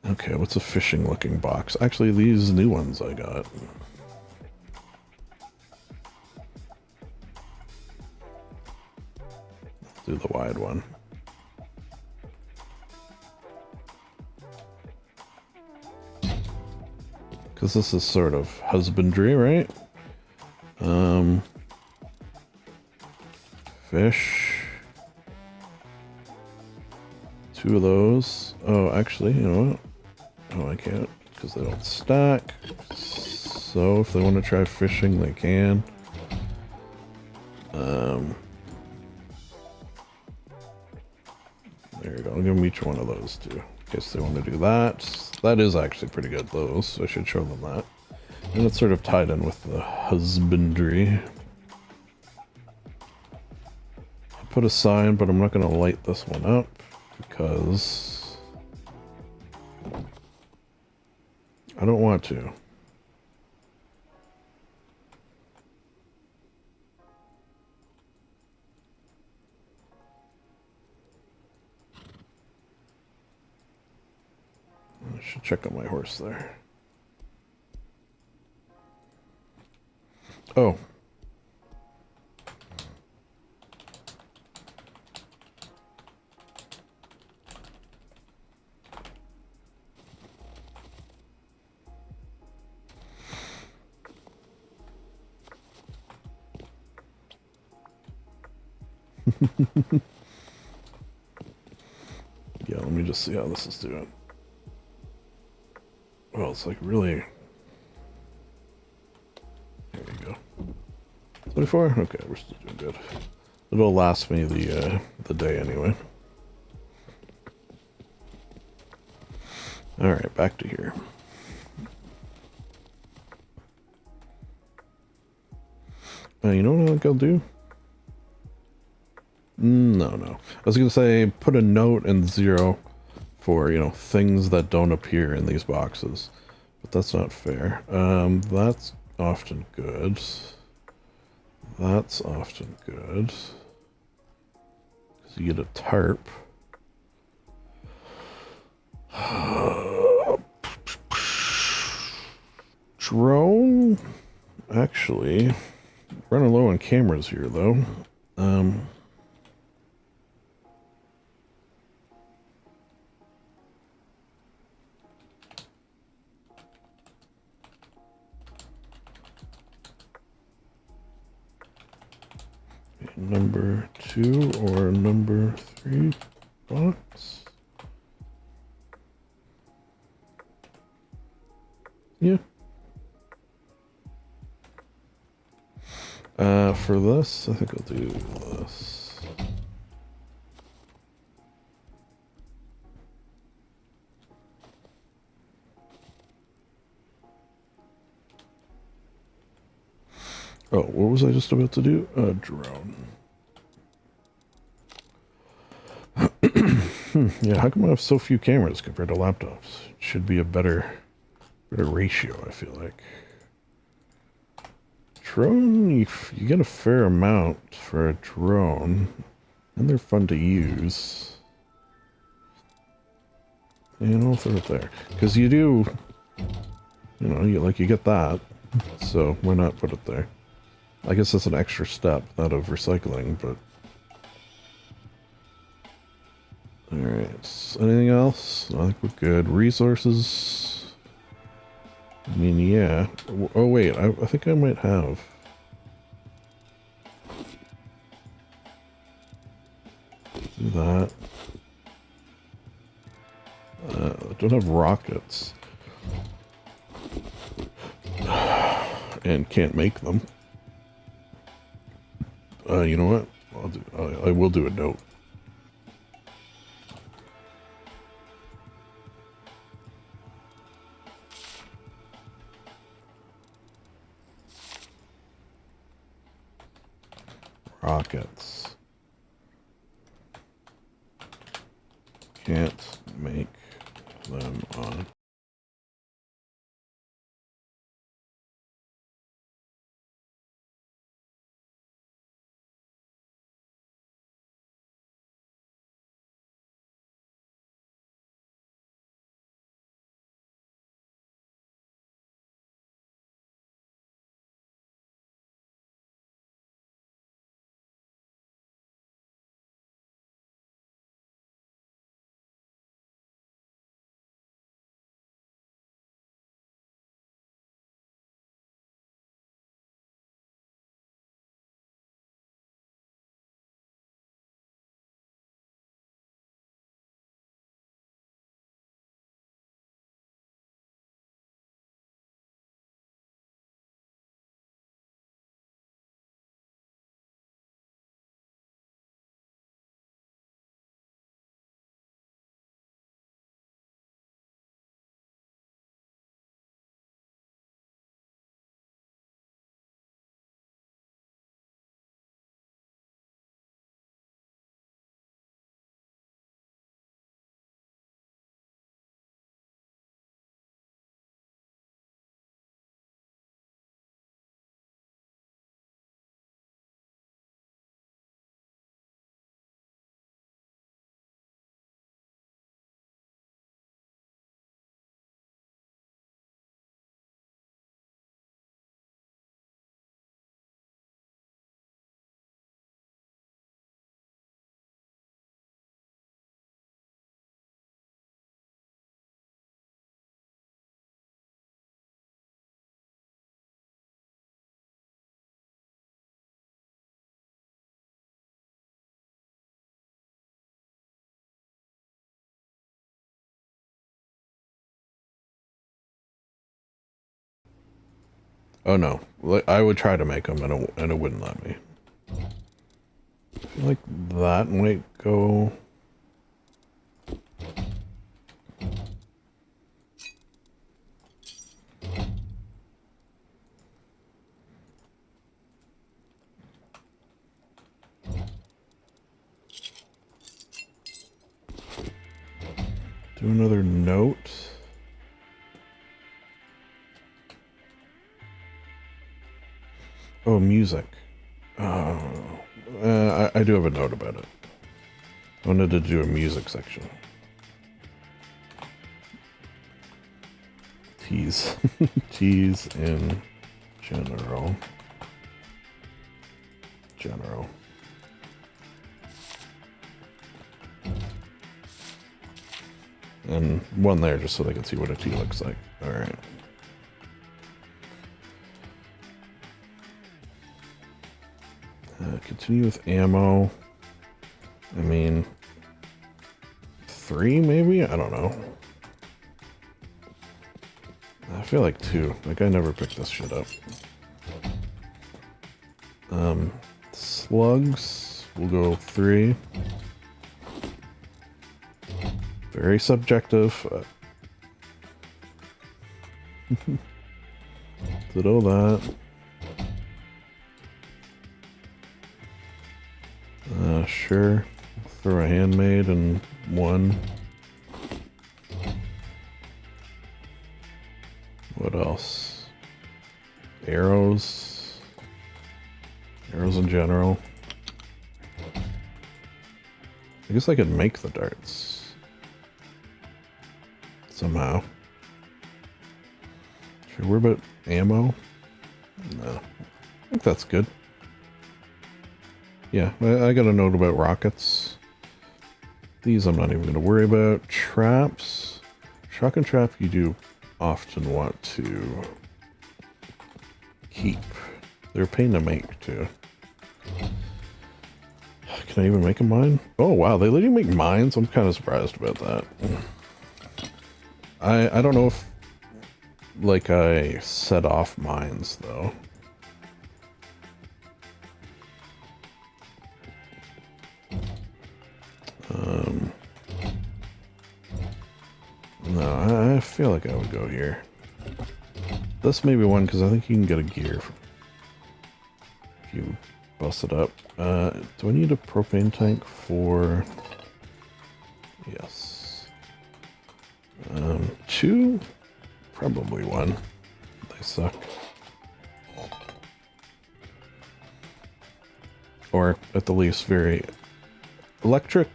Okay, what's a fishing looking box? Actually, these new ones I got. Do the wide one. Because this is sort of husbandry, right? Fish. 2 of those. Oh, actually, you know what? Oh, I can't, because they don't stack. So, if they want to try fishing, they can. There you go. I'll give them each one of those, too. In case they want to do that. That is actually pretty good, those, so I should show them that. And it's sort of tied in with the husbandry. I put a sign, but I'm not going to light this one up, because I don't want to. I should check on my horse there. Oh. Yeah, let me just see how this is doing. Well, it's like really... There you go. 24? Okay, we're still doing good. It'll last me the day anyway. Alright, back to here. You know what I think I'll do? No. I was going to say, put a note and 0 for, you know, things that don't appear in these boxes. But that's not fair. That's often good. That's often good. Because you get a tarp. Drone? Actually, running low on cameras here, though. number 2 or number 3 box. Yeah. For this, I think I'll do this. Oh, what was I just about to do? A drone. Yeah, how come I have so few cameras compared to laptops? It should be a better ratio, I feel like. Drone, you get a fair amount for a drone, and they're fun to use. And I'll throw it there, because you do, you know, you get that, so why not put it there? I guess that's an extra step, not of recycling, but... Alright, anything else? I think we're good. Resources... I mean, yeah. Oh, wait, I think I might have. Do that. I don't have rockets. And can't make them. You know what? I will do a note. Rockets. Can't make them on. Oh no, I would try to make them and it wouldn't let me. I feel like that might go... Do another note. Oh, music. I do have a note about it. I wanted to do a music section. Tease. Tease in general. General. And one there just so they can see what a T looks like. Alright. Continue with ammo. I mean, 3 maybe? I don't know. I feel like 2. Like I never picked this shit up. Slugs, we'll go 3. Very subjective. Did all that. Sure. Throw a handmade and 1. What else? Arrows. Arrows in general. I guess I could make the darts. Somehow. Sure, we're about ammo? No. I think that's good. Yeah, I got a note about rockets. These I'm not even going to worry about. Traps. Shotgun trap you do often want to keep. They're a pain to make too. Can I even make a mine? Oh wow, they let you make mines? I'm kind of surprised about that. I don't know if like I set off mines though. No, I feel like I would go here. This may be one because I think you can get a gear if you bust it up. Do I need a propane tank for... Yes. 2? Probably 1. They suck. Or at the least very electric.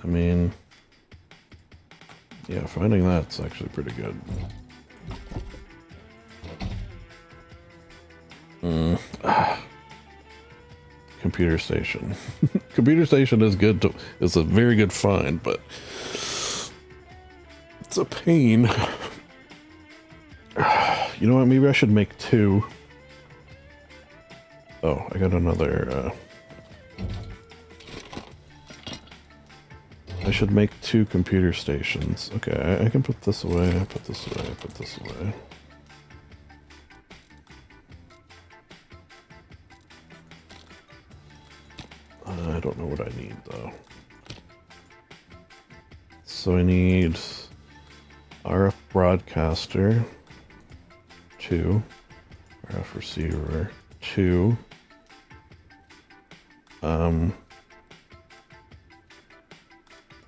I mean, yeah, finding that's actually pretty good. Computer station. Computer station is good to, is a very good find, but it's a pain. You know what, maybe I should make 2. Oh, I got another, I should make 2 computer stations. Okay, I can put this away, put this away, put this away. I don't know what I need though. So I need RF broadcaster, 2, RF receiver, 2.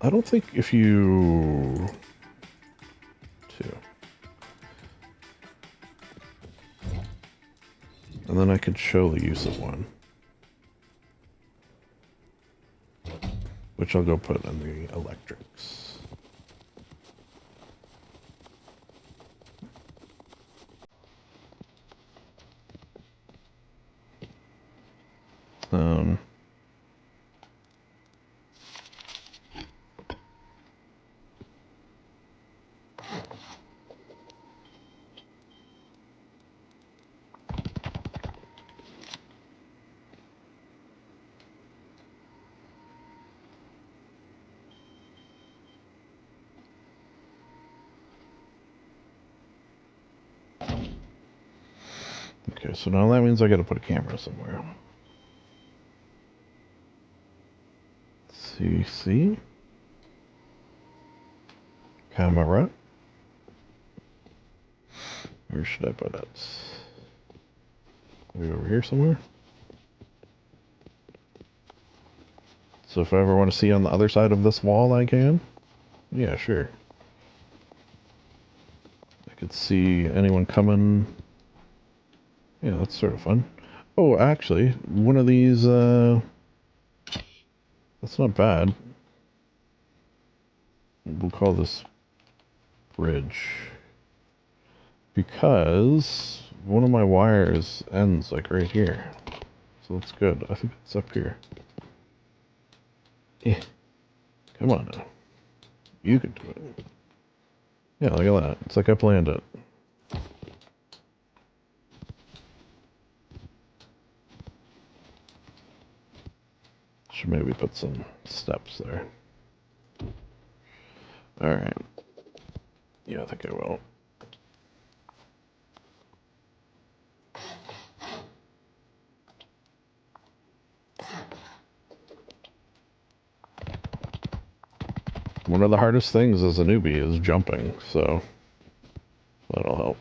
I don't think if you... 2. And then I could show the use of 1. Which I'll go put in the electrics. Okay, so now that means I gotta put a camera somewhere. CC. Camera. Where should I put it? Maybe over here somewhere? So if I ever want to see on the other side of this wall, I can? Yeah, sure. I could see anyone coming. Yeah, that's sort of fun. Oh, actually, one of these, that's not bad. We'll call this bridge. Because one of my wires ends, like, right here. So that's good. I think it's up here. Yeah. Come on now. You can do it. Yeah, look at that. It's like I planned it. maybe put some steps there. Alright. Yeah, I think I will. One of the hardest things as a newbie is jumping, so that'll help.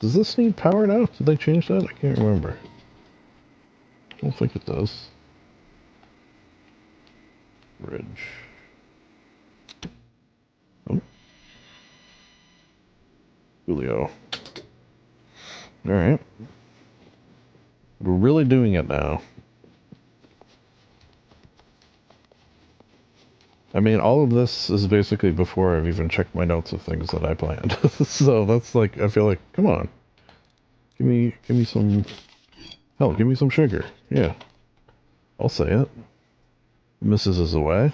Does this need power now? Did they change that? I can't remember. I don't think it does. Bridge. Oh. Julio. Alright. We're really doing it now. I mean, all of this is basically before I've even checked my notes of things that I planned. So that's like, I feel like, come on. Give me some, hell, give me some sugar. Yeah. I'll say it. Mrs. is away.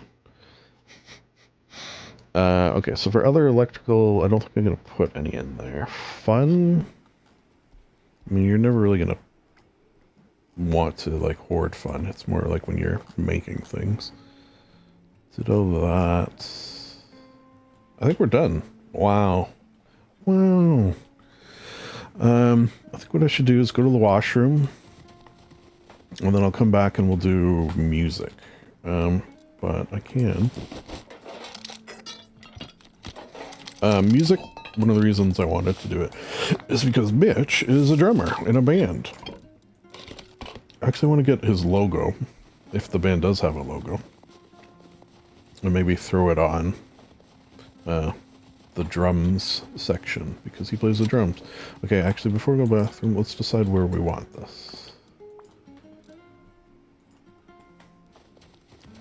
Okay, so for other electrical, I don't think I'm going to put any in there. Fun? I mean, you're never really going to want to, like, hoard fun. It's more like when you're making things. Did all that. I think we're done. Wow. Wow. I think what I should do is go to the washroom. And then I'll come back and we'll do music. But I can. Music, one of the reasons I wanted to do it is because Mitch is a drummer in a band. I actually want to get his logo, if the band does have a logo. And maybe throw it on the drums section, because he plays the drums. Okay, actually, before we go bathroom, let's decide where we want this.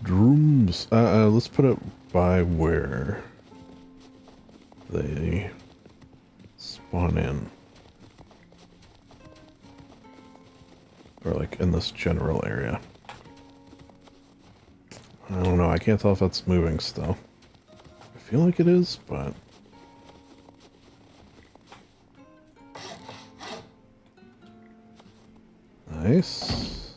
Drums. Let's put it by where they spawn in. Or like in this general area. I don't know, I can't tell if that's moving still. I feel like it is, but... Nice.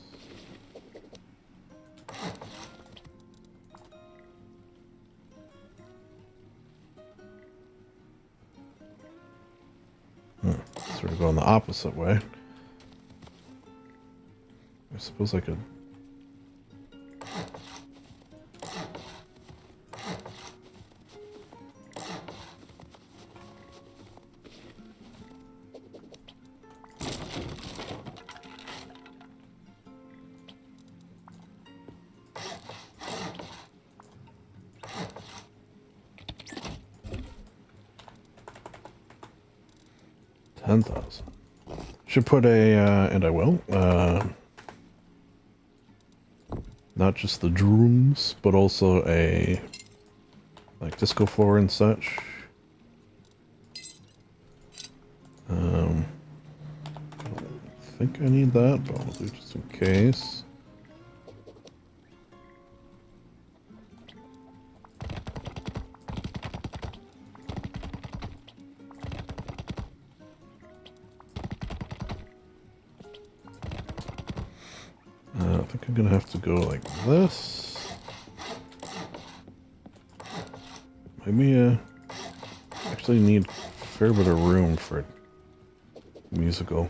Sort of going the opposite way. I suppose I could... Should put a, and I will, not just the drums, but also a, like, disco floor and such. I don't think I need that, but I'll do just in case. I think I'm gonna have to go like this. Maybe actually need a fair bit of room for musical.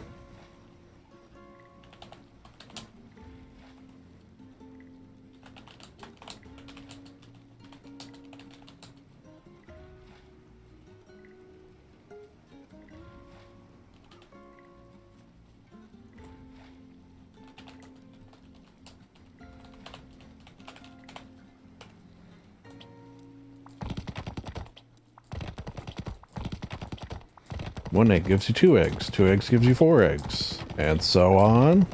One egg gives you 2 eggs. 2 eggs gives you 4 eggs. And so on.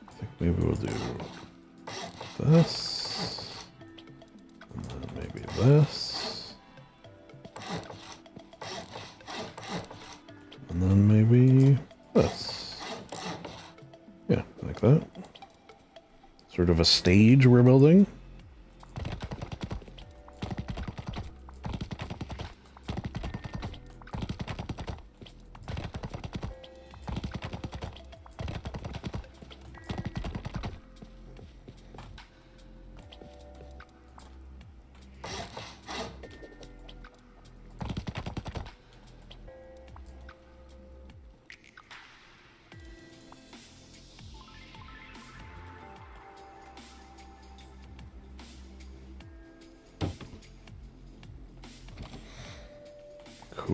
I think maybe we'll do this. And then maybe this. And then maybe this. Yeah, like that. Sort of a stage we're building.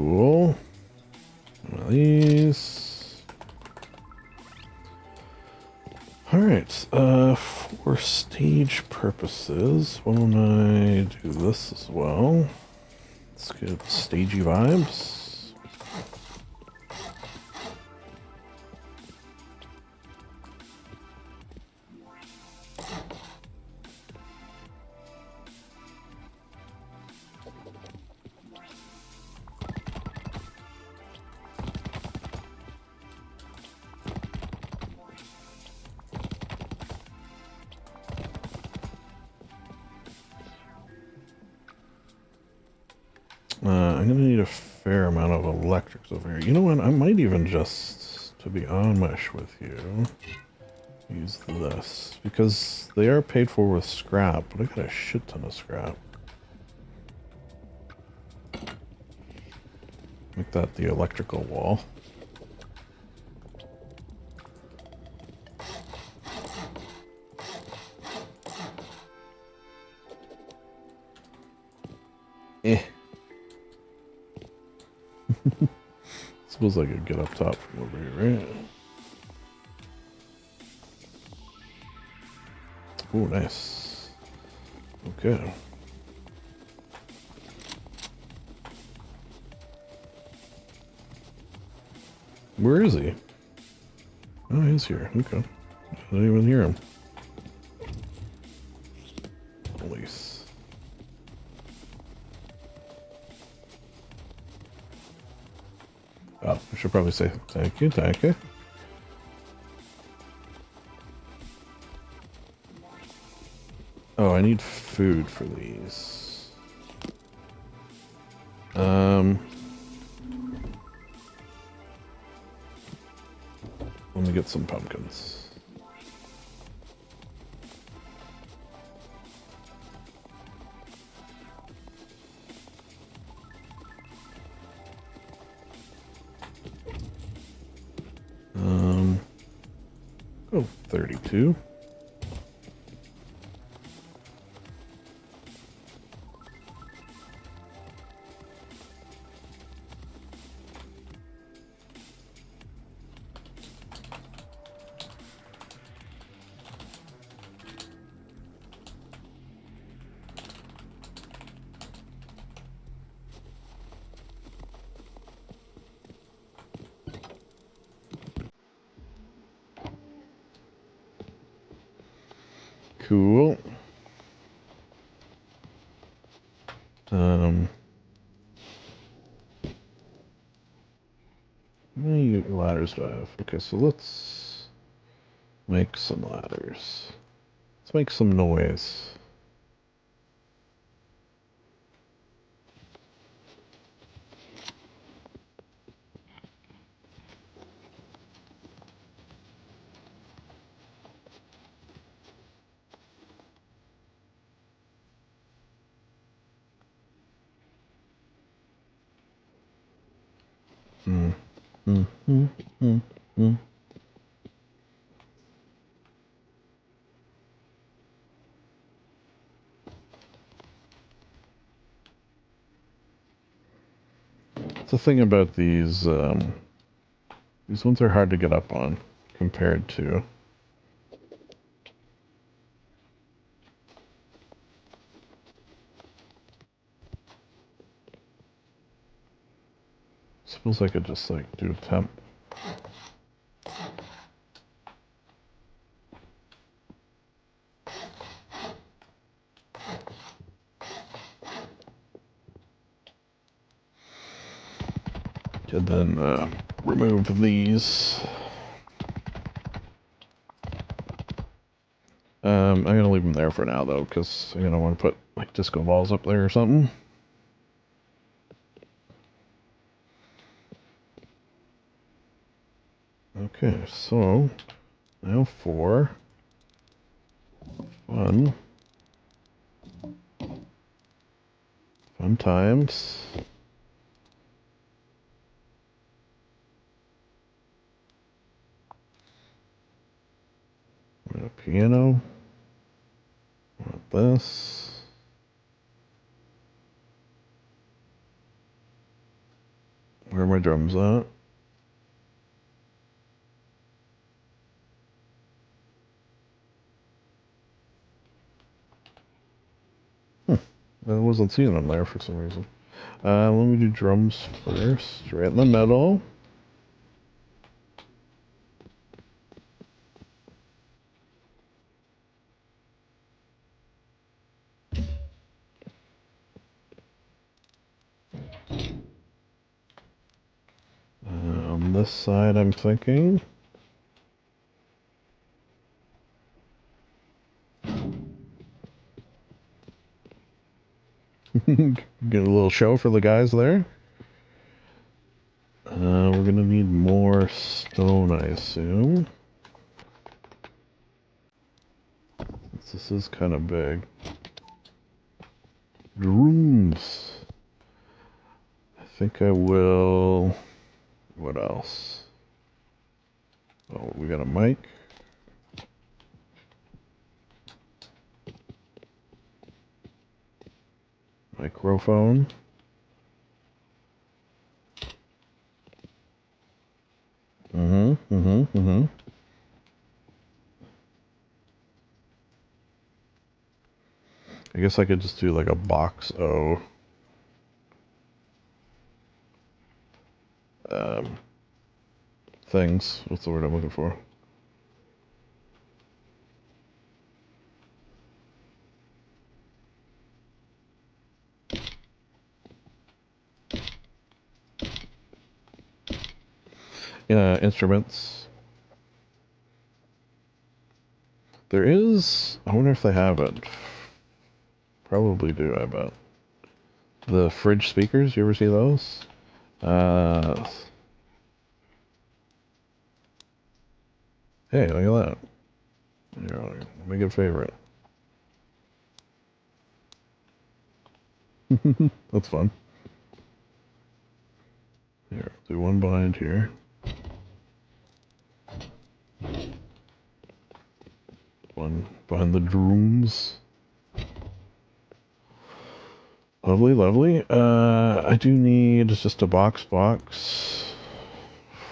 Cool. One of these. Alright, for stage purposes, why don't I do this as well? Let's get stagey vibes. I'm gonna need a fair amount of electrics over here. You know what? I might even just, to be honest with you, use this. Because they are paid for with scrap, but I got a shit ton of scrap. Make that the electrical wall. Eh. Suppose I could get up top from over here, right? Oh, nice. Okay. Where is he? Oh, he's here. Okay. I didn't even hear him. Police. Oh, I should probably say thank you, thank you. Oh, I need food for these. Let me get some pumpkins. Oh, 32. Cool. How many ladders do I have? Okay, so let's make some ladders. Let's make some noise. The thing about these ones are hard to get up on compared to suppose I could just like do a temp. And then remove these. I'm gonna leave them there for now though, because I want to put like disco balls up there or something. Okay, so now for fun times. A piano. Want this. Where are my drums at? I wasn't seeing them there for some reason. Let me do drums first. Right in the middle. On this side, I'm thinking. Get a little show for the guys there. We're gonna need more stone, I assume. This is kind of big. Drums. I think I will. What else? Oh, we got a mic. Microphone. I guess I could just do like a box O. Things. What's the word I'm looking for? Instruments. There is. I wonder if they have it. Probably do, I bet. The fridge speakers, you ever see those? Hey, look at that. Here, make it a favorite. That's fun. Here, do one behind here. One behind the drums. Lovely, lovely. I do need just a box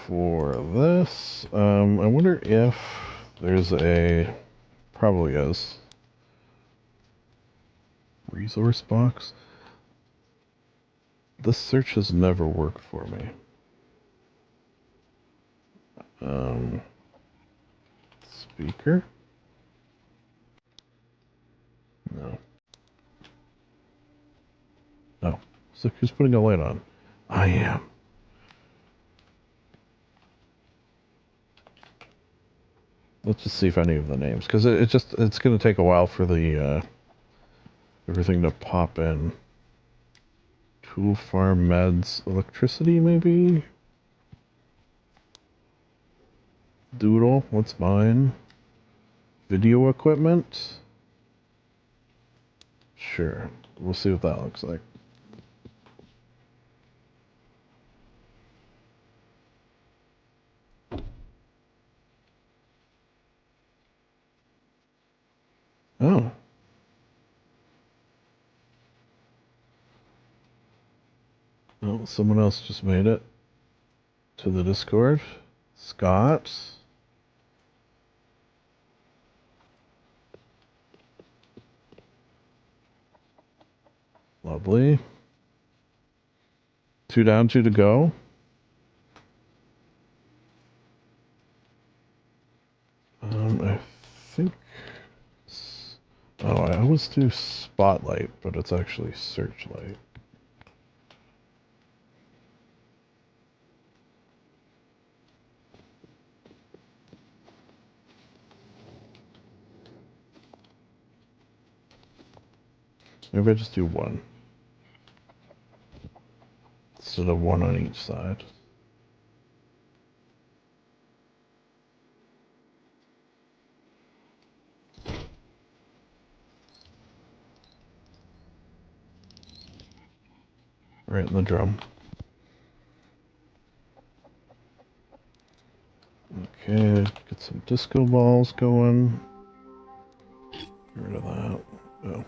for this. I wonder if there's a... Probably is. Resource box? This search has never worked for me. Speaker? No. Oh. So who's putting a light on? I am. Let's just see if any of the names, because it's going to take a while for the everything to pop in. Tool farm meds, electricity maybe. Doodle, what's mine? Video equipment. Sure, we'll see what that looks like. Oh. Oh, someone else just made it to the Discord. Scott. Lovely. 2 down, 2 to go. I think... Oh, I always do Spotlight, but it's actually Searchlight. Maybe I just do 1. Instead of 1 on each side. Right in the drum. Okay, get some disco balls going. Get rid of that. Oh.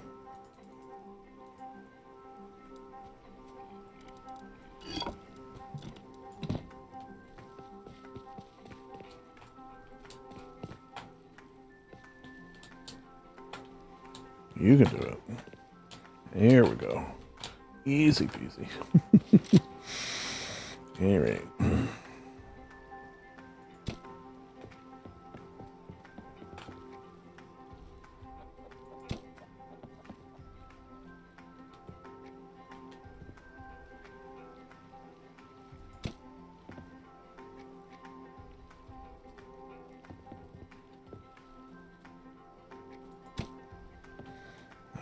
You can do it. There we go. Easy peasy. All right.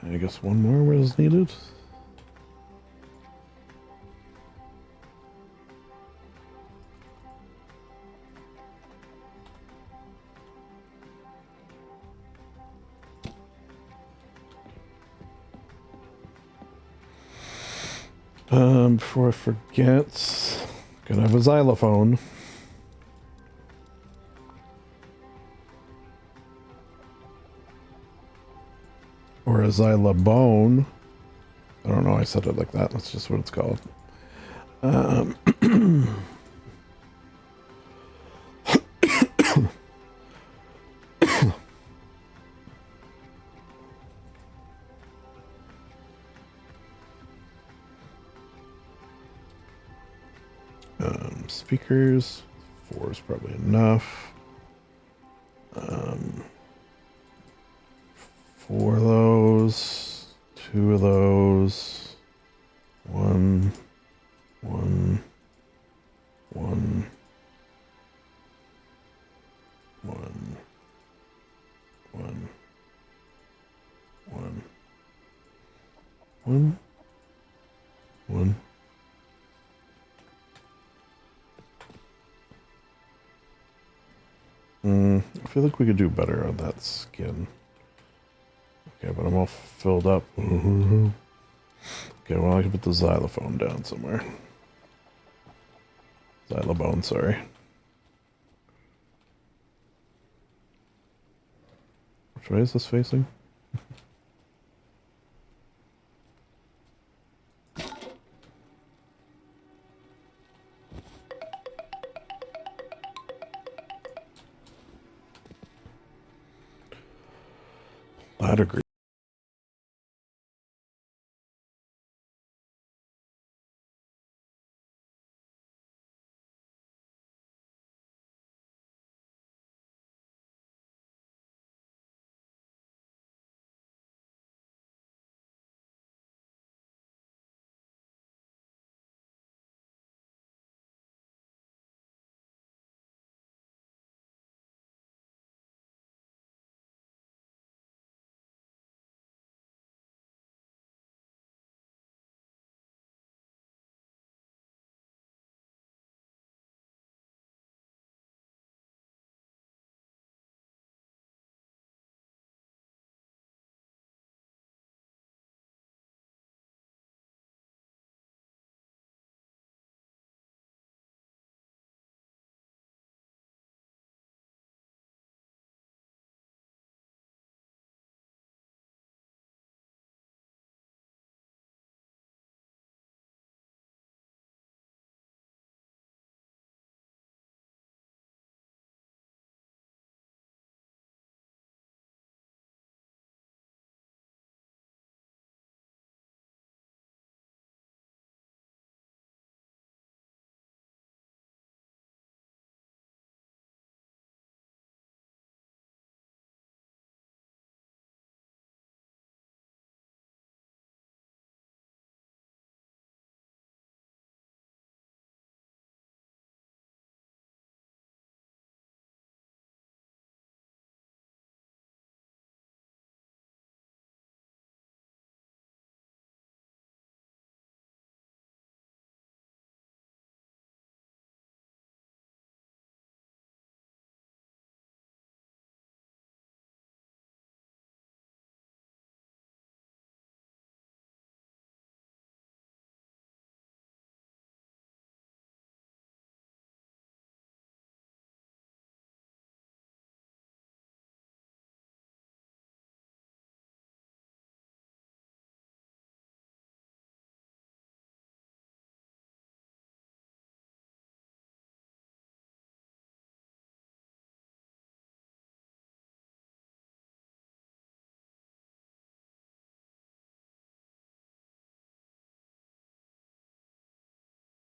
I guess one more was needed. Before I forget, gonna have a xylophone. Or a xylobone. I don't know, I said it like that. That's just what it's called. Speakers. 4 is probably enough. 4 of those. 2 of those. 1. 1. 1. 1. 1. 1. 1. 1. I feel like we could do better on that skin. Okay, but I'm all filled up. Okay, well, I can put the xylophone down somewhere. Xylobone, sorry. Which way is this facing? Ladder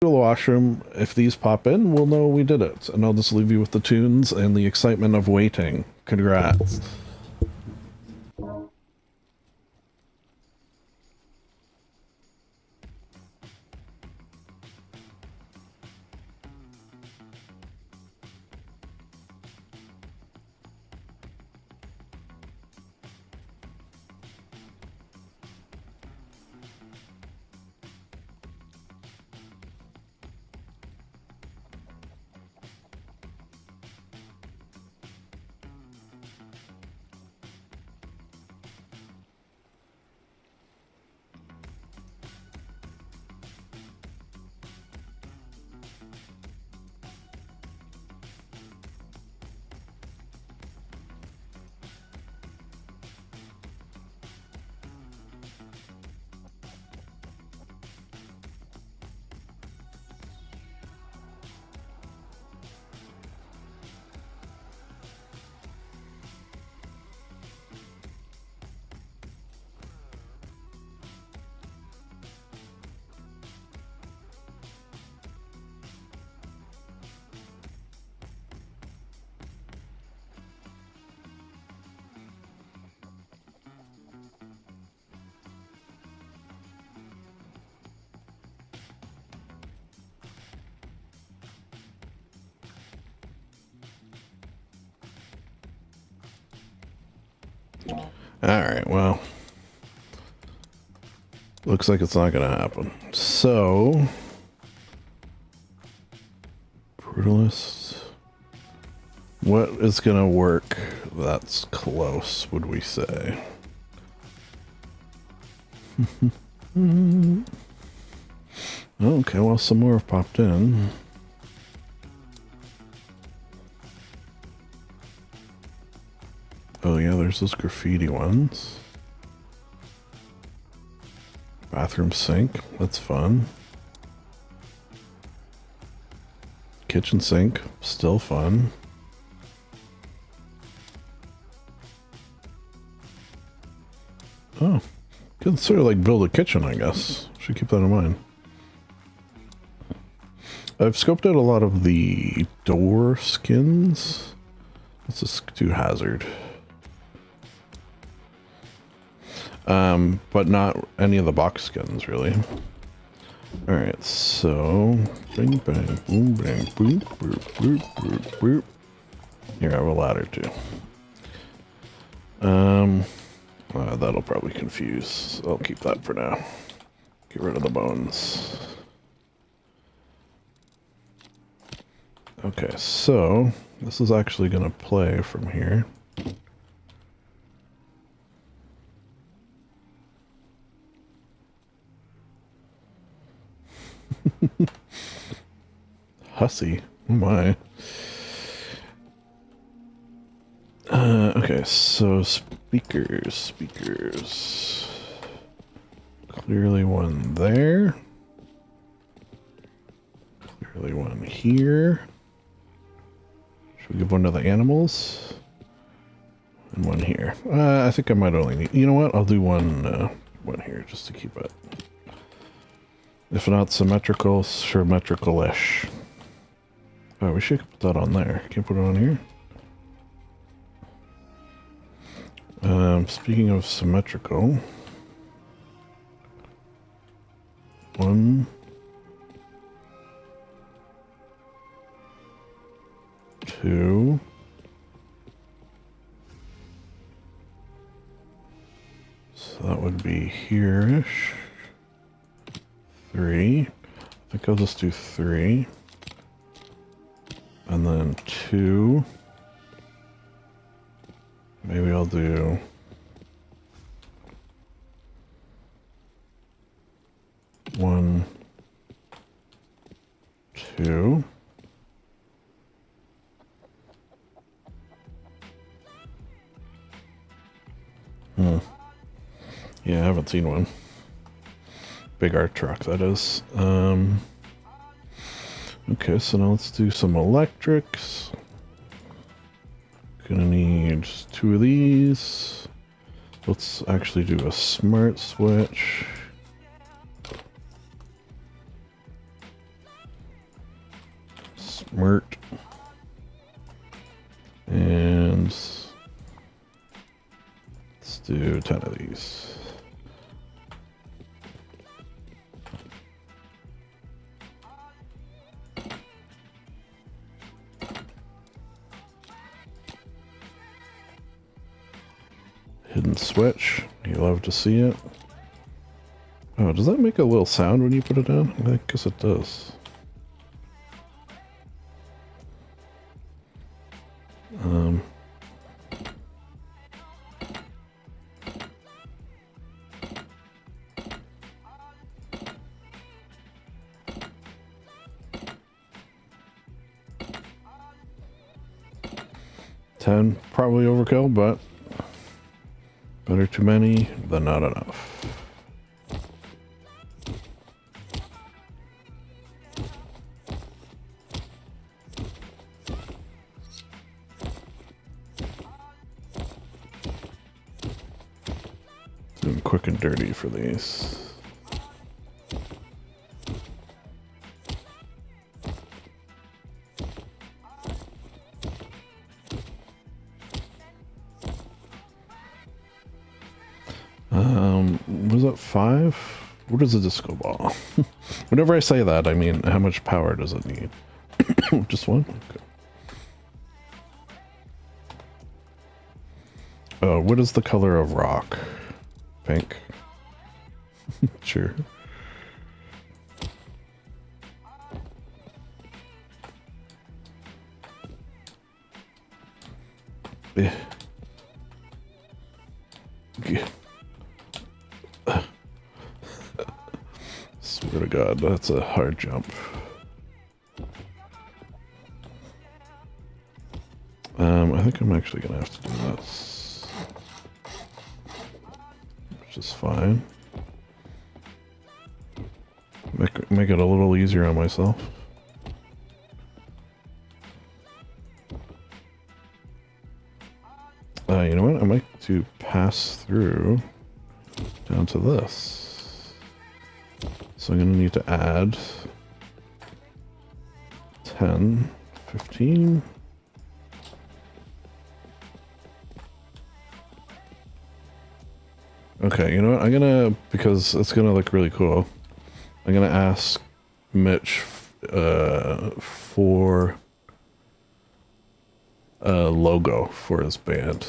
to the washroom. If these pop in, we'll know we did it. And I'll just leave you with the tunes and the excitement of waiting. Congrats. Alright, well. Looks like it's not going to happen. So. Brutalist. What is going to work that's close, would we say? Okay, well, some more have popped in. Oh yeah, there's those graffiti ones. Bathroom sink, that's fun. Kitchen sink, still fun. Oh, could sort of like build a kitchen, I guess. Should keep that in mind. I've scoped out a lot of the door skins. Let's just do hazard. But not any of the box skins, really. Alright, so... Bang, bang, boom, bang, boop, boop, boop, boop, boop. Here, I have a ladder, too. That'll probably confuse. I'll keep that for now. Get rid of the bones. Okay, so... This is actually going to play from here. Hussy. Oh my. Okay, so speakers. Clearly one there. Clearly one here. Should we give one to the animals? And one here. I think I might only need... You know what? I'll do one here just to keep it. If not symmetrical, symmetrical-ish. Oh, we should put that on there. Can't put it on here? Speaking of symmetrical. 1, 2. So that would be here-ish. 3. I think I'll just do 3. And then 2. Maybe I'll do... 1, 2. Yeah, I haven't seen one. Big art truck, that is. Okay, so now let's do some electrics. Gonna need 2 of these. Let's actually do a smart switch. Mert. And let's do 10 of these. Hidden switch. You love to see it. Oh, does that make a little sound when you put it down? I guess it does. Ten, probably overkill, but better too many than not enough. Doing quick and dirty for these. Was that 5? What is a disco ball? Whenever I say that, I mean, how much power does it need? Just one? Okay. What is the color of rock? Pink. Sure. Yeah. Yeah. Swear to God, that's a hard jump. I think I'm actually gonna have to do this, which is fine. Make it a little easier on myself. You know what? I might to pass through down to this. So I'm gonna need to add 10, 15. Okay, you know what? I'm gonna, because it's gonna look really cool, I'm gonna ask Mitch for a logo for his band.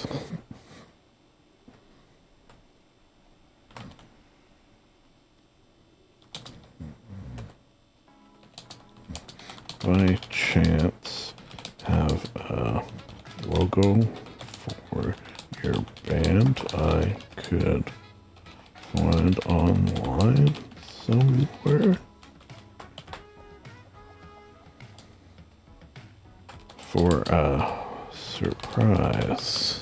By chance have a logo for your band I could find online somewhere for a surprise ...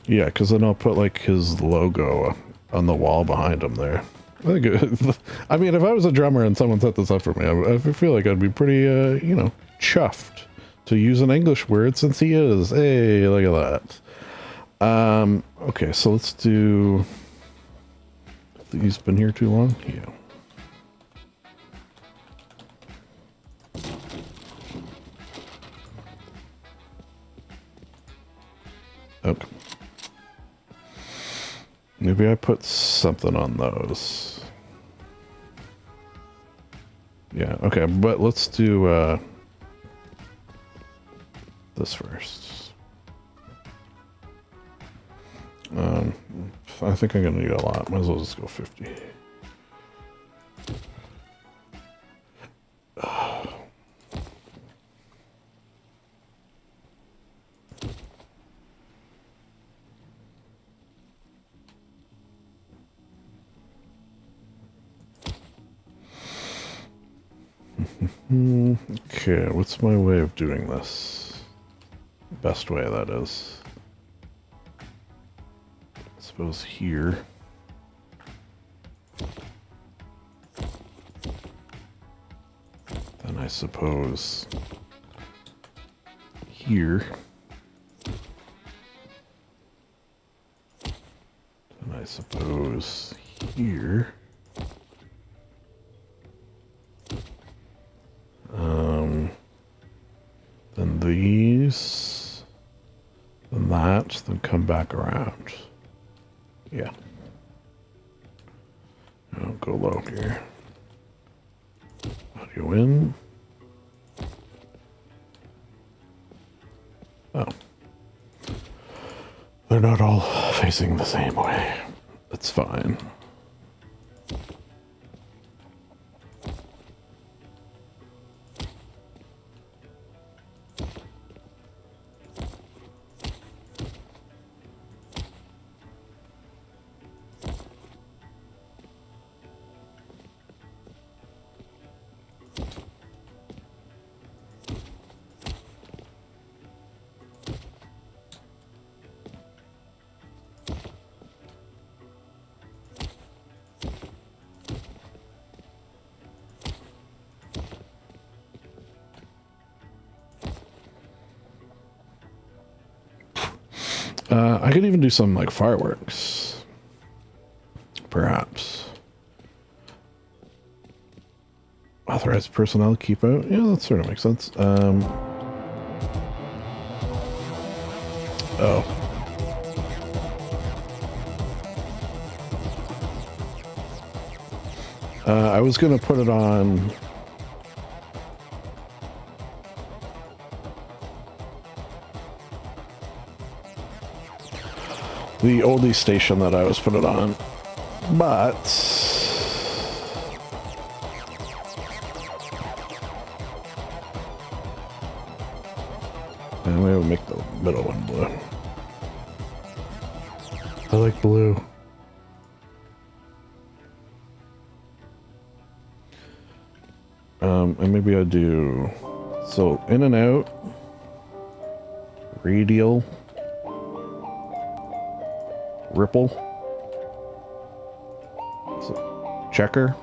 Yeah, because then I'll put like his logo on the wall behind him there. I think I mean, if I was a drummer and someone set this up for me, I feel like I'd be pretty, you know, chuffed, to use an English word since he is. Hey, look at that. Okay, so let's do... He's been here too long? Yeah. Okay. Maybe I put something on those. Yeah, okay, but let's do this first. I think I'm gonna need a lot. Might as well just go 50. Okay, what's my way of doing this? Best way, that is. I suppose here. Then I suppose here. And I suppose here. then these, then that, then come back around. Yeah. I'll go low here. Audio in. Oh. They're not all facing the same way. That's fine. I could even do some like fireworks, perhaps. Authorized personnel keep out. Yeah, that sort of makes sense. Oh. I was gonna put it on. The oldie station that I was put it on, but and we will make the middle one blue. I like blue. And maybe I do so in and out, radial. Ripple, so checker,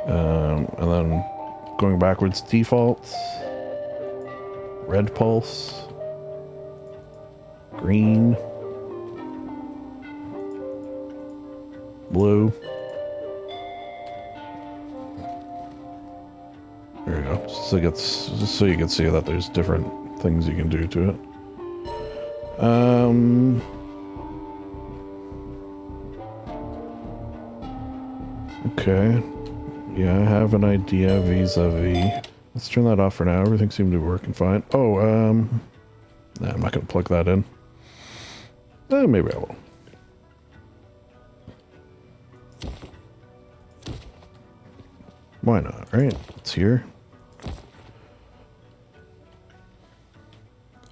and then going backwards, defaults, red pulse, green, blue. There you go. Just so you can see that there's different things you can do to it. Okay. Yeah, I have an idea vis-a-vis. Let's turn that off for now. Everything seemed to be working fine. Oh, nah, I'm not gonna plug that in. Maybe I will. Why not, right? It's here.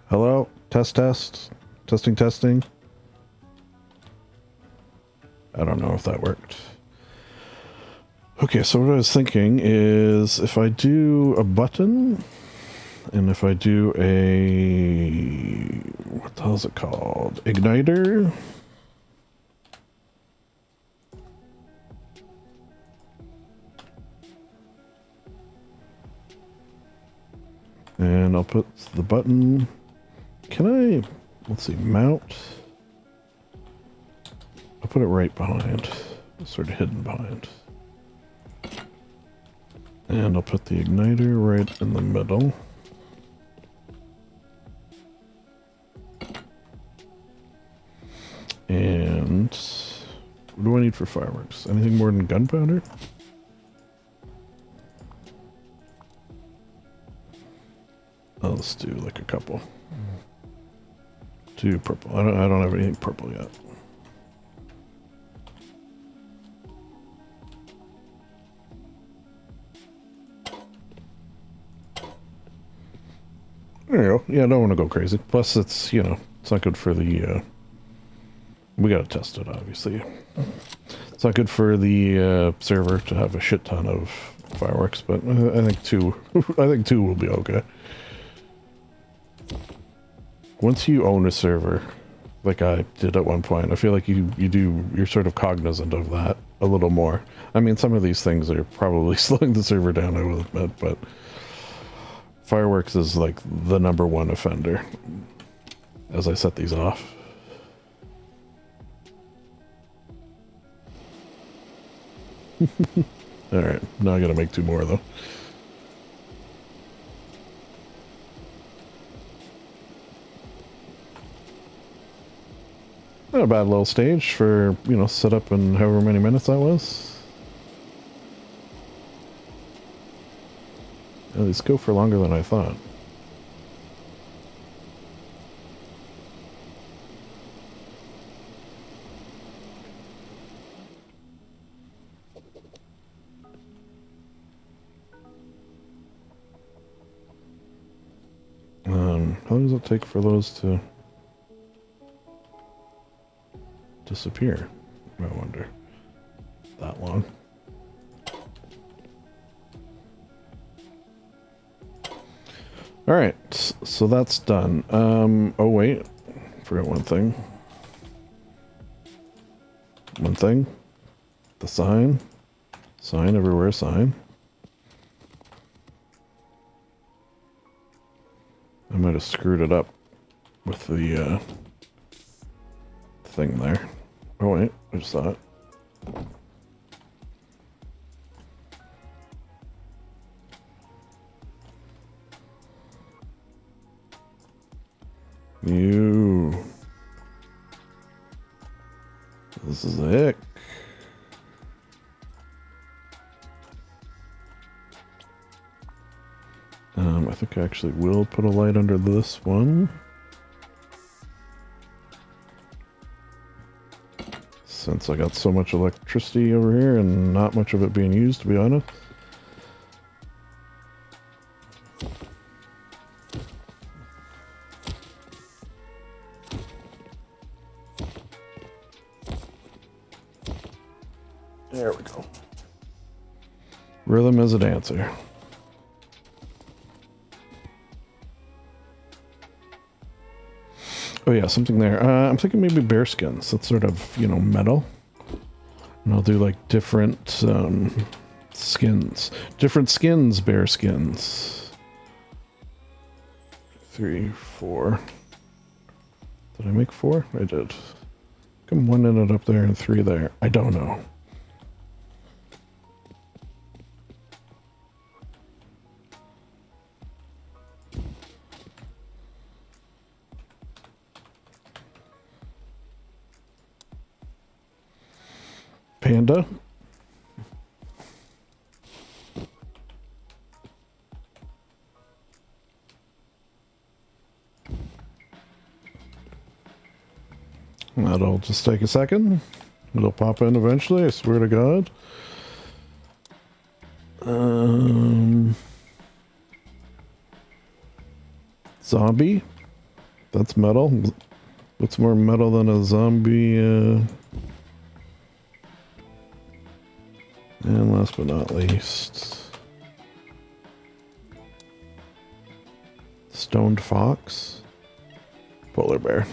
Hello? Test. Testing. I don't know if that worked. Okay, so what I was thinking is if I do a button and if I do a, what the hell is it called? Igniter. And I'll put the button. Can I, let's see, mount. I'll put it right behind, sort of hidden behind. And I'll put the igniter right in the middle. And what do I need for fireworks? Anything more than gunpowder? Oh, let's do like a couple. Two purple. I don't have anything purple yet. There you go. Yeah, I don't want to go crazy. Plus, it's, you know, it's not good for the, we gotta test it, obviously. It's not good for the, server to have a shit ton of fireworks, but I think two, I think two will be okay. Once you own a server, like I did at one point, I feel like you're sort of cognizant of that a little more. I mean, some of these things are probably slowing the server down, I will admit, but fireworks is like the #1 offender as I set these off. Alright, now I gotta make 2 more though. Not a bad little stage for, you know, setup in however many minutes that was. At least go for longer than I thought. How long does it take for those to disappear? I wonder. That long. Alright, so that's done. Oh wait, forgot one thing. The sign. Sign everywhere, sign. I might have screwed it up with the thing there. Oh wait, I just saw it. This is it. I think I actually will put a light under this one. Since I got so much electricity over here and not much of it being used, to be honest. There we go. Rhythm as a dancer. Oh yeah, something there. I'm thinking maybe bear skins. That's sort of, you know, metal. And I'll do like different skins. Different skins, bear skins. 3, 4. Did I make 4? I did. Come 1 ended up there and 3 there. I don't know. Panda. That'll just take a second. It'll pop in eventually, I swear to God. Zombie. That's metal. What's more metal than a zombie? And last but not least, stoned fox, polar bear.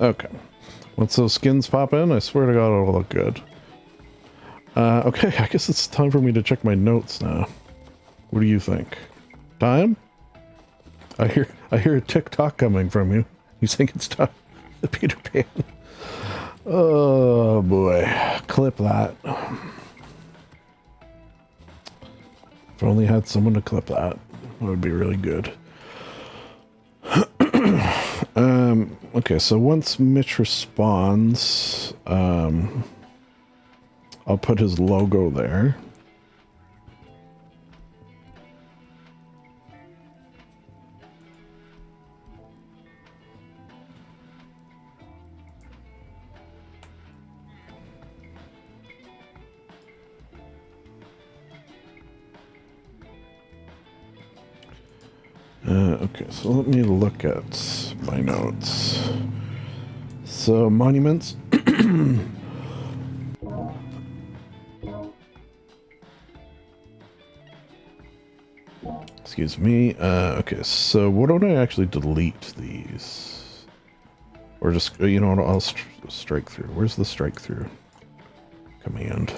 Okay, once those skins pop in, I swear to God it'll look good. Okay, I guess it's time for me to check my notes now. What do you think? Time? I hear a TikTok coming from you. You think it's time? The Peter Pan. Oh boy, clip that. If I only had someone to clip that, that would be really good. Okay, so once Mitch responds, I'll put his logo there. Okay, so let me look at my notes. So, monuments. Excuse me. Okay, so why don't I actually delete these? Or just, you know what, I'll strike through. Where's the strike through command?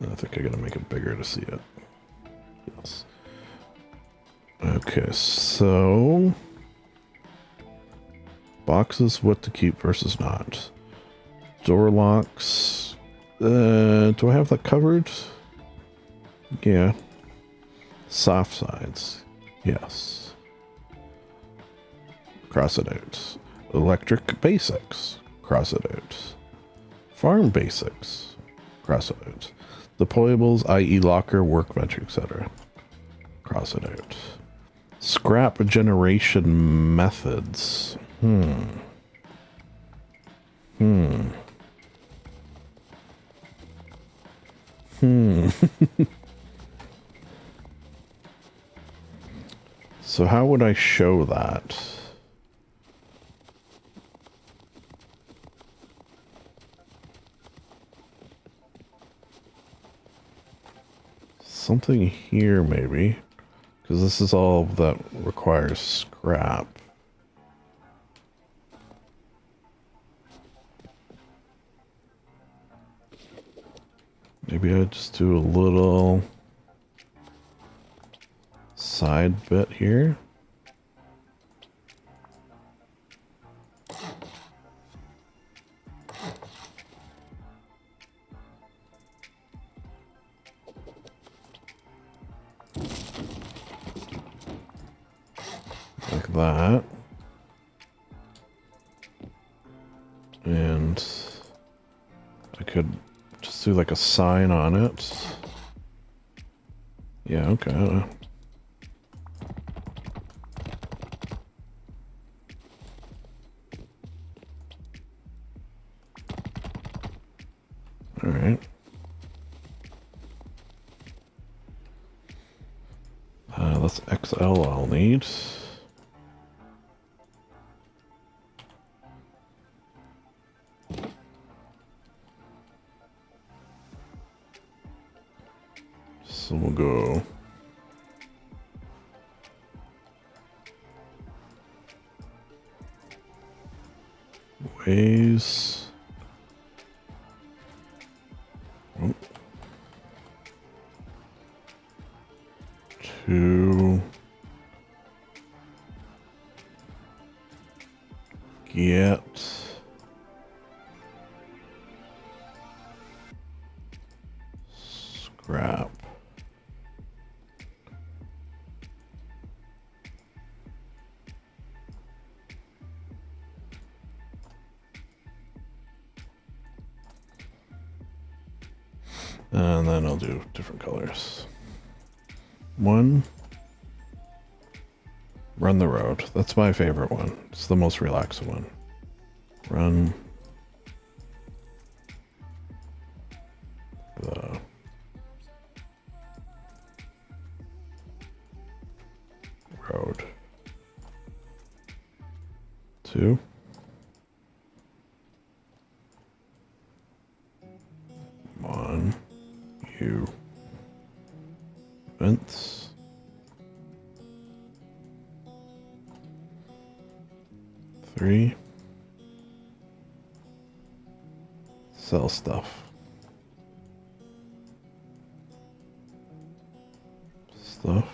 I think I gotta make it bigger to see it. Yes. Okay, so Boxes, what to keep versus not. Door locks. Do I have that covered? Yeah. Soft sides. Yes. Cross it out. Electric basics. Cross it out. Farm basics. Cross it out. Deployables, i.e. locker, workbench, etc. Cross it out. Scrap generation methods. So how would I show that? Something here, maybe. Because this is all that requires scrap. Maybe I just do a little side bit here. Like that. And I could just do like a sign on it. Yeah, okay. All right. That's XL I'll need. So we'll go ways. Oh. To get scrap. And then I'll do different colors. One, run the road. That's my favorite one. It's the most relaxing one. Run the road. Two. One. You. Vents. Three. Sell stuff. Stuff.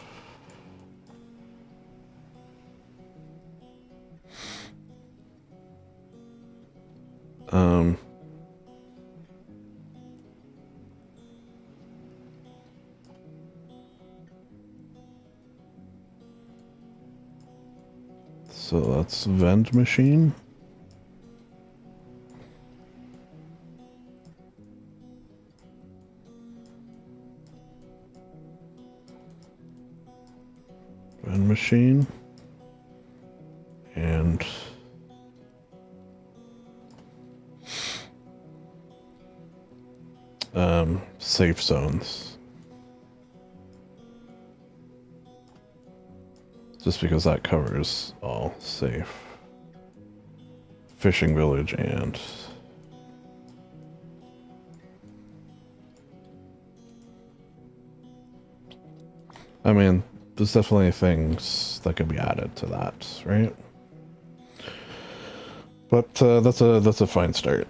So that's vent machine. Vent machine. And safe zones. Just because that covers all safe. Fishing village and I mean, there's definitely things that can be added to that, right? But that's a fine start.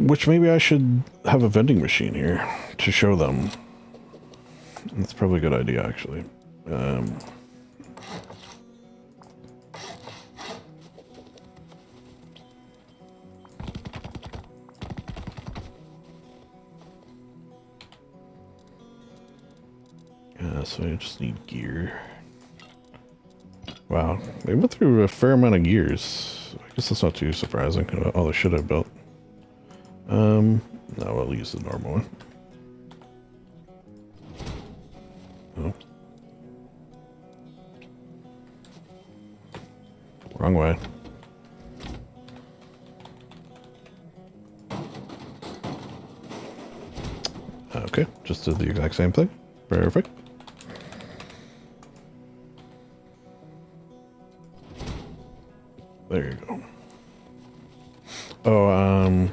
Which maybe I should have a vending machine here to show them. That's probably a good idea, actually. So I just need gear. Wow, they went through a fair amount of gears. I guess that's not too surprising. All the shit I built. No, I'll use the normal one. Oh. Wrong way. Okay, just did the exact same thing. Perfect. There you go. Oh,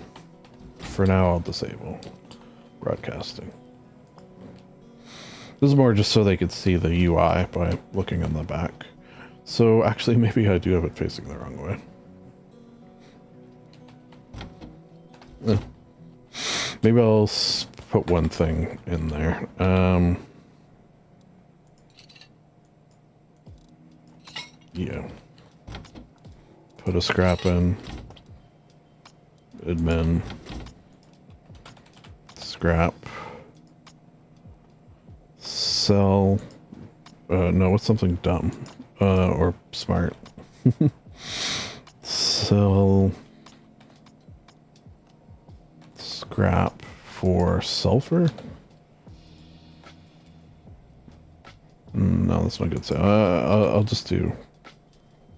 for now I'll disable broadcasting. This is more just so they could see the UI by looking in the back. So actually maybe I do have it facing the wrong way. Maybe I'll put one thing in there. Yeah. Put a scrap in. Admin. Scrap. Sell. No, what's something dumb? Or smart. Sell. Scrap for sulfur? No, that's not good. So I'll just do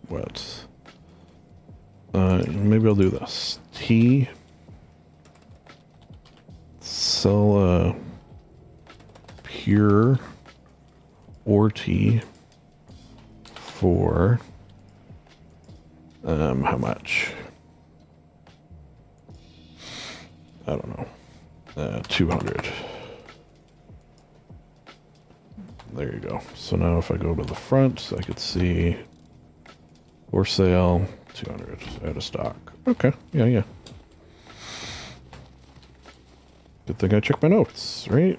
what? Maybe I'll do this. T. Sell pure ore tea for how much? I don't know. 200. There you go. So now if I go to the front, I could see for sale 200 out of stock. Okay. Yeah. Good thing I checked my notes, right?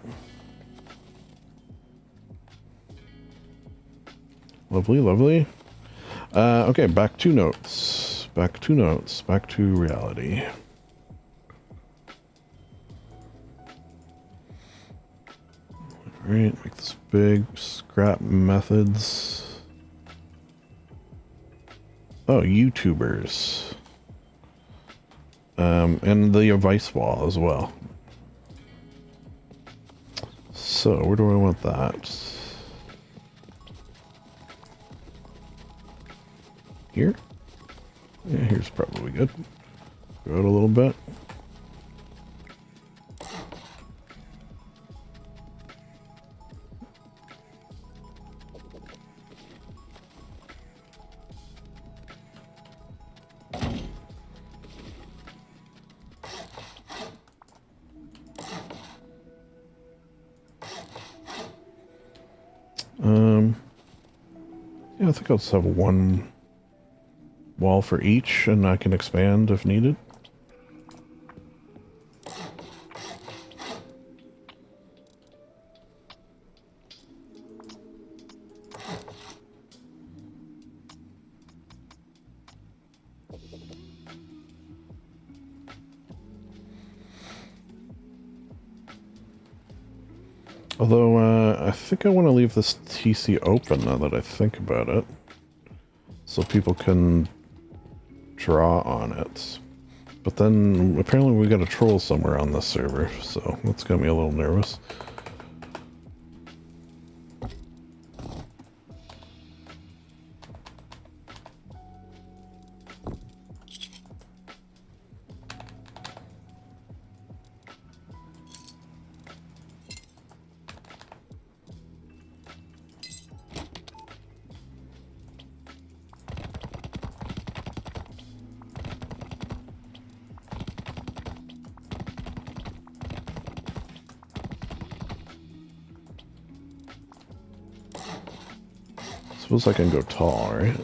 Lovely. Okay, back to notes. Back to reality. Alright, make this big. Scrap methods. Oh, YouTubers. And the advice wall as well. So, where do I want that? Here? Yeah, here's probably good. Go out a little bit. Yeah, I think I'll just have one wall for each, and I can expand if needed. Although, I think I want to leave this TC open now that I think about it. So people can draw on it. But then, apparently we got a troll somewhere on this server, so that's got me a little nervous. Suppose I can go tall, right?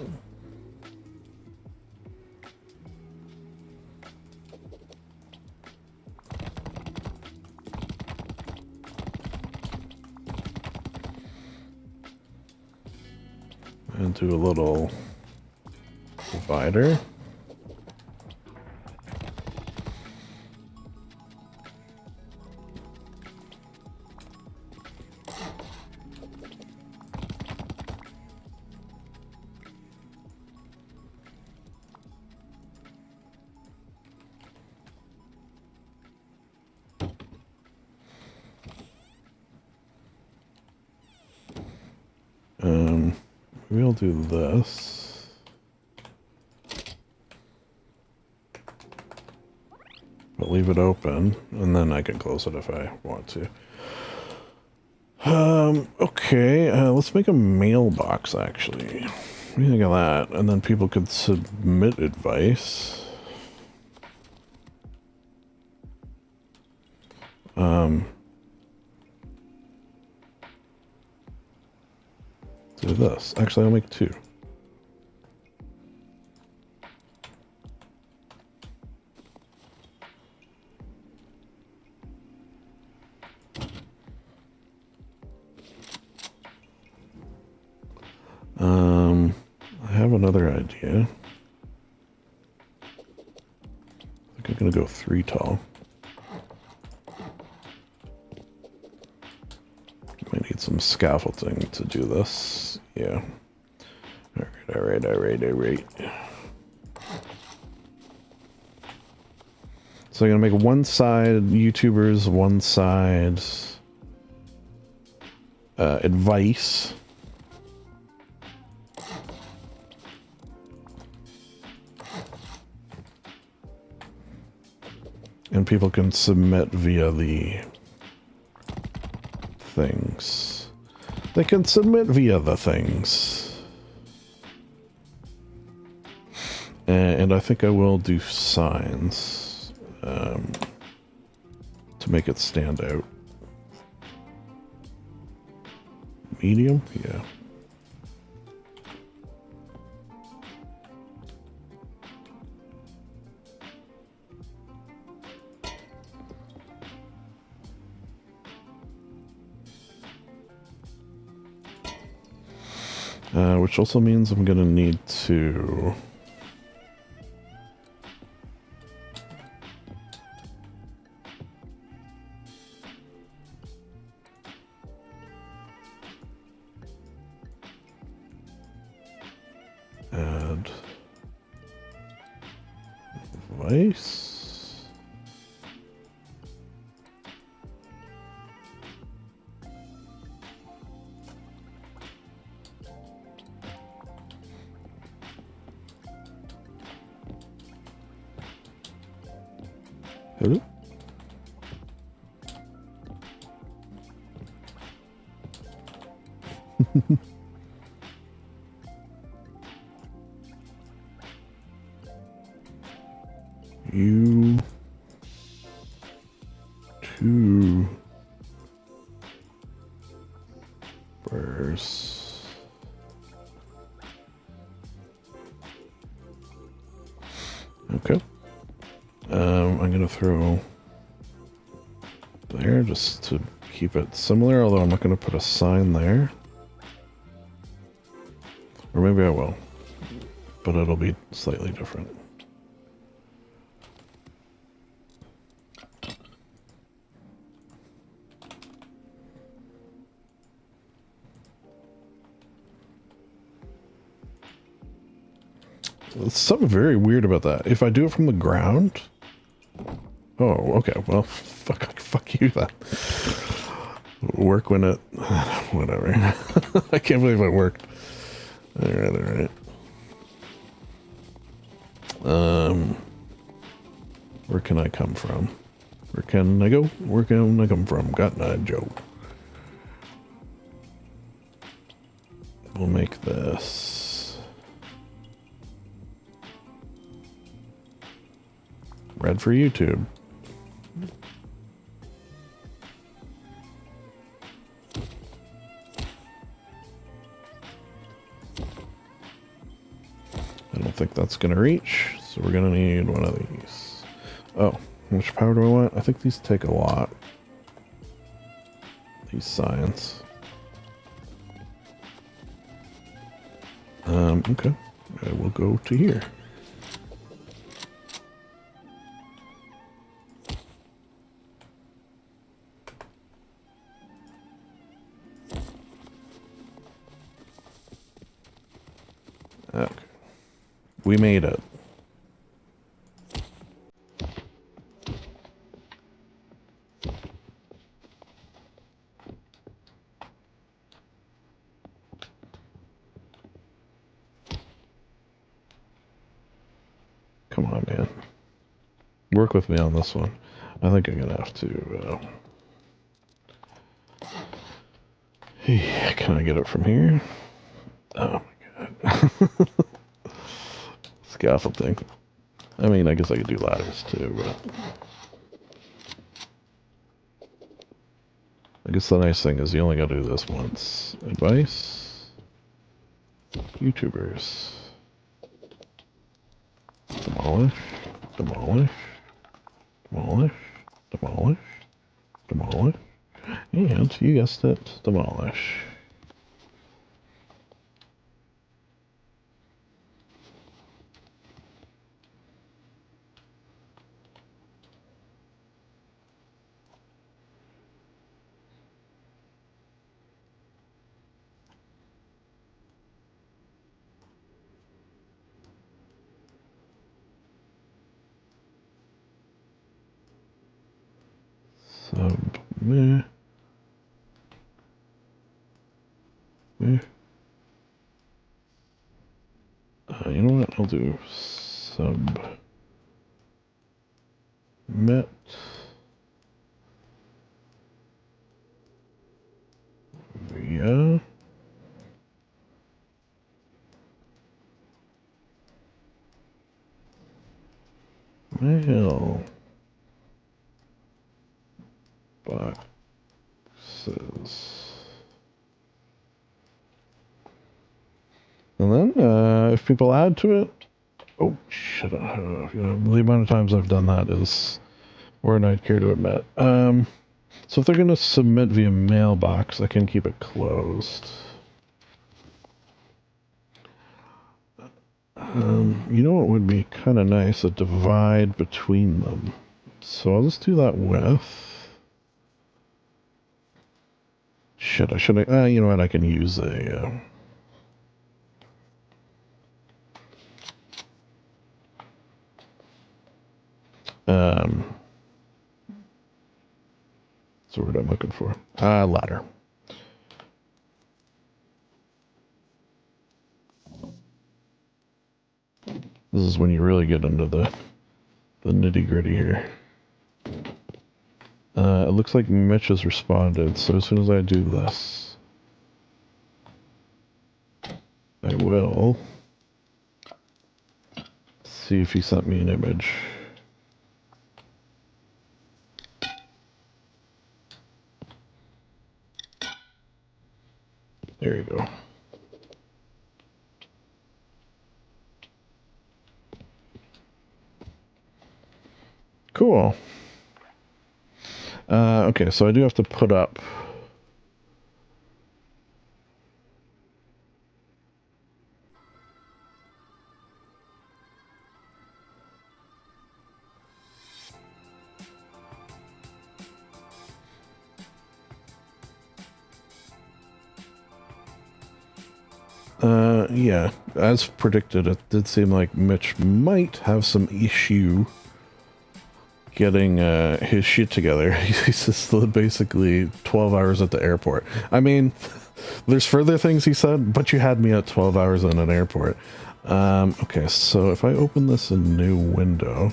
And do a little divider. we'll do this. But leave it open, and then I can close it if I want to. Okay, let's make a mailbox, actually. What do you think of that? And then people could submit advice. Do this. Actually, I'll make two. I have another idea. I think I'm gonna go 3 tall. I need some scaffolding to do this. Yeah. Alright. So I'm gonna make one side YouTubers, one side advice. And people can submit via the things. They can submit via the things. And I think I will do signs to make it stand out. Medium? Yeah. Which also means I'm gonna need to add device. Hello? YouTubers. Okay. I'm gonna throw there just to keep it similar, although I'm not gonna put a sign there. Or maybe I will, but it'll be slightly different. There's something very weird about that. If I do it from the ground... Oh, okay, well, fuck you then. Work when it... Whatever. I can't believe it worked. Alright. Where can I come from? Where can I go? Where can I come from? Got no joke. We'll make this red for YouTube. I don't think that's gonna reach, so we're gonna need one of these. Oh, how much power do I want? I think these take a lot. These signs. Okay. I will go to here. Okay. We made it. Come on, man. Work with me on this one. I think I'm gonna have to, can I get it from here? Oh my god. Scaffolding. I mean, I guess I could do ladders too, but... I guess the nice thing is you only gotta do this once. Advice? YouTubers. Demolish. Demolish. Demolish. Demolish. Demolish. And, you guessed it, demolish. Sub, meh. Meh. You know what? I'll do sub met via mail boxes. And then, if people add to it, oh shit, the amount of times I've done that is more than I'd care to admit. So if they're going to submit via mailbox, I can keep it closed. You know what would be kind of nice? A divide between them. So I'll just do that with... Shit, I should have... you know what? I can use a... What's the word I'm looking for? Ladder. This is when you really get into the nitty-gritty here. It looks like Mitch has responded, so as soon as I do this, I will see if he sent me an image. There you go. Cool. Okay, so I do have to put up... yeah, as predicted, it did seem like Mitch might have some issue getting his shit together. He's just basically 12 hours at the airport. I mean, there's further things he said, but you had me at 12 hours in an airport. Okay, so if I open this in new window...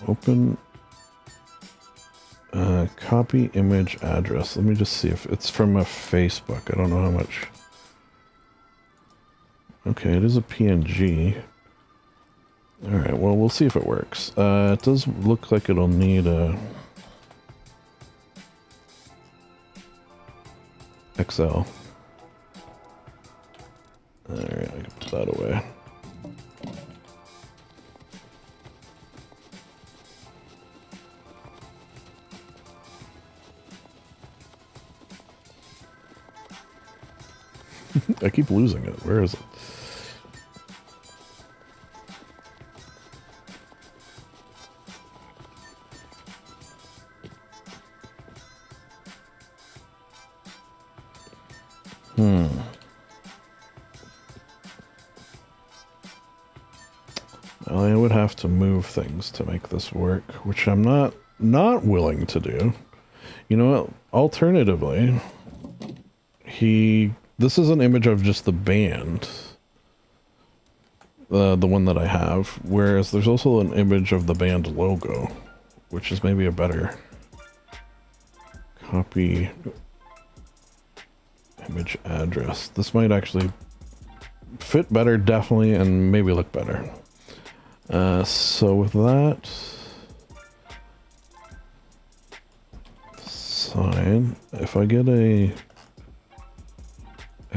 open... copy image address. Let me just see if it's from a Facebook. I don't know how much. Okay, it is a PNG. Alright, well, we'll see if it works. It does look like it'll need a XL. Alright, I can put that away. I keep losing it. Where is it? Well, I would have to move things to make this work, which I'm not willing to do. You know what? Alternatively, This is an image of just the band. The one that I have, whereas there's also an image of the band logo, which is maybe a better copy image address. This might actually fit better, definitely, and maybe look better. So with that, sign, if I get a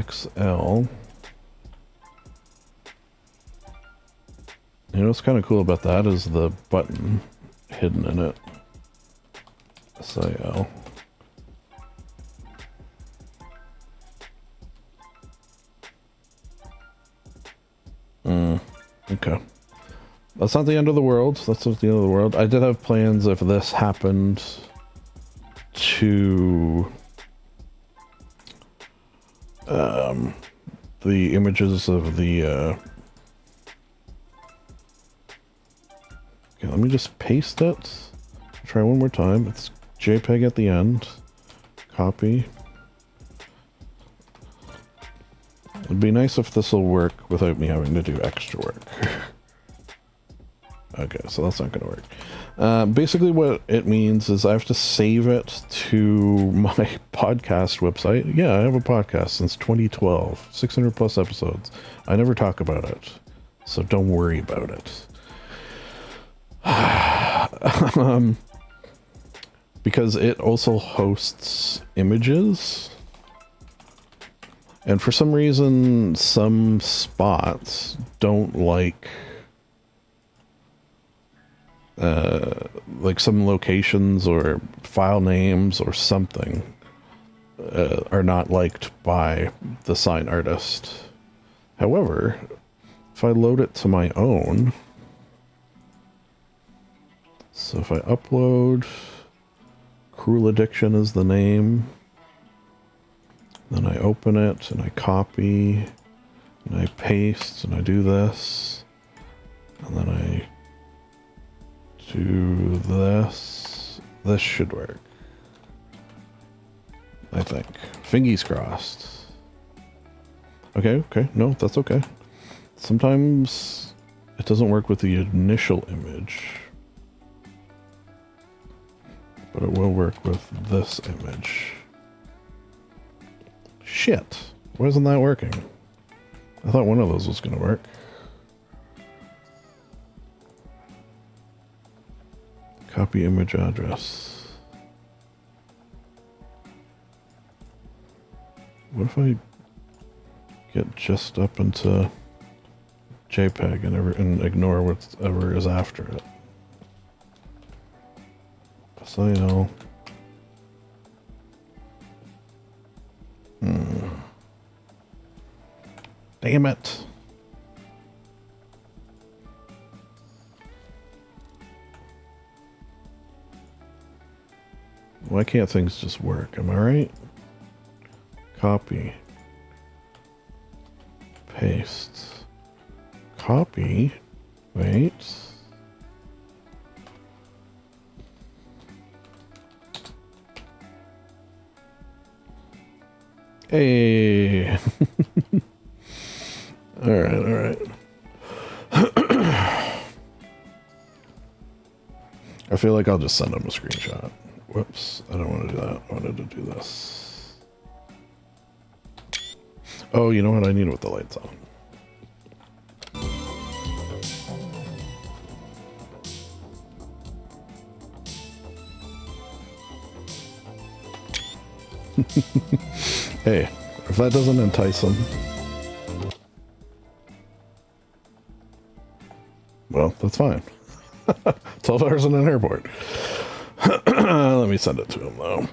XL, you know what's kind of cool about that is the button hidden in it. SIL. Okay. That's not the end of the world. That's not the end of the world. I did have plans if this happened to the images of the okay, let me just paste it. Try one more time. It's JPEG at the end. Copy. It'd be nice if this will work without me having to do extra work. Okay, so that's not going to work. Basically what it means is I have to save it to my podcast website. Yeah, I have a podcast since 2012. 600 plus episodes. I never talk about it, so don't worry about it. Because it also hosts images. And for some reason, some spots don't like some locations or file names or something are not liked by the sign artist. However, if I load it to my own, so if I upload, Cruel Addiction is the name, then I open it and I copy and I paste and I do this, and then I do this. This should work, I think. Fingies crossed. Okay, no, that's okay. Sometimes it doesn't work with the initial image, but it will work with this image. Shit, why isn't that working? I thought one of those was gonna work. Copy image address. What if I get just up into JPEG and ignore whatever is after it? SIL. Damn it. Why can't things just work? Am I right? Copy. Paste. Copy. Wait. Hey. All right. I feel like I'll just send him a screenshot. Whoops, I don't want to do that. I wanted to do this. Oh, you know what? I need it with the lights on. Hey, if that doesn't entice them, well, that's fine. $12 in an airport. Let me send it to him, though.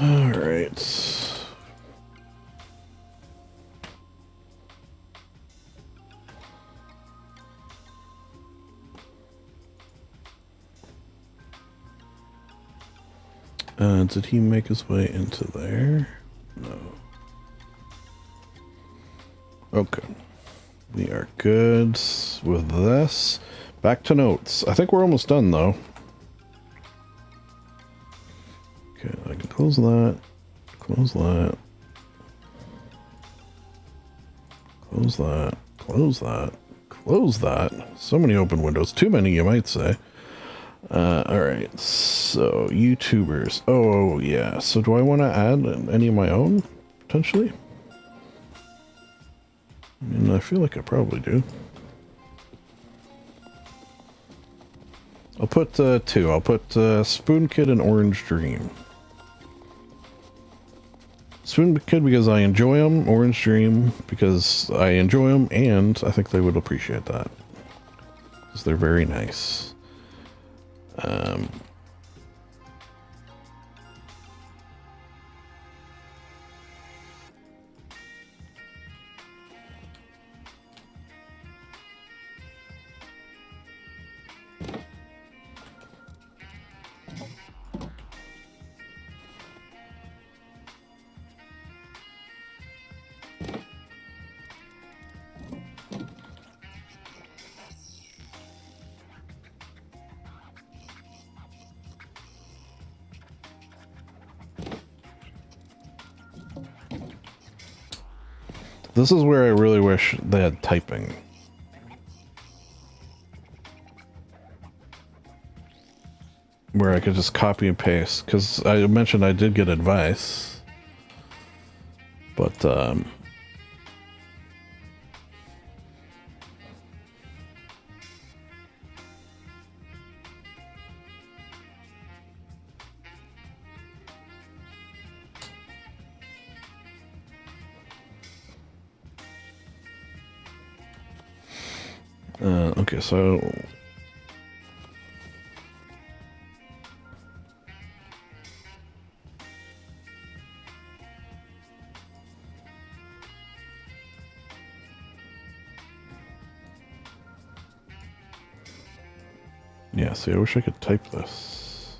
All right. Did he make his way into there? No. Okay. We are good with this. Back to notes. I think we're almost done, though. Okay, I can close that. Close that. Close that. Close that. Close that. So many open windows. Too many, you might say. Alright, so YouTubers. Oh, yeah. So do I want to add any of my own, potentially? I mean, I feel like I probably do. I'll put two. I'll put Spoon Kid and Orange Dream. Spoon Kid because I enjoy them. Orange Dream because I enjoy them, and I think they would appreciate that. Because they're very nice. This is where I really wish they had typing. Where I could just copy and paste. Because I mentioned I did get advice. But, okay, so yeah, see, I wish I could type this.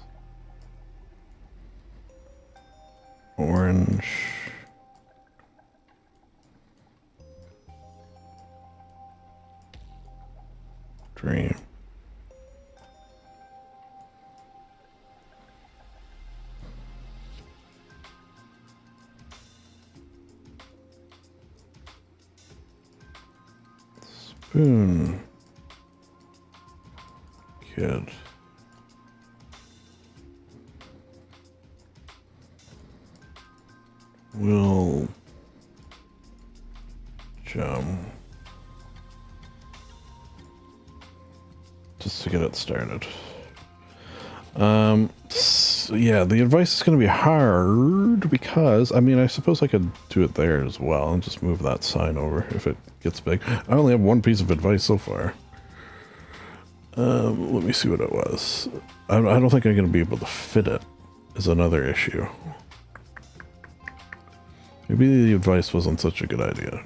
Orange. Dream. Spoon Kid. Will jump. Just to get it started. So yeah, the advice is going to be hard because, I mean, I suppose I could do it there as well and just move that sign over if it gets big. I only have one piece of advice so far. Let me see what it was. I don't think I'm going to be able to fit it is another issue. Maybe the advice wasn't such a good idea.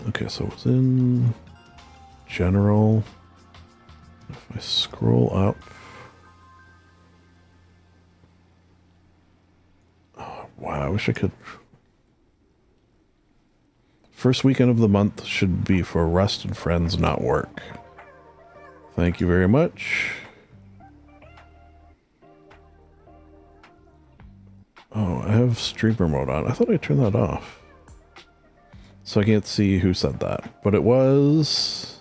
Okay, so it was in general. If I scroll up. Oh, wow, I wish I could. First weekend of the month should be for rest and friends, not work. Thank you very much. Oh, I have streamer mode on. I thought I turned that off. So I can't see who said that. But it was...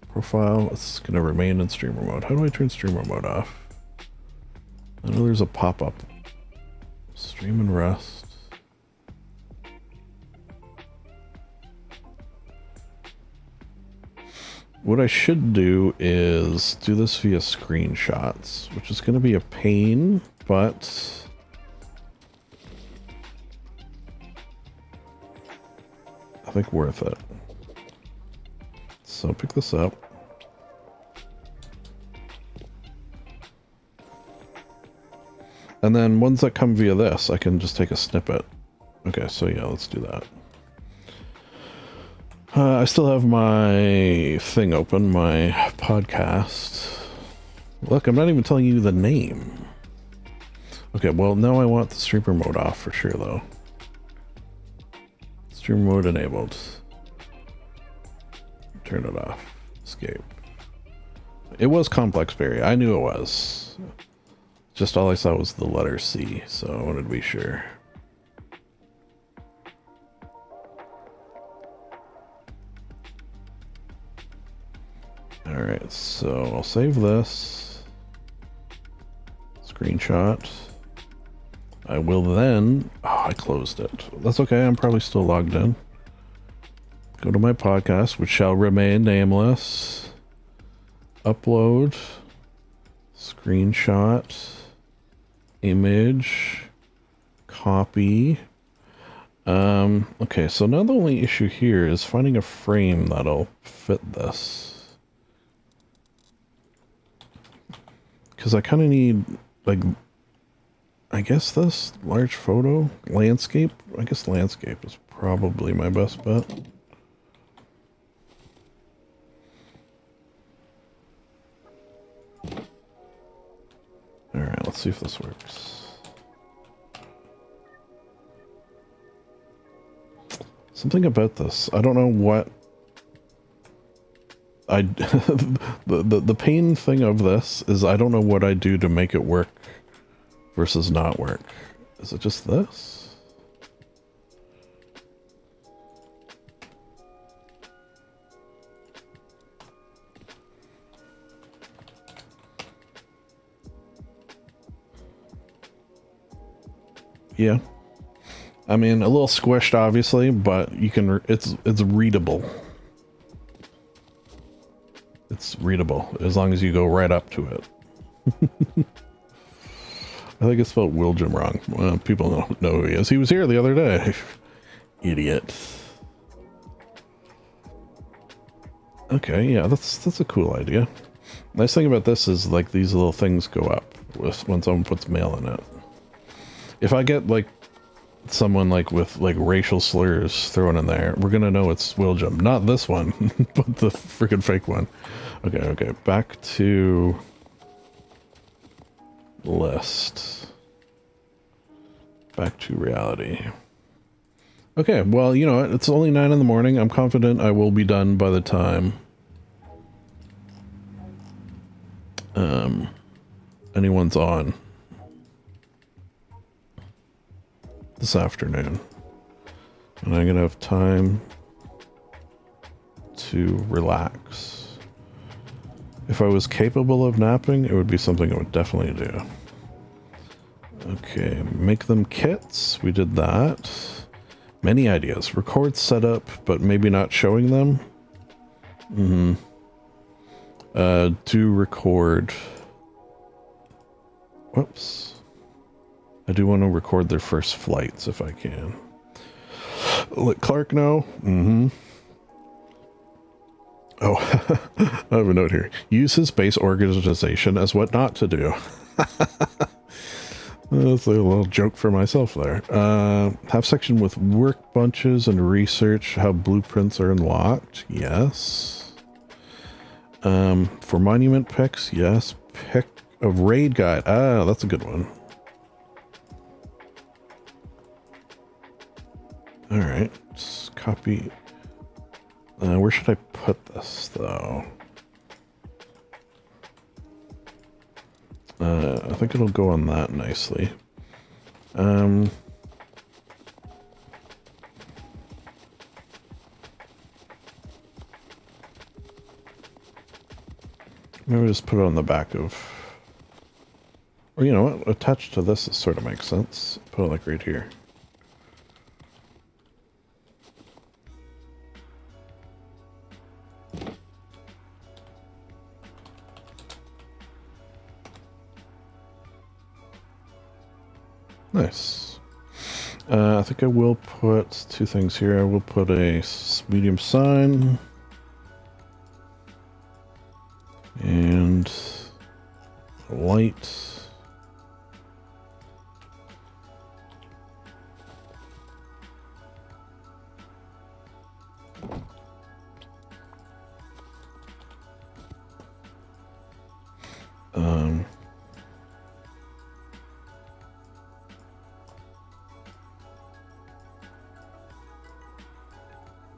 Profile. It's going to remain in streamer mode. How do I turn streamer mode off? I know there's a pop-up. Stream and rest. What I should do is do this via screenshots, which is going to be a pain, but I think worth it. So pick this up. And then ones that come via this, I can just take a snippet. Okay, so yeah, let's do that. I still have my thing open, my podcast. Look, I'm not even telling you the name. Okay, well, now I want the streamer mode off for sure, though. Streamer mode enabled. Turn it off. Escape. It was Complex Berry. I knew it was. Just all I saw was the letter C, so I wanted to be sure. Alright, so I'll save this. Screenshot. I will then... Oh, I closed it. That's okay, I'm probably still logged in. Go to my podcast, which shall remain nameless. Upload. Screenshot. Image. Copy. Okay, so now the only issue here is finding a frame that'll fit this. Because I kind of need, like, I guess this large photo, landscape. I guess landscape is probably my best bet. All right, let's see if this works. Something about this, I don't know what. The pain thing of this is I don't know what I do to make it work versus not work. Is it just this? Yeah. I mean, a little squished obviously, but you can it's readable. It's readable, as long as you go right up to it. I think it's spelled Willjam wrong. Well, people don't know who he is. He was here the other day. Idiot. Okay, yeah, that's a cool idea. Nice thing about this is, like, these little things go up when someone puts mail in it. If I get, like, someone, like, with, like, racial slurs thrown in there, we're gonna know it's Willjam. Not this one, but the freaking fake one. Okay, back to list. Back to reality. Okay, well, you know what? It's only 9 in the morning. I'm confident I will be done by the time anyone's on this afternoon. And I'm gonna have time to relax. If I was capable of napping, it would be something I would definitely do. Okay, make them kits. We did that. Many ideas. Record setup, but maybe not showing them. Do record. Whoops. I do want to record their first flights if I can. Let Clark know. Oh, I have a note here. Use his base organization as what not to do. That's a little joke for myself there. Have section with work bunches and research how blueprints are unlocked. Yes. For monument picks, yes. Pick a raid guide. Ah, that's a good one. All right, just copy. Where should I put this, though? I think it'll go on that nicely. Maybe just put it on the back of... Or you know what? Attached to this, it sort of makes sense. Put it like right here. Nice. I think I will put two things here. I will put a medium sign and a light.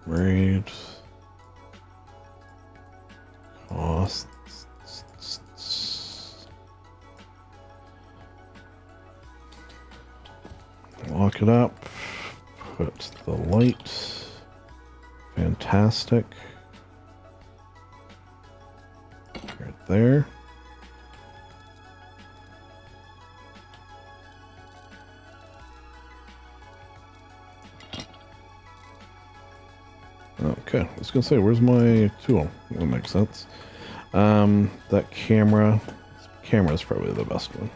Raid costs. Lock it up. Put the light. Fantastic. Right there. Okay, I was gonna say, where's my tool? That makes sense. That camera is probably the best one.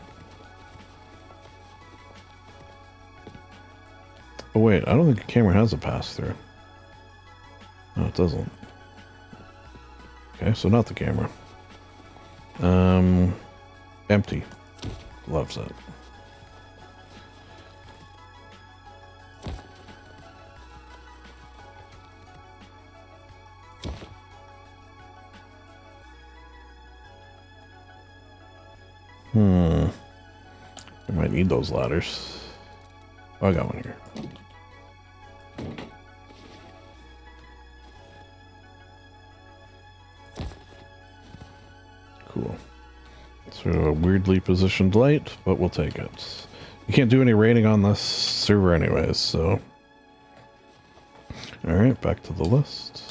Oh wait, I don't think the camera has a pass-through. No, it doesn't. Okay, so not the camera. Empty. Loves it. I might need those ladders. Oh, I got one here. Cool. Sort of a weirdly positioned light, but we'll take it. You can't do any raiding on this server anyways, so... Alright, back to the list.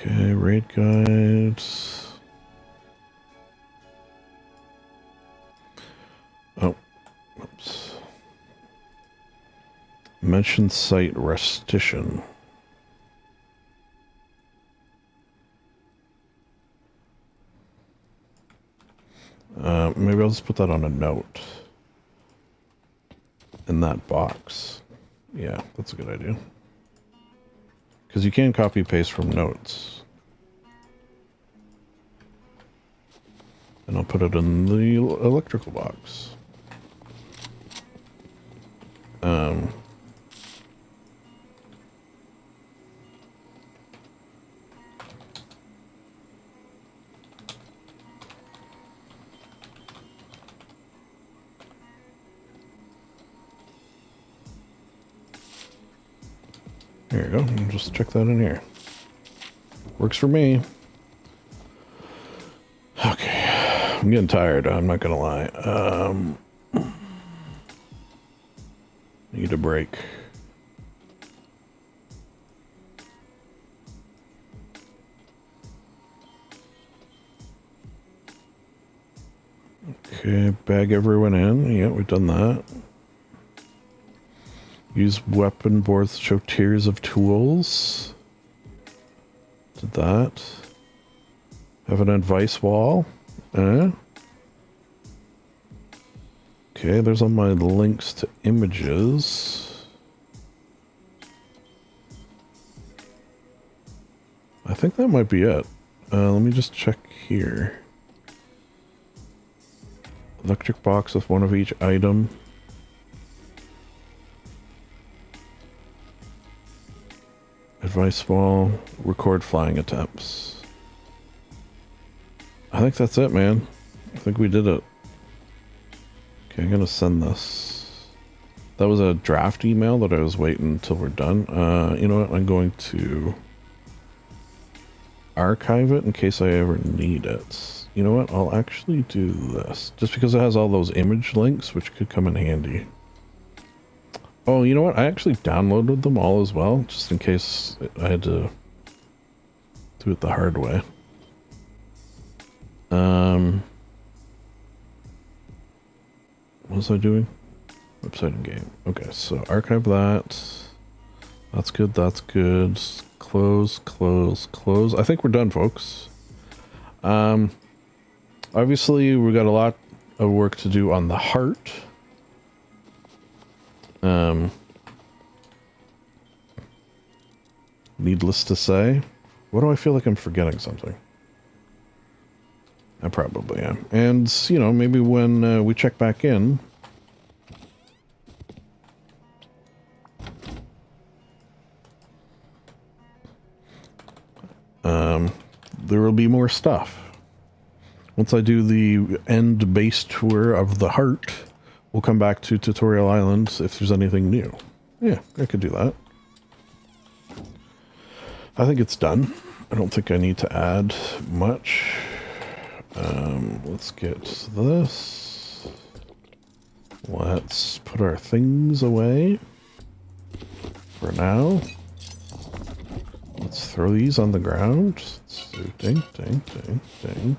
Okay, raid guides. Oh, oops. Mention site restitution. Maybe I'll just put that on a note. In that box. Yeah, that's a good idea. Because you can copy paste from notes. And I'll put it in the electrical box. There you go. Just check that in here. Works for me. Okay. I'm getting tired. I'm not gonna lie. Need a break. Okay, bag everyone in. Yeah, we've done that. Use weapon boards to show tiers of tools. Did that. Have an advice wall. Okay, there's on my links to images. I think that might be it. Let me just check here. Electric box with one of each item. Advice wall, record flying attempts. I think that's it, man. I think we did it. Okay, I'm gonna send this. That was a draft email that I was waiting until we're done. You know what? I'm going to archive it in case I ever need it. You know what? I'll actually do this. Just because it has all those image links, which could come in handy. Oh, you know what? I actually downloaded them all as well, just in case I had to do it the hard way. What was I doing? Website and game. Okay, so archive that. That's good, that's good. close, close, close. I think we're done, folks. Obviously, we got a lot of work to do on the heart. Needless to say, what do I feel like I'm forgetting something? I probably am. And, you know, maybe when we check back in, there will be more stuff. Once I do the end base tour of the heart, we'll come back to Tutorial Island if there's anything new. Yeah, I could do that. I think it's done. I don't think I need to add much. Let's get this. Let's put our things away for now. Let's throw these on the ground. Let's do ding, ding, ding, ding.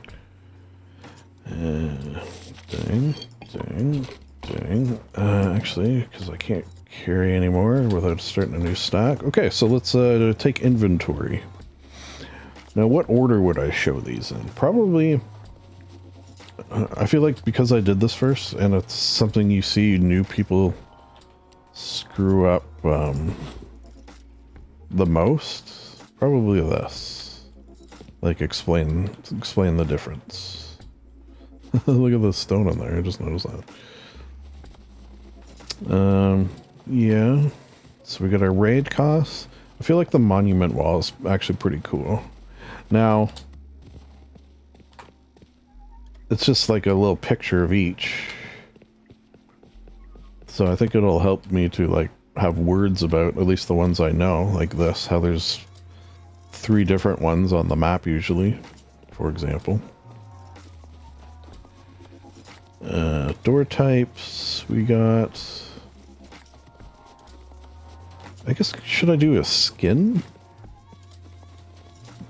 Ding, ding, ding. Actually, because I can't carry anymore without starting a new stack. Okay, so let's take inventory. Now, what order would I show these in? Probably, I feel like because I did this first, and it's something you see new people screw up the most, probably this. Like, explain the difference. Look at the stone in there, I just noticed that. Yeah. So we got our raid costs. I feel like the monument wall is actually pretty cool. Now, it's just like a little picture of each. So I think it'll help me to like have words about at least the ones I know, like this, how there's 3 different ones on the map usually, for example. Door types, we got... I guess, should I do a skin?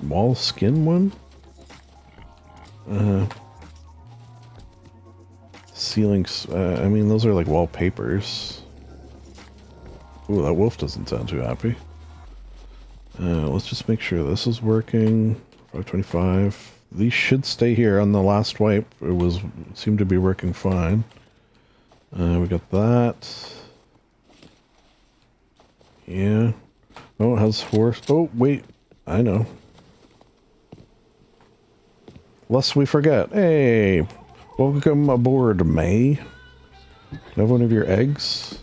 Wall skin one? Ceilings, I mean, those are like wallpapers. Ooh, that wolf doesn't sound too happy. Let's just make sure this is working. 525. These should stay here on the last wipe. It seemed to be working fine. We got that. Yeah. Oh, it has 4. Oh, wait. I know. Lest we forget. Hey, welcome aboard, May. Can I have one of your eggs?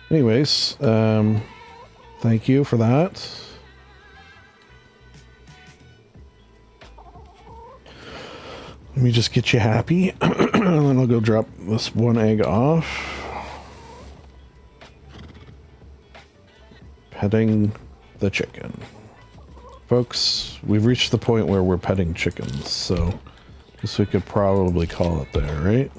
Anyways, thank you for that. Let me just get you happy, and then I'll go drop this one egg off. Petting the chicken. Folks, we've reached the point where we're petting chickens, so I guess we could probably call it there, right?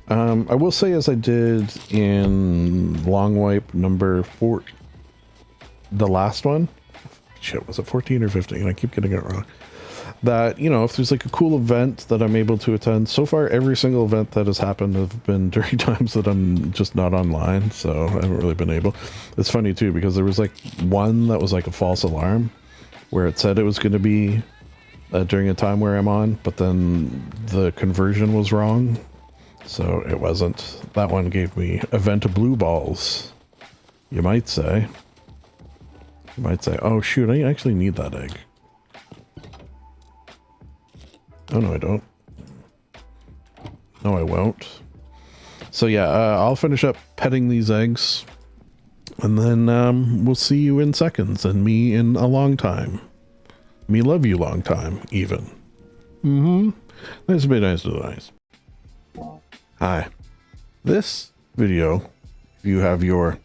I will say, as I did in Longwipe number 4, the last one, shit, was it 14 or 15? I keep getting it wrong. That, you know, if there's like a cool event that I'm able to attend, so far every single event that has happened have been during times that I'm just not online, so I haven't really been able. It's funny too, because there was like one that was like a false alarm, where it said it was going to be during a time where I'm on, but then the conversion was wrong. So it wasn't. That one gave me event blue balls. You might say. You might say, oh shoot, I actually need that egg. Oh no, I don't. No, I won't. So yeah, I'll finish up petting these eggs. And then we'll see you in seconds, and me in a long time. Me love you long time, even. Mm-hmm. That's a bit nice to the nice. Hi. This video, if you have your,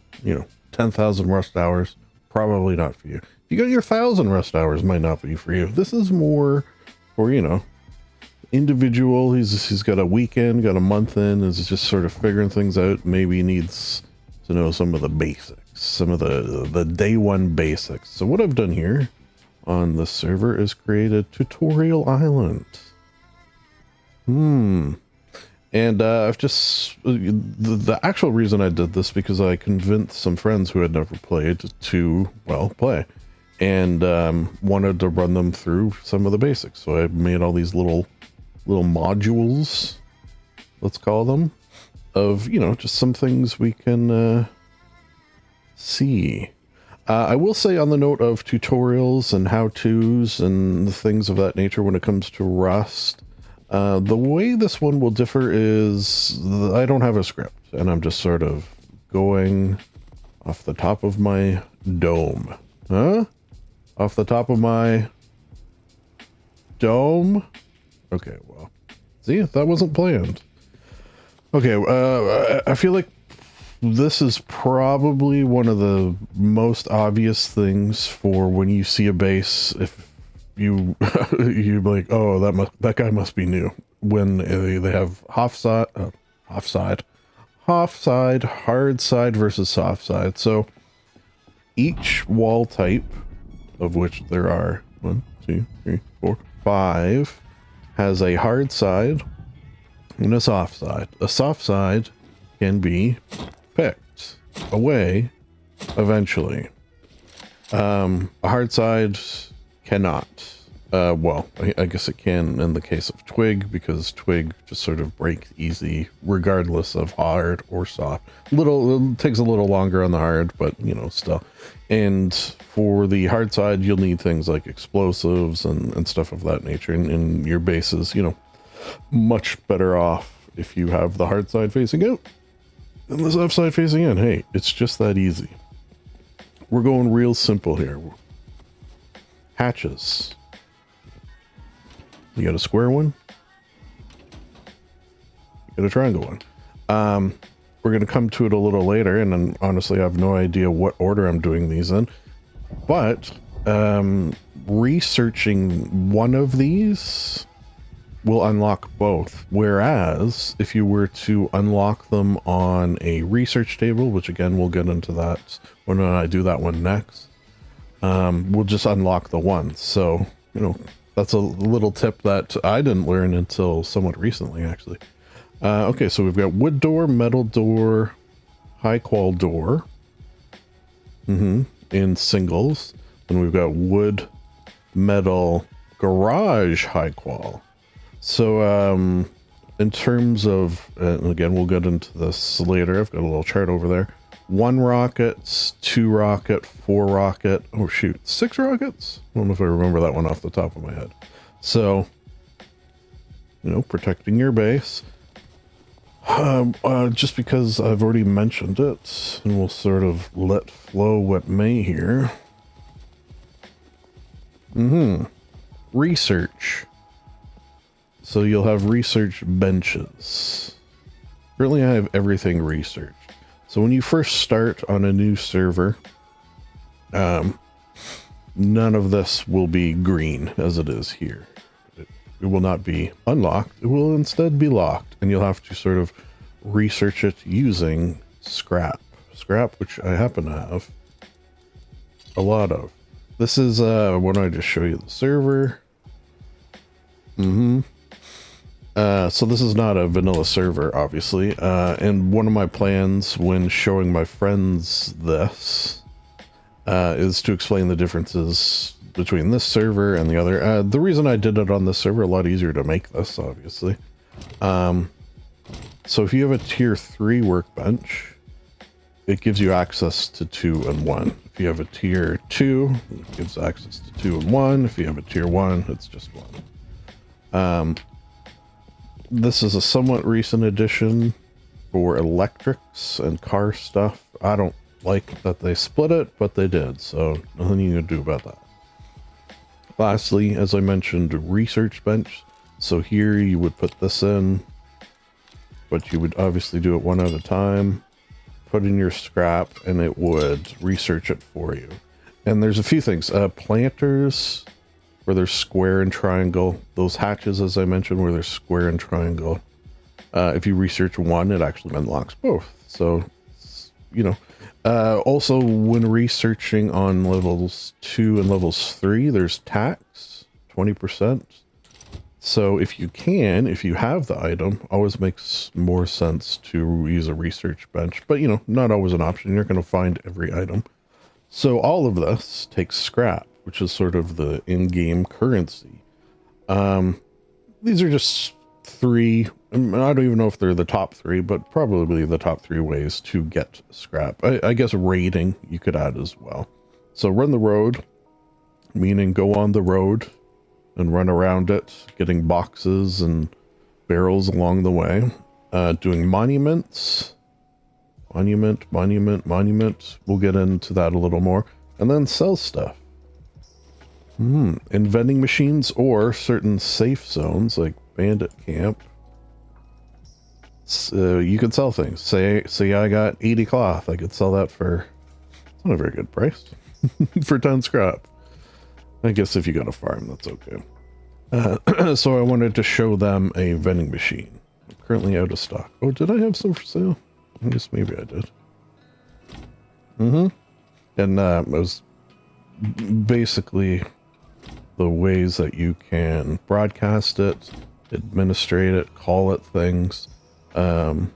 10,000 rust hours, probably not for you. If you got your 1,000 rust hours, might not be for you. This is more for, individual. He's got a weekend, got a month in, is just sort of figuring things out. Maybe needs to know some of the basics, some of the day one basics. So what I've done here on the server is create a tutorial island. And I've just the actual reason I did this because I convinced some friends who had never played to, well, play, and wanted to run them through some of the basics. So I made all these little modules, let's call them, of, you know, just some things we can see. I will say, on the note of tutorials and how-tos and things of that nature when it comes to Rust, the way this one will differ is I don't have a script, and I'm just sort of going off the top of my dome. Huh? Off the top of my dome? Okay, well, see, that wasn't planned. Okay, I feel like this is probably one of the most obvious things for when you see a base. If you you're like, oh, that guy must be new. When they have hard side, versus soft side. So each wall type, of which there are 1, 2, 3, 4, 5, has a hard side and a soft side. A soft side can be picked away eventually. A hard side cannot. Well, I guess it can in the case of twig, because twig just sort of breaks easy regardless of hard or soft. It takes a little longer on the hard, but you know, still. And for the hard side, you'll need things like explosives and stuff of that nature, and your base is, you know, much better off if you have the hard side facing out and the soft side facing in. Hey, it's just that easy. We're going real simple here. Hatches. You got a square one. You got a triangle one. We're going to come to it a little later, and then honestly I have no idea what order I'm doing these in. But researching one of these will unlock both. Whereas if you were to unlock them on a research table, which again, we'll get into that when I do that one next, we'll just unlock the one. So, you know, that's a little tip that I didn't learn until somewhat recently, actually. Okay, so we've got wood door, metal door, high qual door, in singles. Then we've got wood, metal, garage, high qual. So, in terms of, and again, we'll get into this later. I've got a little chart over there. 1 rocket, 2 rocket, 4 rocket. Oh shoot, 6 rockets? I don't know if I remember that one off the top of my head. So, you know, protecting your base. Just because I've already mentioned it, and we'll sort of let flow what may here. Research. So you'll have research benches. Currently I have everything researched. So when you first start on a new server, none of this will be green as it is here. It will not be unlocked. It will instead be locked, and you'll have to sort of research it using scrap. Scrap, which I happen to have a lot of. This is, why don't I just show you the server? So this is not a vanilla server, obviously, and one of my plans when showing my friends this is to explain the differences between this server and the other. The reason I did it on this server, a lot easier to make this, obviously. So if you have a tier 3 workbench, it gives you access to 2 and 1. If you have a tier 2, it gives access to 2 and 1. If you have a tier 1, it's just 1. This is a somewhat recent addition for electrics and car stuff. I don't like that they split it, but they did, so nothing you can do about that. Lastly, as I mentioned, research bench. So here you would put this in, but you would obviously do it one at a time. Put in your scrap, and it would research it for you. And there's a few things. Planters, where there's square and triangle. Those hatches, as I mentioned, where there's square and triangle. If you research one, it actually unlocks both. So, you know. Also, when researching on levels 2 and levels 3, there's tax, 20%. So if you can, if you have the item, always makes more sense to use a research bench. But, you know, not always an option. You're going to find every item. So all of this takes scrap, which is sort of the in-game currency. These are just three. I don't even know if they're the top three, but probably the top three ways to get scrap. I guess raiding you could add as well. So run the road, meaning go on the road and run around it, getting boxes and barrels along the way. Doing monuments. Monument. We'll get into that a little more. And then sell stuff. In vending machines or certain safe zones like bandit camp. You could sell things. Say I got 80 cloth. I could sell that for, it's not a very good price. For 10 scrap. I guess if you got a farm, that's okay. So I wanted to show them a vending machine. Currently out of stock. Oh, did I have some for sale? I guess maybe I did. And it was basically the ways that you can broadcast it, administrate it, call it things. I'm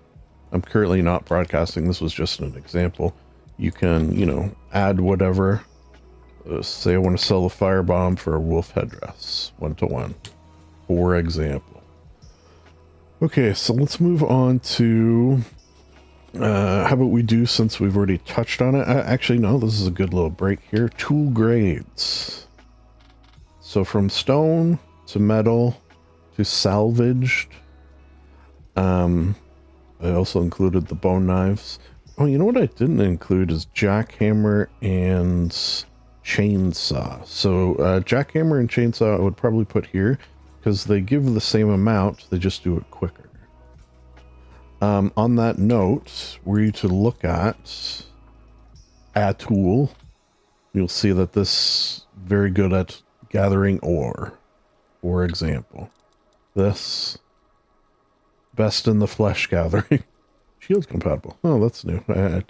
currently not broadcasting. This was just an example. You can, you know, add whatever. Say I want to sell a firebomb for a wolf headdress, 1-to-1, for example. Okay, so let's move on to, how about we do, since we've already touched on it, actually no, this is a good little break here, tool grades. So from stone to metal to salvaged. I also included the bone knives. Oh, you know what I didn't include is jackhammer and chainsaw. So jackhammer and chainsaw I would probably put here because they give the same amount, they just do it quicker. On that note, were you to look at a tool, you'll see that this very good at gathering ore. For example, this best in the flesh gathering. Shield compatible. Oh, that's new. I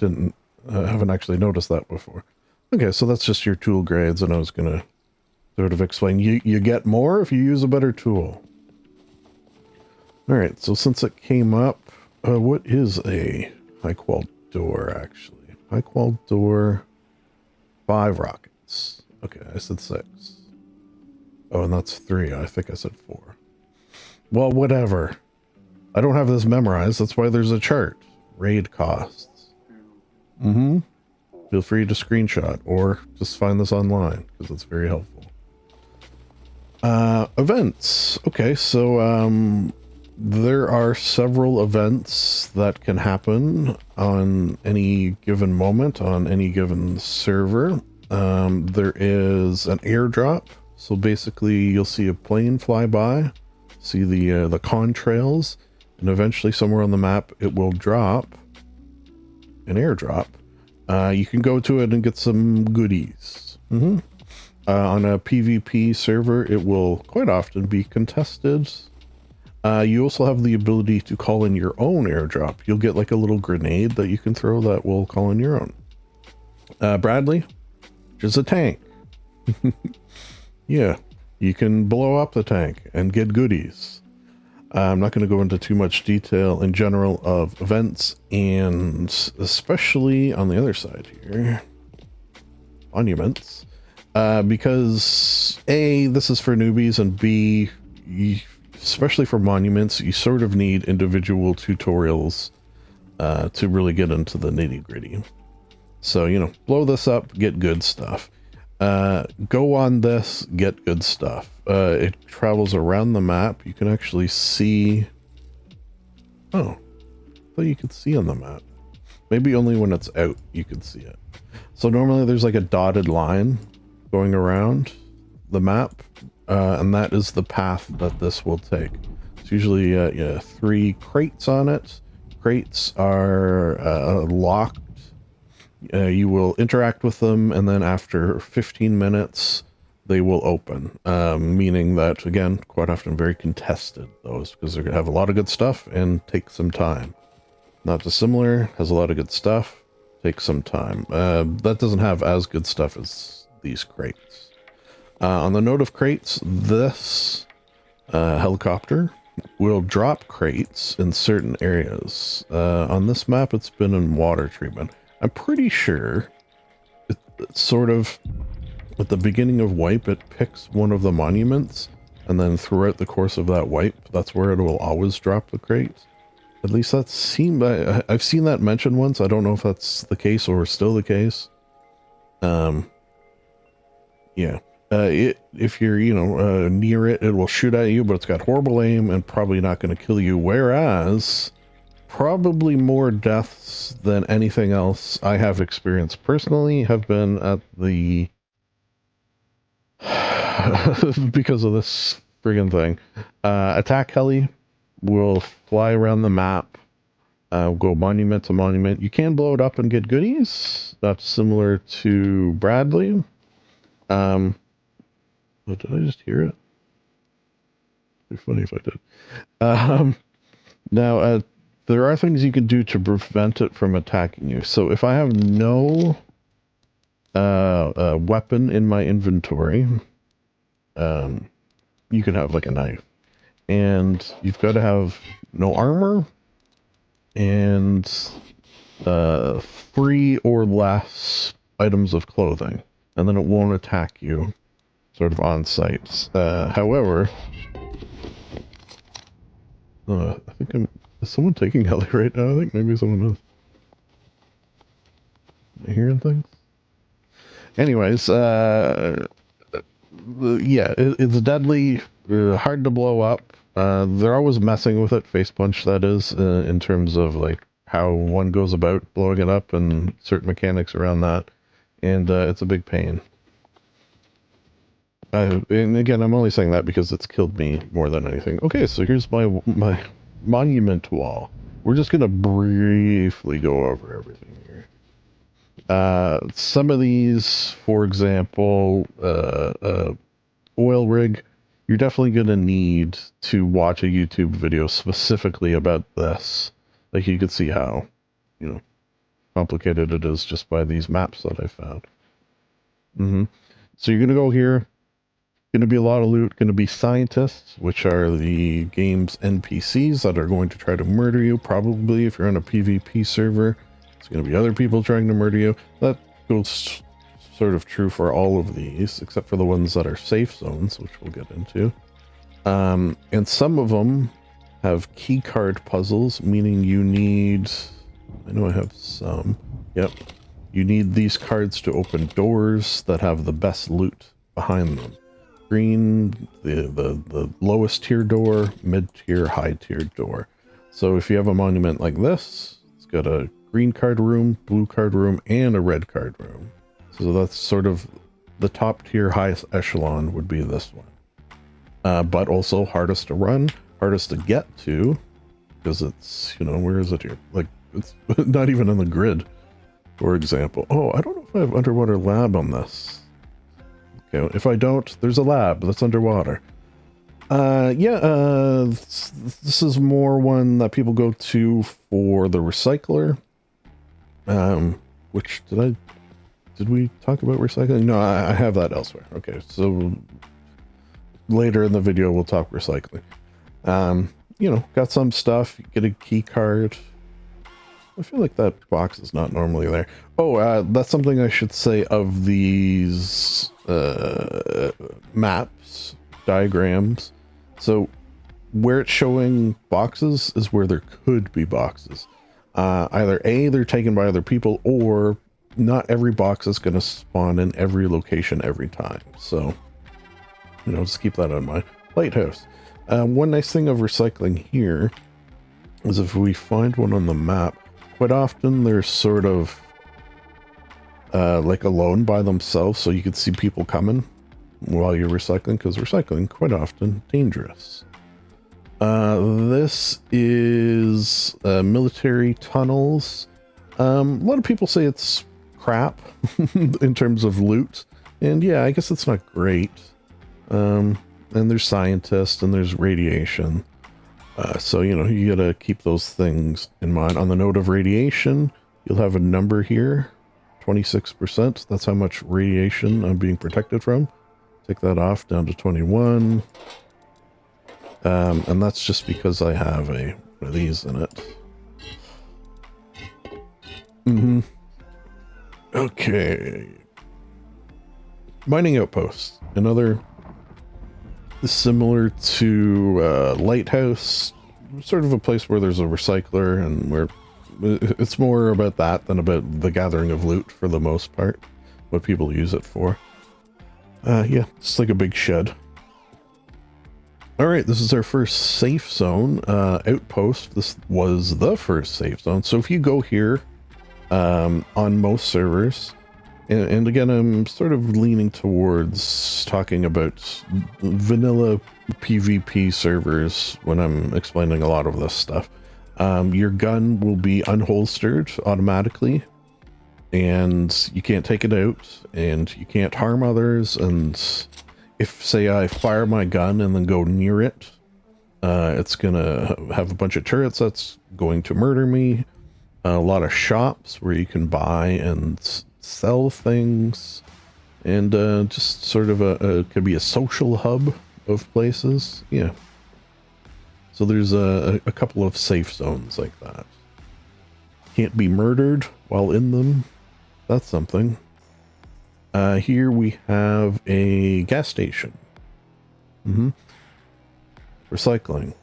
haven't actually noticed that before. Okay, so that's just your tool grades, and I was gonna sort of explain. You get more if you use a better tool. All right, so since it came up, what is a high qual door actually? High qual door, 5 rockets. Okay, I said 6. Oh, and that's 3. I think I said 4. Well, whatever. I don't have this memorized. That's why there's a chart. Raid costs. Feel free to screenshot or just find this online because it's very helpful. Events. Okay, so there are several events that can happen on any given moment on any given server. There is an airdrop. So basically you'll see a plane fly by, see the contrails, and eventually somewhere on the map it will drop an airdrop. You can go to it and get some goodies. On a PvP server, it will quite often be contested. You also have the ability to call in your own airdrop. You'll get like a little grenade that you can throw that will call in your own. Bradley, just a tank. Yeah, you can blow up the tank and get goodies. I'm not going to go into too much detail in general of events, and especially on the other side here, monuments, because A, this is for newbies, and B, especially for monuments, you sort of need individual tutorials to really get into the nitty-gritty. So, you know, blow this up, get good stuff. Go on this, get good stuff. It travels around the map. You can actually see. Oh, I thought you could see on the map. Maybe only when it's out you can see it. So normally there's like a dotted line going around the map, and that is the path that this will take. It's usually 3 crates on it. Crates are locked. You will interact with them, and then after 15 minutes, they will open. Meaning that, again, quite often very contested, those, because they're going to have a lot of good stuff and take some time. Not dissimilar, has a lot of good stuff, takes some time. That doesn't have as good stuff as these crates. On the note of crates, this helicopter will drop crates in certain areas. On this map, it's been in water treatment. I'm pretty sure it's sort of at the beginning of wipe, it picks one of the monuments, and then throughout the course of that wipe, that's where it will always drop the crates. At least that seemed, I've seen that mentioned once. I don't know if that's the case or still the case. Yeah. If you're, near it, it will shoot at you, but it's got horrible aim and probably not going to kill you. Whereas, probably more deaths than anything else I have experienced personally have been at the... because of this friggin' thing. Attack heli will fly around the map, go monument to monument. You can blow it up and get goodies. That's similar to Bradley. Oh, did I just hear it? It'd be funny if I did. Now, there are things you can do to prevent it from attacking you. So if I have no weapon in my inventory, you can have like a knife. And you've got to have no armor and 3 or less items of clothing. And then it won't attack you sort of on site. However, I think is someone taking heli right now? I think maybe someone is. Am I hearing things? Anyways, yeah, it's deadly, hard to blow up. They're always messing with it, face punch that is, in terms of like how one goes about blowing it up and certain mechanics around that. And it's a big pain. And again, I'm only saying that because it's killed me more than anything. Okay, so here's my monument wall. We're just going to briefly go over everything here. Some of these, for example, oil rig, you're definitely going to need to watch a YouTube video specifically about this. Like you can see how, complicated it is just by these maps that I found. So you're going to go here. Going to be a lot of loot, going to be scientists, which are the game's NPCs that are going to try to murder you. Probably if you're on a PvP server, it's going to be other people trying to murder you. That goes sort of true for all of these, except for the ones that are safe zones, which we'll get into. And some of them have key card puzzles, meaning you need... I know I have some. Yep. You need these cards to open doors that have the best loot behind them. Green, the lowest tier door, mid tier, high tier door. So if you have a monument like this, it's got a green card room, blue card room, and a red card room. So that's sort of the top tier, highest echelon would be this one. But also hardest to run, hardest to get to, because it's, where is it here? Like, it's not even in the grid, for example. Oh, I don't know if I have underwater lab on this. Okay, if I don't, there's a lab that's underwater. This is more one that people go to for the recycler. Which, did we talk about recycling? No, I have that elsewhere. Okay, so later in the video, we'll talk recycling. Got some stuff, get a key card. I feel like that box is not normally there. Oh, that's something I should say of these maps, diagrams. So where it's showing boxes is where there could be boxes. Either A, they're taken by other people, or not every box is going to spawn in every location every time. So, just keep that in mind. Lighthouse. One nice thing of recycling here is if we find one on the map, quite often they're sort of like alone by themselves, so you can see people coming while you're recycling, because recycling quite often dangerous. This is military tunnels. A lot of people say it's crap in terms of loot, and yeah, I guess it's not great. And there's scientists and there's radiation. So, you gotta keep those things in mind. On the note of radiation, you'll have a number here, 26%. That's how much radiation I'm being protected from. Take that off down to 21. And that's just because I have one of these in it. Okay. Mining outpost. Another similar to lighthouse, sort of a place where there's a recycler and where it's more about that than about the gathering of loot for the most part, what people use it for. Yeah, it's like a big shed. All right, this is our first safe zone outpost. This was the first safe zone. So if you go here on most servers, and again, I'm sort of leaning towards talking about vanilla PvP servers when I'm explaining a lot of this stuff. Your gun will be unholstered automatically, and you can't take it out, and you can't harm others. And if, say, I fire my gun and then go near it, it's gonna have a bunch of turrets that's going to murder me. A lot of shops where you can buy and sell things, and just sort of could be a social hub of places. Yeah. So there's a couple of safe zones like that. Can't be murdered while in them. That's something. Here we have a gas station. Recycling.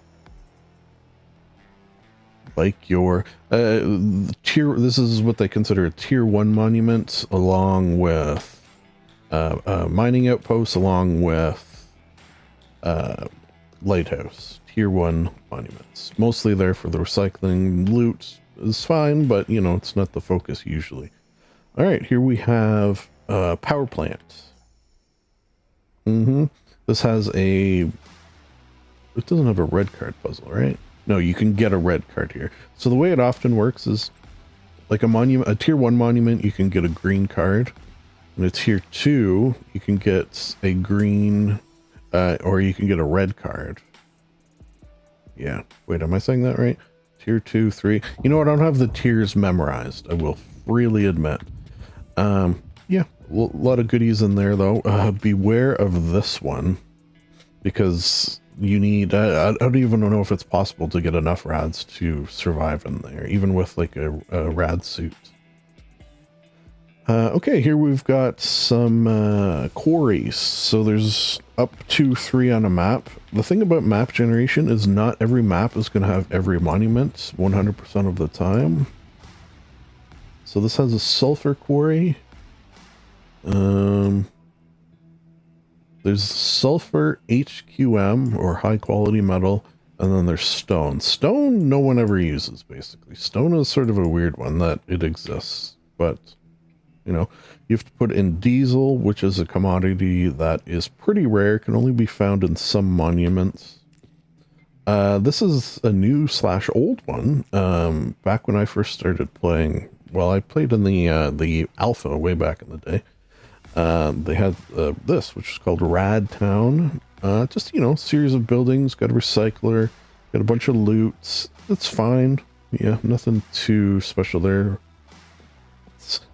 Like your this is what they consider a tier 1 monument, along with mining outposts, along with lighthouse. Tier 1 monuments, mostly there for the recycling. Loot is fine, but you know, it's not the focus usually. All right, here we have power plant. This has it doesn't have a red card puzzle, right? No, you can get a red card here. So the way it often works is like a tier 1 monument, you can get a green card. And a tier 2, you can get a green, or you can get a red card. Yeah. Wait, am I saying that right? Tier 2, 3. You know what? I don't have the tiers memorized, I will freely admit. Yeah, a lot of goodies in there though. Beware of this one, because you need, I don't even know if it's possible to get enough rads to survive in there, even with like a rad suit. Okay, here we've got some quarries. So there's up to 3 on a map. The thing about map generation is not every map is going to have every monument 100% of the time. So this has a sulfur quarry. There's sulfur HQM, or high quality metal, and then there's stone. Stone no one ever uses, basically. Stone is sort of a weird one that it exists, but you know, you have to put in diesel, which is a commodity that is pretty rare, can only be found in some monuments. This is a new / old one. Back when I first started playing, well, I played in the alpha way back in the day. They had this, which is called Rad Town. Just, you know, series of buildings, got a recycler, got a bunch of loot. It's fine. Yeah, nothing too special there.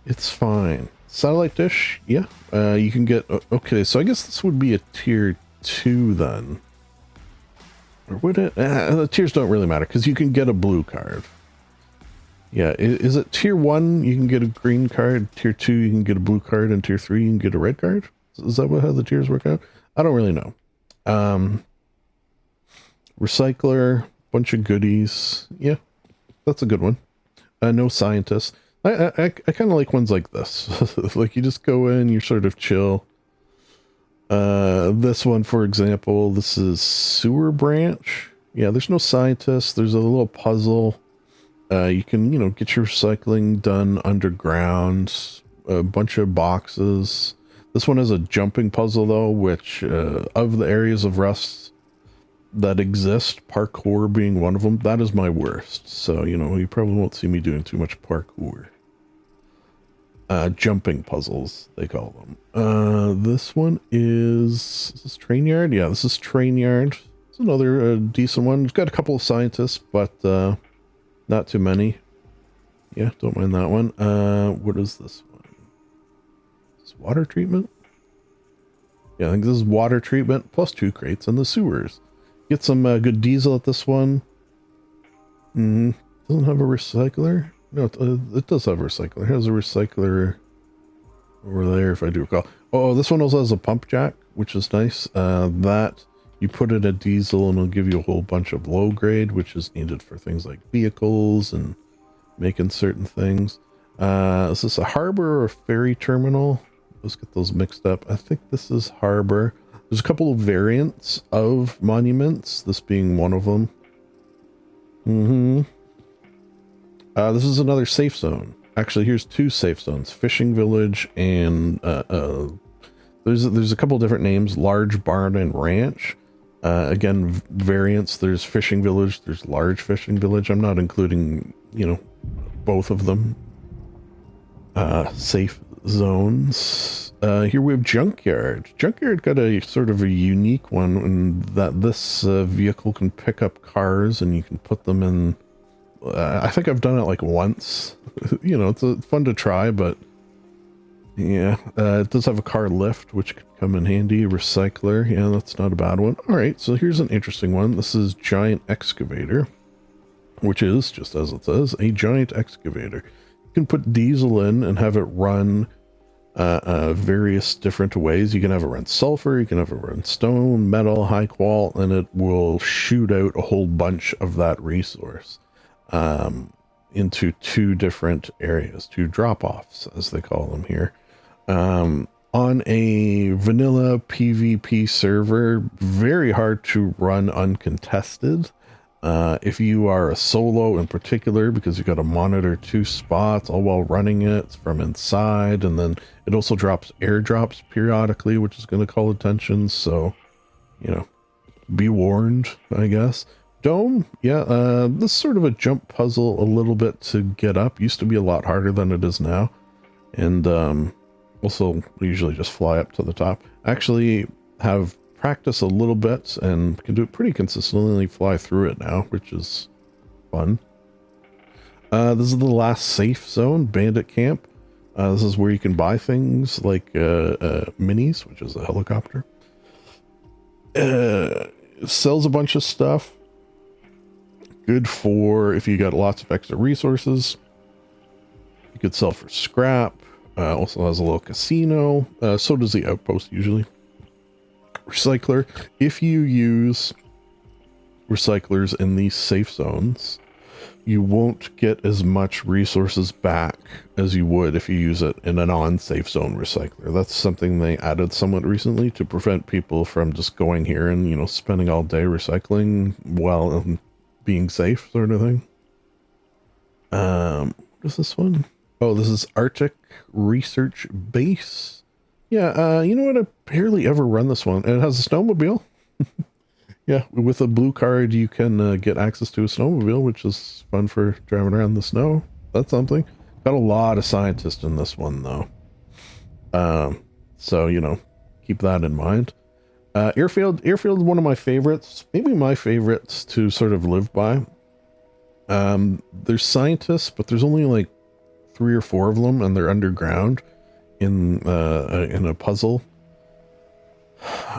It's fine. Satellite dish, yeah. You can get, okay, so I guess this would be a tier 2 then. Or would it? The tiers don't really matter, because you can get a blue card. Yeah, is it tier 1, you can get a green card, tier 2, you can get a blue card, and tier 3, you can get a red card? Is that how the tiers work out? I don't really know. Recycler, bunch of goodies. Yeah, that's a good one. No scientists. I kind of like ones like this. Like, you just go in, you're sort of chill. This one, for example, this is sewer branch. Yeah, there's no scientists. There's a little puzzle. You can, you know, get your recycling done underground. A bunch of boxes. This one has a jumping puzzle though, which of the areas of Rust that exist, parkour being one of them, that is my worst. So, you know, you probably won't see me doing too much parkour. Jumping puzzles, they call them. This one is this Train Yard? Yeah, this is Train Yard. It's another decent one. It's got a couple of scientists, but not too many. Yeah, don't mind that one. What is this one? Is this water treatment? Yeah, I think this is water treatment plus 2 crates in the sewers. Get some good diesel at this one. Doesn't have a recycler. No, it does have a recycler. It has a recycler over there, if I do recall. Oh, this one also has a pump jack, which is nice. That you put it at diesel and it'll give you a whole bunch of low grade, which is needed for things like vehicles and making certain things. Is this a harbor or a ferry terminal? Let's get those mixed up. I think this is harbor. There's a couple of variants of monuments, this being one of them. This is another safe zone. Actually, here's two safe zones: fishing village and there's a couple different names: large barn and ranch. Again, variants. There's fishing village. There's large fishing village. I'm not including, you know, both of them. Safe zones. Here we have junkyard. Junkyard got a sort of a unique one in that this vehicle can pick up cars and you can put them in. I think I've done it like once. You know, it's fun to try, but yeah, it does have a car lift, which could come in handy. Recycler, yeah, that's not a bad one. All right, so here's an interesting one. This is giant excavator, which is, just as it says, a giant excavator. You can put diesel in and have it run various different ways. You can have it run sulfur, you can have it run stone, metal, high qual, and it will shoot out a whole bunch of that resource into two different areas, two drop-offs, as they call them here. On a vanilla PvP server, very hard to run uncontested. If you are a solo in particular, because you got to monitor two spots all while running it from inside, and then it also drops airdrops periodically, which is going to call attention. So, you know, be warned, I guess. Dome, yeah, this is sort of a jump puzzle a little bit to get up. Used to be a lot harder than it is now. And also, we usually just fly up to the top. Actually have practice a little bit and can do it pretty consistently, fly through it now, which is fun. This is the last safe zone, bandit camp. This is where you can buy things like minis, which is a helicopter. It sells a bunch of stuff. Good for if you got lots of extra resources. You could sell for scrap. Also has a little casino. So does the outpost usually. Recycler. If you use recyclers in these safe zones, you won't get as much resources back as you would if you use it in a non-safe zone recycler. That's something they added somewhat recently to prevent people from just going here and, you know, spending all day recycling while being safe, sort of thing. What is this one? Oh, this is Arctic Research Base. Yeah, you know what? I barely ever run this one. And it has a snowmobile. Yeah, with a blue card, you can get access to a snowmobile, which is fun for driving around the snow. That's something. Got a lot of scientists in this one, though. So, you know, keep that in mind. Airfield is one of my favorites, maybe my favorites to sort of live by. There's scientists, but there's only like 3 or 4 of them, and they're underground in a puzzle.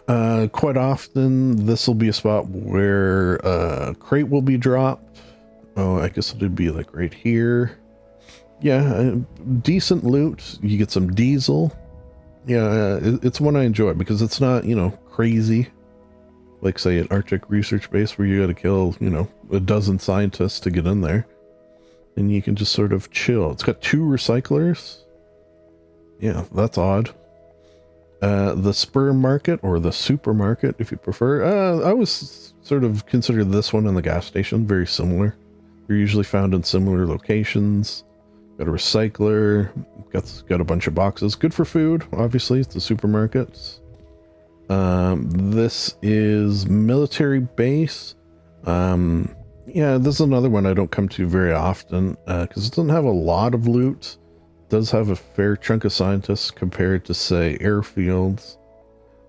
Quite often, this will be a spot where a crate will be dropped. Oh, I guess it'd be like right here. Yeah, decent loot. You get some diesel. Yeah, it's one I enjoy because it's not, you know, crazy. Like, say, an Arctic Research Base where you got to kill, you know, a dozen scientists to get in there. And you can just sort of chill. It's got 2 recyclers. Yeah, that's odd. The spur market, or the supermarket, if you prefer. I was sort of consider this one and the gas station very similar. They're usually found in similar locations. Got a recycler. Got a bunch of boxes. Good for food, obviously. It's the supermarkets. This is military base. Yeah, this is another one I don't come to very often because it doesn't have a lot of loot. It does have a fair chunk of scientists compared to, say, airfields.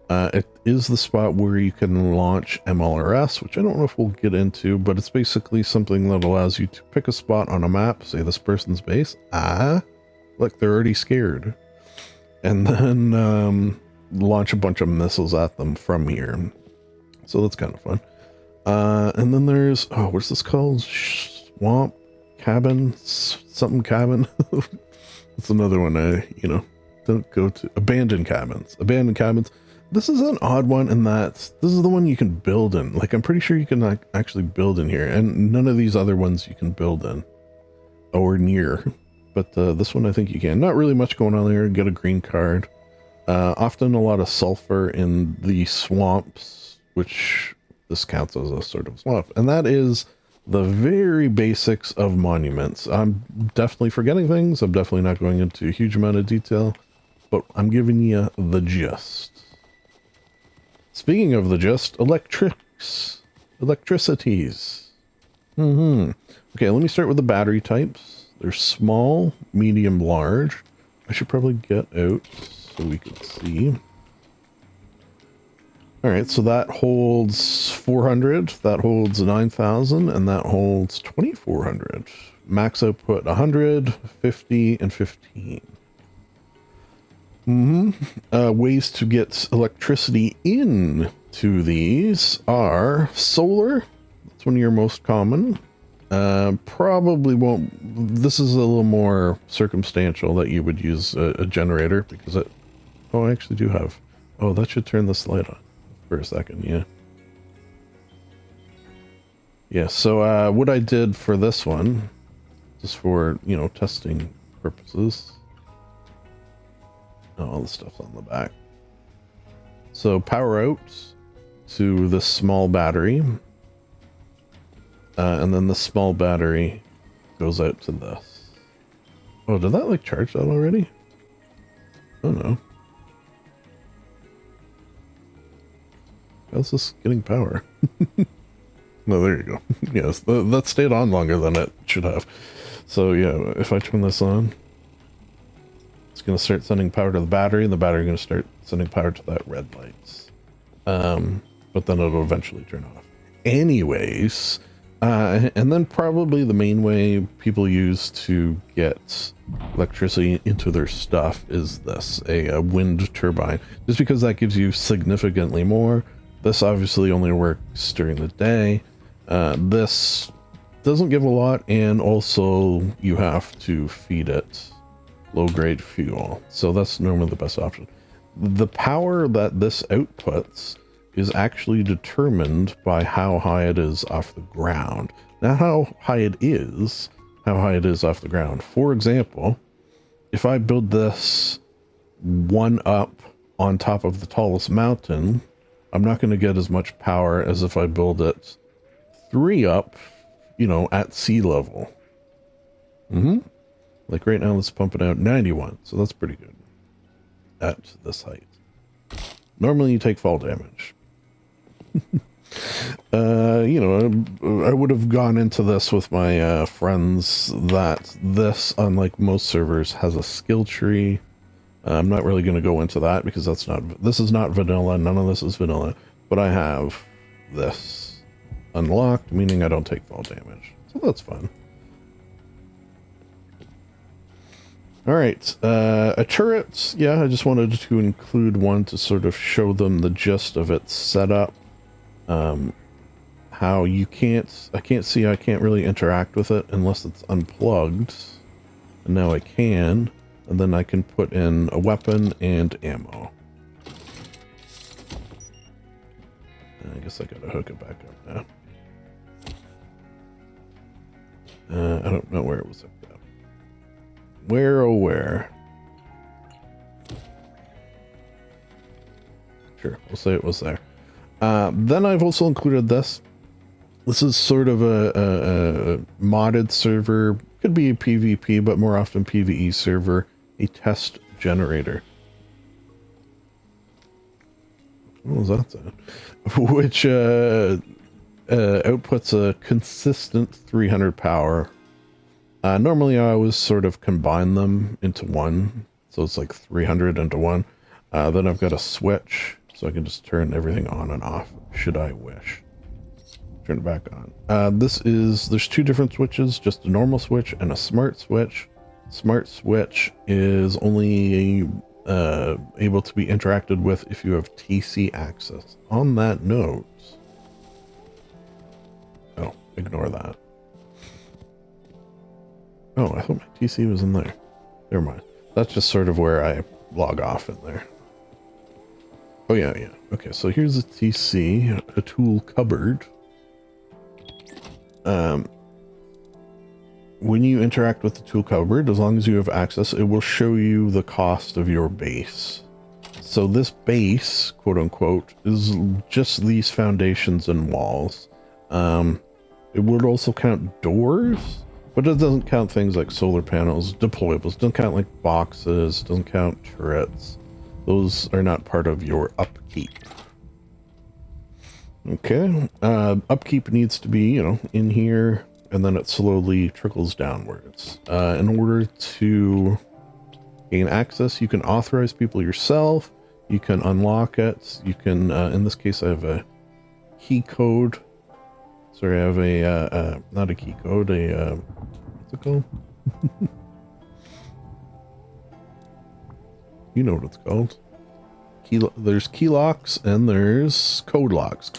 It is the spot where you can launch MLRS, which I don't know if we'll get into, but it's basically something that allows you to pick a spot on a map, say this person's base. Look, they're already scared. And then launch a bunch of missiles at them from here. So that's kind of fun. And then there's, oh, what's this called? Swamp cabin, something cabin. That's another one don't go to. Abandoned cabins. Abandoned cabins. This is an odd one in that this is the one you can build in. Like, I'm pretty sure you can actually build in here, and none of these other ones you can build in or near. But this one I think you can. Not really much going on there. Get a green card. Often a lot of sulfur in the swamps, which this counts as a sort of swamp. And that is the very basics of monuments. I'm definitely forgetting things. I'm definitely not going into a huge amount of detail, but I'm giving you the gist. Speaking of the gist, electricities. Okay, let me start with the battery types. They're small, medium, large. I should probably get out so we can see. All right, so that holds 400, that holds 9,000, and that holds 2,400. Max output 100, 50, and 15. Ways to get electricity in to these are solar. That's one of your most common. Probably won't. This is a little more circumstantial that you would use a generator because it. Oh, I actually do have. Oh, that should turn this light on for a second. Yeah. Yeah. So what I did for this one, just for testing purposes. Oh, all the stuff's on the back. So power out to this small battery. And then the small battery goes out to this. Oh, did that charge that already? Oh no. How's this getting power? No, there you go. Yes, that stayed on longer than it should have. So yeah, if I turn this on, it's going to start sending power to the battery, and the battery is going to start sending power to that red lights. But then it'll eventually turn off. Anyways, and then probably the main way people use to get electricity into their stuff is this, a wind turbine. Just because that gives you significantly more. This obviously only works during the day. This doesn't give a lot, and also you have to feed it low-grade fuel. So that's normally the best option. The power that this outputs is actually determined by how high it is off the ground. Now, how high it is off the ground. For example, if I build this one up on top of the tallest mountain, I'm not going to get as much power as if I build it 3 up, at sea level. Like right now, let's pump it out 91. So that's pretty good at this height. Normally you take fall damage. I would have gone into this with my friends that this, unlike most servers, has a skill tree. I'm not really going to go into that because this is not vanilla. None of this is vanilla, but I have this unlocked, meaning I don't take fall damage. So that's fun. All right, a turret. Yeah, I just wanted to include one to sort of show them the gist of its setup. How I can't really interact with it unless it's unplugged. And now I can, and then I can put in a weapon and ammo. I guess I gotta hook it back up now. I don't know where it was hooked up. Where, oh where? Sure, we'll say it was there. Then I've also included this. This is sort of a modded server. Could be a PvP, but more often PvE server. A test generator. What was that then? Which outputs a consistent 300 power. Normally I always sort of combine them into one. So it's like 300 into one. Then I've got a switch. So I can just turn everything on and off, should I wish. Turn it back on. There's 2 different switches, just a normal switch and a smart switch. Smart switch is only able to be interacted with if you have TC access. On that note, ignore that. Oh, I thought my TC was in there. Never mind. That's just sort of where I log off in there. Oh, yeah, yeah. Okay, so here's a TC, a tool cupboard. When you interact with the tool cupboard, as long as you have access, it will show you the cost of your base. So this base, quote unquote, is just these foundations and walls. It would also count doors, but it doesn't count things like solar panels, deployables, doesn't count like boxes, doesn't count turrets. Those are not part of your upkeep. Okay, upkeep needs to be, you know, in here, and then it slowly trickles downwards. In order to gain access, you can authorize people yourself, you can unlock it, you can, in this case I have a key code. Sorry, I have a, not a key code, a, what's it called? You know what it's called. There's key locks and there's code locks.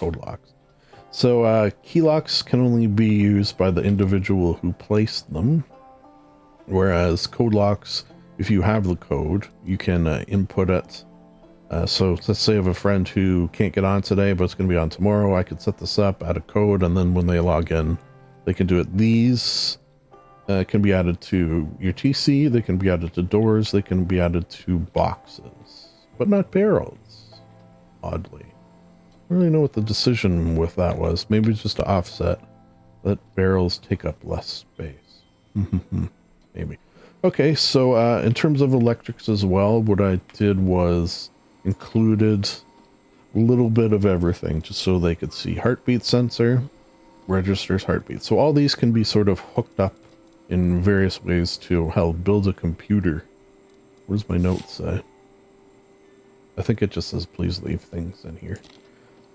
So key locks can only be used by the individual who placed them, whereas code locks, if you have the code, you can input it. So let's say I have a friend who can't get on today, but it's going to be on tomorrow. I could set this up, add a code, and then when they log in, they can do it. These can be added to your TC, they can be added to doors, they can be added to boxes, but not barrels, oddly. I don't really know what the decision with that was. Maybe it's just to offset. Let barrels take up less space. Maybe. Okay, so in terms of electrics as well, what I did was included a little bit of everything just so they could see. Heartbeat sensor registers heartbeat. So all these can be sort of hooked up in various ways to help build a computer. Where's my notes say? I think it just says please leave things in here.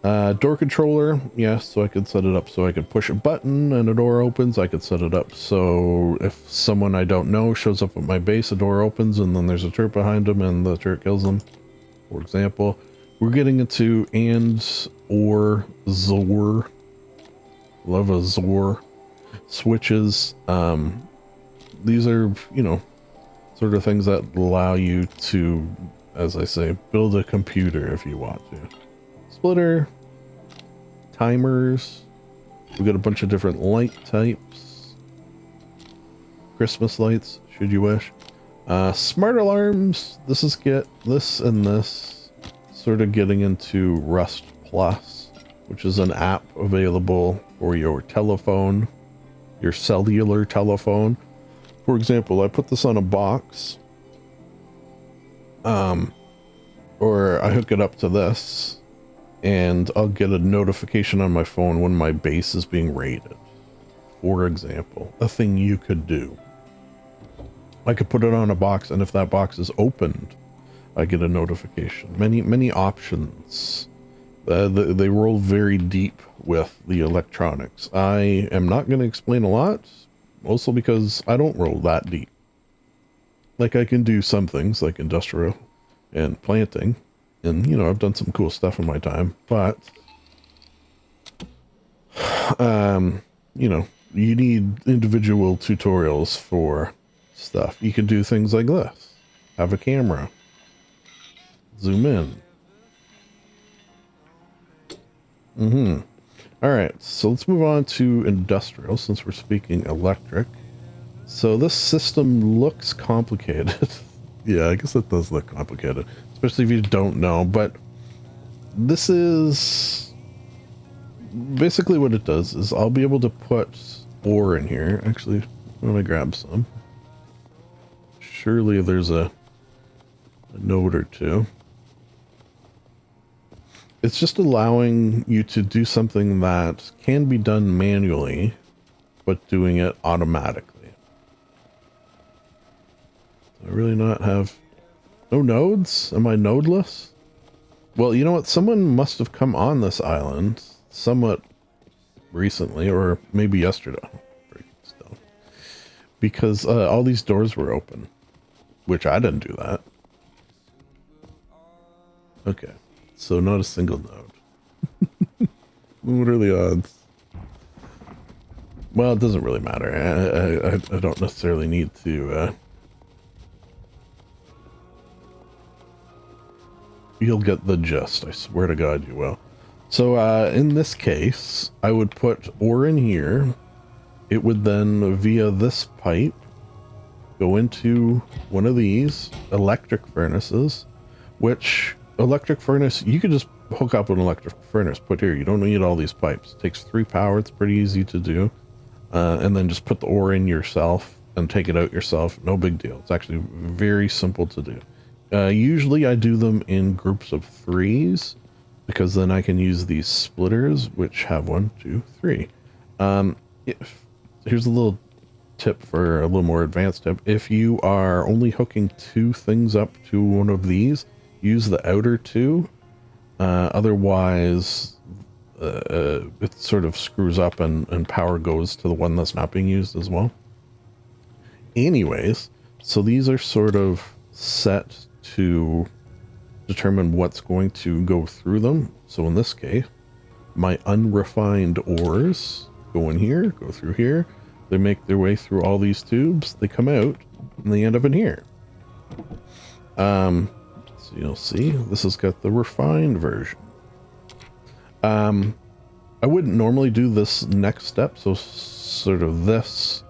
Door controller, yes, so I could set it up so I could push a button and a door opens. I could set it up so if someone I don't know shows up at my base, a door opens and then there's a turret behind them and the turret kills them, for example. We're getting into and, or, Zor. Love a Zor. Switches. These are, you know, sort of things that allow you to, as I say, build a computer if you want to. Splitter, timers, we've got a bunch of different light types, Christmas lights, should you wish, smart alarms. This is this and this sort of getting into Rust Plus, which is an app available for your telephone, your cellular telephone. For example, I put this on a box, or I hook it up to this, and I'll get a notification on my phone when my base is being raided. For example, a thing you could do. I could put it on a box, and if that box is opened, I get a notification. Many options. They roll very deep with the electronics. I am not going to explain a lot, also because I don't roll that deep. Like, I can do some things, like industrial and planting. And, you know, I've done some cool stuff in my time, but, you know, you need individual tutorials for stuff. You can do things like this. Have a camera. Zoom in. All right, so let's move on to industrial since we're speaking electric. So this system looks complicated. Yeah, I guess it does look complicated, especially if you don't know, but this is basically what it does is I'll be able to put ore in here. Actually, I'm gonna grab some. Surely there's a node or two. It's just allowing you to do something that can be done manually, but doing it automatically. I really not have no nodes? Am I nodeless? Well, you know what? Someone must have come on this island somewhat recently, or maybe yesterday. Because all these doors were open, which I didn't do that. Okay, so not a single node. What are the odds? Well, it doesn't really matter. I don't necessarily need to, you'll get the gist. I swear to God you will. So, in this case, I would put ore in here. It would then, via this pipe, go into one of these electric furnaces, which electric furnace, you could just hook up an electric furnace, put here. You don't need all these pipes. It takes 3 power. It's pretty easy to do. And then just put the ore in yourself and take it out yourself. No big deal. It's actually very simple to do. Usually I do them in groups of 3s because then I can use these splitters, which have 1, 2, 3. Here's a little tip for a little more advanced tip. If you are only hooking 2 things up to one of these, use the outer 2. Otherwise, it sort of screws up and power goes to the one that's not being used as well. Anyways, so these are sort of set to determine what's going to go through them. So in this case, my unrefined ores go in here, go through here. They make their way through all these tubes. They come out and they end up in here. So you'll see this has got the refined version. I wouldn't normally do this next step. So sort of this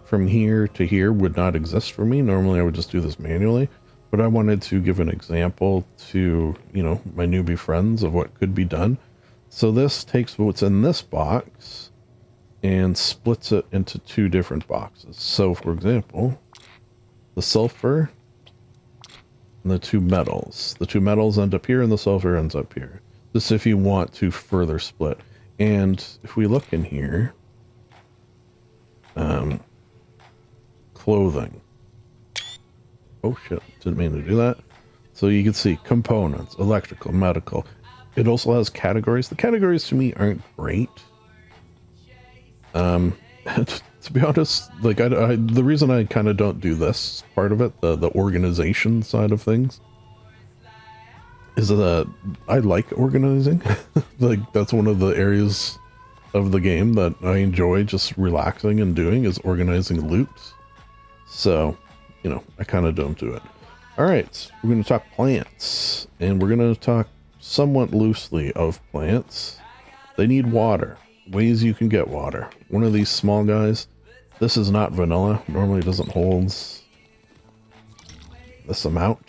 from here to here would not exist for me. Normally I would just do this manually, but I wanted to give an example to, you know, my newbie friends of what could be done. So this takes what's in this box and splits it into 2 different boxes. So for example, the sulfur and the 2 metals. The 2 metals end up here and the sulfur ends up here. This if you want to further split. And if we look in here, clothing. Oh shit, didn't mean to do that. So you can see components, electrical, medical. It also has categories. The categories to me aren't great. To be honest, like the reason I kind of don't do this part of it, the organization side of things, is that I like organizing. Like that's one of the areas of the game that I enjoy just relaxing and doing is organizing loot. So, you know, I kind of don't do it. All right, we're going to talk plants, and we're going to talk somewhat loosely of plants. They need water. Ways you can get water. One of these small guys. This is not vanilla. Normally it doesn't hold this amount.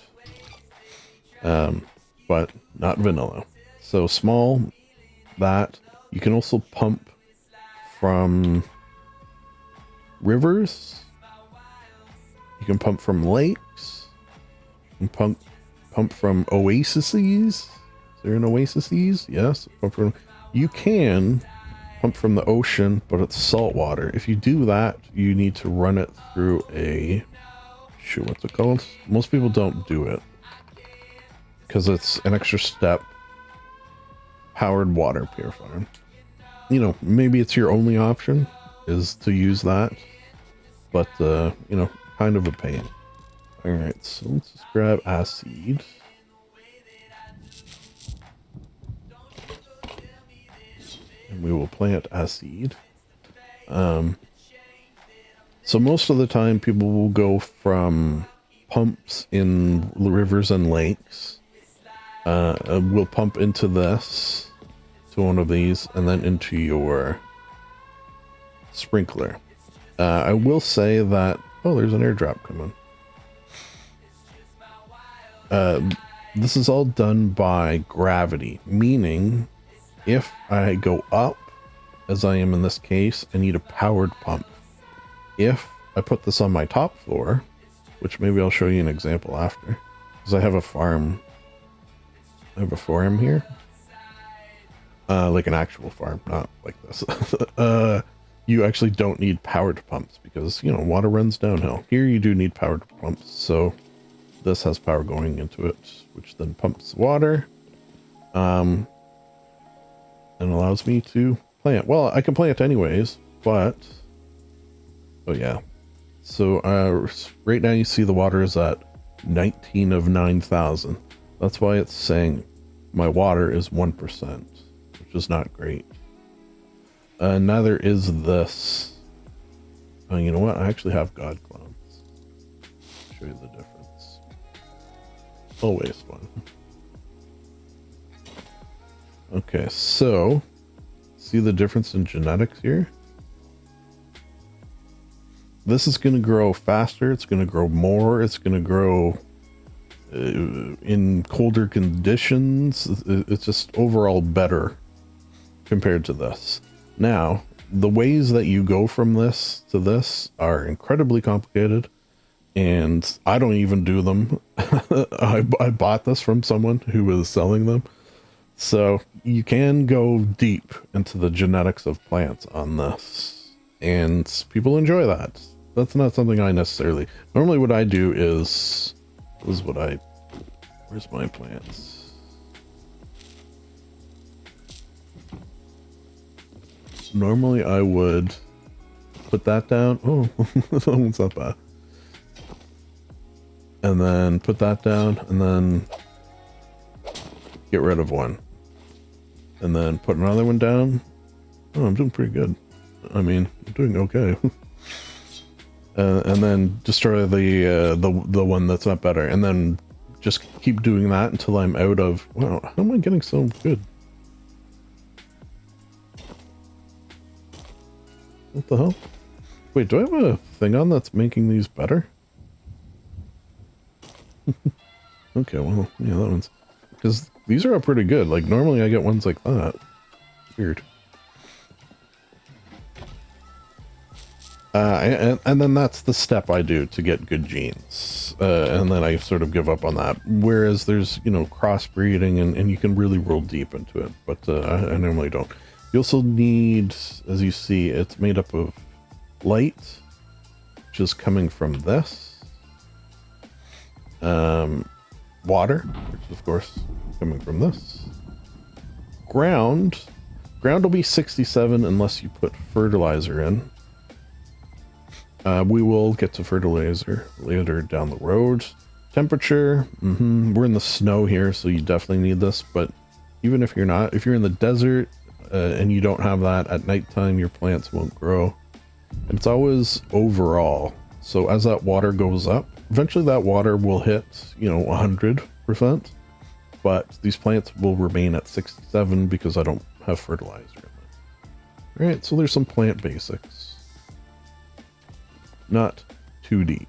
But not vanilla. So small, that. You can also pump from rivers. You can pump from lakes. You can pump from oases. Is there an oasis? Yes. You can pump from the ocean, but it's salt water. If you do that, you need to run it through a... Shoot, what's it called? Most people don't do it because it's an extra step. Powered water purifier. You know, maybe it's your only option is to use that, but you know, kind of a pain. All right, so let's just grab acid. And we will plant acid. So most of the time people will go from pumps in rivers and lakes. We'll pump into this, to one of these, and then into your sprinkler. I will say that... Oh, there's an airdrop coming. This is all done by gravity, meaning if I go up, as I am in this case, I need a powered pump. If I put this on my top floor, which maybe I'll show you an example after, because I have a farm. I have a farm here. Like an actual farm, not like this. You actually don't need powered pumps because, you know, water runs downhill. Here you do need powered pumps, so this has power going into it, which then pumps water. And allows me to plant. Well, I can plant anyways, but... Oh yeah. So right now you see the water is at 19 of 9,000. That's why it's saying my water is 1%, which is not great. Neither is this Oh, you know what? I actually have God clones. Show you the difference. I'll waste one. Okay, so see the difference in genetics here? This is going to grow faster. It's going to grow more. It's going to grow in colder conditions. It's just overall better compared to this. Now, the ways that you go from this to this are incredibly complicated, and I don't even do them. I bought this from someone who was selling them. So you can go deep into the genetics of plants on this, and people enjoy that. That's not something I necessarily... Normally what I do is what I... Where's my plants? Normally I would put that down. Oh, that one's not bad. And then put that down, and then get rid of one. And then put another one down. Oh, I'm doing pretty good. I mean, I'm doing okay. And then destroy the one that's not better, and then just keep doing that until I'm out of... Wow, how am I getting so good? What the hell? Wait, do I have a thing on that's making these better? Okay, well, yeah, that one's... Because these are all pretty good. Like, normally I get ones like that. Weird. And then that's the step I do to get good genes. And then I sort of give up on that. Whereas there's, you know, crossbreeding and you can really roll deep into it. But I normally don't. You also need, as you see, it's made up of light, which is coming from this. Water, which is of course coming from this. Ground will be 67 unless you put fertilizer in. We will get to fertilizer later down the road. Temperature, we're in the snow here, so you definitely need this, but even if you're not, if you're in the desert and you don't have that, at nighttime your plants won't grow. And it's always overall. So as that water goes up, eventually that water will hit, you know, 100%, but these plants will remain at 67 because I don't have fertilizer in them. All right, so there's some plant basics. Not too deep.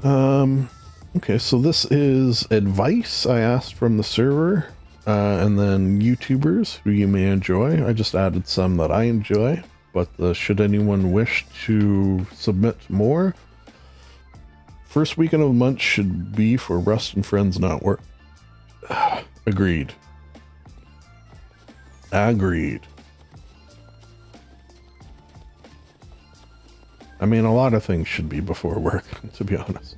Okay, so this is advice I asked from the server, and then YouTubers who you may enjoy. I just added some that I enjoy, but should anyone wish to submit more, first weekend of the month should be for Rust and Friends not work. Agreed. Agreed. I mean, a lot of things should be before work, to be honest.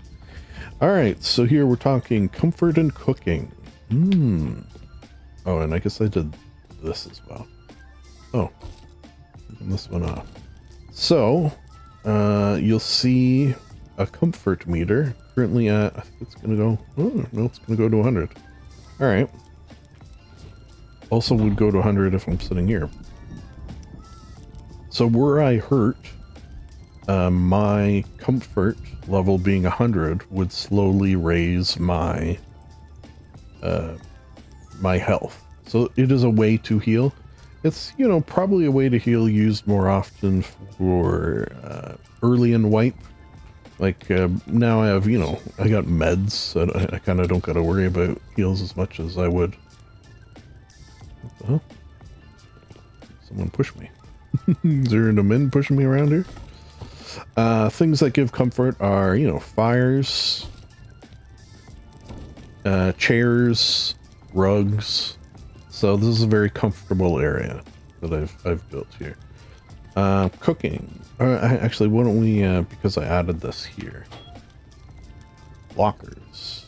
All right, so here we're talking comfort and cooking. Oh, and I guess I did this as well. Oh, this one off. So, you'll see a comfort meter currently at, I think it's going to go, oh, no, it's going to go to 100. All right. Also would go to 100 if I'm sitting here. So were I hurt, my comfort level being 100 would slowly raise my my health. So it is a way to heal. It's, you know, probably a way to heal used more often for early in wipe. Like now I have, you know, I got meds, so I kind of don't got to worry about heals as much as I would. What the hell? Someone push me. Is there an min pushing me around here? Things that give comfort are, you know, fires, chairs, rugs. So this is a very comfortable area that I've built here. Cooking. Actually, why don't we, because I added this here. Lockers.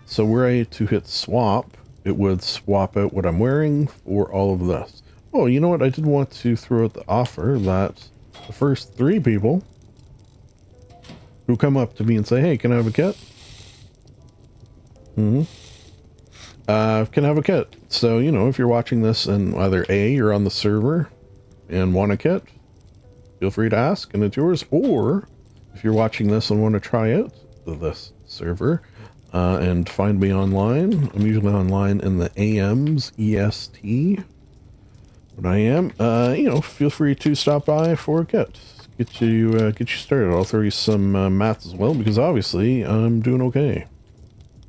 So were I to hit swap, it would swap out what I'm wearing for all of this. Oh, you know what? I did want to throw out the offer that the first 3 people who come up to me and say, hey, can I have a kit? Can I have a kit? So, you know, if you're watching this and either A, you're on the server and want a kit, feel free to ask and it's yours. Or if you're watching this and want to try out this server and find me online, I'm usually online in the AMs EST. When I am, you know, feel free to stop by for a get you started. I'll throw you some math as well, because obviously I'm doing okay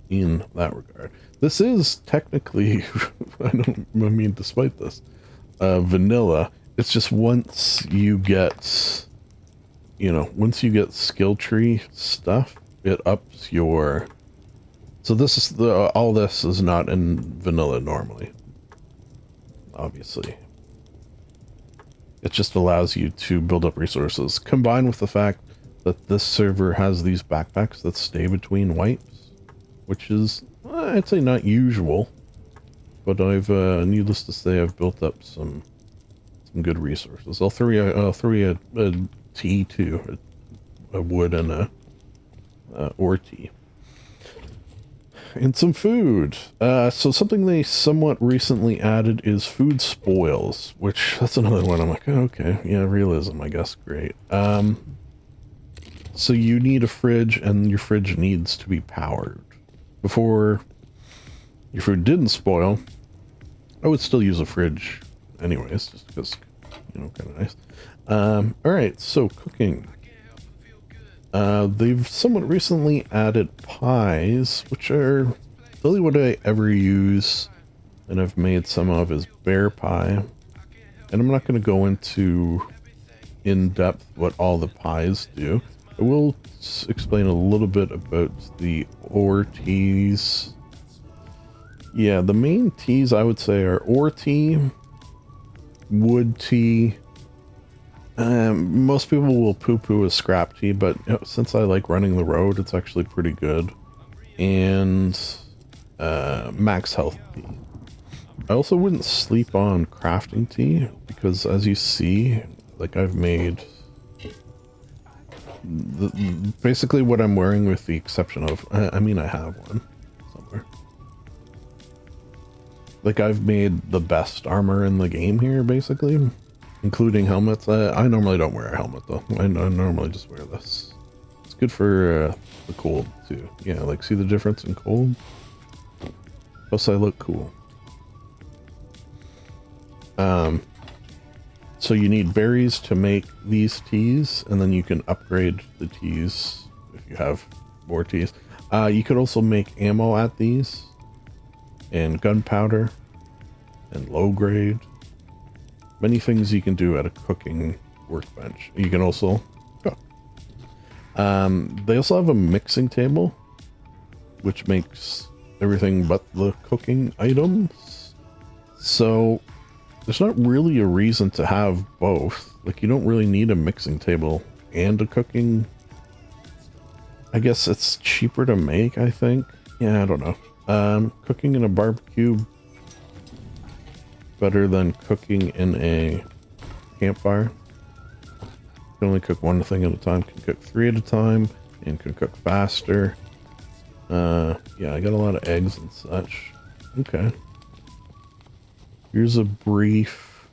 in that regard. This is technically, despite this, vanilla. It's just once you get, once you get skill tree stuff, it ups your. So this is all this is not in vanilla normally. Obviously. It just allows you to build up resources, combined with the fact that this server has these backpacks that stay between wipes, which is, I'd say, not usual, but I've, needless to say, I've built up some good resources. I'll throw you a tea too, a wood and a ore tea. And some food. So something they somewhat recently added is food spoils, which that's another one. I'm like, oh, okay, yeah, realism, I guess, great. So you need a fridge, and your fridge needs to be powered. Before your food didn't spoil, I would still use a fridge anyways, just because, kind of nice. All right, so cooking. They've somewhat recently added pies, which are really what I ever use, and I've made some of is bear pie. And I'm not going to go into in depth what all the pies do. I will explain a little bit about the ore teas. Yeah, the main teas I would say are ore tea, wood tea. Most people will poo-poo a scrap tea, but since I like running the road, it's actually pretty good. And max health tea. I also wouldn't sleep on crafting tea, because as you see, like I've made basically what I'm wearing, with the exception of, I have one somewhere. Like I've made the best armor in the game here, basically. Including helmets. I normally don't wear a helmet though. I normally just wear this. It's good for the cold too. Yeah, like see the difference in cold? Plus I look cool. So you need berries to make these teas, and then you can upgrade the teas if you have more teas. You could also make ammo at these, and gunpowder, and low grade. Many things you can do at a cooking workbench. You can also cook. They also have a mixing table, which makes everything but the cooking items. So there's not really a reason to have both. Like you don't really need a mixing table and a cooking. I guess it's cheaper to make, I think. Yeah, I don't know. Cooking in a barbecue better than cooking in a campfire. You can only cook one thing at a time, can cook 3 at a time, and can cook faster. Yeah, I got a lot of eggs and such. Okay. Here's a brief,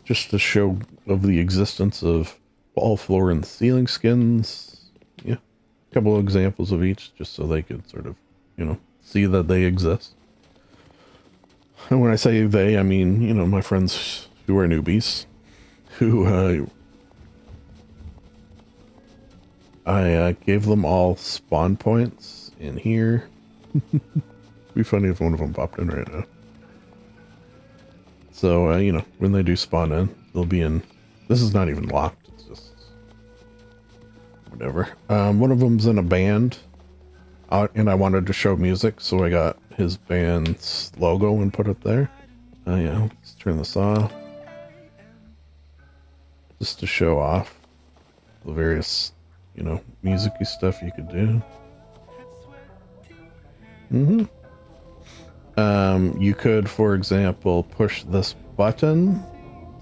just a show of the existence of wall, floor, and ceiling skins. Yeah, a couple of examples of each, just so they could sort of, see that they exist. And when I say they, I mean, my friends who are newbies, who I gave them all spawn points in here. It'd be funny if one of them popped in right now. So, when they do spawn in, they'll be in. This is not even locked, it's just whatever. One of them's in a band, and I wanted to show music, so I got his band's logo and put it there. Yeah, let's turn this off. Just to show off the various, music-y stuff you could do. You could, for example, push this button.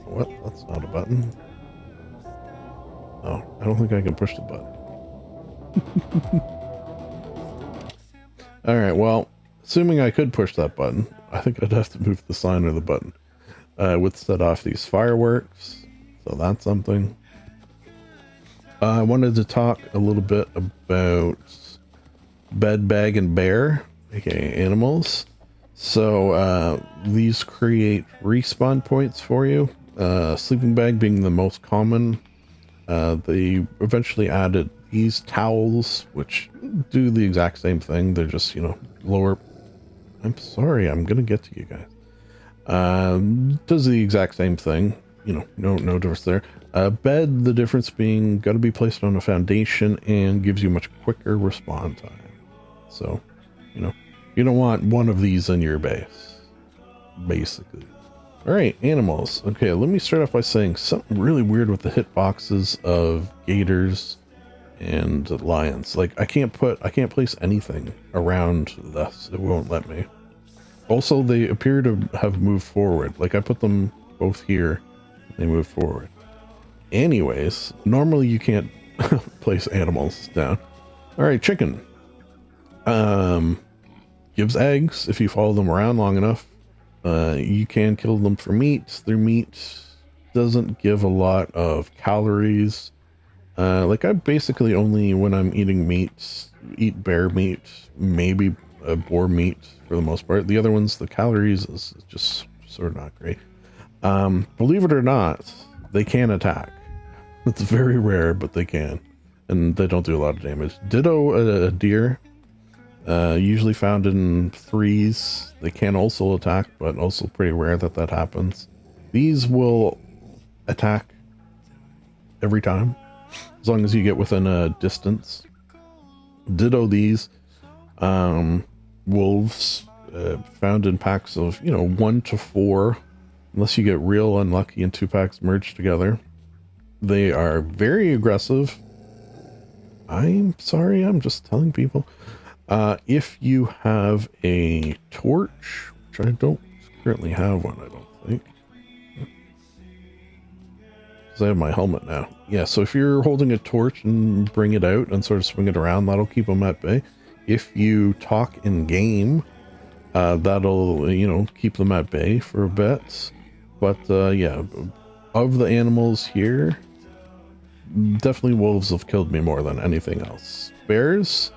What? That's not a button. Oh, I don't think I can push the button. Alright, well, assuming I could push that button, I think I'd have to move the sign or the button. would set off these fireworks. So that's something. I wanted to talk a little bit about bed, bag, and bear, aka animals. So these create respawn points for you. Sleeping bag being the most common. They eventually added these towels, which do the exact same thing. They're just, you know, lower. I'm sorry, I'm gonna get to you guys. Does the exact same thing. You know, no difference there. Bed, the difference being got to be placed on a foundation and gives you much quicker respawn time. So, you know, you don't want one of these in your base, basically. All right, animals. Okay, let me start off by saying something really weird with the hitboxes of gators and lions. Like I can't place anything around this. It won't let me. Also, they appear to have moved forward. Like I put them both here. They move forward. Anyways, normally you can't place animals down. All right, chicken. Gives eggs if you follow them around long enough. You can kill them for meat. Their meat doesn't give a lot of calories. Like I basically only, when I'm eating meat, eat bear meat, maybe boar meat for the most part. The other ones, the calories is just sort of not great. Believe it or not, they can attack. It's very rare, but they can. And they don't do a lot of damage. Ditto a deer. Usually found in threes. They can also attack, but also pretty rare that that happens. These will attack every time, as long as you get within a distance. Ditto these. Wolves, found in packs of, 1 to 4, unless you get real unlucky and 2 packs merged together. They are very aggressive. I'm sorry, I'm just telling people. If you have a torch, which I don't currently have one, I don't think. Because I have my helmet now. Yeah, so if you're holding a torch and bring it out and sort of swing it around, that'll keep them at bay. If you talk in game, that'll, keep them at bay for a bit. But, yeah, of the animals here, definitely wolves have killed me more than anything else. Bears,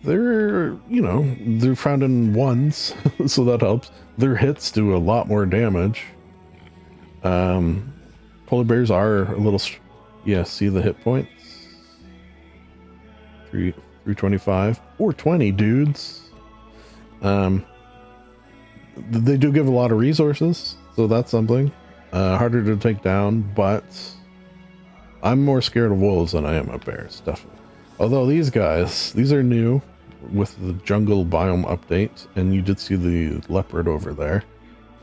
they're found in ones, so that helps. Their hits do a lot more damage. Polar bears are a little, see the hit points? 325 or 20 dudes. They do give a lot of resources, so that's something. Harder to take down, but I'm more scared of wolves than I am of bears, definitely. Although these are new with the jungle biome update, and you did see the leopard over there.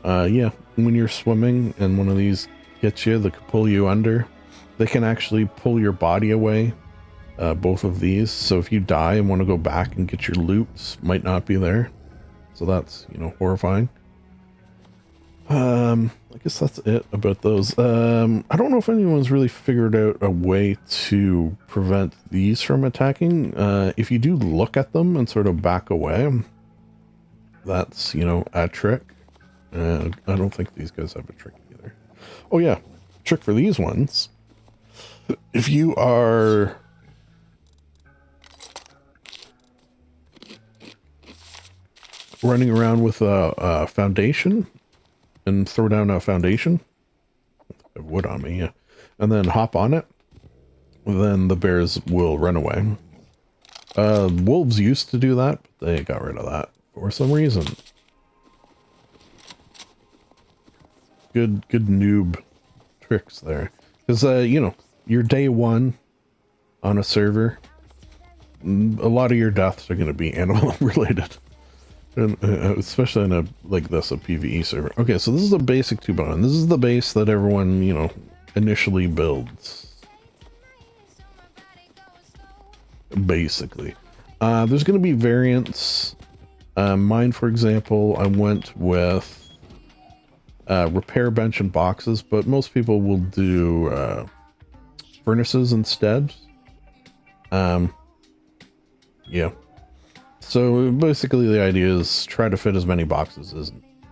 Yeah, when you're swimming and one of these gets you, they can pull you under. They can actually pull your body away, both of these. So if you die and want to go back and get your loot, might not be there. So that's, horrifying. I guess that's it about those. I don't know if anyone's really figured out a way to prevent these from attacking. If you do look at them and sort of back away, that's, a trick. I don't think these guys have a trick either. Oh yeah, trick for these ones. If you are running around with a foundation and throw down a foundation, I have wood on me, yeah, and then hop on it, then the bears will run away. Wolves used to do that, but they got rid of that for some reason. Good noob tricks there, because you're day one on a server. A lot of your deaths are going to be animal related. Especially in a PvE server. Okay, so this is the basic 2-bone. This is the base that everyone, initially builds. Basically. There's going to be variants. Mine, for example, I went with repair bench and boxes, but most people will do furnaces instead. Yeah. So basically the idea is try to fit as many boxes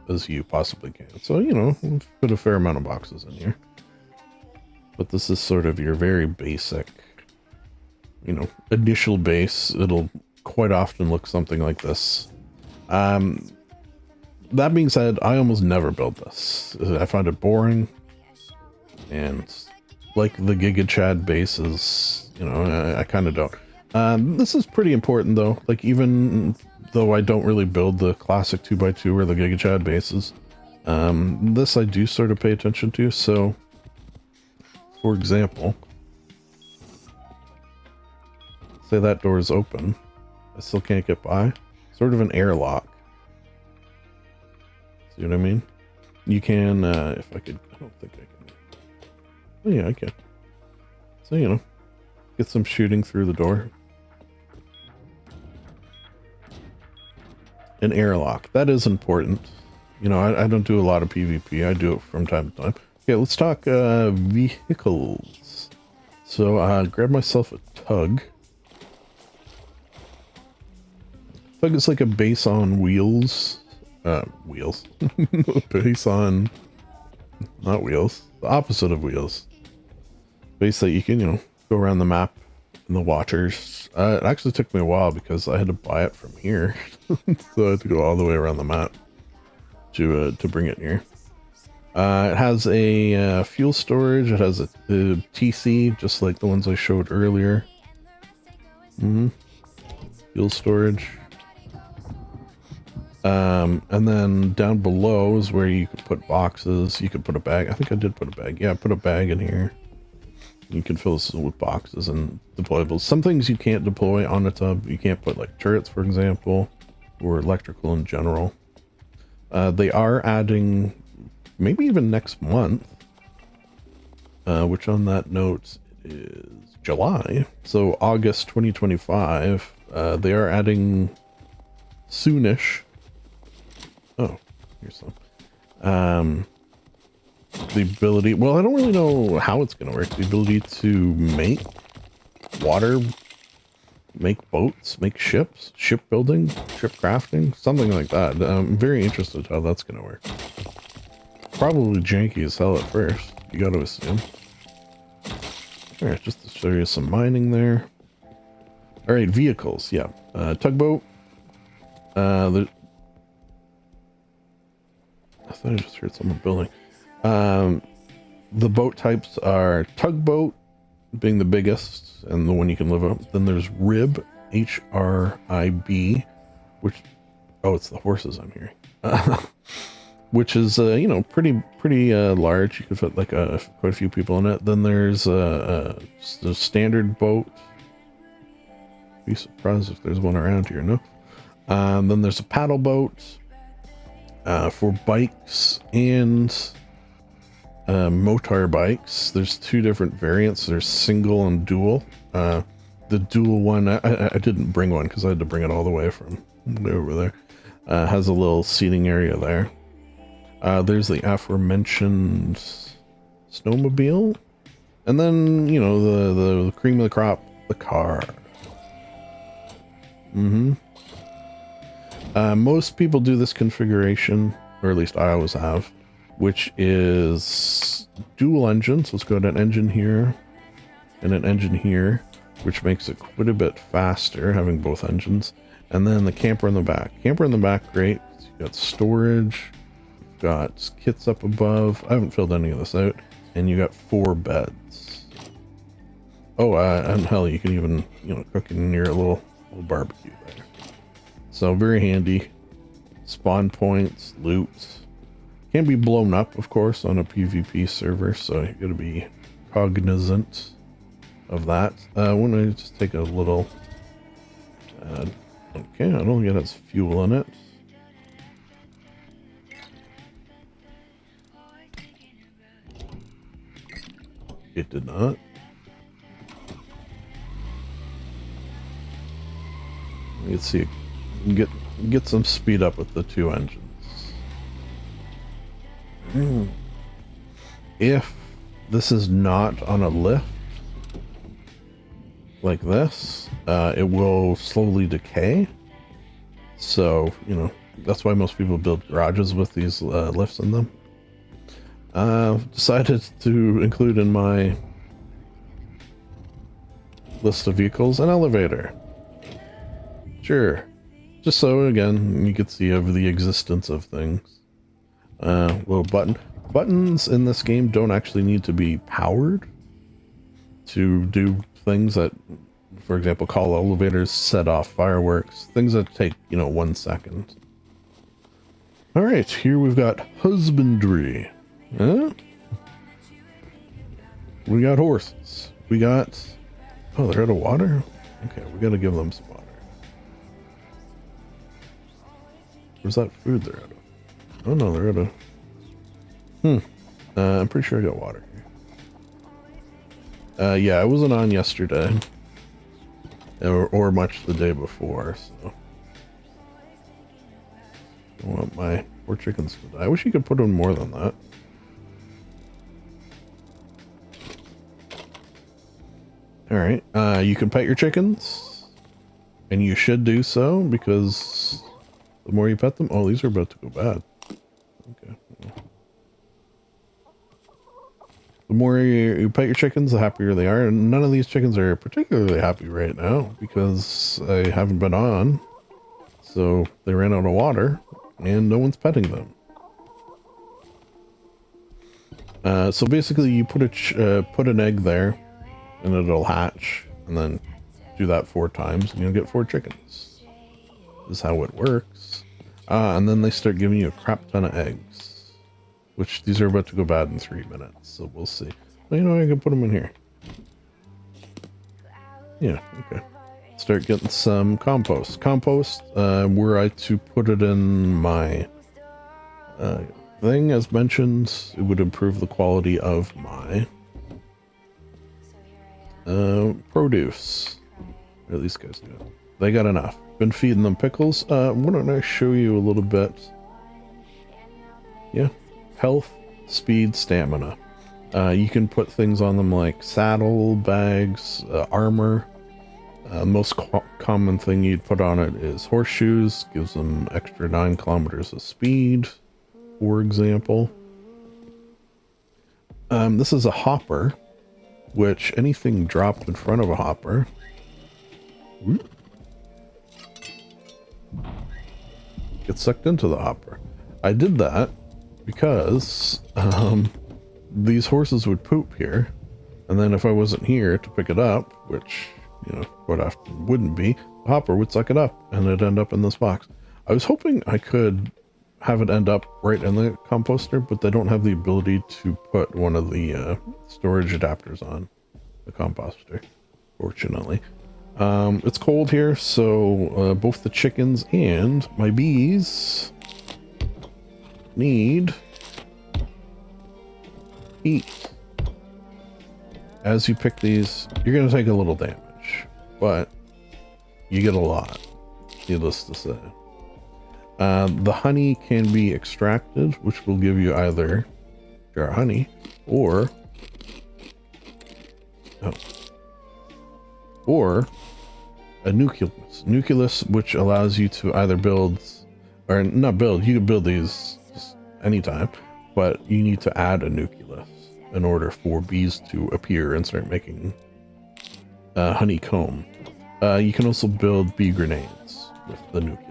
as you possibly can. So, you know, put a fair amount of boxes in here. But this is sort of your very basic, you know, initial base. It'll quite often look something like this. That being said, I almost never build this. I find it boring. And like the Giga Chad bases, you know, I kind of don't. This is pretty important though. Like even though I don't really build the classic 2x2 or the Giga Chad bases, this I do sort of pay attention to. So, for example, say that door is open. I still can't get by. Sort of an airlock. See what I mean? You can, if I could, I don't think I can. Oh yeah, I can. So, you know, get some shooting through the door. An airlock. That is important. You know, I don't do a lot of PvP. I do it from time to time. Okay, let's talk vehicles. So, grab myself a tug. Tug is like a base on wheels. Wheels. Base on... Not wheels. The opposite of wheels. Base that you can, you know, go around the map in the waters. It actually took me a while because I had to buy it from here. So I had to go all the way around the map to bring it here. It has a fuel storage. It has a TC, just like the ones I showed earlier. Fuel storage. And then down below is where you could put boxes. You could put a bag. I think I did put a bag. Yeah, I put a bag in here. You can fill this with boxes and deployables. Some things you can't deploy on a tub. You can't put like turrets, for example, or electrical in general. They are adding, maybe even next month, which on that note is July. So August 2025, they are adding soonish. Oh, here's some. The ability, well, I don't really know how it's going to work. The ability to make water, make boats, make ships, shipbuilding, ship crafting, something like that. I'm very interested how that's going to work. Probably janky as hell at first, you got to assume. Alright, just to show you some mining there. Alright, vehicles, yeah. Tugboat. I thought I just heard someone building. The boat types are tugboat, being the biggest and the one you can live up. Then there's rib, HRIB, which, oh, it's the horses I'm hearing, which is, you know, pretty large. You could fit like quite a few people in it. Then there's the standard boat. Be surprised if there's one around here, no? Then there's a paddle boat for bikes and motor bikes. There's two different variants. There's single and dual. The dual one, I didn't bring one because I had to bring it all the way from over there. Has a little seating area there. There's the aforementioned snowmobile. And then, you know, the cream of the crop, the car. Most people do this configuration, or at least I always have, which is dual engines. Let's go to an engine here and an engine here, which makes it quite a bit faster having both engines. And then the camper in the back. Camper in the back, great. You've got storage, you've got kits up above. I haven't filled any of this out. And you got 4 beds. Oh, and hell, you can even, you know, cook in your little barbecue there. So very handy. Spawn points, loot. Can be blown up, of course, on a PvP server, so you gotta be cognizant of that. I want to just take a little... okay, I don't think it has fuel in it. It did not. Let's see. Get some speed up with the 2 engines. If this is not on a lift like this, it will slowly decay. So, you know, That's why most people build garages with these lifts in them. Decided to include in my list of vehicles an elevator. Sure. Just so, again, you could see of the existence of things. Little button. Buttons in this game don't actually need to be powered to do things that, for example, call elevators, set off fireworks, things that take, 1 second. All right, here we've got husbandry. Huh? We got horses. We got... Oh, they're out of water? Okay, we gotta give them some water. Where's that food they're out of? Oh no, they're out of... I'm pretty sure I got water here. Yeah, I wasn't on yesterday. Or much the day before, so... I don't want my poor chickens to die. I wish you could put in more than that. Alright, you can pet your chickens. And you should do so, because the more you pet them... Oh, these are about to go bad. Okay. The more you pet your chickens, the happier they are. And none of these chickens are particularly happy right now, because I haven't been on. So they ran out of water, and no one's petting them. So basically you put an egg there, and it'll hatch, and then do that 4 times, and you'll get 4 chickens. This is how it works. And then they start giving you a crap ton of eggs, which these are about to go bad in 3 minutes, so we'll see. Well, I can put them in here. Yeah, okay. Start getting some compost. Compost, were I to put it in my thing, as mentioned, it would improve the quality of my produce. What are these guys doing? They got enough. Been feeding them pickles. Why don't I show you a little bit? Yeah. Health, speed, stamina. You can put things on them like saddle, bags, armor. Most common thing you'd put on it is horseshoes. Gives them extra 9 kilometers of speed, for example. This is a hopper, which anything dropped in front of a hopper gets sucked into the hopper. I did that because these horses would poop here, and then if I wasn't here to pick it up, which quite often wouldn't be, the hopper would suck it up and it'd end up in this box. I was hoping I could have it end up right in the composter, but they don't have the ability to put one of the storage adapters on the composter, fortunately. It's cold here, so both the chickens and my bees need heat. As you pick these, you're going to take a little damage, but you get a lot, needless to say. The honey can be extracted, which will give you either jar honey or a nucleus. Nucleus, which allows you to either build, or not build, you can build these just anytime, but you need to add a nucleus in order for bees to appear and start making honeycomb. You can also build bee grenades with the nucleus.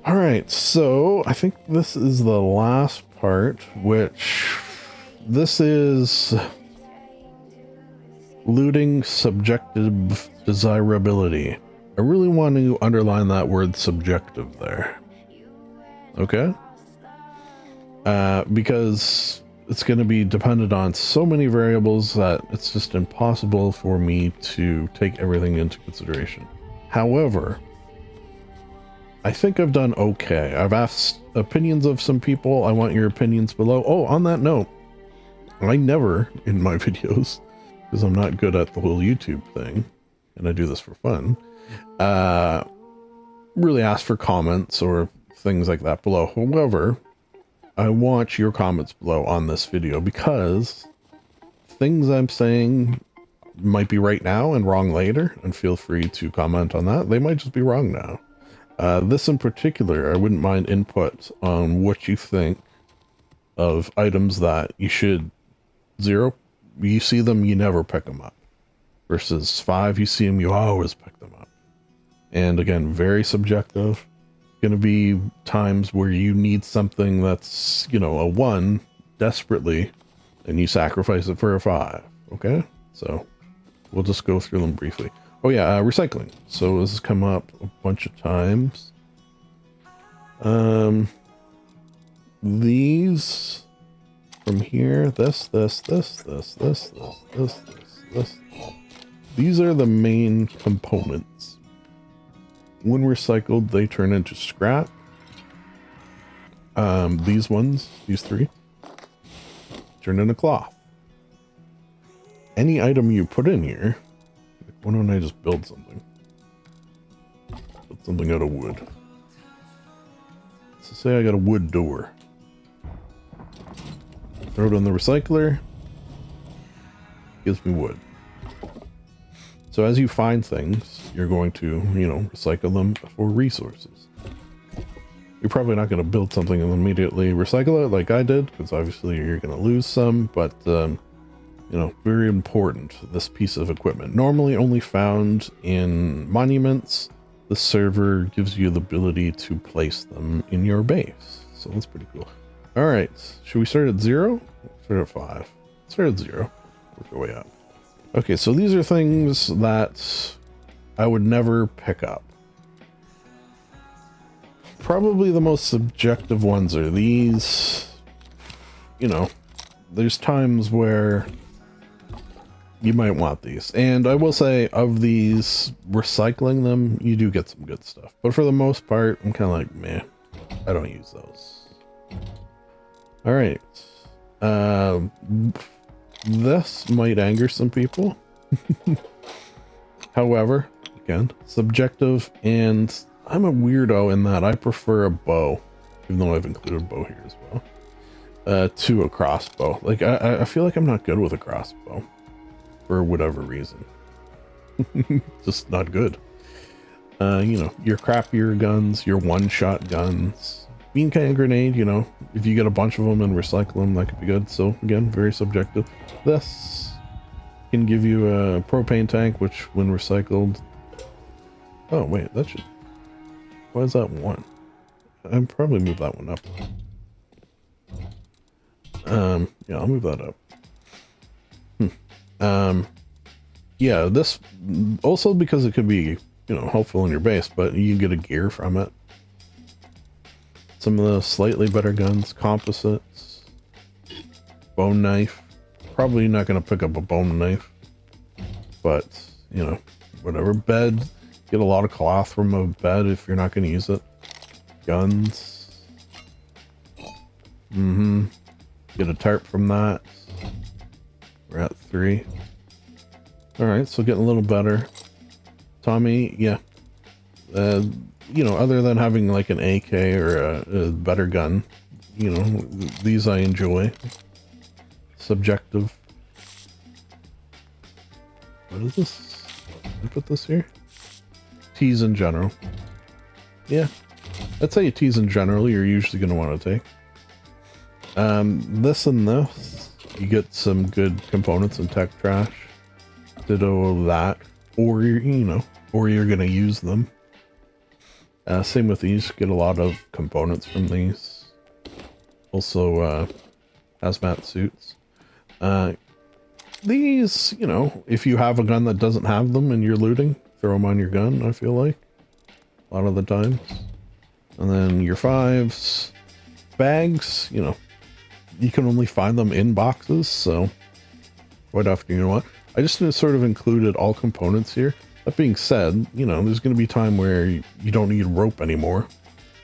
Alright, so I think this is the last part, which this is looting subjective desirability. I really want to underline that word subjective there. Okay? Because it's going to be dependent on so many variables that it's just impossible for me to take everything into consideration. However, I think I've done okay. I've asked opinions of some people. I want your opinions below. Oh, on that note, I never, in my videos, because I'm not good at the whole YouTube thing, and I do this for fun, really ask for comments or things like that below. However, I want your comments below on this video, because things I'm saying might be right now and wrong later, and feel free to comment on that. They might just be wrong now. This in particular, I wouldn't mind input on what you think of items that you should 0. You see them, you never pick them up. Versus 5, you see them, you always pick them up. And again, very subjective. Gonna be times where you need something that's, you know, a 1 desperately, and you sacrifice it for a 5. Okay? So we'll just go through them briefly. Oh yeah, recycling. So this has come up a bunch of times. These from here, this. These are the main components. When recycled, they turn into scrap. These ones, these 3, turn into cloth. Any item you put in here, why don't I just build something? Build something out of wood. So say I got a wood door. Throw it in the recycler. Gives me wood. So as you find things, you're going to, you know, recycle them for resources. You're probably not going to build something and immediately recycle it like I did, because obviously you're going to lose some, but, you know, very important, this piece of equipment. Normally only found in monuments. The server gives you the ability to place them in your base. So that's pretty cool. All right, should we start at 0? Start at 5. Start at 0. Work our way up. Okay, so these are things that I would never pick up. Probably the most subjective ones are these. You know, there's times where you might want these. And I will say, of these, recycling them, you do get some good stuff. But for the most part, I'm kind of like, meh, I don't use those. All right. This might anger some people. However, again, subjective, and I'm a weirdo in that I prefer a bow, even though I've included a bow here as well, to a crossbow. Like, I feel like I'm not good with a crossbow for whatever reason. Just not good. You know, your crappier guns, your one-shot guns, bean can grenade, you know, if you get a bunch of them and recycle them, that could be good. So again, very subjective. This can give you a propane tank, which when recycled, oh wait, that should, why is that 1? I'd probably move that one up. Yeah, I'll move that up. Yeah, this also, because it could be, you know, helpful in your base, but you get a gear from it. Some of the slightly better guns, composites, bone knife. Probably not going to pick up a bone knife, but, you know, whatever. Bed, get a lot of cloth from a bed if you're not going to use it. Guns. Get a tarp from that. We're at 3. Alright, so getting a little better. Tommy, yeah. You know, other than having like an AK or a better gun, you know, these I enjoy. Subjective. What is this? I put this here? Teas in general. Yeah. I'd say teas in general you're usually going to want to take. This and this, you get some good components in tech trash. Ditto that. Or, you know, or you're going to use them. Same with these, get a lot of components from these. Also, hazmat suits. These, you know, if you have a gun that doesn't have them and you're looting, throw them on your gun, I feel like. A lot of the times. And then your 5s. Bags, you know, you can only find them in boxes, so quite often, you know what? I just sort of included all components here. That being said, you know, there's going to be time where you don't need rope anymore.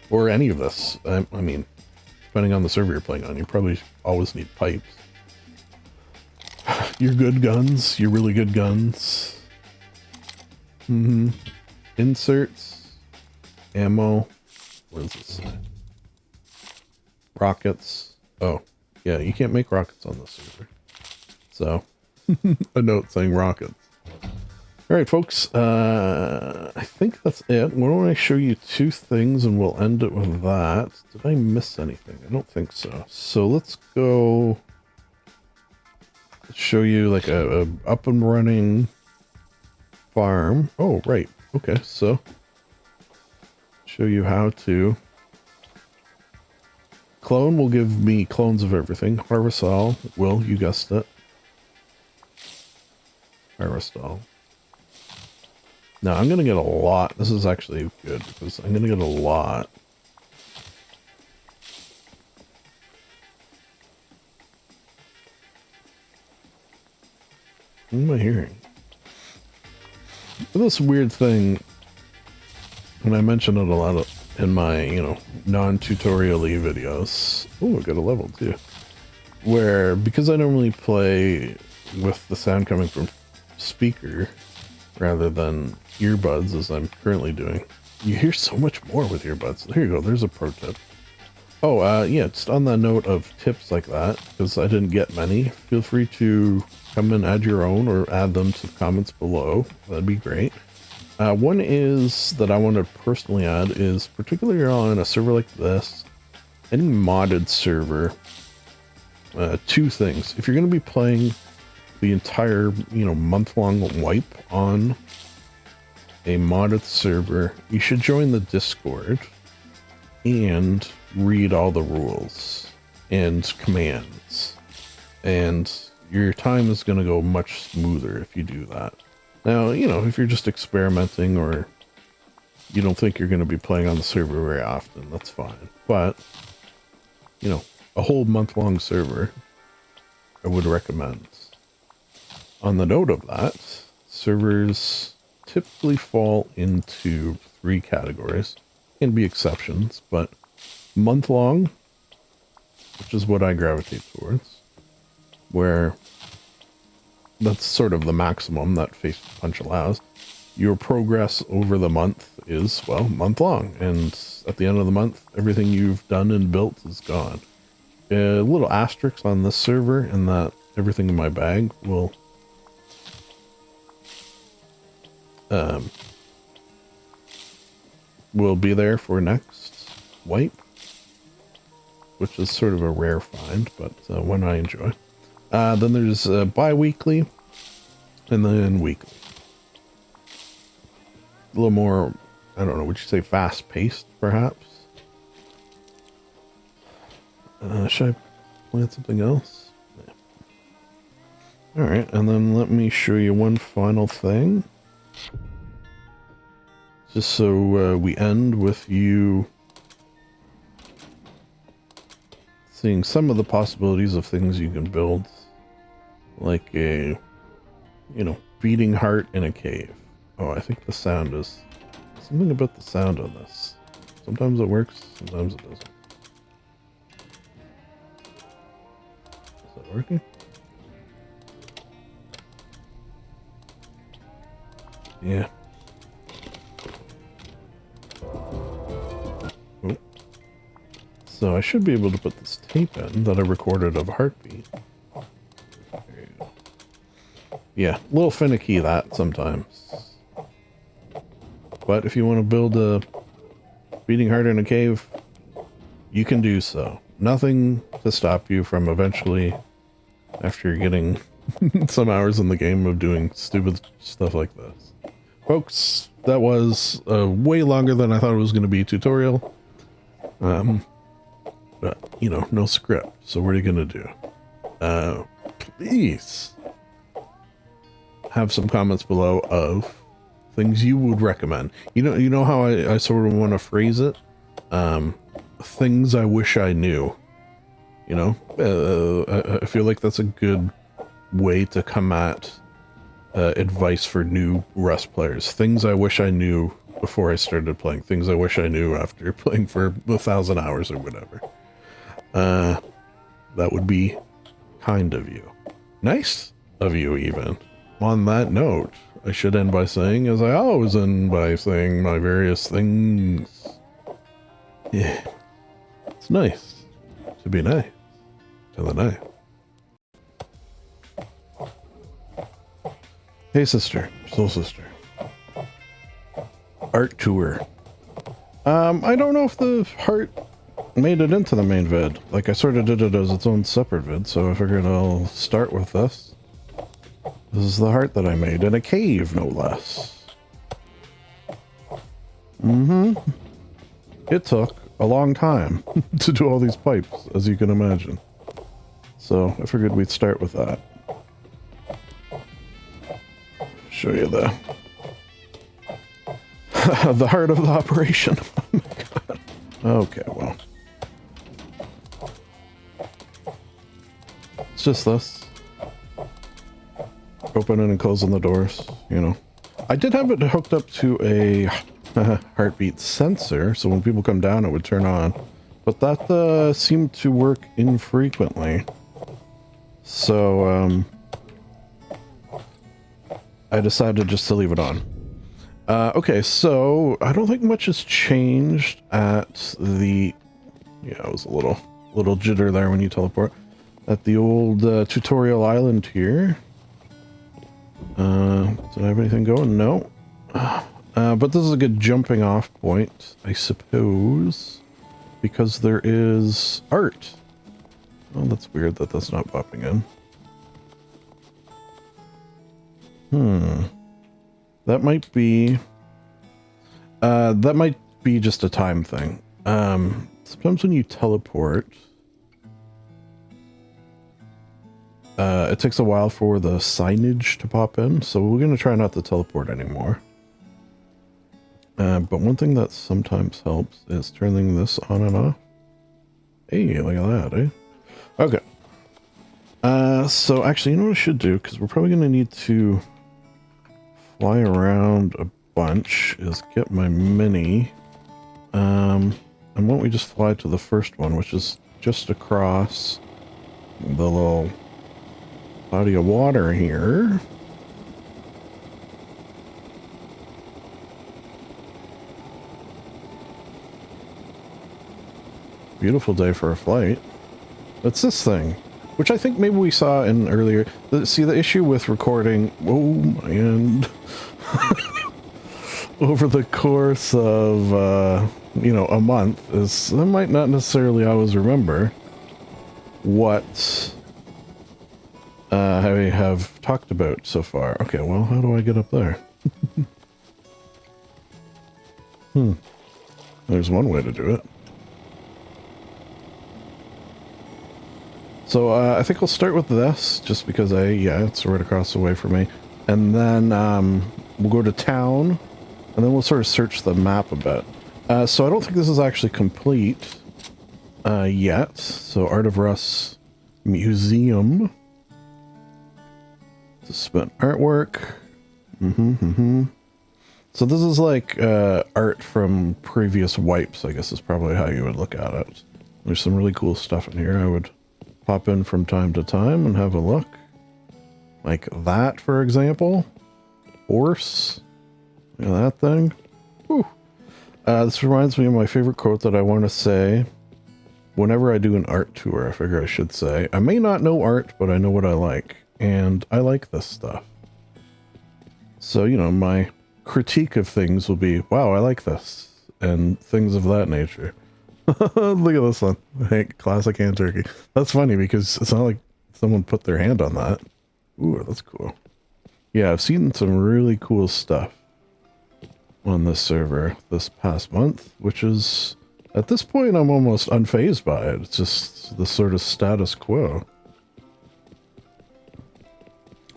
Or any of this. I mean, depending on the server you're playing on, you probably always need pipes. Your good guns, your really good guns. Inserts. Ammo. What does this say? Rockets. Oh, yeah, you can't make rockets on this server. So, a note saying rockets. All right, folks. I think that's it. Why don't I show you two things and we'll end it with that. Did I miss anything? I don't think so. So let's go show you like a up and running farm. Oh, right. Okay, so show you how to clone. Will give me clones of everything. Harvest all will, you guessed it. Harvest all. Now I'm gonna get a lot. This is actually good because I'm gonna get a lot. What am I hearing? This weird thing, and I mentioned it a lot in my, non-tutorial-y videos. Oh, I got a level too. Where, because I normally play with the sound coming from speaker rather than earbuds, as I'm currently doing, you hear so much more with earbuds. There you go, there's a pro tip. Oh, yeah, just on the note of tips like that, because I didn't get many, feel free to come and add your own or add them to the comments below. That'd be great. One is that I want to personally add is particularly on a server like this, any modded server, two things. If you're going to be playing the entire, month-long wipe on a modded server, you should join the Discord and read all the rules and commands. And your time is going to go much smoother if you do that. Now, if you're just experimenting or you don't think you're going to be playing on the server very often, that's fine. But, a whole month-long server, I would recommend. On the note of that, servers typically fall into 3 categories. Can be exceptions, but month-long, which is what I gravitate towards, where that's sort of the maximum that Face Punch allows. Your progress over the month is, well, month-long, and at the end of the month, everything you've done and built is gone. A little asterisk on this server, and that everything in my bag will be there for next wipe, which is sort of a rare find, but one I enjoy. Then there's bi-weekly, and then weekly. A little more, I don't know, would you say fast-paced, perhaps? Should I plant something else? Yeah. Alright, and then let me show you one final thing. Just so we end with you seeing some of the possibilities of things you can build. Like a, beating heart in a cave. Oh, I think the sound is... something about the sound on this. Sometimes it works, sometimes it doesn't. Is that working? Yeah. Oh. So I should be able to put this tape in that I recorded of heartbeat. There you go. Yeah, a little finicky that sometimes. But if you want to build a beating heart in a cave, you can do so. Nothing to stop you from eventually, after getting some hours in the game of doing stupid stuff like this. Folks, that was way longer than I thought it was going to be a tutorial. But, no script. So what are you going to do? Please have some comments below of things you would recommend. You know how I sort of want to phrase it? Things I wish I knew. I feel like that's a good way to come at advice for new Rust players. Things I wish I knew before I started playing. Things I wish I knew after playing for 1,000 hours or whatever. That would be kind of you. Nice of you, even. On that note, I should end by saying, as I always end by saying, my various things. Yeah. It's nice to be nice to the night. Hey, sister. Soul sister. Art tour. I don't know if the heart made it into the main vid. Like, I sort of did it as its own separate vid, so I figured I'll start with this. This is the heart that I made in a cave, no less. It took a long time to do all these pipes, as you can imagine. So I figured we'd start with that. Show you the the heart of the operation. Oh my god. Okay, well. It's just this. Opening and closing the doors, you know. I did have it hooked up to a heartbeat sensor, so when people come down it would turn on. But that seemed to work infrequently. So, I decided just to leave it on. Okay, so I don't think much has changed at the... Yeah, it was a little jitter there when you teleport. At the old tutorial island here. Did I have anything going? No. But this is a good jumping off point, I suppose. Because there is art. Oh, that's weird that that's not popping in. That might be just a time thing. Sometimes when you teleport, it takes a while for the signage to pop in, so we're going to try not to teleport anymore. But one thing that sometimes helps is turning this on and off. Hey, look at that, eh? Okay. So actually, you know what I should do? Because we're probably going to need to fly around a bunch, is get my mini. And why don't we just fly to the first one, which is just across the little body of water here. Beautiful day for a flight. It's this thing, which I think maybe we saw in earlier. See, the issue with recording, oh my end, over the course of, you know, a month is I might not necessarily always remember what I have talked about so far. Okay, well, how do I get up there? There's one way to do it. So I think I'll start with this, just because yeah, it's right across the way from me. And then we'll go to town, and then we'll sort of search the map a bit. So I don't think this is actually complete yet. So Art of Rust Museum. Spent artwork. So this is like art from previous wipes, I guess is probably how you would look at it. There's some really cool stuff in here. I would pop in from time to time and have a look. Like that, for example. Horse. Look at that thing. Whew. This reminds me of my favorite quote that I want to say whenever I do an art tour. I figure I should say, I may not know art, but I know what I like. And I like this stuff. So, you know, my critique of things will be, wow, I like this. And things of that nature. Look at this one. Hey, classic hand turkey. That's funny because it's not like someone put their hand on that. Ooh, that's cool. Yeah, I've seen some really cool stuff on this server this past month, which is, at this point, I'm almost unfazed by it. It's just the sort of status quo.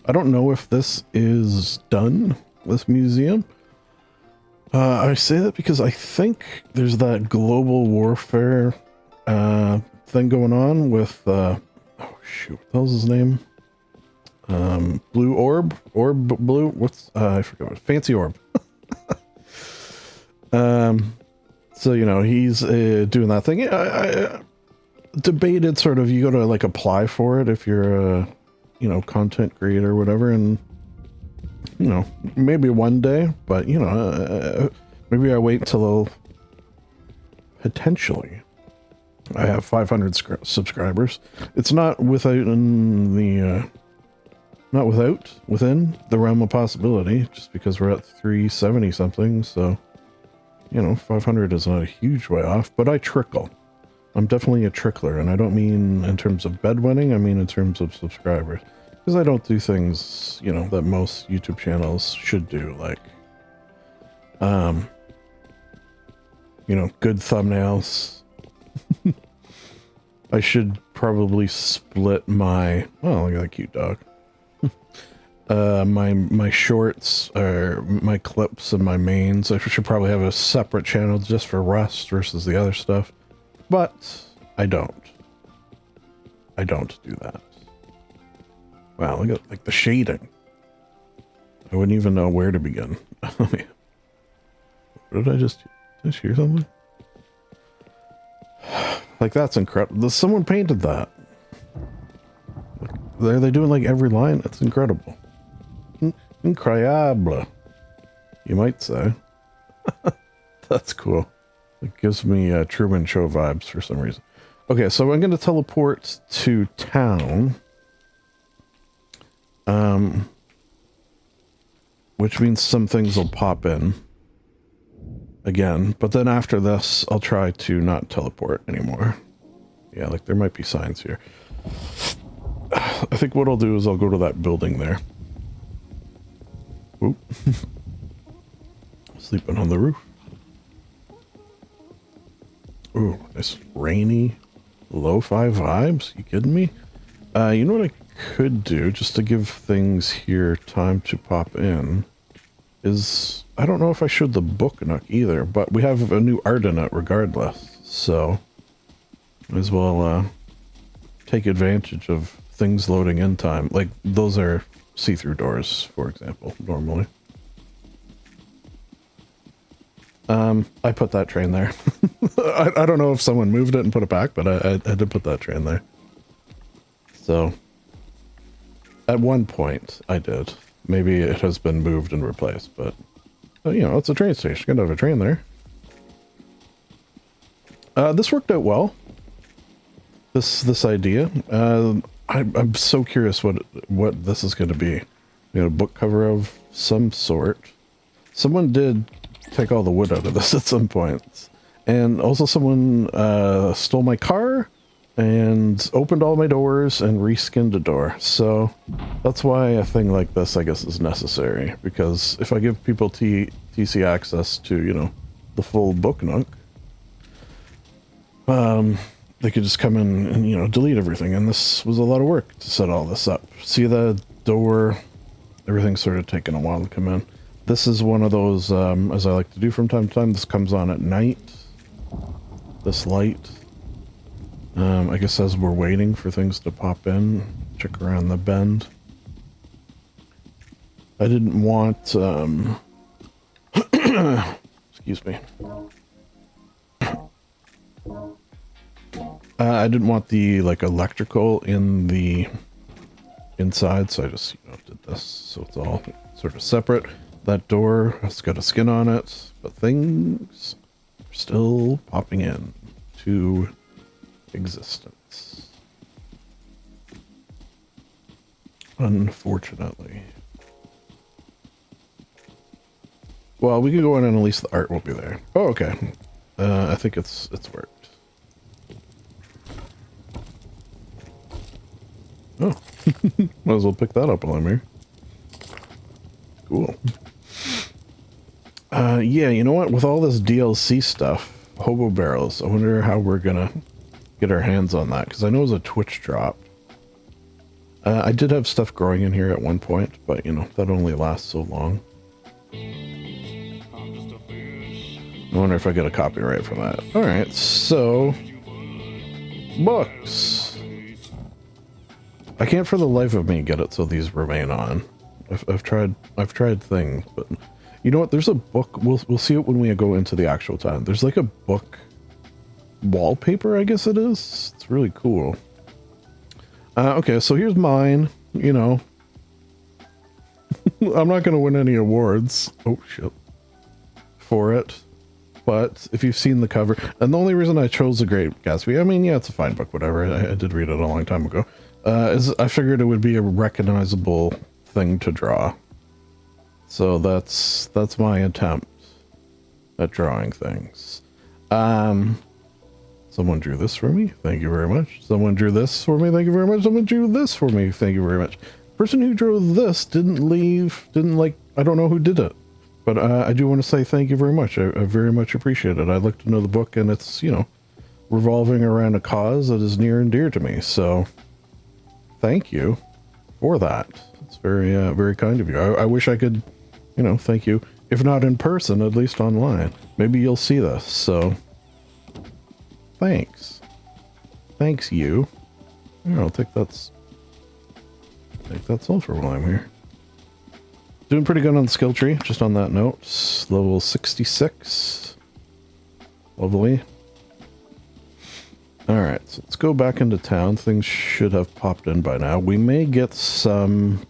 I don't know if this is done, this museum. I say that because I think there's that global warfare thing going on with, oh shoot, what the hell's his name? Blue Orb? Blue? What's, I forgot what, Fancy Orb. So, you know, he's doing that thing. I debated sort of, you go to like apply for it if you're a, you know, content creator or whatever, and you know, maybe one day, but you know, maybe I wait until potentially I have 500 subscribers. It's not within the not within the realm of possibility, just because we're at 370 something, so, you know, 500 is not a huge way off, but I trickle. I'm definitely a trickler, and I don't mean in terms of bedwetting, I mean in terms of subscribers. Because I don't do things, you know, that most YouTube channels should do, like, you know, good thumbnails. I should probably split my, oh, look at that cute dog. My shorts, or my clips and my mains. I should probably have a separate channel just for Rust versus the other stuff. But I don't. I don't do that. Wow, look at like the shading. I wouldn't even know where to begin. What did I just hear something? Like, that's incredible. Someone painted that. Are they doing like every line? That's incredible. Incroyable, you might say. That's cool. It gives me Truman Show vibes for some reason. Okay, so I'm going to teleport to town. Which means some things will pop in again, but then after this, I'll try to not teleport anymore. Yeah, like there might be signs here. I think what I'll do is I'll go to that building there. Oop. Sleeping on the roof. Ooh, nice rainy, lo-fi vibes. You kidding me? You know what I could do, just to give things here time to pop in, is, I don't know if I showed the book nook either, but we have a new art in it regardless, so might as well take advantage of things loading in time. Like, those are see-through doors, for example, normally. I put that train there. I don't know if someone moved it and put it back, but I did put that train there. So, at one point, I did. Maybe it has been moved and replaced, but you know, it's a train station. Gotta have a train there. This worked out well. This idea. I'm so curious what this is going to be. You know, book cover of some sort. Someone did take all the wood out of this at some point, and also someone stole my car and opened all my doors and reskinned a door. So that's why a thing like this, I guess, is necessary, because if I give people TC access to, you know, the full book nook, they could just come in and, you know, delete everything. And this was a lot of work to set all this up. See the door, everything's sort of taken a while to come in. This is one of those, as I like to do from time to time, this comes on at night, this light. I guess as we're waiting for things to pop in, check around the bend. I didn't want, excuse me. I didn't want the, like, electrical in the inside, so I just, you know, did this, so it's all sort of separate. That door has got a skin on it, but things are still popping in to existence. Unfortunately. Well, we can go in and at least the art will be there. Oh, okay. I think it's worked. Oh. Might as well pick that up while I'm here. Cool. Yeah, you know what? With all this DLC stuff, hobo barrels, I wonder how we're gonna get our hands on that, because I know it was a Twitch drop. I did have stuff growing in here at one point, but, you know, that only lasts so long. I wonder if I get a copyright from that. Alright, so... books! I can't for the life of me get it so these remain on. I've tried things, but... You know what? There's a book. We'll see it when we go into the actual time. There's like a book wallpaper, I guess it is. It's really cool. Okay, so here's mine. You know, I'm not going to win any awards. Oh, shit. For it. But if you've seen the cover, and the only reason I chose The Great Gatsby, I mean, yeah, it's a fine book, whatever. I did read it a long time ago. I figured it would be a recognizable thing to draw. So that's my attempt at drawing things. Someone drew this for me. Thank you very much. Someone drew this for me. Thank you very much. Someone drew this for me. Thank you very much. The person who drew this didn't like, I don't know who did it. But I do want to say thank you very much. I very much appreciate it. I'd like to know the book, and it's, you know, revolving around a cause that is near and dear to me. So thank you for that. It's very, very kind of you. I wish I could, you know, thank you. If not in person, at least online. Maybe you'll see this, so thanks. Thanks, you. Yeah, I'll take that's sulfur while I'm here. Doing pretty good on the skill tree, just on that note. Level 66. Lovely. Alright, so let's go back into town. Things should have popped in by now. We may get some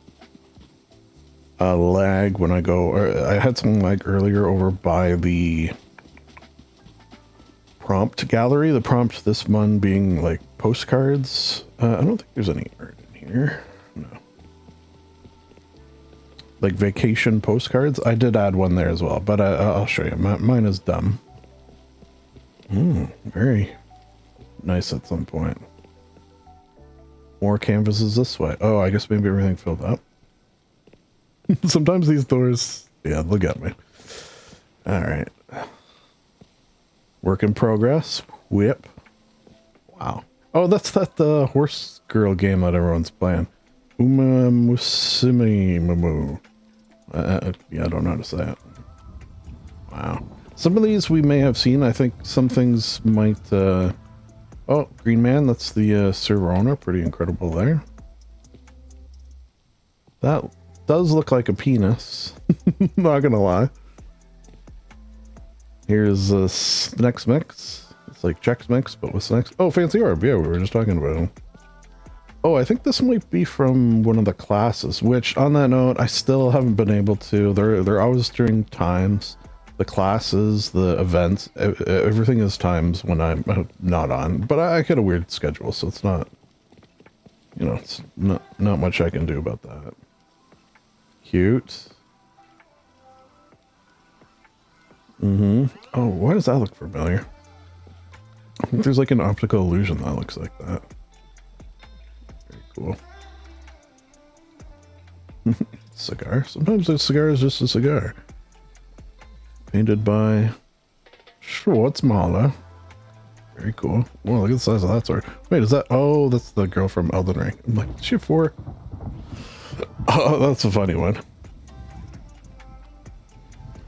lag when I go, or I had some lag earlier over by the prompt gallery. The prompt this one being like postcards. I don't think there's any art in here. No. Like vacation postcards. I did add one there as well, but I'll show you. Mine is dumb. Very nice at some point. More canvases this way. Oh, I guess maybe everything filled up. Sometimes these doors, yeah, they'll get me. All right. Work in progress. Whip. Wow. Oh, that's that horse girl game that everyone's playing. Uma Musimi Mamu. Yeah, I don't know how to say it. Wow. Some of these we may have seen. I think some things might... Oh, Green Man, that's the server owner. Pretty incredible there. That does look like a penis. Not gonna lie. Here's Snacks Mix. It's like Chex Mix, but with snacks. Oh, Fancy Orb. Yeah, we were just talking about him. Oh, I think this might be from one of the classes, which on that note, I still haven't been able to. They're always during times. The classes, the events, everything is times when I'm not on. But I get a weird schedule, so it's not, you know, it's not much I can do about that. Cute. Oh, why does that look familiar? I think there's like an optical illusion that looks like that. Very cool. Cigar. Sometimes a cigar is just a cigar. Painted by Schwartzmaler. Very cool. Whoa, look at the size of that sword. Wait, is that... Oh, that's the girl from Elden Ring. I'm like, is she 4? Oh, that's a funny one.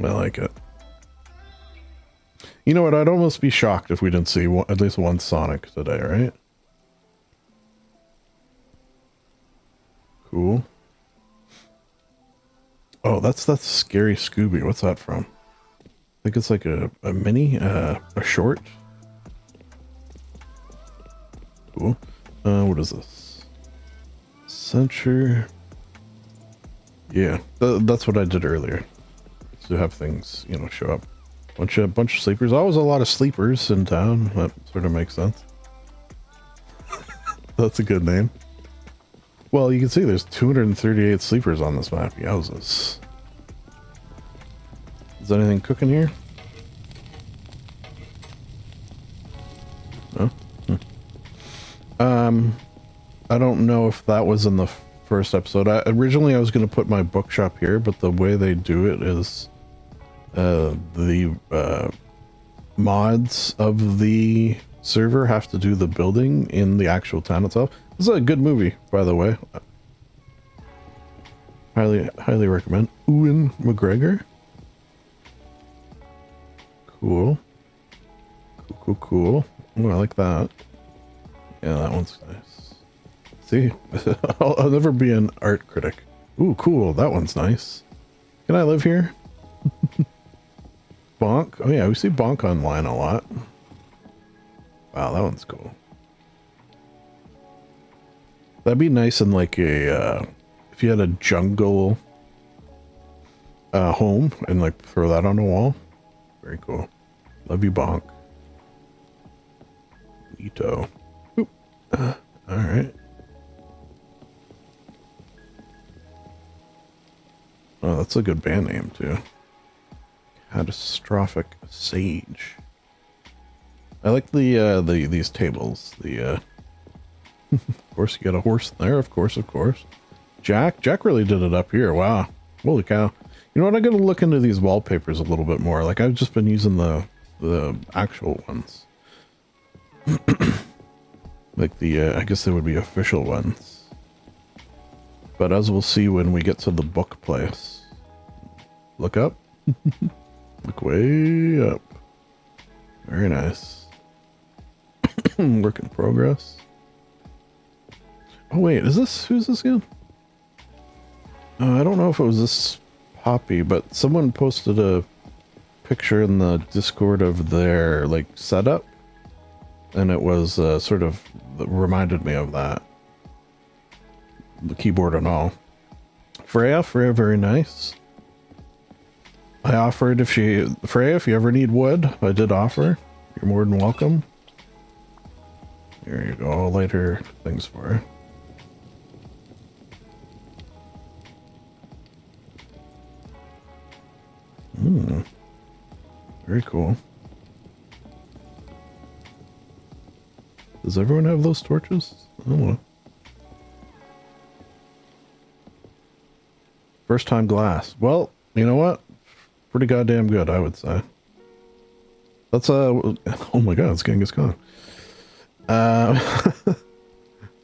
I like it. You know what? I'd almost be shocked if we didn't see at least one Sonic today, right? Cool. Oh, that's Scary Scooby. What's that from? I think it's like a mini, a short. Cool. What is this? Censure. Yeah, that's what I did earlier. To have things, you know, show up. Bunch of sleepers. Always a lot of sleepers in town. That sort of makes sense. That's a good name. Well, you can see there's 238 sleepers on this map. Yowzas. Is anything cooking here? No? I don't know if that was in the first episode. Originally I was going to put my bookshop here, but the way they do it is the mods of the server have to do the building in the actual town itself. This is a good movie, by the way. Highly recommend. Ewan McGregor. Cool. Cool. Oh, I like that. Yeah, that one's nice. See, I'll never be an art critic. Ooh, cool. That one's nice. Can I live here? Bonk. Oh yeah, we see Bonk online a lot. Wow, that one's cool. That'd be nice in like a, if you had a jungle home and like throw that on a wall. Very cool. Love you, Bonk. Ito. All right. Oh, that's a good band name too. Catastrophic Sage. I like these tables. Of course you got a horse there, of course. Jack really did it up here. Wow. Holy cow. You know what, I gotta look into these wallpapers a little bit more. Like, I've just been using the actual ones. Like I guess they would be official ones. But as we'll see when we get to the book place. Look up. Look way up. Very nice. Work in progress. Oh wait, who's this again? I don't know if it was this Poppy, but someone posted a picture in the Discord of their, like, setup. And it was sort of reminded me of that. The keyboard and all. Freya, very nice. I offered Freya, if you ever need wood, I did offer. You're more than welcome. Here you go, I'll light her things for her. Very cool. Does everyone have those torches? I don't know. First time glass. Well, you know what? Pretty goddamn good, I would say. That's oh my god, it's Genghis Khan.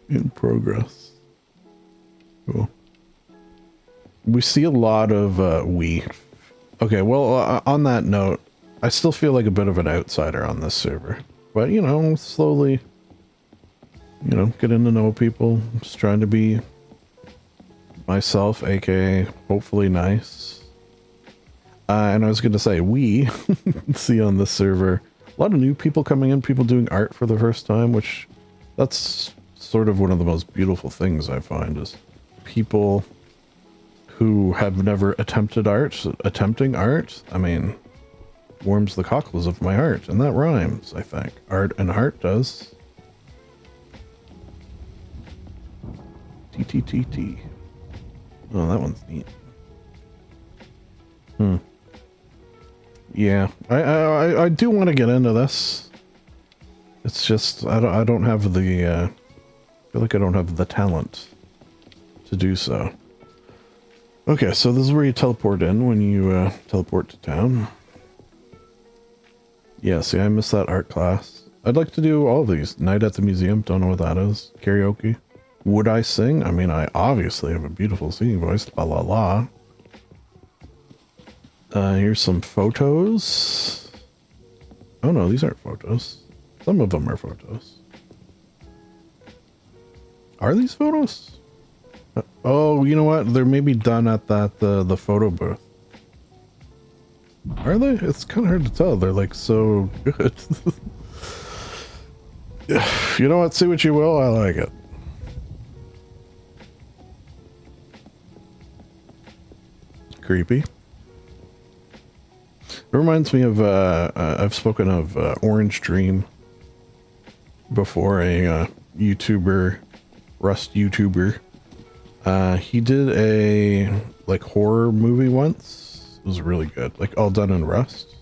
In progress. Cool. We see a lot of we. Okay, well, on that note, I still feel like a bit of an outsider on this server. But, you know, slowly, you know, getting to know people. Just trying to be myself, aka hopefully nice. And I was going to say, we see on this server a lot of new people coming in, people doing art for the first time, which that's sort of one of the most beautiful things I find is people who have never attempted art, attempting art. I mean, warms the cockles of my heart, and that rhymes, I think. Art and heart does. T. Oh, that one's neat. Yeah, I do want to get into this. It's just I don't have the I feel like I don't have the talent to do so. Okay, so this is where you teleport in when you teleport to town. Yeah, see, I missed that art class. I'd like to do all of these. Night at the museum, don't know what that is. Karaoke. Would I sing? I mean, I obviously have a beautiful singing voice. La la la. Here's some photos. Oh no, these aren't photos. Some of them are photos. Are these photos? Oh, you know what? They're maybe done at that the photo booth. Are they? It's kind of hard to tell. They're like so good. You know what? See what you will. I like it. Creepy. It reminds me of I've spoken of Orange Dream before, a YouTuber, Rust YouTuber. He did a like horror movie once. It was really good, like all done in Rust.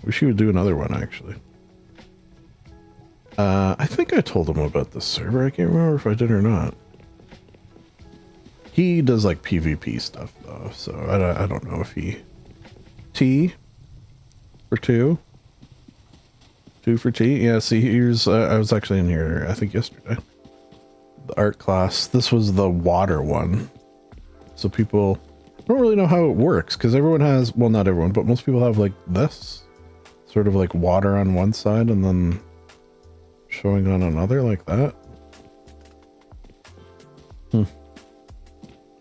Wish he would do another one actually. I think I told him about this server. I can't remember if I did or not. He does like PvP stuff though, so I don't know if he... T for 2. 2 for T. Yeah, see, here's I was actually in here I think yesterday. The art class. This was the water one. So people don't really know how it works because everyone has, well, not everyone, but most people have like this sort of like water on one side and then showing on another like that.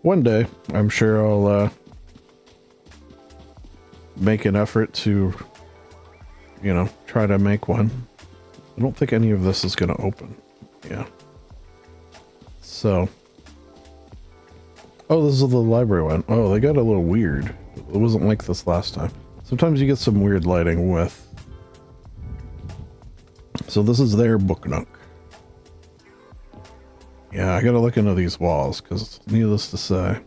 One day, I'm sure I'll make an effort to, you know, try to make one. I don't think any of this is going to open. Yeah. So. Oh, this is the library one. Oh, they got a little weird. It wasn't like this last time. Sometimes you get some weird lighting with. So this is their book nook. Yeah, I gotta look into these walls because needless to say,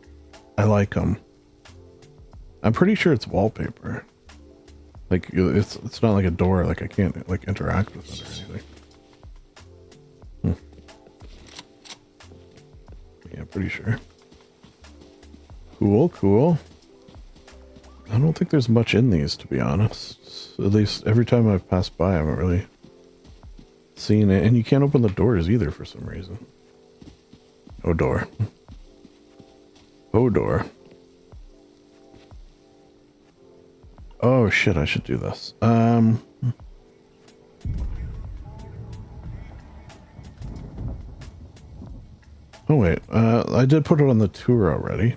I like them. I'm pretty sure it's wallpaper. Like, it's not like a door, like I can't, like, interact with it or anything. Yeah, pretty sure. Cool, cool. I don't think there's much in these, to be honest. At least every time I've passed by, I haven't really seen it. And you can't open the doors either for some reason. Oh, door. Oh, door. Oh, shit, I should do this. Oh, wait. I did put it on the tour already.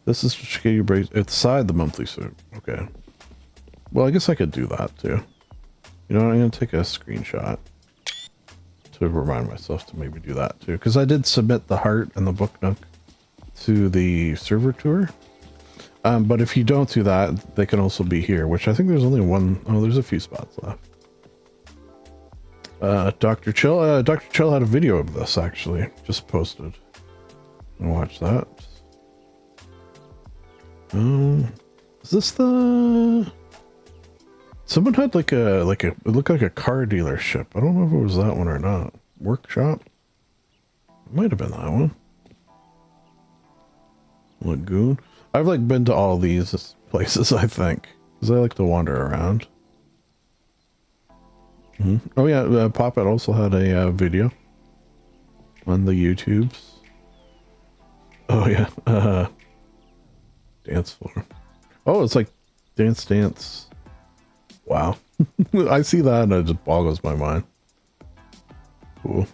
This is to get you inside the monthly suit. Okay. Well, I guess I could do that too. You know what? I'm going to take a screenshot to remind myself to maybe do that too. Because I did submit the heart and the book nook to the server tour. But if you don't do that, they can also be here, which I think there's only one. Oh, there's a few spots left. Dr. Chill. Dr. Chill had a video of this actually. Just posted. I'll watch that. Is this the... Someone had like a, it looked like a car dealership. I don't know if it was that one or not. Workshop? It might have been that one. Lagoon. I've like been to all these places, I think. Because I like to wander around. Oh yeah, Poppet also had a video on the YouTubes. Oh yeah, dance floor. Oh, it's like dance. Wow. I see that and it just boggles my mind. Cool.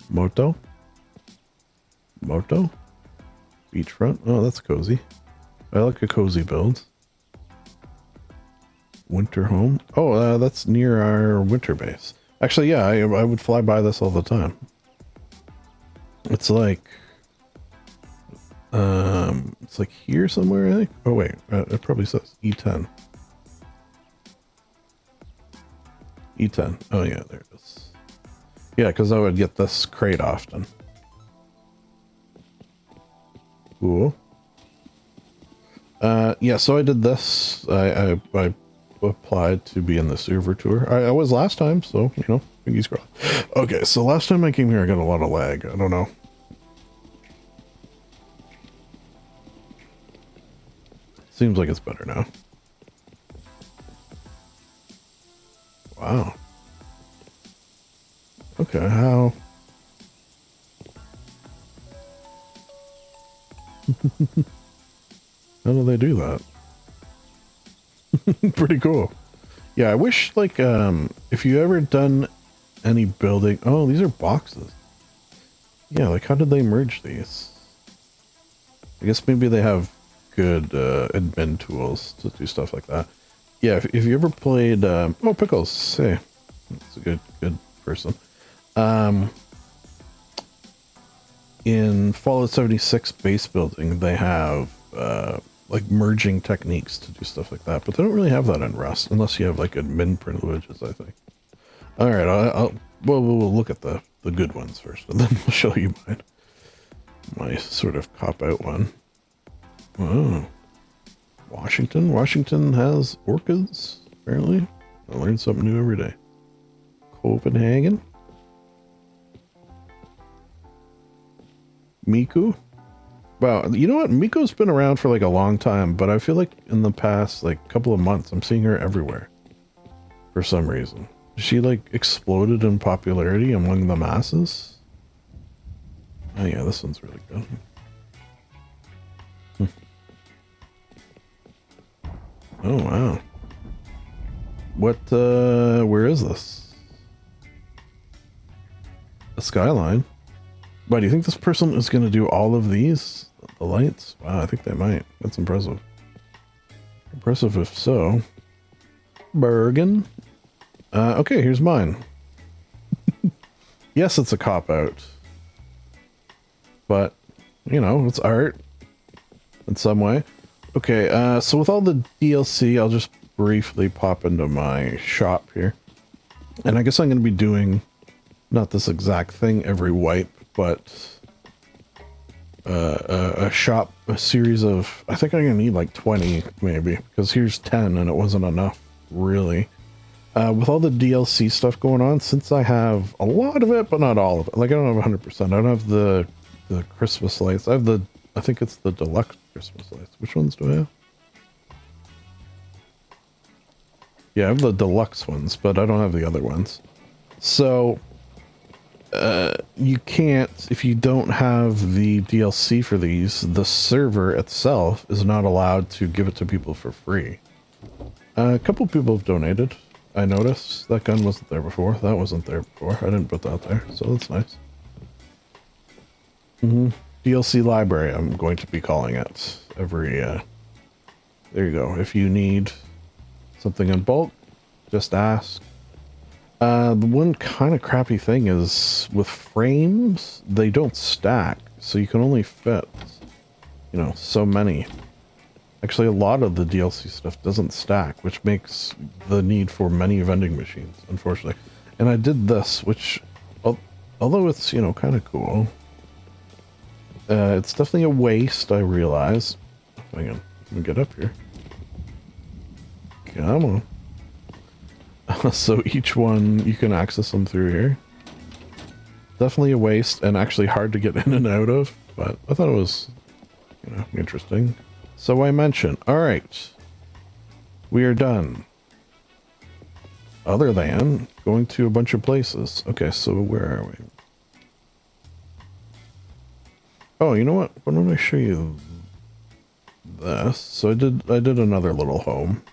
Moto. Beachfront. Oh, that's cozy. I like a cozy build. Winter home. Oh, that's near our winter base. Actually, yeah, I would fly by this all the time. It's like here somewhere, I think. Oh wait, it probably says E10. E10. Oh yeah, there it is. Yeah, because I would get this crate often. Cool. Yeah, so I did this. I applied to be in the server tour. I was last time, so, you know, fingers crossed. Okay, so last time I came here, I got a lot of lag. I don't know. Seems like it's better now. Wow. Okay, how? How do they do that? Pretty cool. Yeah, I wish, like, if you ever done any building... Oh, these are boxes. Yeah, like, how did they merge these? I guess maybe they have good admin tools to do stuff like that. Yeah, if you ever played... oh, Pickles. Hey. That's a good person. In Fallout 76 base building, they have... like merging techniques to do stuff like that, but they don't really have that in Rust unless you have like admin privileges, I think. All right, we'll look at the good ones first, and then we'll show you my sort of cop out one. Oh, Washington has orchids. Apparently, I learn something new every day. Copenhagen, Miku. Wow, you know what? Miko's been around for like a long time, but I feel like in the past like couple of months, I'm seeing her everywhere for some reason. She like exploded in popularity among the masses. Oh yeah, this one's really good. Oh wow. What, where is this? A skyline? Why, do you think this person is going to do all of these? The lights? Wow, I think they might. That's impressive. Impressive if so. Bergen. Okay, here's mine. Yes, it's a cop-out. But, you know, it's art. In some way. Okay, so with all the DLC, I'll just briefly pop into my shop here. And I guess I'm going to be doing, not this exact thing every wipe, but a series of, I think I'm gonna need like 20 maybe, because here's 10 and it wasn't enough, really. With all the DLC stuff going on, since I have a lot of it, but not all of it, like I don't have 100%, I don't have the Christmas lights, I have the, I think it's the deluxe Christmas lights. Which ones do I have? Yeah, I have the deluxe ones, but I don't have the other ones. So, you can't, if you don't have the DLC for these, the server itself is not allowed to give it to people for free. A couple people have donated. I noticed that gun wasn't there before. That wasn't there before. I didn't put that there, so that's nice. DLC library, I'm going to be calling it every, there you go. If you need something in bulk, just ask. The one kind of crappy thing is with frames, they don't stack, so you can only fit, you know, so many. Actually, a lot of the DLC stuff doesn't stack, which makes the need for many vending machines, unfortunately. And I did this, which, although it's, you know, kind of cool, it's definitely a waste, I realize. Hang on, let me get up here. Come on. So each one, you can access them through here. Definitely a waste and actually hard to get in and out of, but I thought it was, you know, interesting. So I mentioned, all right, we are done. Other than going to a bunch of places. Okay, so where are we? Oh, you know what? Why don't I show you this? So I did another little home.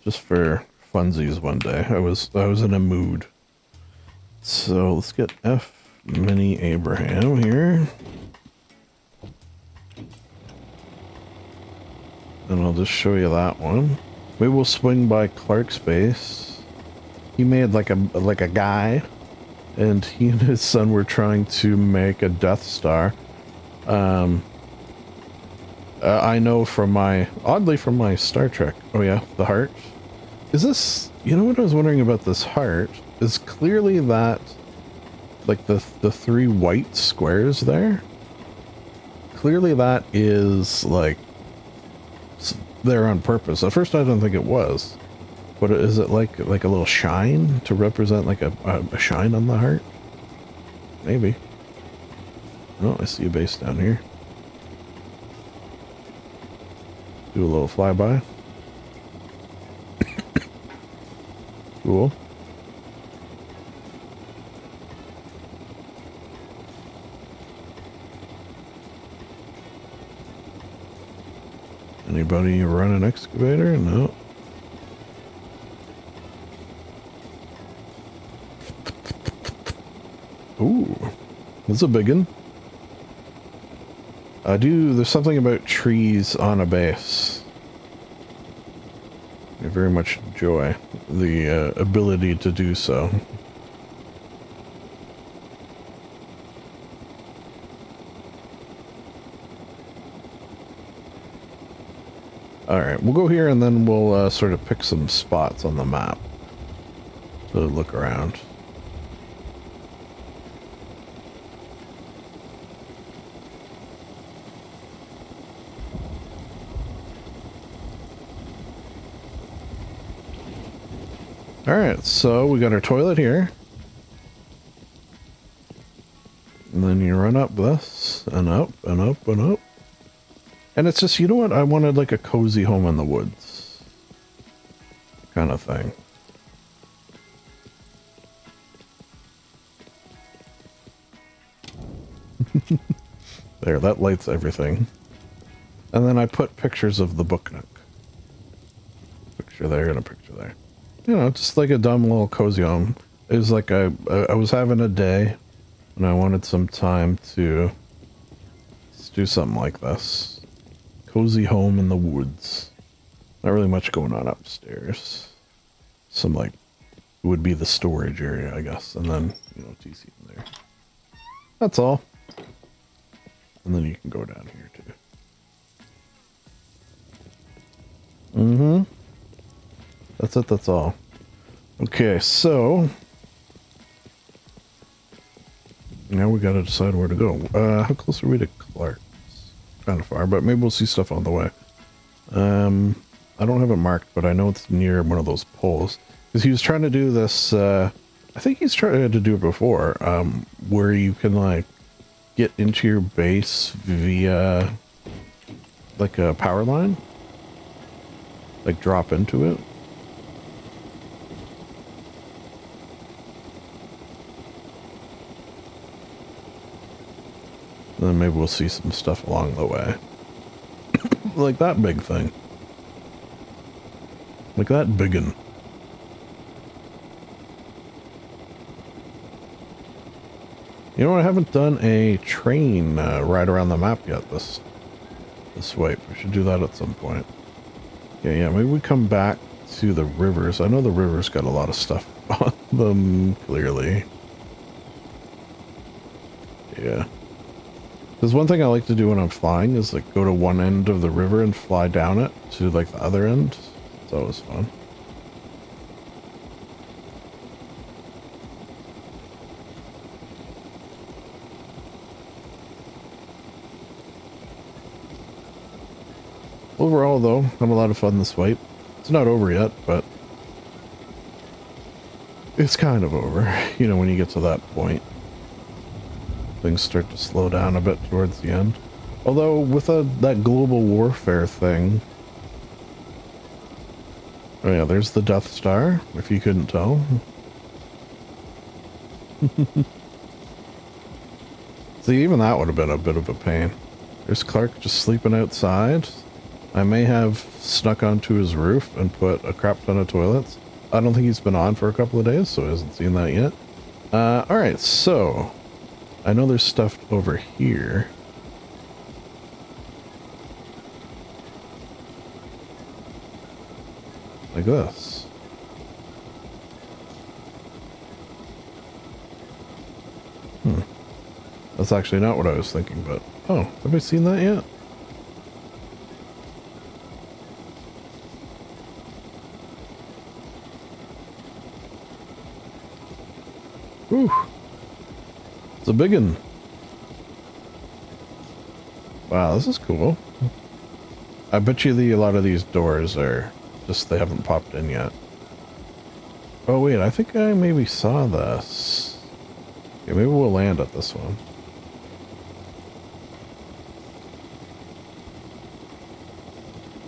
Just for funsies one day. I was in a mood. So let's get F Mini Abraham here. And I'll just show you that one. Maybe we'll swing by Clark's base. He made like a guy, and he and his son were trying to make a Death Star. I know from my, oddly from my Star Trek. Oh yeah, the heart. Is this, you know what I was wondering about this heart? Is clearly that, like the three white squares there? Clearly that is like, there on purpose. At first I didn't think it was. But is it like a little shine to represent like a shine on the heart? Maybe. Oh, I see a base down here. Do a little flyby. Cool. Anybody run an excavator? No. Ooh, that's a big one. There's something about trees on a base. I very much enjoy the ability to do so. Alright, we'll go here and then we'll sort of pick some spots on the map to look around. Alright, so we got our toilet here. And then you run up this, and up, and up, and up. And it's just, you know what? I wanted like a cozy home in the woods. Kind of thing. There, that lights everything. And then I put pictures of the book nook. Picture there and a picture there. You know, just like a dumb little cozy home. It was like I was having a day and I wanted some time to just do something like this. Cozy home in the woods. Not really much going on upstairs. Some like, it would be the storage area, I guess. And then, you know, TC in there. That's all. And then you can go down here too. Mm-hmm. That's it, that's all. Okay, so Now we gotta decide where to go. How close are we to Clark's? Kind of far, but maybe we'll see stuff on the way. I don't have it marked, but I know it's near one of those poles. Because he was trying to do this, I think he's tried to do it before, where you can, like, get into your base via, like, a power line. Like, drop into it. And then maybe we'll see some stuff along the way. Like that big thing. Like that biggin. You know, I haven't done a train ride around the map yet this way. We should do that at some point. Yeah, maybe we come back to the rivers. I know the rivers got a lot of stuff on them, clearly. Yeah. There's one thing I like to do when I'm flying is like go to one end of the river and fly down it to like the other end. It's always fun. Overall though, had a lot of fun this fight. It's not over yet, but it's kind of over, you know, when you get to that point. Things start to slow down a bit towards the end. Although, with that global warfare thing... Oh yeah, there's the Death Star, if you couldn't tell. See, even that would have been a bit of a pain. There's Clark just sleeping outside. I may have snuck onto his roof and put a crap ton of toilets. I don't think he's been on for a couple of days, so he hasn't seen that yet. Alright, so... I know there's stuff over here. Like this. That's actually not what I was thinking, but... Oh, have I seen that yet? Whew. It's a big one. Wow, this is cool. I bet you a lot of these doors are just, they haven't popped in yet. Oh wait, I think I maybe saw this. Okay, maybe we'll land at this one.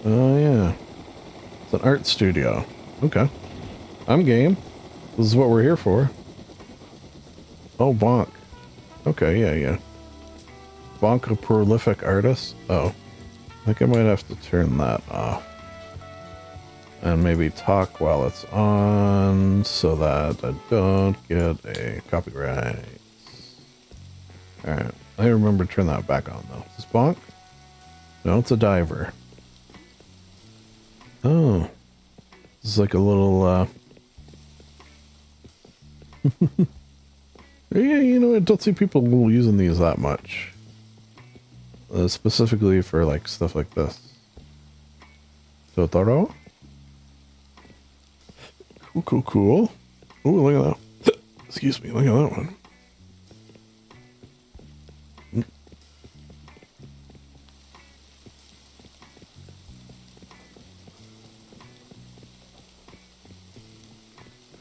Oh yeah. It's an art studio. Okay. I'm game. This is what we're here for. Oh, bonk. Okay, yeah. Bonk, a prolific artist? Oh. I think I might have to turn that off. And maybe talk while it's on so that I don't get a copyright. Alright. I remember to turn that back on though. Is this bonk? No, it's a diver. Oh. This is like a little, yeah, you know, I don't see people using these that much. Specifically for, like, stuff like this. Totoro? Cool. Oh, look at that. Excuse me, look at that one.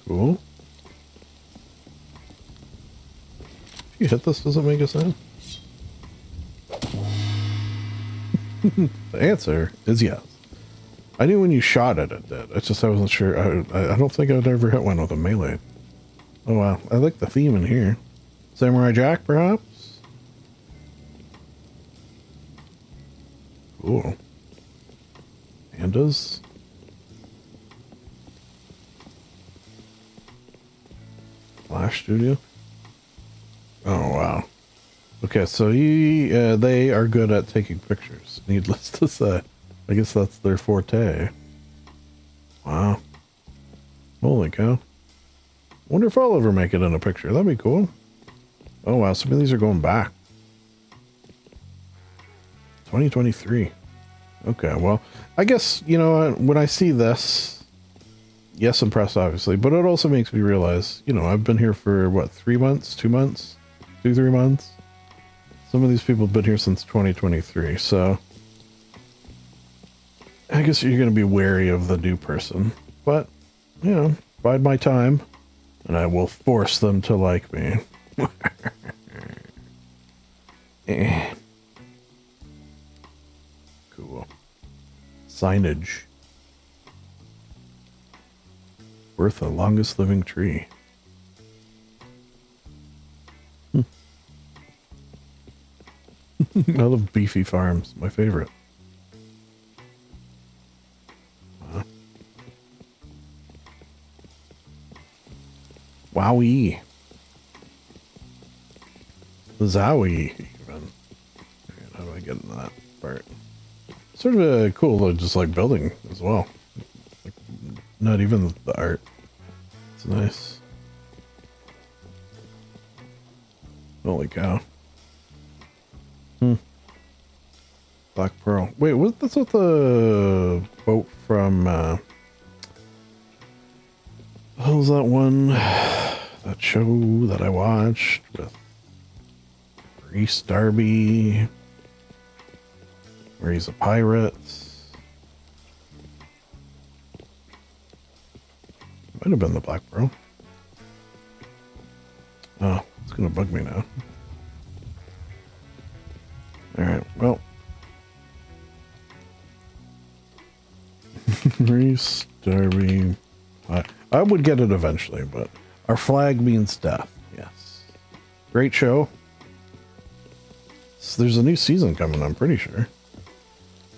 Cool. If you hit this, does it make a sound? The answer is yes. I knew when you shot it, it did. It's just I wasn't sure. I don't think I'd ever hit one with a melee. Oh wow, I like the theme in here. Samurai Jack, perhaps? Cool. Pandas? Flash Studio? Oh wow. Okay, so they are good at taking pictures, needless to say. I guess that's their forte. Wow. Holy cow. Wonder if I'll ever make it in a picture. That'd be cool. Oh wow, some of these are going back. 2023. Okay, well, I guess, you know, when I see this, yes, impressed, obviously, but it also makes me realize, you know, I've been here for, what, 3 months, 2 months? 2-3 months. Some of these people have been here since 2023, so I guess you're going to be wary of the new person. But, you know, bide my time, and I will force them to like me. Cool. Signage. Worth the longest living tree. I love beefy farms. My favorite. Wowie. Zowie, even. How do I get into that part? Sort of a cool, just like building as well. Like, not even the art. It's nice. Holy cow. Black Pearl. Wait, that's what the boat from, what was that one? That show that I watched with Reese Darby, where he's a pirate. Might have been the Black Pearl. Oh, it's gonna bug me now. Alright, well. Reese Darby. I would get it eventually, but our flag means death. Yes. Great show. So there's a new season coming, I'm pretty sure.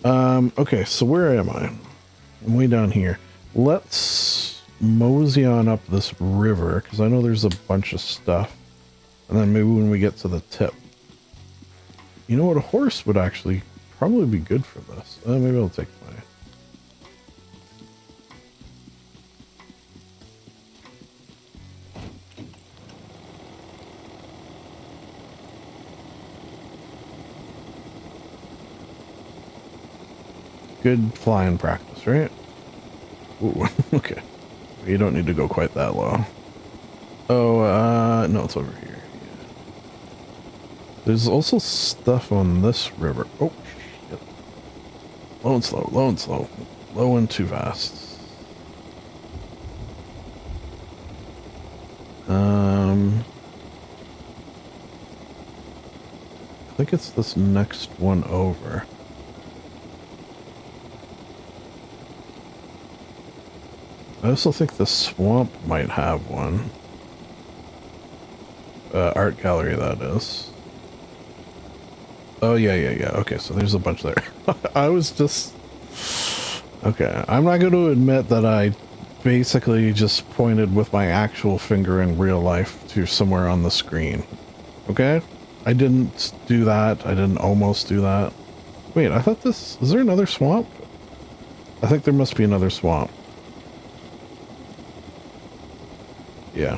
Okay, so where am I? I'm way down here. Let's mosey on up this river, because I know there's a bunch of stuff. And then maybe when we get to the tip. You know what? A horse would actually probably be good for this. Maybe I'll take my... Good flying practice, right? Ooh, okay. You don't need to go quite that low. Oh, no, it's over here. Yeah. There's also stuff on this river. Oh, shit. Low and slow, low and slow. Low and too fast. I think it's this next one over. I also think the swamp might have one. Art gallery, that is. Oh, yeah. Okay, so there's a bunch there. I was just... Okay, I'm not going to admit that I basically just pointed with my actual finger in real life to somewhere on the screen. Okay? I didn't do that. I didn't almost do that. Wait, I thought this... Is there another swamp? I think there must be another swamp. Yeah,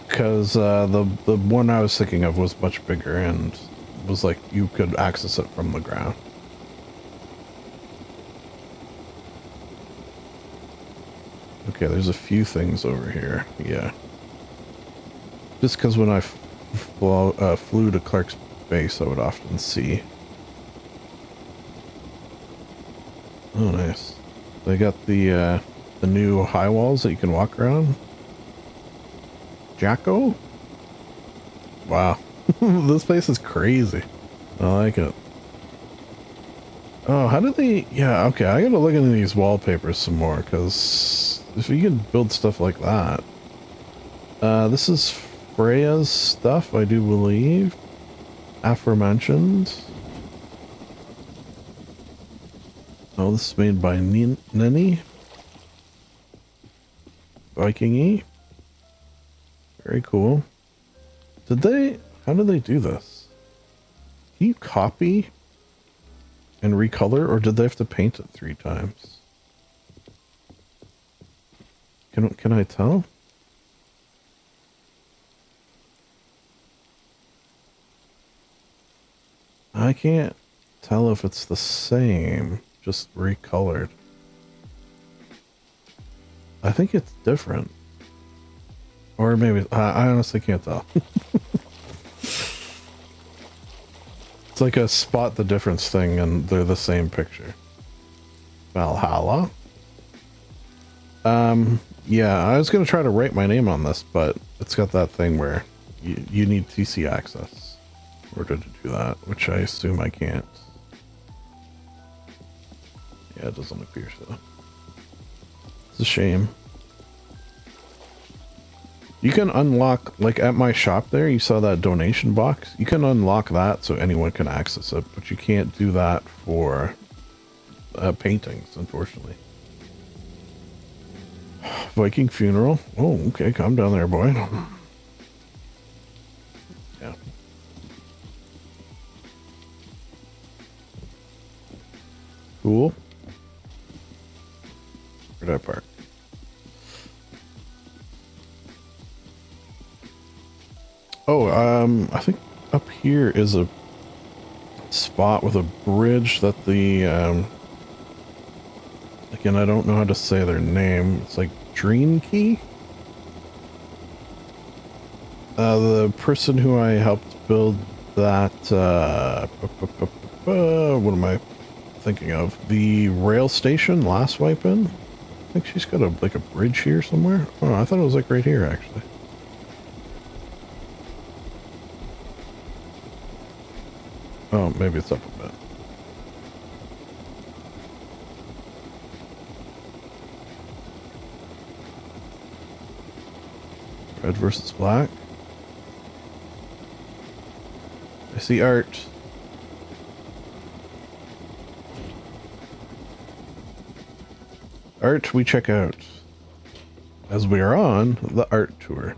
because the one I was thinking of was much bigger and was like you could access it from the ground. Okay, there's a few things over here. Yeah, just because when I flew to Clark's base, I would often see. Oh, nice. They got the new high walls that you can walk around. Jacko? Wow. This place is crazy. I like it. Oh, how did they... Yeah, okay, I gotta look into these wallpapers some more, because if you can build stuff like that... this is Freya's stuff, I do believe. Aforementioned. Oh, this is made by Nenny. Viking-y. Very cool. How did they do this? Can you copy and recolor, or did they have to paint it 3 times? Can I tell? I can't tell if it's the same, just recolored. I think it's different. Or maybe, I honestly can't tell. It's like a spot the difference thing, and they're the same picture. Valhalla. Yeah, I was gonna try to write my name on this, but it's got that thing where you need TC access in order to do that, which I assume I can't. Yeah, it doesn't appear so. It's a shame. You can unlock, like at my shop there, you saw that donation box. You can unlock that so anyone can access it, but you can't do that for paintings, unfortunately. Viking funeral. Oh, okay, calm down there, boy. Yeah. Cool. Where'd I park? Oh, I think up here is a spot with a bridge that the, again, I don't know how to say their name. It's like Dream Key? The person who I helped build that, what am I thinking of? The rail station, Longwipe in? I think she's got like a bridge here somewhere. Oh, I thought it was like right here, actually. Oh, maybe it's up a bit. Red versus black. I see art. Art we check out as we are on the art tour.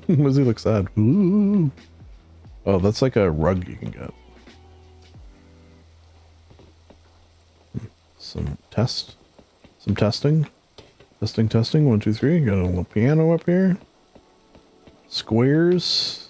Does he look sad? Ooh. Oh, that's like a rug you can get. Some testing. Testing. 1, 2, 3. Got a little piano up here. Squares.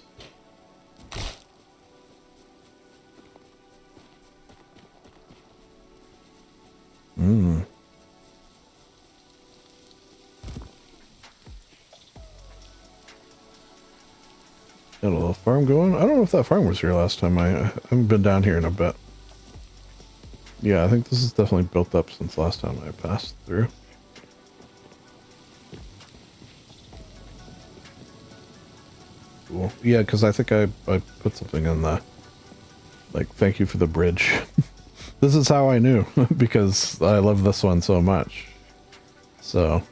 Got a little farm going. I don't know if that farm was here last time. I haven't been down here in a bit. Yeah, I think this is definitely built up since last time I passed through. Cool. Yeah, because I think I put something in the, like, thank you for the bridge. This is how I knew, because I love this one so much. So,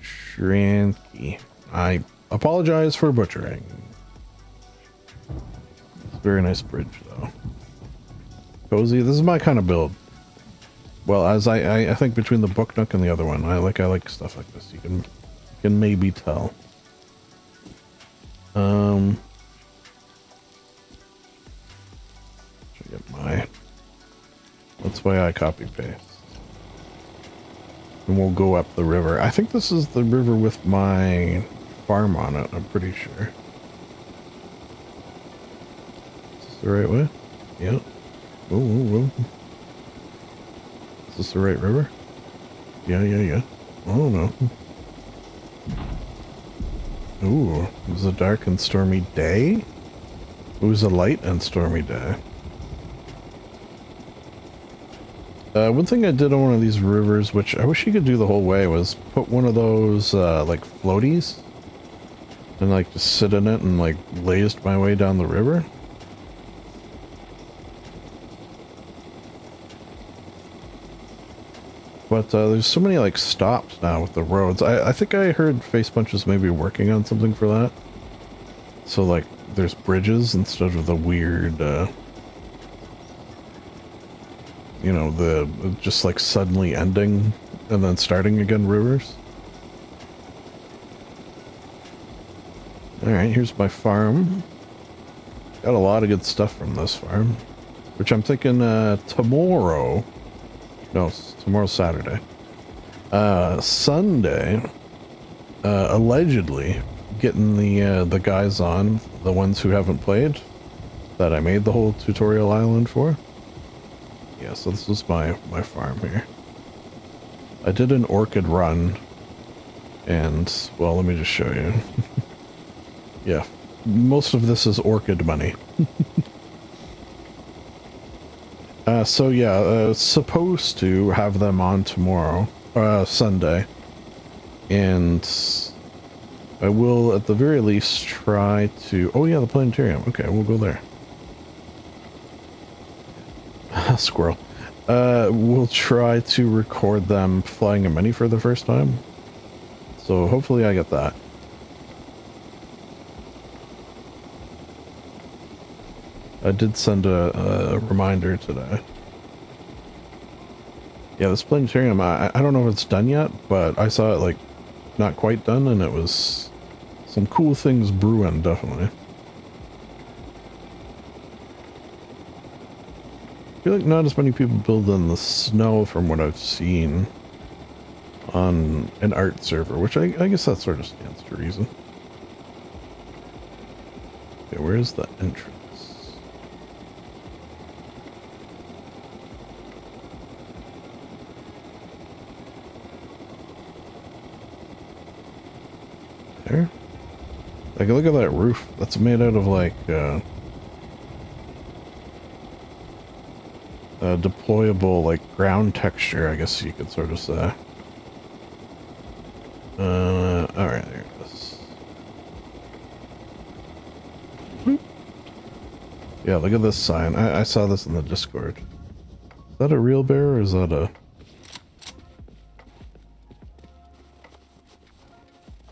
Shranky. I apologize for butchering. It's a very nice bridge, though. Cozy. This is my kind of build. Well, as I think between the book nook and the other one, I like stuff like this. You can maybe tell. Should get my. That's why I copy paste. And we'll go up the river. I think this is the river with my farm on it. I'm pretty sure. Is this the right way? Yeah. Oh. Is this the right river? Yeah. Oh no. Ooh, it was a dark and stormy day? It was a light and stormy day. One thing I did on one of these rivers, which I wish you could do the whole way, was put one of those, like, floaties. And, like, just sit in it and, like, lazed my way down the river. But there's so many like stops now with the roads. I think I heard Face Punch is maybe working on something for that. So like there's bridges instead of the weird, you know, the just like suddenly ending and then starting again rivers. Alright, here's my farm. Got a lot of good stuff from this farm. Which I'm thinking tomorrow. No, tomorrow's Saturday. Sunday, allegedly getting the guys on, the ones who haven't played, that I made the whole tutorial island for. Yeah, so this is my farm here. I did an orchid run, and, well, let me just show you. Yeah, most of this is orchid money. So yeah, supposed to have them on tomorrow, Sunday. And I will, at the very least, try to... Oh yeah, the planetarium. Okay, we'll go there. Squirrel. We'll try to record them flying a Mini for the first time. So hopefully I get that. I did send a reminder today. Yeah, this planetarium, I don't know if it's done yet, but I saw it, like, not quite done, and it was some cool things brewing, definitely. I feel like not as many people build in the snow from what I've seen on an art server, which I guess that sort of stands to reason. Okay, where's the entrance? There? Like, look at that roof. That's made out of, like, deployable, like, ground texture, I guess you could sort of say. Alright, there it is. Boop. Yeah, look at this sign. I saw this in the Discord. Is that a real bear, or is that a...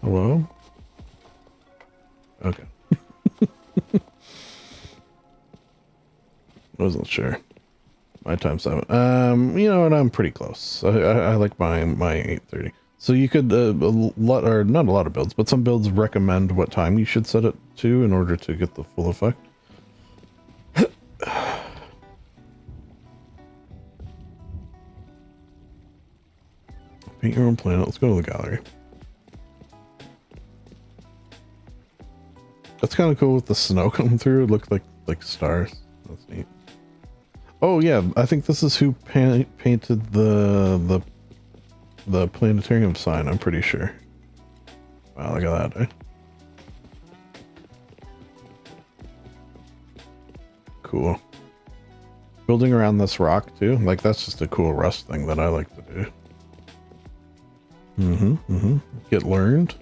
Hello? Okay. Wasn't sure. My time's 7. You know what? I'm pretty close. I like my 8:30. So you could or not a lot of builds, but some builds recommend what time you should set it to in order to get the full effect. Paint your own planet. Let's go to the gallery. That's kind of cool with the snow coming through. It looked like stars. That's neat. Oh yeah, I think this is who painted the planetarium sign. I'm pretty sure. Wow, look at that. Eh? Cool. Building around this rock too. Like, that's just a cool Rust thing that I like to do. Get learned.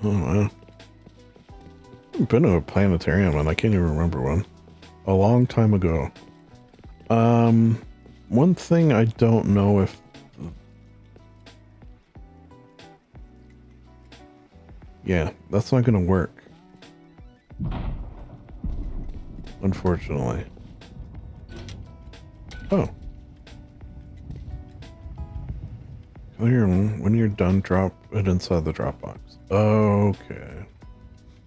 Oh wow. I've been to a planetarium and I can't even remember one. A long time ago. One thing I don't know if... Yeah, that's not gonna work. Unfortunately. Oh. When you're done, drop it inside the Dropbox. Okay.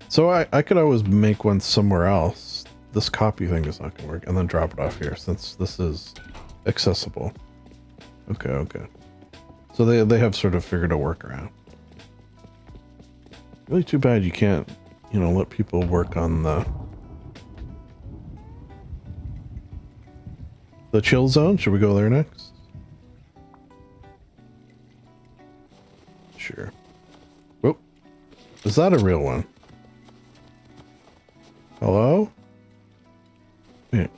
So I could always make one somewhere else. This copy thing is not gonna work, and then drop it off here since this is accessible. Okay. So they have sort of figured a workaround. Really too bad you can't, you know, let people work on the chill zone. Should we go there next? Sure. Whoop. Is that a real one? Hello? Wait.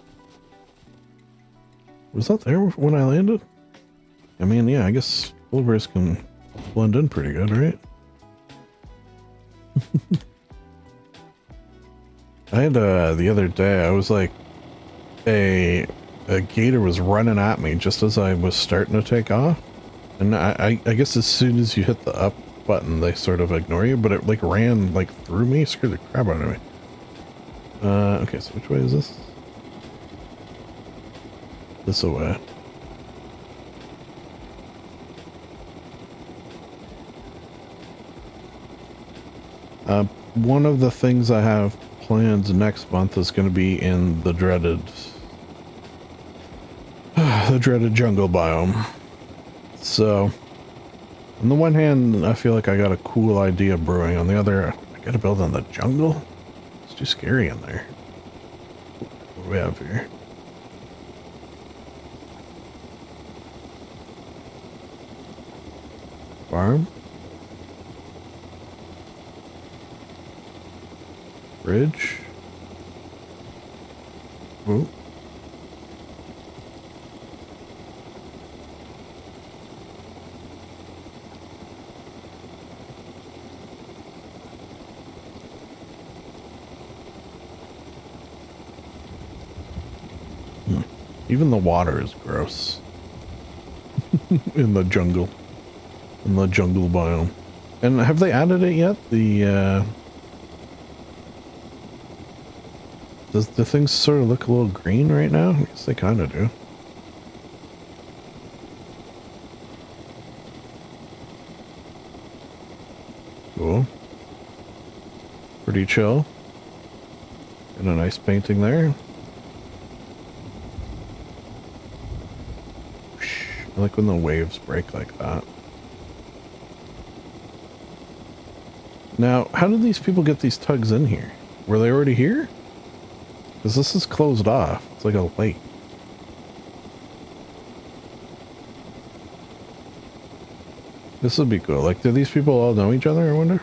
Was that there when I landed? I mean, yeah, I guess blueberries can blend in pretty good, right? I had, the other day, I was like, a gator was running at me just as I was starting to take off. And I guess as soon as you hit the up button, they sort of ignore you, but it like ran like through me, scared the crap out of me. Okay, so which way is this? This way. One of the things I have planned next month is going to be in the dreaded jungle biome. So, on the one hand, I feel like I got a cool idea brewing. On the other, I gotta build in the jungle? It's too scary in there. What do we have here? Farm? Bridge? Ooh. Even the water is gross. In the jungle. In the jungle biome. And have they added it yet? Does the things sort of look a little green right now? I guess they kind of do. Cool. Pretty chill. And a nice painting there. I like when the waves break like that. Now, how did these people get these tugs in here? Were they already here? Because this is closed off. It's like a lake. This would be cool. Like, do these people all know each other, I wonder?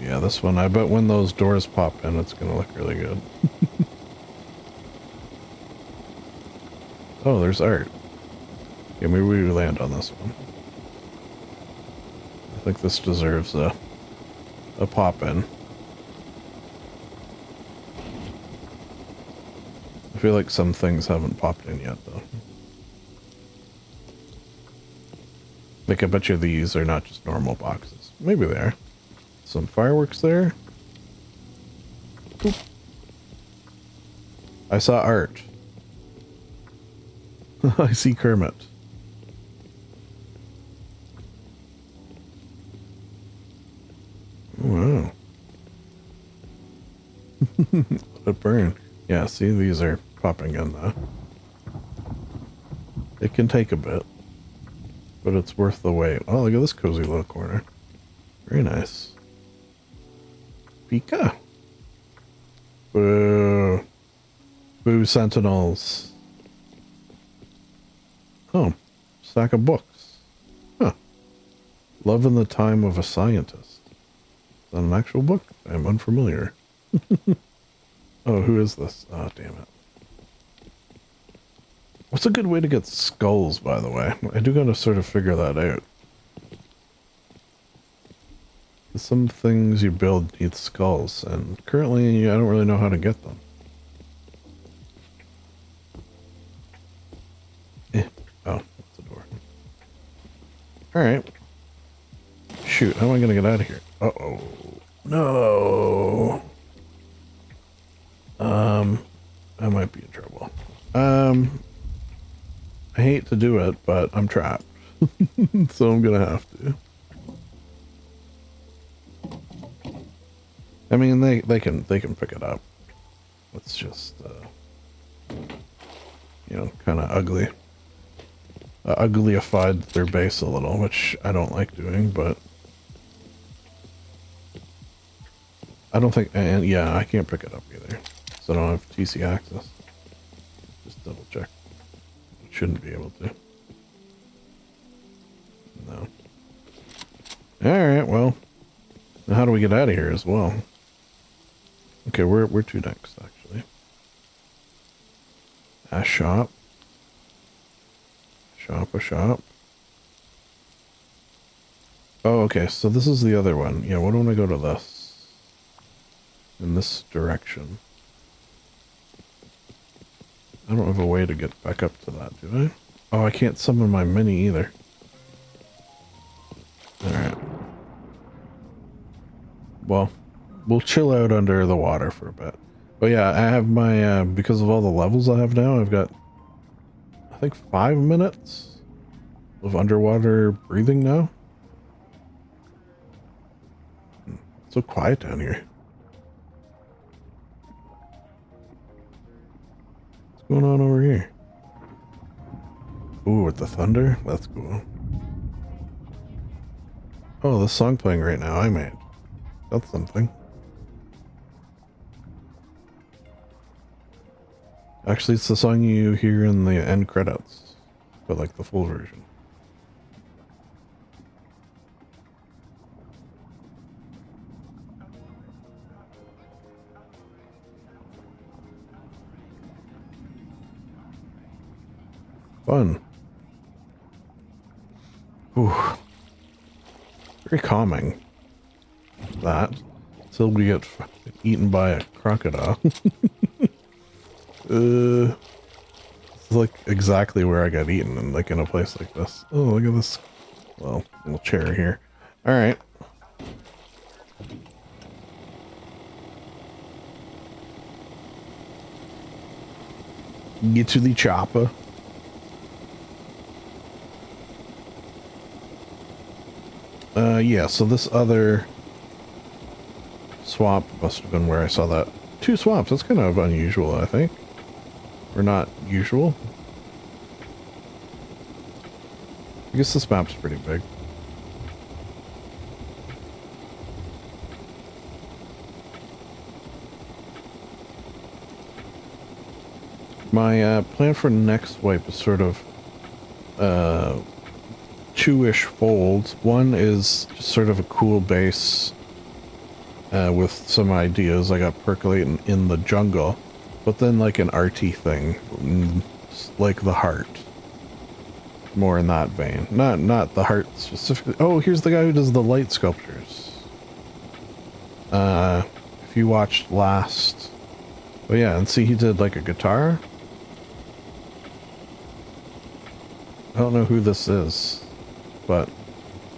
Yeah, this one, I bet when those doors pop in, it's gonna look really good. Oh, there's art. Yeah, maybe we land on this one. I think this deserves a pop in. I feel like some things haven't popped in yet, though. Like, I bet you these are not just normal boxes. Maybe they are. Some fireworks there. Oop. I saw art. I see Kermit. Wow. Let it burn. Yeah, see, these are popping in though. It can take a bit, but it's worth the wait. Oh, look at this cozy little corner. Very nice. Pika. Boo. Boo, sentinels. Oh, stack of books. Huh. Love in the Time of a Scientist. Is that an actual book? I'm unfamiliar. Oh, who is this? Oh, damn it. What's a good way to get skulls, by the way? I do gotta sort of figure that out. Some things you build need skulls, and currently I don't really know how to get them. Oh, that's the door. Alright. Shoot, how am I gonna get out of here? Uh-oh. No. I might be in trouble. I hate to do it, but I'm trapped. So I'm gonna have to. I mean, they can pick it up. It's just, you know, kind of ugly. Uglyified their base a little, which I don't like doing, but I don't think, and yeah, I can't pick it up either, so I don't have TC access. Just double check. Shouldn't be able to. No. Alright, well, now how do we get out of here as well? Okay, where to next, actually? A shop. A shop. Oh, okay, so this is the other one. Yeah, why don't I go to this? In this direction. I don't have a way to get back up to that, do I? Oh, I can't summon my mini either. Alright. Well, we'll chill out under the water for a bit. But yeah, I have my, because of all the levels I have now, I've got, I think 5 minutes of underwater breathing now. It's so quiet down here. What's going on over here? Ooh, with the thunder? That's cool. Oh, the song playing right now I made. That's something. Actually, it's the song you hear in the end credits, but like the full version. Fun. Ooh. Very calming. That. Till we get eaten by a crocodile. This is like exactly where I got eaten, and like in a place like this. Oh, look at this. Well, little chair here. Alright. Get to the chopper. Yeah, so this other swamp must have been where I saw that. 2 swamps, that's kind of unusual, I think. Or not usual. I guess this map's pretty big. My plan for next wipe is sort of 2-ish folds. One is just sort of a cool base with some ideas I got percolating in the jungle, but then like an arty thing, like the heart. More in that vein. Not the heart specifically. Oh, here's the guy who does the light sculptures. If you watched last... Oh yeah, and see he did like a guitar. I don't know who this is, but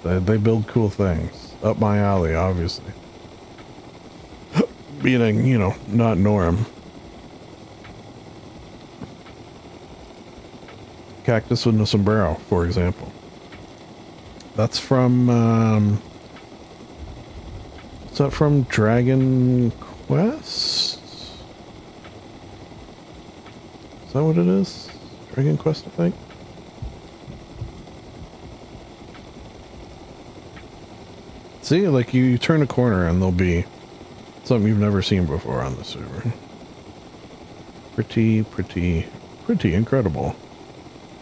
they build cool things. Up my alley, obviously. Meaning, you know, not Norm. Cactus with a sombrero, for example. That's from, is that from Dragon Quest? Is that what it is? Dragon Quest, I think? See, like you turn a corner and there'll be something you've never seen before on the server. Pretty incredible.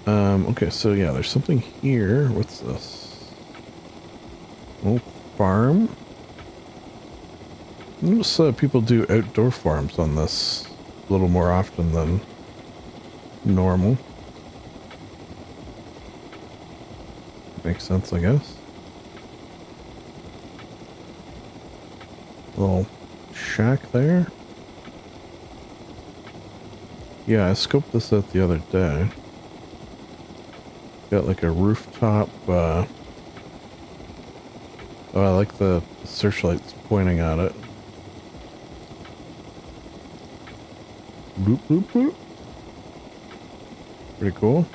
Okay, so yeah, there's something here. What's this? Oh, farm? Most people do outdoor farms on this a little more often than normal. Makes sense, I guess. Little shack there. Yeah, I scoped this out the other day. Got like a rooftop, oh, I like the searchlights pointing at it. Boop, boop, boop. Pretty cool.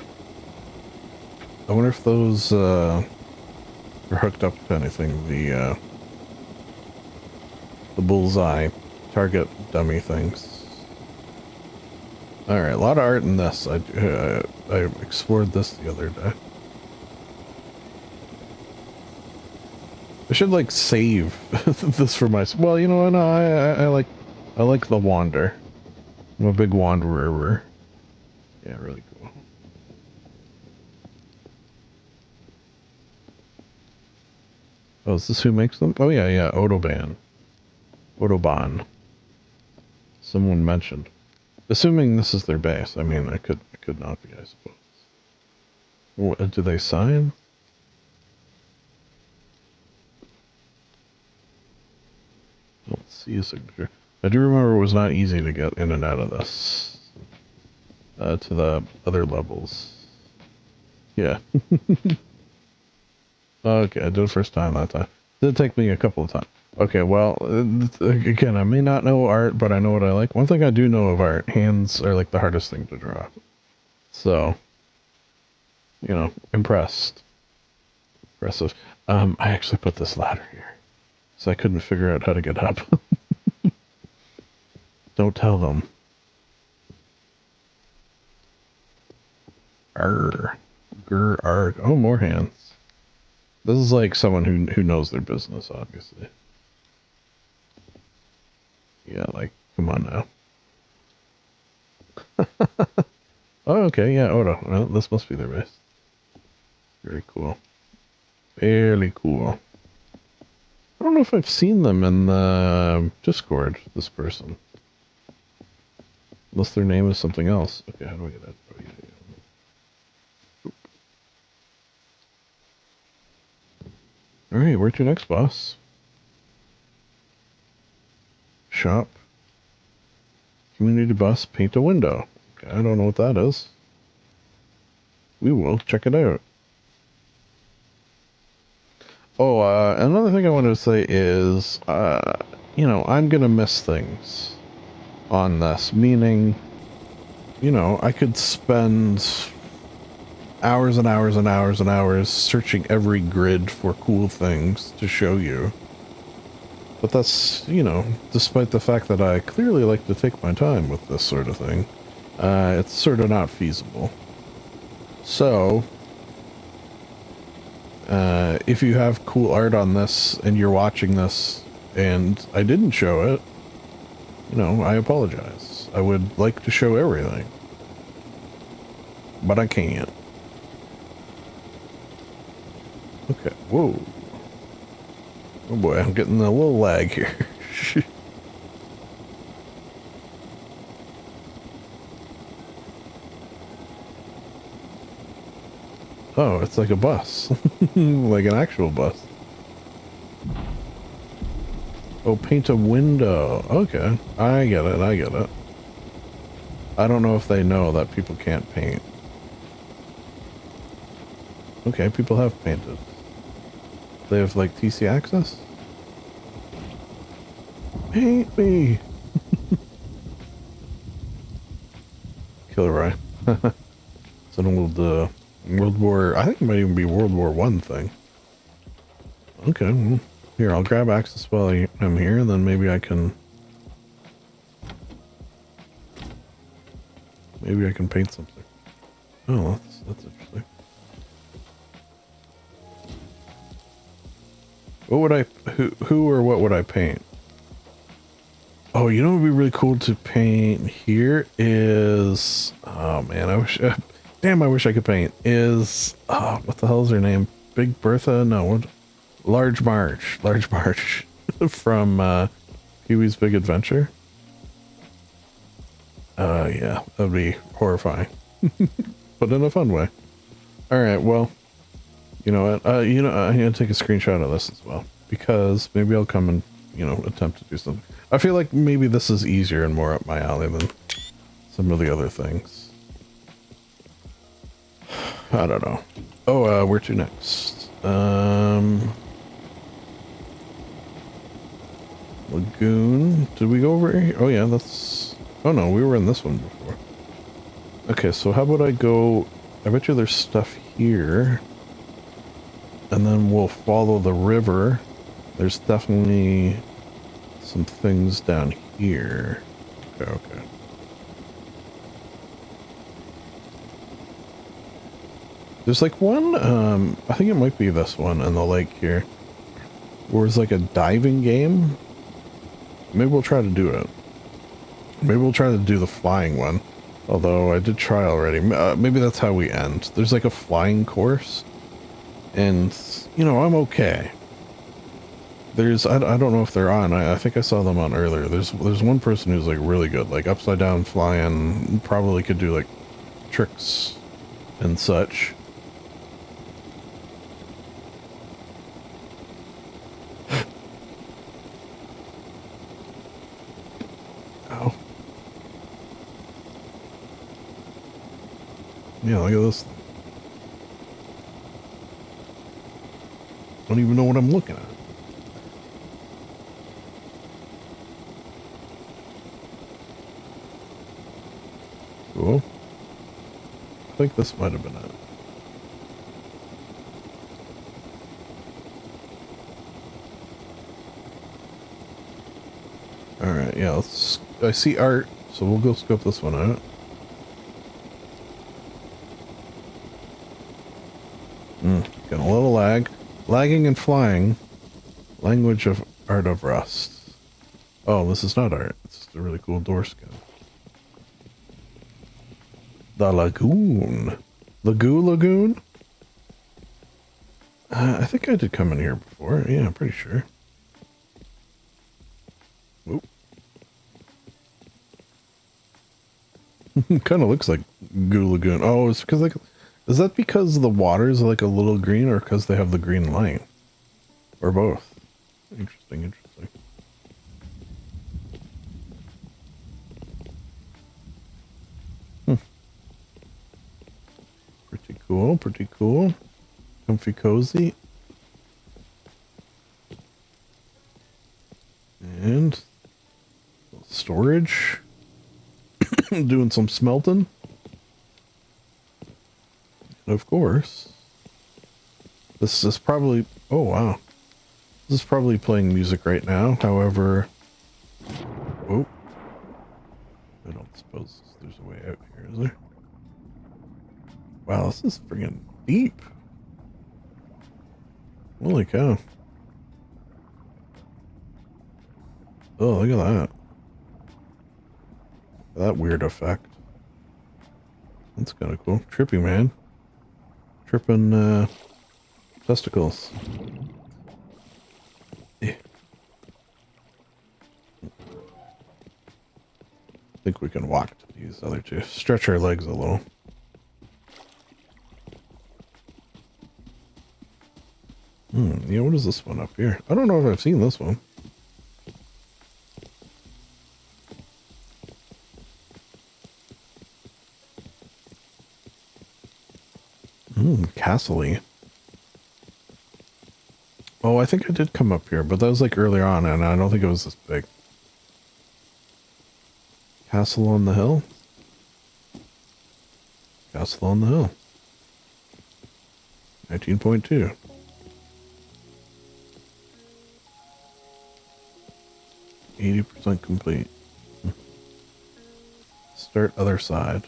I wonder if those, are hooked up to anything. The bullseye target dummy things. Alright, a lot of art in this. I explored this the other day. I should like save this for myself. Well, you know what? No, I like the wander. I'm a big wanderer. Yeah, really cool. Oh, is this who makes them? Oh yeah, Autobahn. Autobahn. Someone mentioned. Assuming this is their base. I mean, it could not be, I suppose. What, do they sign? Let's see a signature. I do remember it was not easy to get in and out of this. To the other levels. Yeah. Okay, I did it first time that time. It did take me a couple of times. Okay, well, again, I may not know art, but I know what I like. One thing I do know of art, hands are like the hardest thing to draw. So, you know, impressed. Impressive. I actually put this ladder here, so I couldn't figure out how to get up. Don't tell them. Arr. Grr, arg. Oh, more hands. This is like someone who knows their business, obviously. Yeah, like, come on now. Oh, okay, yeah, Odo. Well, this must be their base. Very cool. Fairly cool. I don't know if I've seen them in the Discord, this person. Unless their name is something else. Okay, how do I get that? Alright, where to next, boss? Shop. Community bus, paint a window. Okay, I don't know what that is. We will check it out. Oh, another thing I wanted to say is, you know, I'm gonna miss things on this, meaning, you know, I could spend hours and hours and hours and hours searching every grid for cool things to show you. But that's, you know, despite the fact that I clearly like to take my time with this sort of thing, it's sort of not feasible. So, if you have cool art on this and you're watching this and I didn't show it, you know, I apologize. I would like to show everything, but I can't. Okay, whoa. Oh boy, I'm getting a little lag here. Oh, it's like a bus. Like an actual bus. Oh, paint a window. Okay, I get it, I get it. I don't know if they know that people can't paint. Okay, people have painted. They have, like, TC access? Paint me! Killer Eye. It's an old, World War... I think it might even be World War I thing. Okay, well, here, I'll grab access while I'm here, and then maybe I can... Maybe I can paint something. Oh, that's interesting. What would I... Who or what would I paint? Oh, you know what would be really cool to paint here is... Oh, man, I wish... damn, I wish I could paint. Is... Oh, what the hell is her name? Big Bertha? No, what? Large March. Large March. From, Pee-wee's Big Adventure. Yeah, that'd be horrifying. But in a fun way. Alright, well... You know what? I'm gonna take a screenshot of this as well. Because maybe I'll come and, you know, attempt to do something. I feel like maybe this is easier and more up my alley than some of the other things. I don't know. Oh, where to next? Lagoon. Did we go over here? Oh yeah, that's... Oh no, we were in this one before. Okay, so how about I go... I bet you there's stuff here. And then we'll follow the river. There's definitely some things down here. Okay, okay. There's like one, I think it might be this one in the lake here, where it's like a diving game. Maybe we'll try to do it. Maybe we'll try to do the flying one. Although I did try already. Maybe that's how we end. There's like a flying course. And, you know, I'm okay. There's, I don't know if they're on. I think I saw them on earlier. There's one person who's like really good, like upside down flying, probably could do like tricks and such. Ow. Yeah, look at this thing. I don't even know what I'm looking at. Cool. I think this might have been it. Alright, yeah, let's... I see art, so we'll go scope this one out. Getting a little lag. Lagging and flying. Language of Art of Rust. Oh, this is not art. It's just a really cool door skin. The Lagoon. Lagoon? I think I did come in here before. Yeah, I'm pretty sure. Oop. Kind of looks like Goo Lagoon. Oh, it's because like... Is that because the water is like a little green or because they have the green light? Or both. Interesting, interesting. Hmm. Pretty cool, pretty cool. Comfy cozy. And storage. Doing some smelting. And of course, this is probably, oh wow. This is probably playing music right now. However, oh, I don't suppose there's a way out here, is there? Wow, this is friggin' deep. Holy cow. Oh, look at that. That weird effect. That's kind of cool. Trippy, man. Tripping, testicles. Yeah. I think we can walk to these other two. Stretch our legs a little. Yeah, what is this one up here? I don't know if I've seen this one. Castle-y. Oh, I think I did come up here, but that was like earlier on, and I don't think it was this big. Castle on the hill? Castle on the hill. 19.2. %complete. Start other side.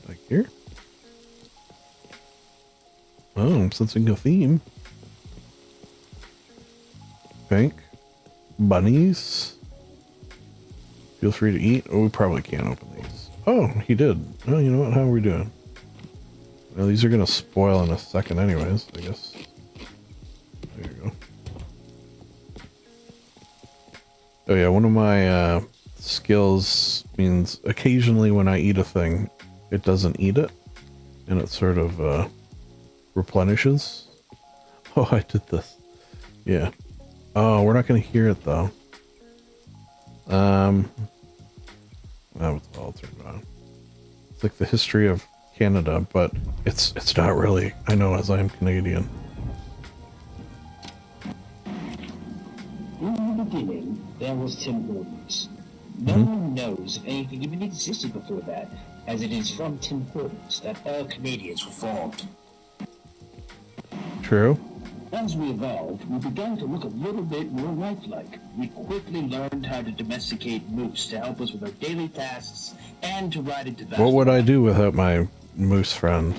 Like here? Oh, I'm sensing a theme. Pink. Bunnies. Feel free to eat. Oh, we probably can't open these. Oh, he did. Oh, you know what? How are we doing? Well, these are going to spoil in a second anyways, I guess. There you go. Oh yeah, one of my skills means occasionally when I eat a thing, it doesn't eat it. And it sort of replenishes. Oh, I did this. Yeah. Oh, we're not going to hear it though. That was all turned on. It's like the history of Canada, but it's not really. I know, as I am Canadian. In the beginning, there was Tim Hortons. No one knows if anything even existed before that, as it is from Tim Hortons that all Canadians were formed. True. As we evolved, we began to look a little bit more lifelike. We quickly learned how to domesticate moose to help us with our daily tasks and to ride into vast. What would I do without my moose friend?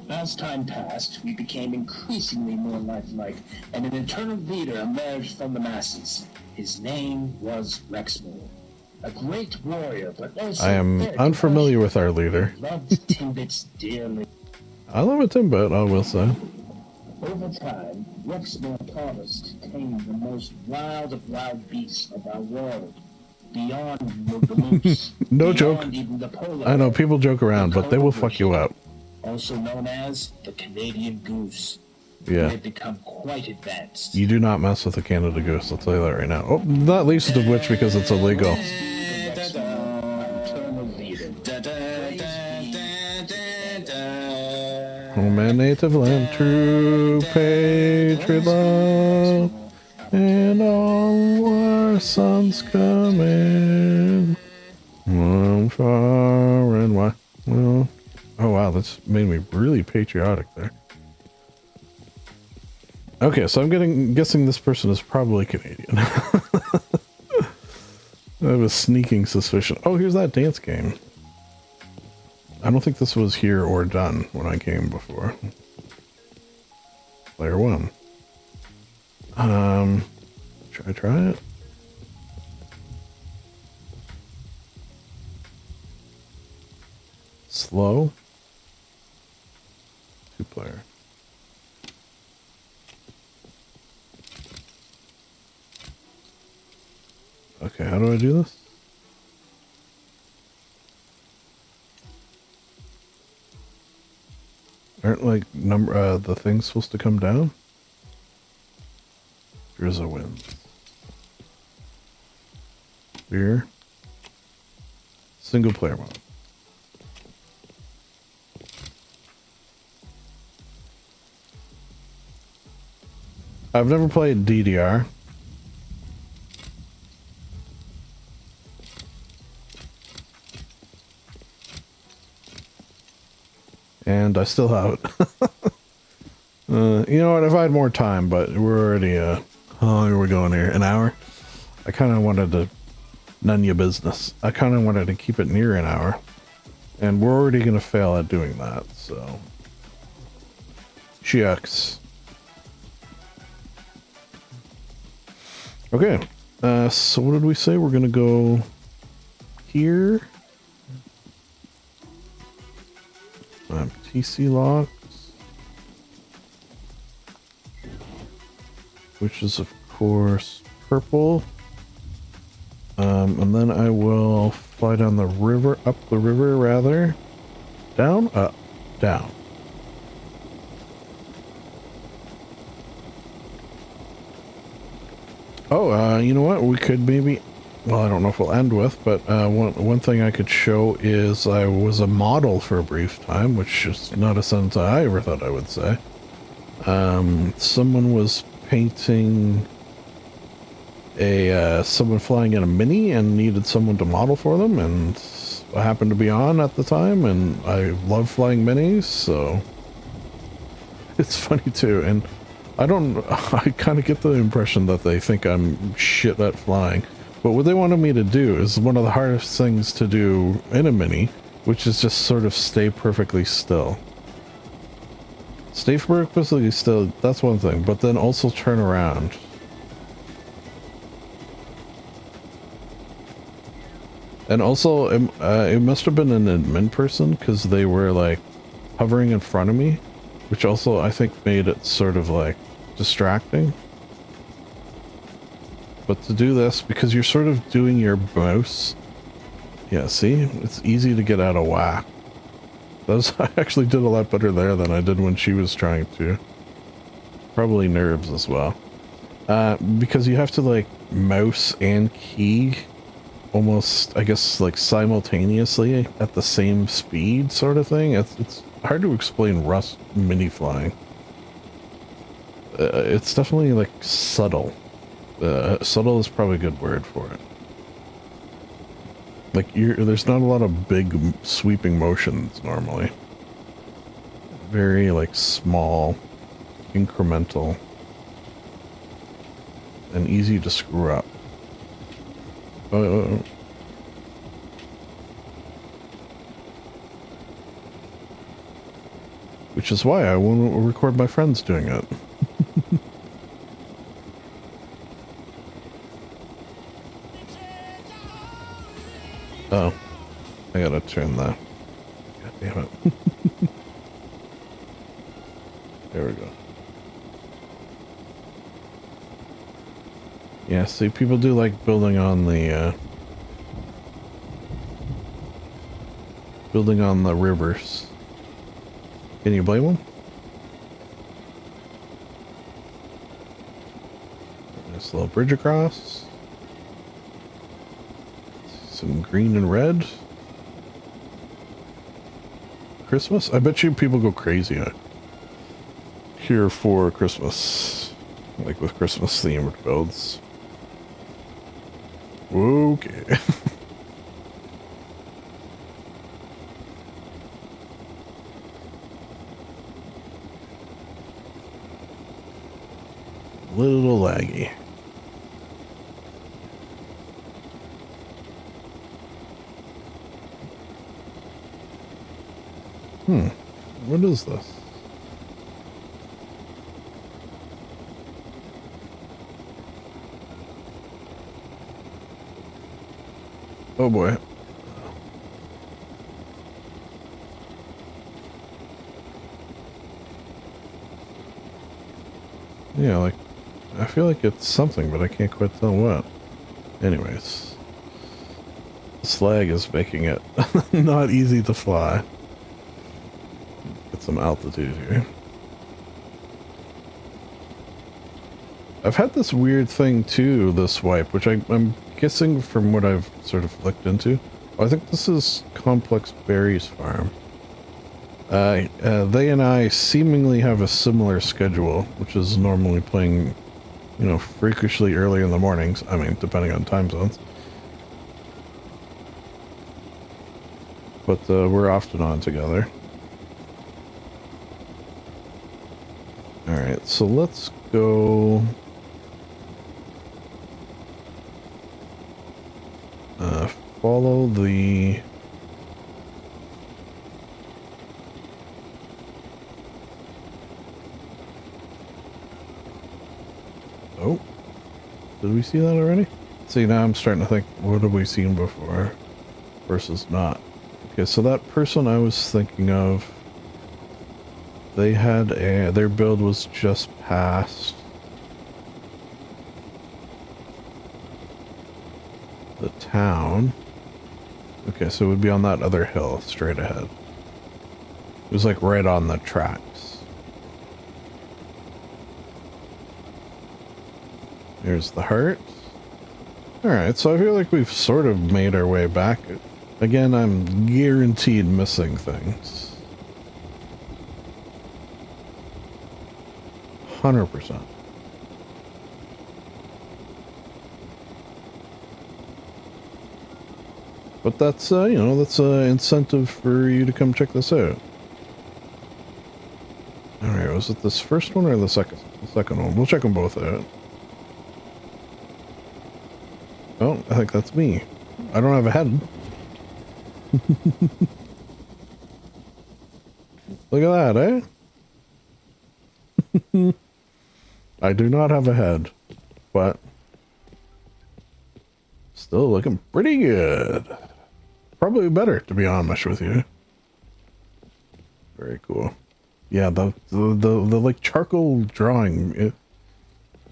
As time passed, we became increasingly more lifelike, and an eternal leader emerged from the masses. His name was Rexmoor. A great warrior, but also I am unfamiliar with our leader. Loved Timbits dearly. I love a Timbit, I will say. Over time, Rexmoor taught us to tame the most wild of wild beasts of our world. Beyond the moose. No joke. Even the polar I know bear, people joke around, the but they will cobra fuck you up. also known as the Canadian goose. Yeah. They have become quite advanced. You do not mess with a Canada goose, I'll tell you that right now. Oh, not least of which because it's illegal. Oh, my native land, true patriot love, and all our sons come in. From far and wide. Well, oh wow, that's made me really patriotic there. Okay, so I'm guessing this person is probably Canadian. I have a sneaking suspicion. Oh, here's that dance game. I don't think this was here or done when I came before. Player 1. Should I try it? Slow. 2-player. Okay, how do I do this? Aren't like the things supposed to come down? Drizzle winds. Here. Single player mode. I've never played DDR. And I still have it. You know what? If I had more time, but we're already, oh, here we going here. An hour? I kind of wanted to, none your business. I kind of wanted to keep it near an hour. And we're already going to fail at doing that, so. Shucks. Okay. So what did we say? We're going to go here. TC locks, which is of course purple, and then I will fly down the river, up the river rather, down, up, down. Oh, you know what? We could maybe, well, I don't know if we'll end with, but one thing I could show is I was a model for a brief time, which is not a sentence I ever thought I would say. Someone was painting someone flying in a Mini and needed someone to model for them, and I happened to be on at the time, and I love flying Minis, so it's funny too. And I kind of get the impression that they think I'm shit at flying. But what they wanted me to do is one of the hardest things to do in a Mini, which is just sort of stay perfectly still. Stay perfectly still, that's one thing, but then also turn around. And also, it must have been an admin person, because they were like hovering in front of me, which also I think made it sort of like distracting. But to do this, because you're sort of doing your mouse, yeah, see, it's easy to get out of whack. I actually did a lot better there than I did when she was trying to. Probably nerves as well. Because you have to like mouse and key almost, I guess, like simultaneously at the same speed sort of thing. It's hard to explain Rust Mini flying. It's definitely like subtle. Subtle is probably a good word for it. Like, there's not a lot of big sweeping motions normally. Very like small, incremental, and easy to screw up. Which is why I won't record my friends doing it. Oh, I gotta turn that. God damn it. There we go. Yeah, see, people do like building on the rivers. Can you blame them? Nice little bridge across. Some green and red. Christmas? I bet you people go crazy here for Christmas. Like with Christmas themed builds. Okay. Little laggy. What is this? Oh boy. Yeah, like, I feel like it's something, but I can't quite tell what. Anyways. This lag is making it not easy to fly. It's some altitude here. I've had this weird thing too, this wipe, which I'm guessing from what I've sort of looked into. Oh, I think this is Complex Berries Farm. They and I seemingly have a similar schedule, which is normally playing, you know, freakishly early in the mornings. I mean, depending on time zones. But we're often on together. Alright, so let's go... follow the... Oh, did we see that already? See, now I'm starting to think, what have we seen before versus not? Okay, so that person I was thinking of, they had a, their build was just past the town. Okay, so it would be on that other hill straight ahead. It was like right on the tracks. There's the heart. Alright, so I feel like we've sort of made our way back. Again, I'm guaranteed missing things. 100%. But that's, you know, that's an incentive for you to come check this out. Alright, was it this first one or the second? The second one. We'll check them both out. Oh, I think that's me. I don't have a head. Look at that, eh? I do not have a head, but still looking pretty good. Probably better, to be honest with you. Very cool. Yeah, the like charcoal drawing,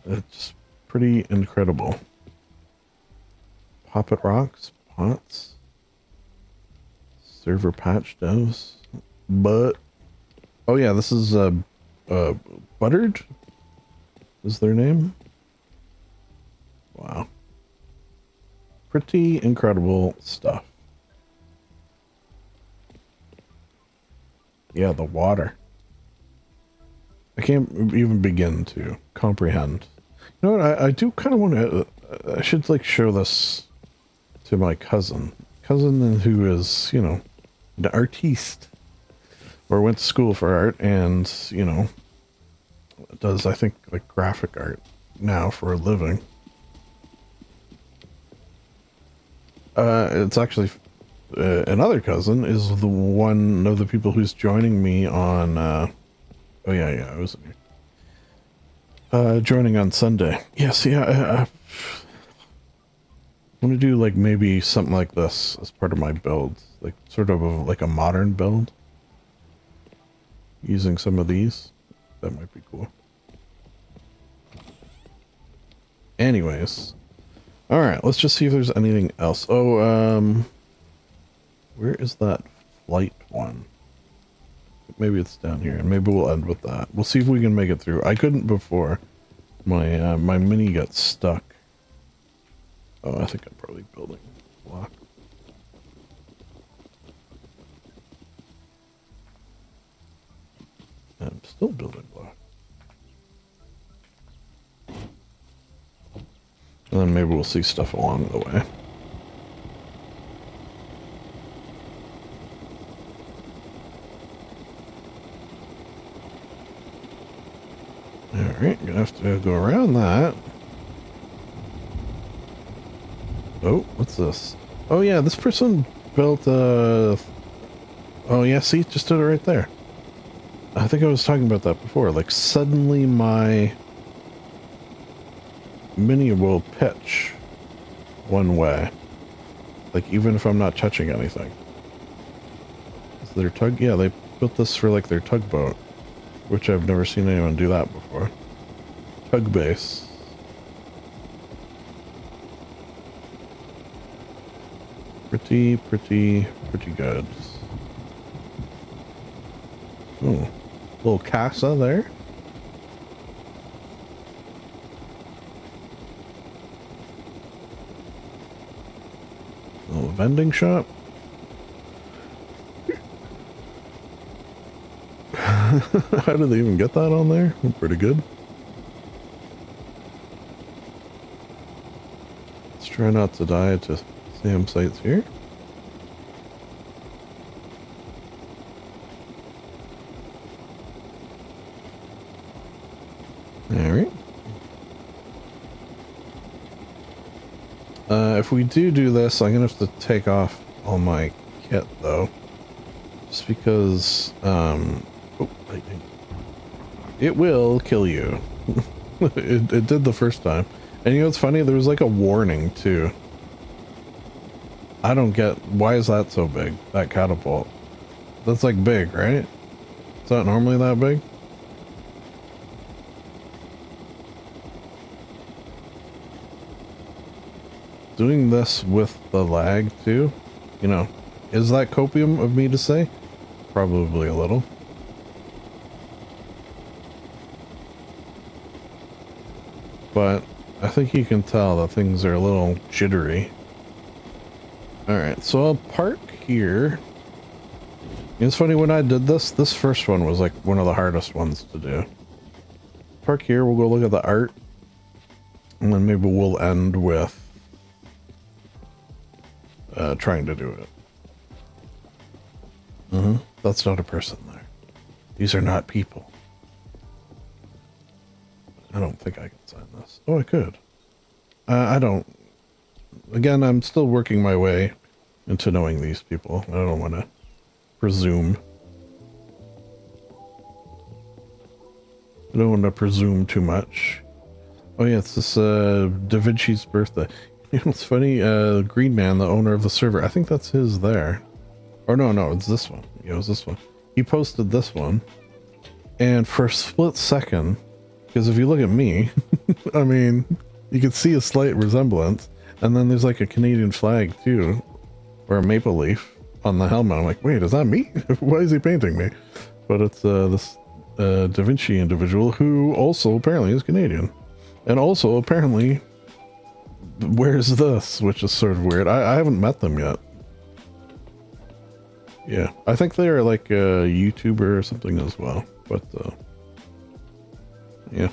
it's pretty incredible. Poppet rocks, pots, server patch devs, but oh yeah, this is Buttered is their name. Wow, pretty incredible stuff. Yeah, the water. I can't even begin to comprehend. You know what? I do kind of want to. I should like show this to my cousin who is, you know, an artiste, or went to school for art, and, you know, does, I think, like graphic art now for a living. It's actually another cousin is the one of the people who's joining me on oh yeah, I was joining on Sunday. Yes, yeah, I want to do like maybe something like this as part of my build, like sort of like a modern build using some of these. That might be cool. Anyways, all right, let's just see if there's anything else. Oh, where is that flight one? Maybe it's down here, and maybe we'll end with that. We'll see if we can make it through. I couldn't before. My my mini got stuck. Oh, I think I'm probably building a block. I'm still building block. And then maybe we'll see stuff along the way. Alright, gonna have to go around that. Oh, what's this? Oh yeah, this person built oh yeah, see, just did it right there. I think I was talking about that before. Like, suddenly my mini will pitch one way. Like, even if I'm not touching anything. Is their tug? Yeah, they built this for like their tugboat, which I've never seen anyone do that before. Tug base. Pretty good. Ooh, little casa there. Little vending shop. How did they even get that on there? Pretty good. Let's try not to die to Sam sites here. Alright. If we do this, I'm gonna have to take off all my kit though. Just because, oh, lightning. It will kill you. it did the first time. And you know what's funny? There was like a warning too. I don't get, why is that so big? That catapult. That's like big, right? Is that normally that big? Doing this with the lag too, you know, is that copium of me to say? Probably a little. But I think you can tell that things are a little jittery. Alright, so I'll park here. It's funny, when I did this first one was like one of the hardest ones to do. Park here, we'll go look at the art. And then maybe we'll end with trying to do it. That's not a person there. These are not people. I don't think I can sign this. Oh, I could. I don't. Again, I'm still working my way into knowing these people. I don't want to presume. I don't want to presume too much. Oh yeah, it's this Da Vinci's birthday. You know, it's funny, Green Man, the owner of the server, I think that's his there. Or no, it's this one. Yeah, it was this one. He posted this one. And for a split second, because if you look at me, I mean, you can see a slight resemblance. And then there's like a Canadian flag too, or a maple leaf on the helmet. I'm like, wait, is that me? Why is he painting me? But it's this Da Vinci individual who also apparently is Canadian. And also apparently wears this, which is sort of weird. I haven't met them yet. Yeah, I think they're like a YouTuber or something as well. But yeah.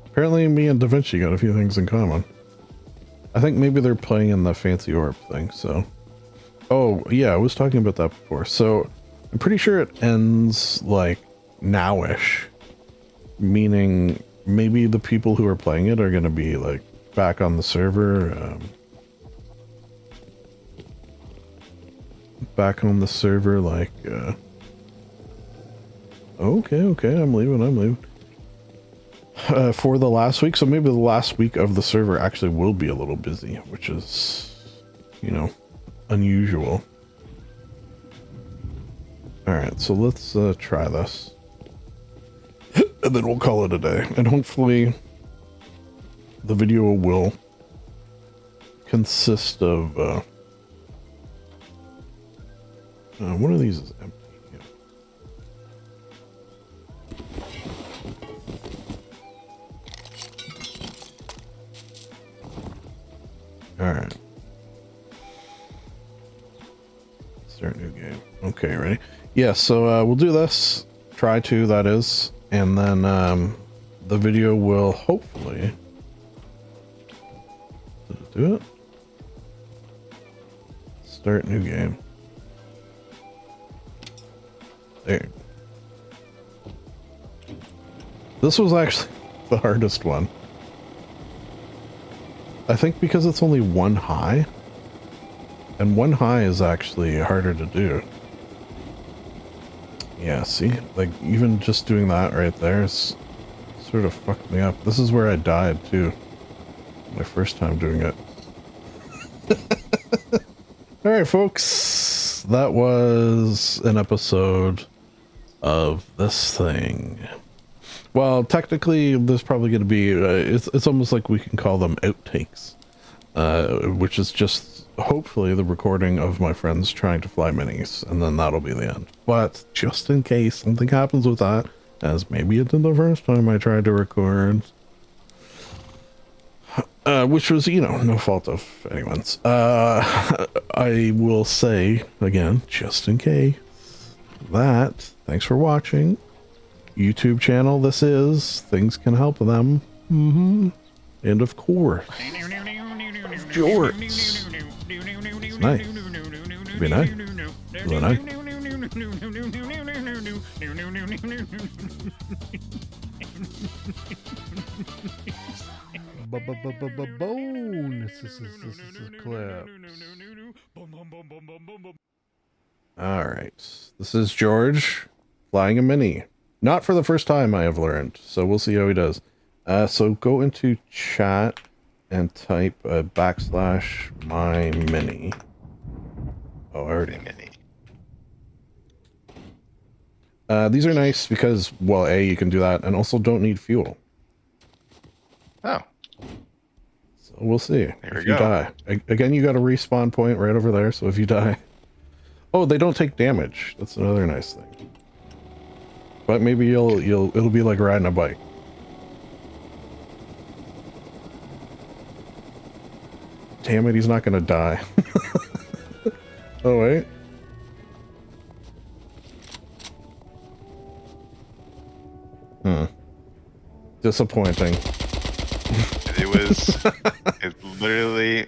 Apparently me and Da Vinci got a few things in common. I think maybe they're playing in the fancy orb thing, so. Oh, yeah, I was talking about that before. So, I'm pretty sure it ends, like, now-ish. Meaning, maybe the people who are playing it are going to be, like, back on the server. Back on the server, like, Okay, I'm leaving. For the last week, so maybe the last week of the server actually will be a little busy, which is, you know, unusual. Alright, so let's try this. And then we'll call it a day. And hopefully the video will consist of, one of these is empty. Alright. Start new game. Okay, ready? Yeah, so we'll do this. Try to, that is. And then the video will hopefully... Did it do it? Start new game. There. This was actually the hardest one. I think because it's only one high, and one high is actually harder to do. Yeah, see? Like, even just doing that right there is sort of fucked me up. This is where I died, too. My first time doing it. Alright, folks. That was an episode of this thing. Well, technically, there's probably going to be, it's almost like we can call them outtakes, which is just hopefully the recording of my friends trying to fly minis, and then that'll be the end. But just in case something happens with that, as maybe it did the first time I tried to record, which was, you know, no fault of anyone's. I will say again, just in case, that thanks for watching. YouTube channel this is, things can help them. And of course, jorts. It's nice. Be nice. Be nice. Bonus clips. All right, this is George flying a mini. Not for the first time, I have learned. So we'll see how he does. So go into chat and type /my mini. Oh, I already mini. These are nice because, well, A, you can do that, and also don't need fuel. Oh. So we'll see. There if we you go. die. Again, you got a respawn point right over there, so if you die... Oh, they don't take damage. That's another nice thing. But maybe it'll be like riding a bike. Damn it, he's not gonna die. Oh, wait. Disappointing. It's literally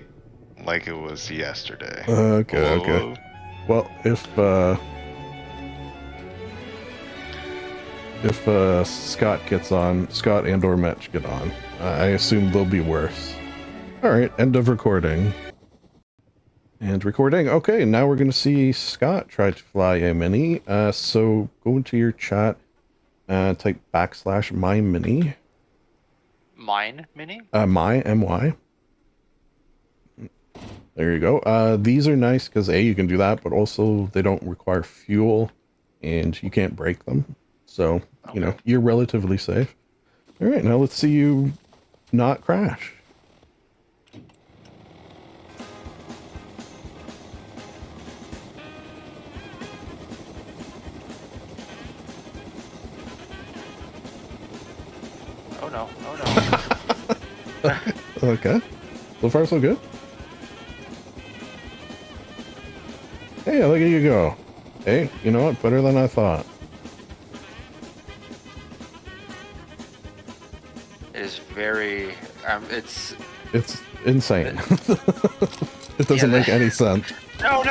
like it was yesterday. Okay, Whoa. okay. Well, if Scott gets on, Scott and or Metch get on, I assume they'll be worse. All right, end of recording. And recording. Okay, now we're going to see Scott try to fly a mini. So go into your chat, type /my mini. Mine mini? My. There you go. These are nice because A, you can do that, but also they don't require fuel and you can't break them. So, you know, you're relatively safe. All right, now let's see you not crash. Oh no, oh no. Okay. So far, so good. Hey, look at you go. Hey, you know what? Better than I thought. It is very, it's insane. It doesn't make any sense. No.